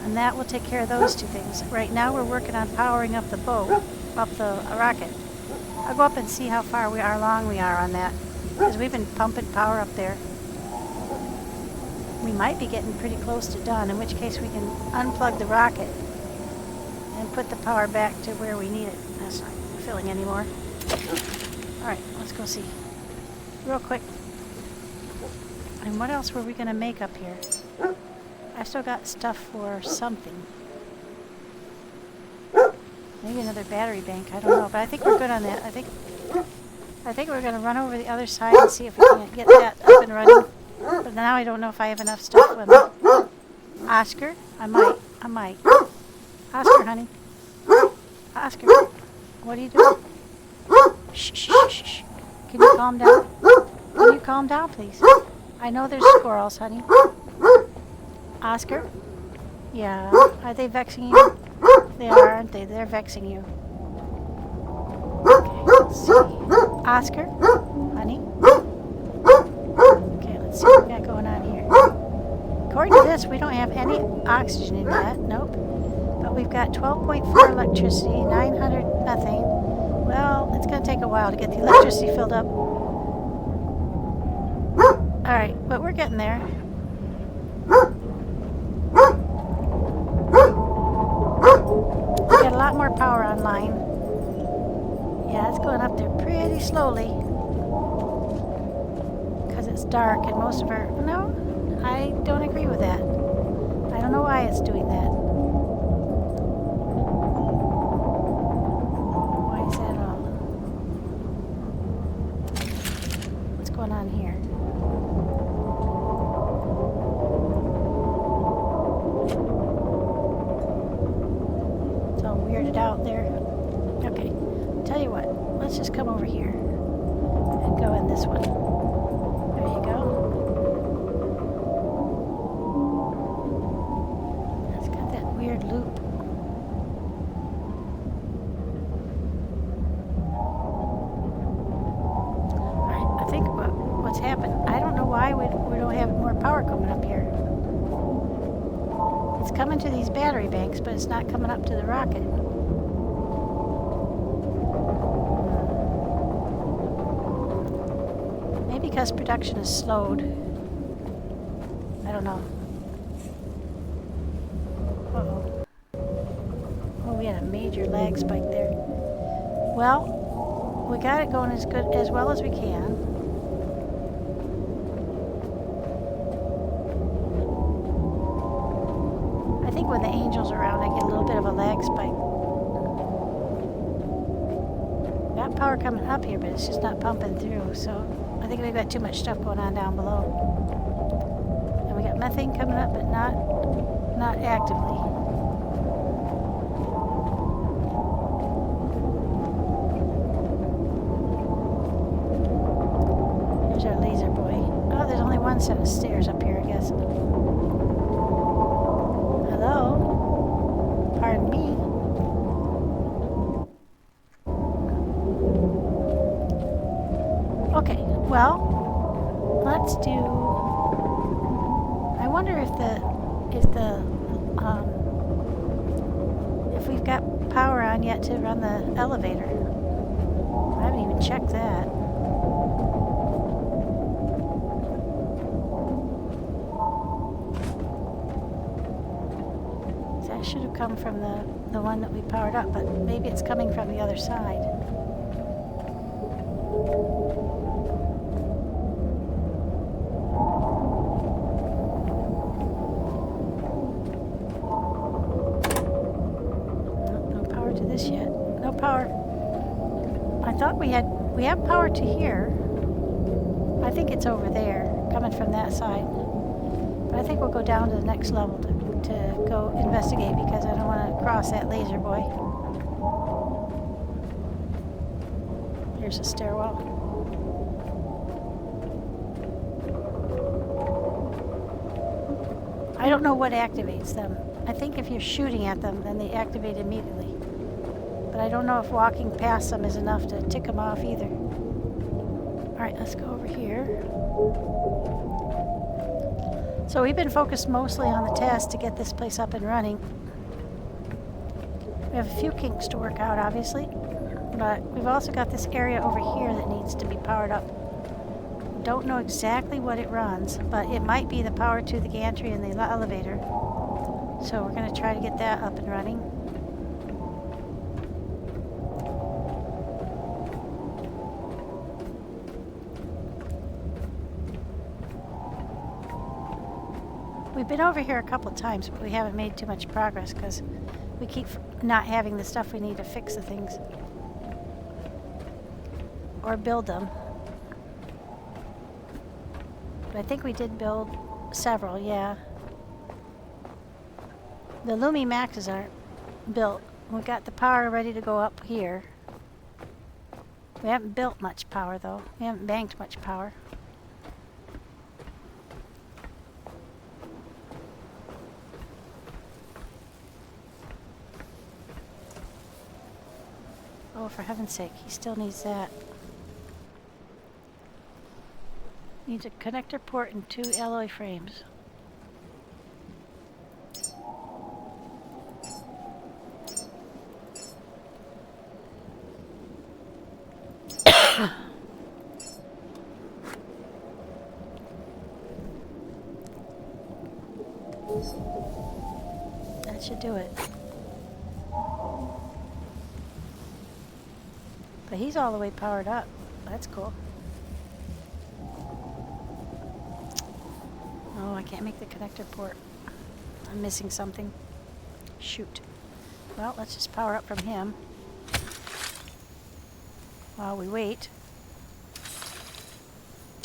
And that will take care of those two things. Right now we're working on powering up the boat, up the rocket. I'll go up and see how far along we are on that. Because we've been pumping power up there. We might be getting pretty close to done, in which case we can unplug the rocket and put the power back to where we need it. That's not filling anymore. Alright, let's go see. Real quick. And what else were we going to make up here? I still got stuff for something. Maybe another battery bank, I don't know. But I think we're good on that. I think we're going to run over the other side and see if we can get that up and running. But now I don't know if I have enough stuff with me. Oscar? I might. Oscar, honey. Oscar, what are you doing? Shh, shh, shh, shh. Can you calm down? Can you calm down, please? I know there's squirrels, honey. Oscar? Yeah. Are they vexing you? They are, aren't they? They're vexing you. Okay, let's see. Oscar? Honey? Okay, let's see what we got going on here. According to this, we don't have any oxygen in that. Nope. But we've got 12.4 electricity, 900 methane. Well, it's going to take a while to get the electricity filled up. Alright, but we're getting there. We got a lot more power online. Yeah, it's going up there pretty slowly. Because it's dark and most of our... No, I don't agree with that. I don't know why it's doing that. Why is that all? What's going on here? It's all weirded out there. Okay, tell you what. Let's just come over here and go in this one. There you go. It's got that weird loop. I think what's happened, I don't know why we don't have more power coming up here. It's coming to these battery banks, but it's not coming up to the rocket. Maybe because production is slowed. I don't know. Uh-oh. Oh, we had a major lag spike there. Well, we got it going as well as we can. I think when the angel's around, I get a little bit of a lag spike. Got power coming up here, but it's just not pumping through, so I think we've got too much stuff going on down below. And we got methane coming up, but not actively. There's our laser boy. Oh, there's only one set of stairs up here, I guess. Hello? Pardon me. Okay, well, let's do... I wonder if we've got power on yet to run the elevator. I haven't even checked that. That should have come from the one that we powered up, but maybe it's coming from the other side. No power to this yet. No power. I thought we have power to here. I think it's over there, coming from that side. But I think we'll go down to the next level to go investigate because I don't want to cross that laser boy. Here's a stairwell. I don't know what activates them. I think if you're shooting at them, then they activate immediately. But I don't know if walking past them is enough to tick them off either. Alright, let's go over here. So we've been focused mostly on the test to get this place up and running. We have a few kinks to work out, obviously. But we've also got this area over here that needs to be powered up. Don't know exactly what it runs, but it might be the power to the gantry and the elevator. So we're going to try to get that up and running. We've been over here a couple of times, but we haven't made too much progress because we keep not having the stuff we need to fix the things. Or build them. But I think we did build several, yeah. The Lumi Maxes aren't built. We've got the power ready to go up here. We haven't built much power though. We haven't banked much power. Oh, for heaven's sake, he still needs that. Needs a connector port and 2 alloy frames. That should do it. But he's all the way powered up. That's cool. Oh, I can't make the connector port. I'm missing something. Shoot. Well, let's just power up from him while we wait.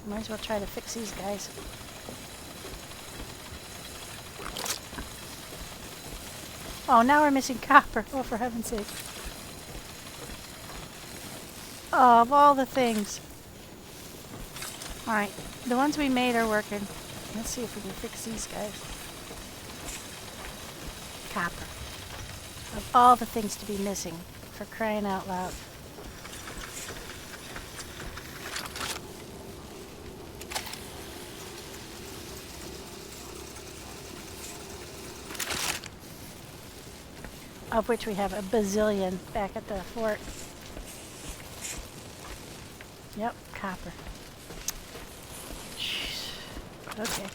Might as well try to fix these guys. Oh, now we're missing copper. Oh, for heaven's sake. Oh, of all the things. Alright, the ones we made are working. Let's see if we can fix these guys. Copper. Of all the things to be missing, for crying out loud. Of which we have a bazillion back at the fort. Yep, copper. Okay.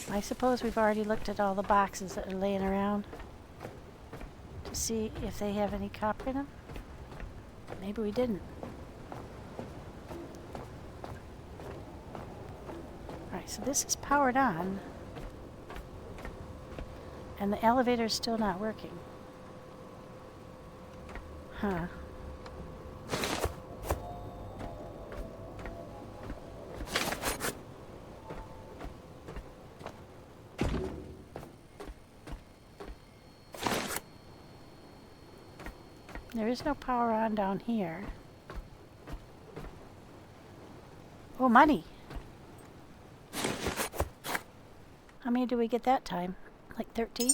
I suppose we've already looked at all the boxes that are laying around to see if they have any copper in them. Maybe we didn't. Alright, so this is powered on. And the elevator's still not working. Huh. There is no power on down here. Oh, money! How many do we get that time? Like 13?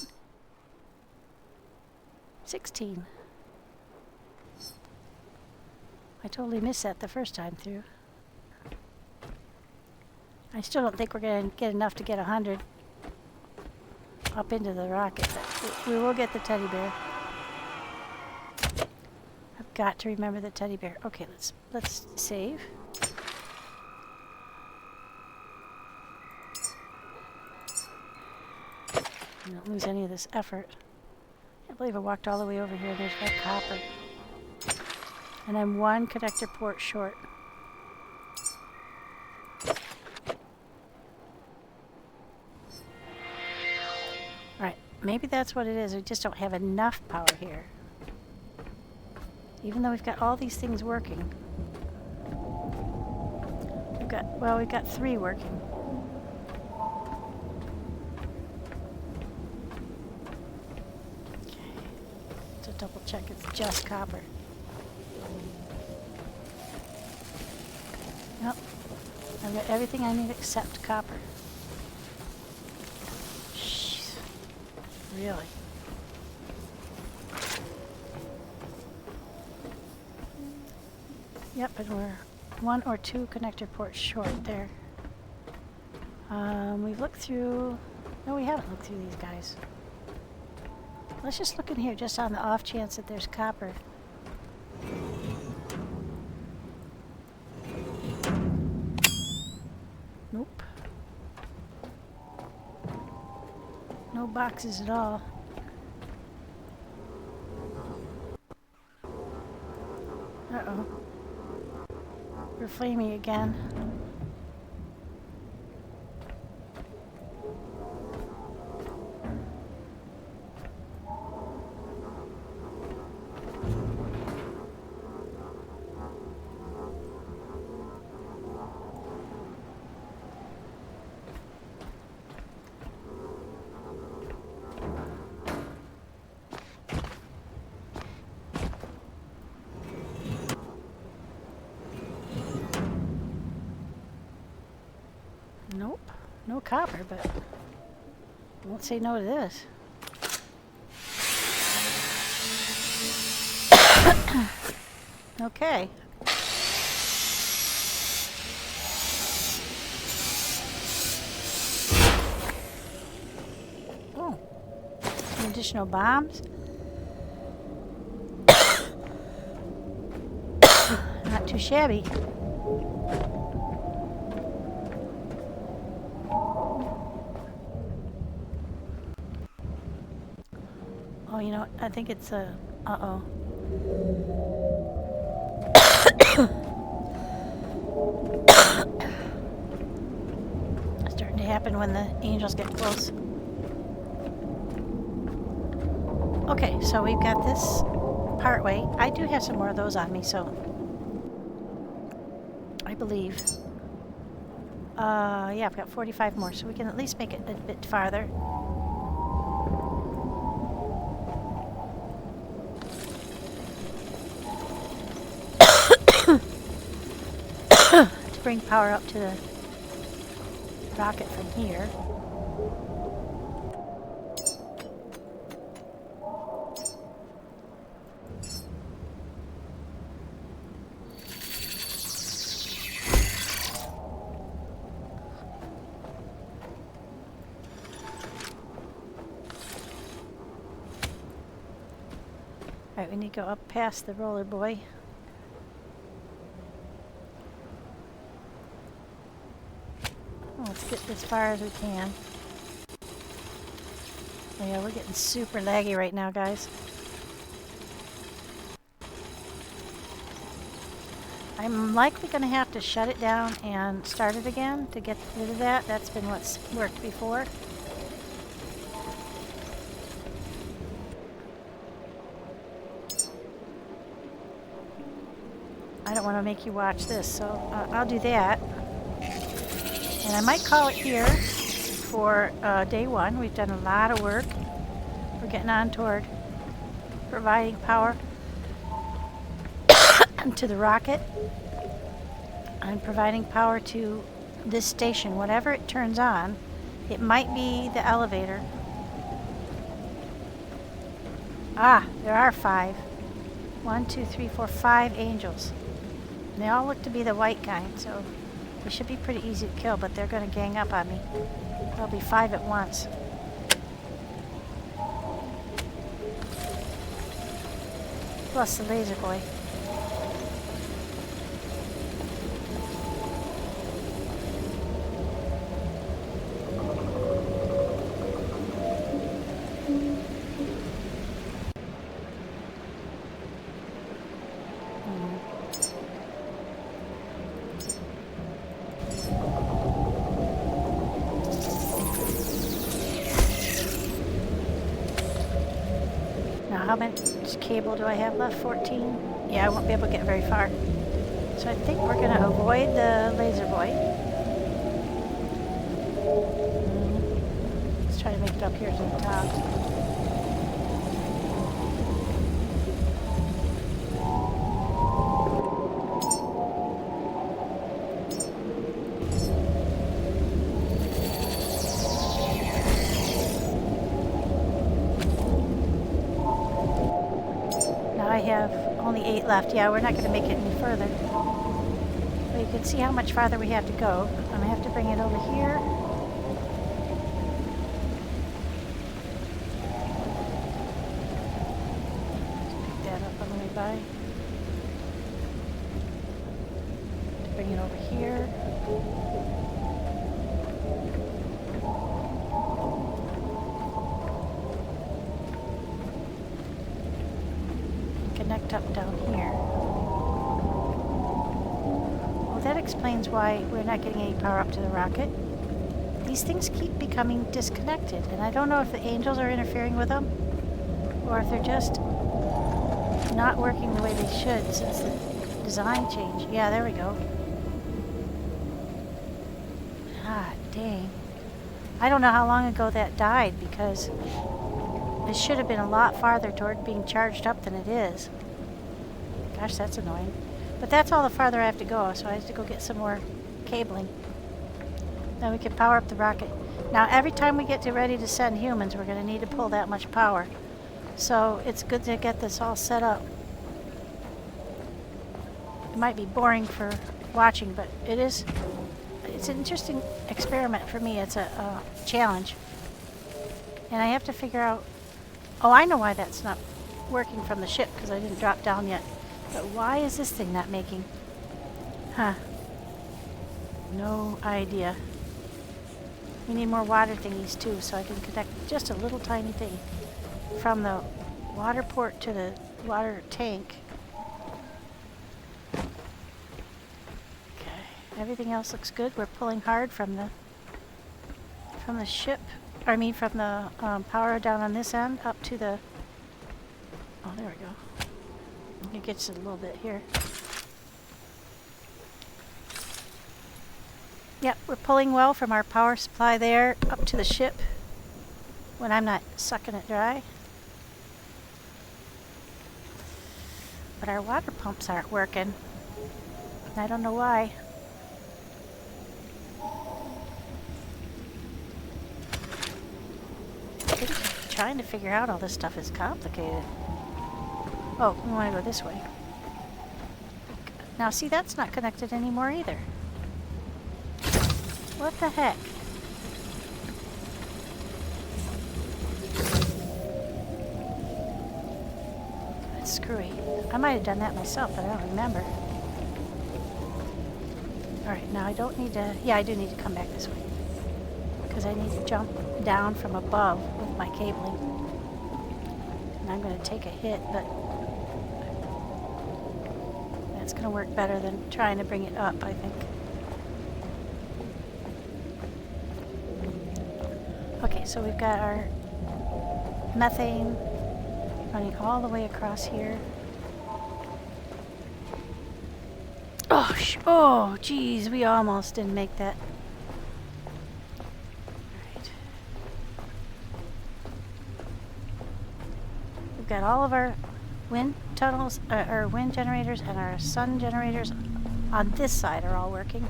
16. I totally missed that the first time through. I still don't think we're going to get enough to get 100 up into the rocket, but we will get the teddy bear. I've got to remember the teddy bear. Okay, let's save. Don't lose any of this effort. Can't believe I walked all the way over here and there's no copper. And I'm one connector port short. Alright, maybe that's what it is. We just don't have enough power here. Even though we've got all these things working. We've got 3 working. Double check it's just copper. Nope. I've got everything I need except copper. Jeez. Really? Yep, and we're 1 or 2 connector ports short there. We've looked through... No, we haven't looked through these guys. Let's just look in here just on the off chance that there's copper. Nope. No boxes at all. Uh-oh. We're flaming again. Nope, no copper, but I won't say no to this. Okay. Oh, some additional bombs. Not too shabby. Oh, you know what? I think it's a... Uh-oh. Starting to happen when the angels get close. Okay, so we've got this part way. I do have some more of those on me, so... I believe. Yeah, I've got 45 more, so we can at least make it a bit farther. To bring power up to the rocket from here. Alright, we need to go up past the roller boy. Let's get as far as we can. Oh yeah, we're getting super laggy right now, guys. I'm likely going to have to shut it down and start it again to get rid of that. That's been what's worked before. I don't want to make you watch this, so I'll do that. And I might call it here for day one. We've done a lot of work. We're getting on toward providing power to the rocket and providing power to this station. Whatever it turns on, it might be the elevator. Ah, there are 5. 1, 2, 3, 4, 5 angels. And they all look to be the white kind, so they should be pretty easy to kill, but they're going to gang up on me. There'll be 5 at once. Plus the laser boy. How much cable do I have left? 14? Yeah, I won't be able to get very far. So I think we're going to avoid the laser boy. Let's try to make it up here to the top. I have only 8 left. Yeah, we're not going to make it any further. But you can see how much farther we have to go. I'm going to have to bring it over here. Pick that up on the way by. To bring it over here. Connect up down here. Well, that explains why we're not getting any power up to the rocket. These things keep becoming disconnected, and I don't know if the angels are interfering with them, or if they're just not working the way they should since the design change. Yeah, there we go. Ah, dang. I don't know how long ago that died, because it should have been a lot farther toward being charged up than it is. Gosh, that's annoying. But that's all the farther I have to go, so I have to go get some more cabling. Then we can power up the rocket. Now, every time we get ready to send humans, we're going to need to pull that much power. So it's good to get this all set up. It might be boring for watching, but it's an interesting experiment for me. It's a challenge. And I have to figure out... Oh, I know why that's not working from the ship, because I didn't drop down yet. But why is this thing not making? Huh. No idea. We need more water thingies too, so I can connect just a little tiny thing from the water port to the water tank. Okay, everything else looks good. We're pulling hard from the ship. I mean, from the power down on this end up to the. Oh, there we go. It gets it a little bit here. Yep, we're pulling well from our power supply there up to the ship when I'm not sucking it dry. But our water pumps aren't working. I don't know why. I think trying to figure out all this stuff is complicated. Oh, we want to go this way. Now see, that's not connected anymore either. What the heck? That's screwy. I might have done that myself, but I don't remember. Alright, now I don't need to... Yeah, I do need to come back this way. Because I need to jump down from above with my cabling. And I'm going to take a hit, but... That's going to work better than trying to bring it up, I think. Okay, so we've got our methane running all the way across here. Oh, oh, geez, we almost didn't make that. Alright. We've got all of our wind tunnels, or wind generators, and our sun generators on this side are all working.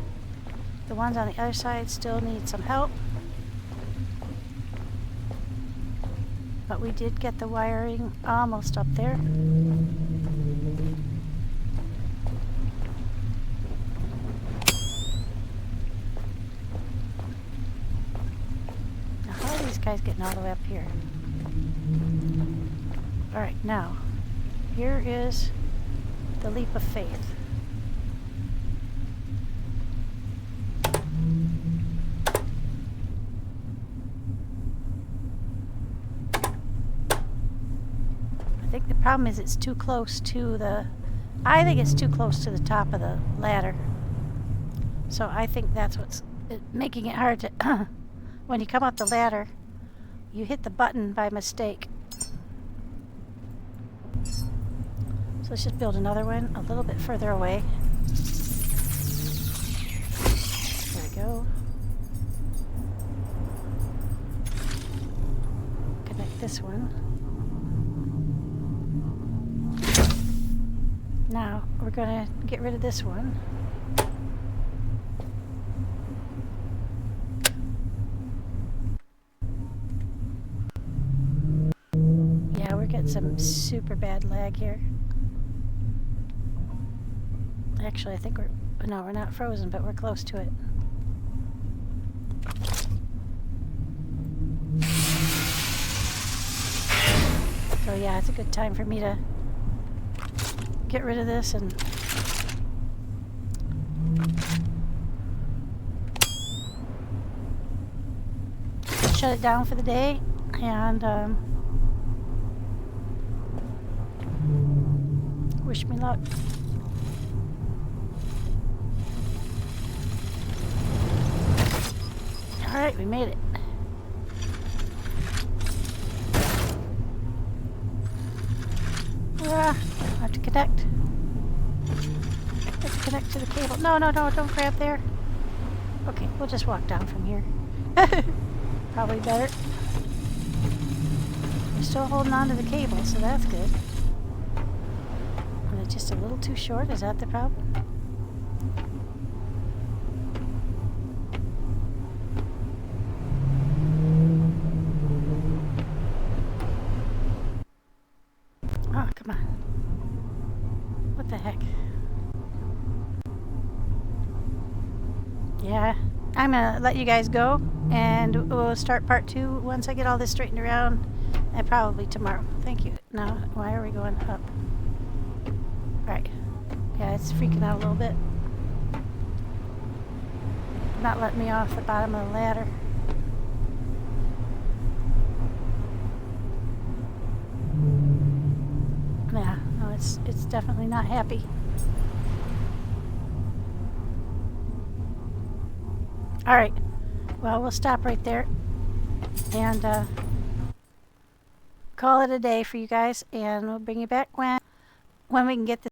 The ones on the other side still need some help. But we did get the wiring almost up there. Now, how are these guys getting all the way up here? Alright, now, here is the leap of faith. I think the problem is it's too close to the... I think it's too close to the top of the ladder. So I think that's what's making it hard to... when you come up the ladder, you hit the button by mistake. So let's just build another one a little bit further away. There we go. Connect this one. Now, we're going to get rid of this one. Yeah, we're getting some super bad lag here. Actually, I think no, we're not frozen, but we're close to it. So yeah, it's a good time for me to get rid of this and shut it down for the day, and wish me luck. Alright, we made it. I have to connect. I have to connect to the cable. No, no, no, don't grab there. Okay, we'll just walk down from here. Probably better. We're still holding on to the cable, so that's good. And it's just a little too short, is that the problem? Oh, come on. What the heck? Yeah, I'm gonna let you guys go, and we'll start part 2 once I get all this straightened around, and probably tomorrow. Thank you. Now, why are we going up? Alright. Yeah, it's freaking out a little bit. Not letting me off the bottom of the ladder. definitely not happy. All right. Well, we'll stop right there and call it a day for you guys, and we'll bring you back when we can get this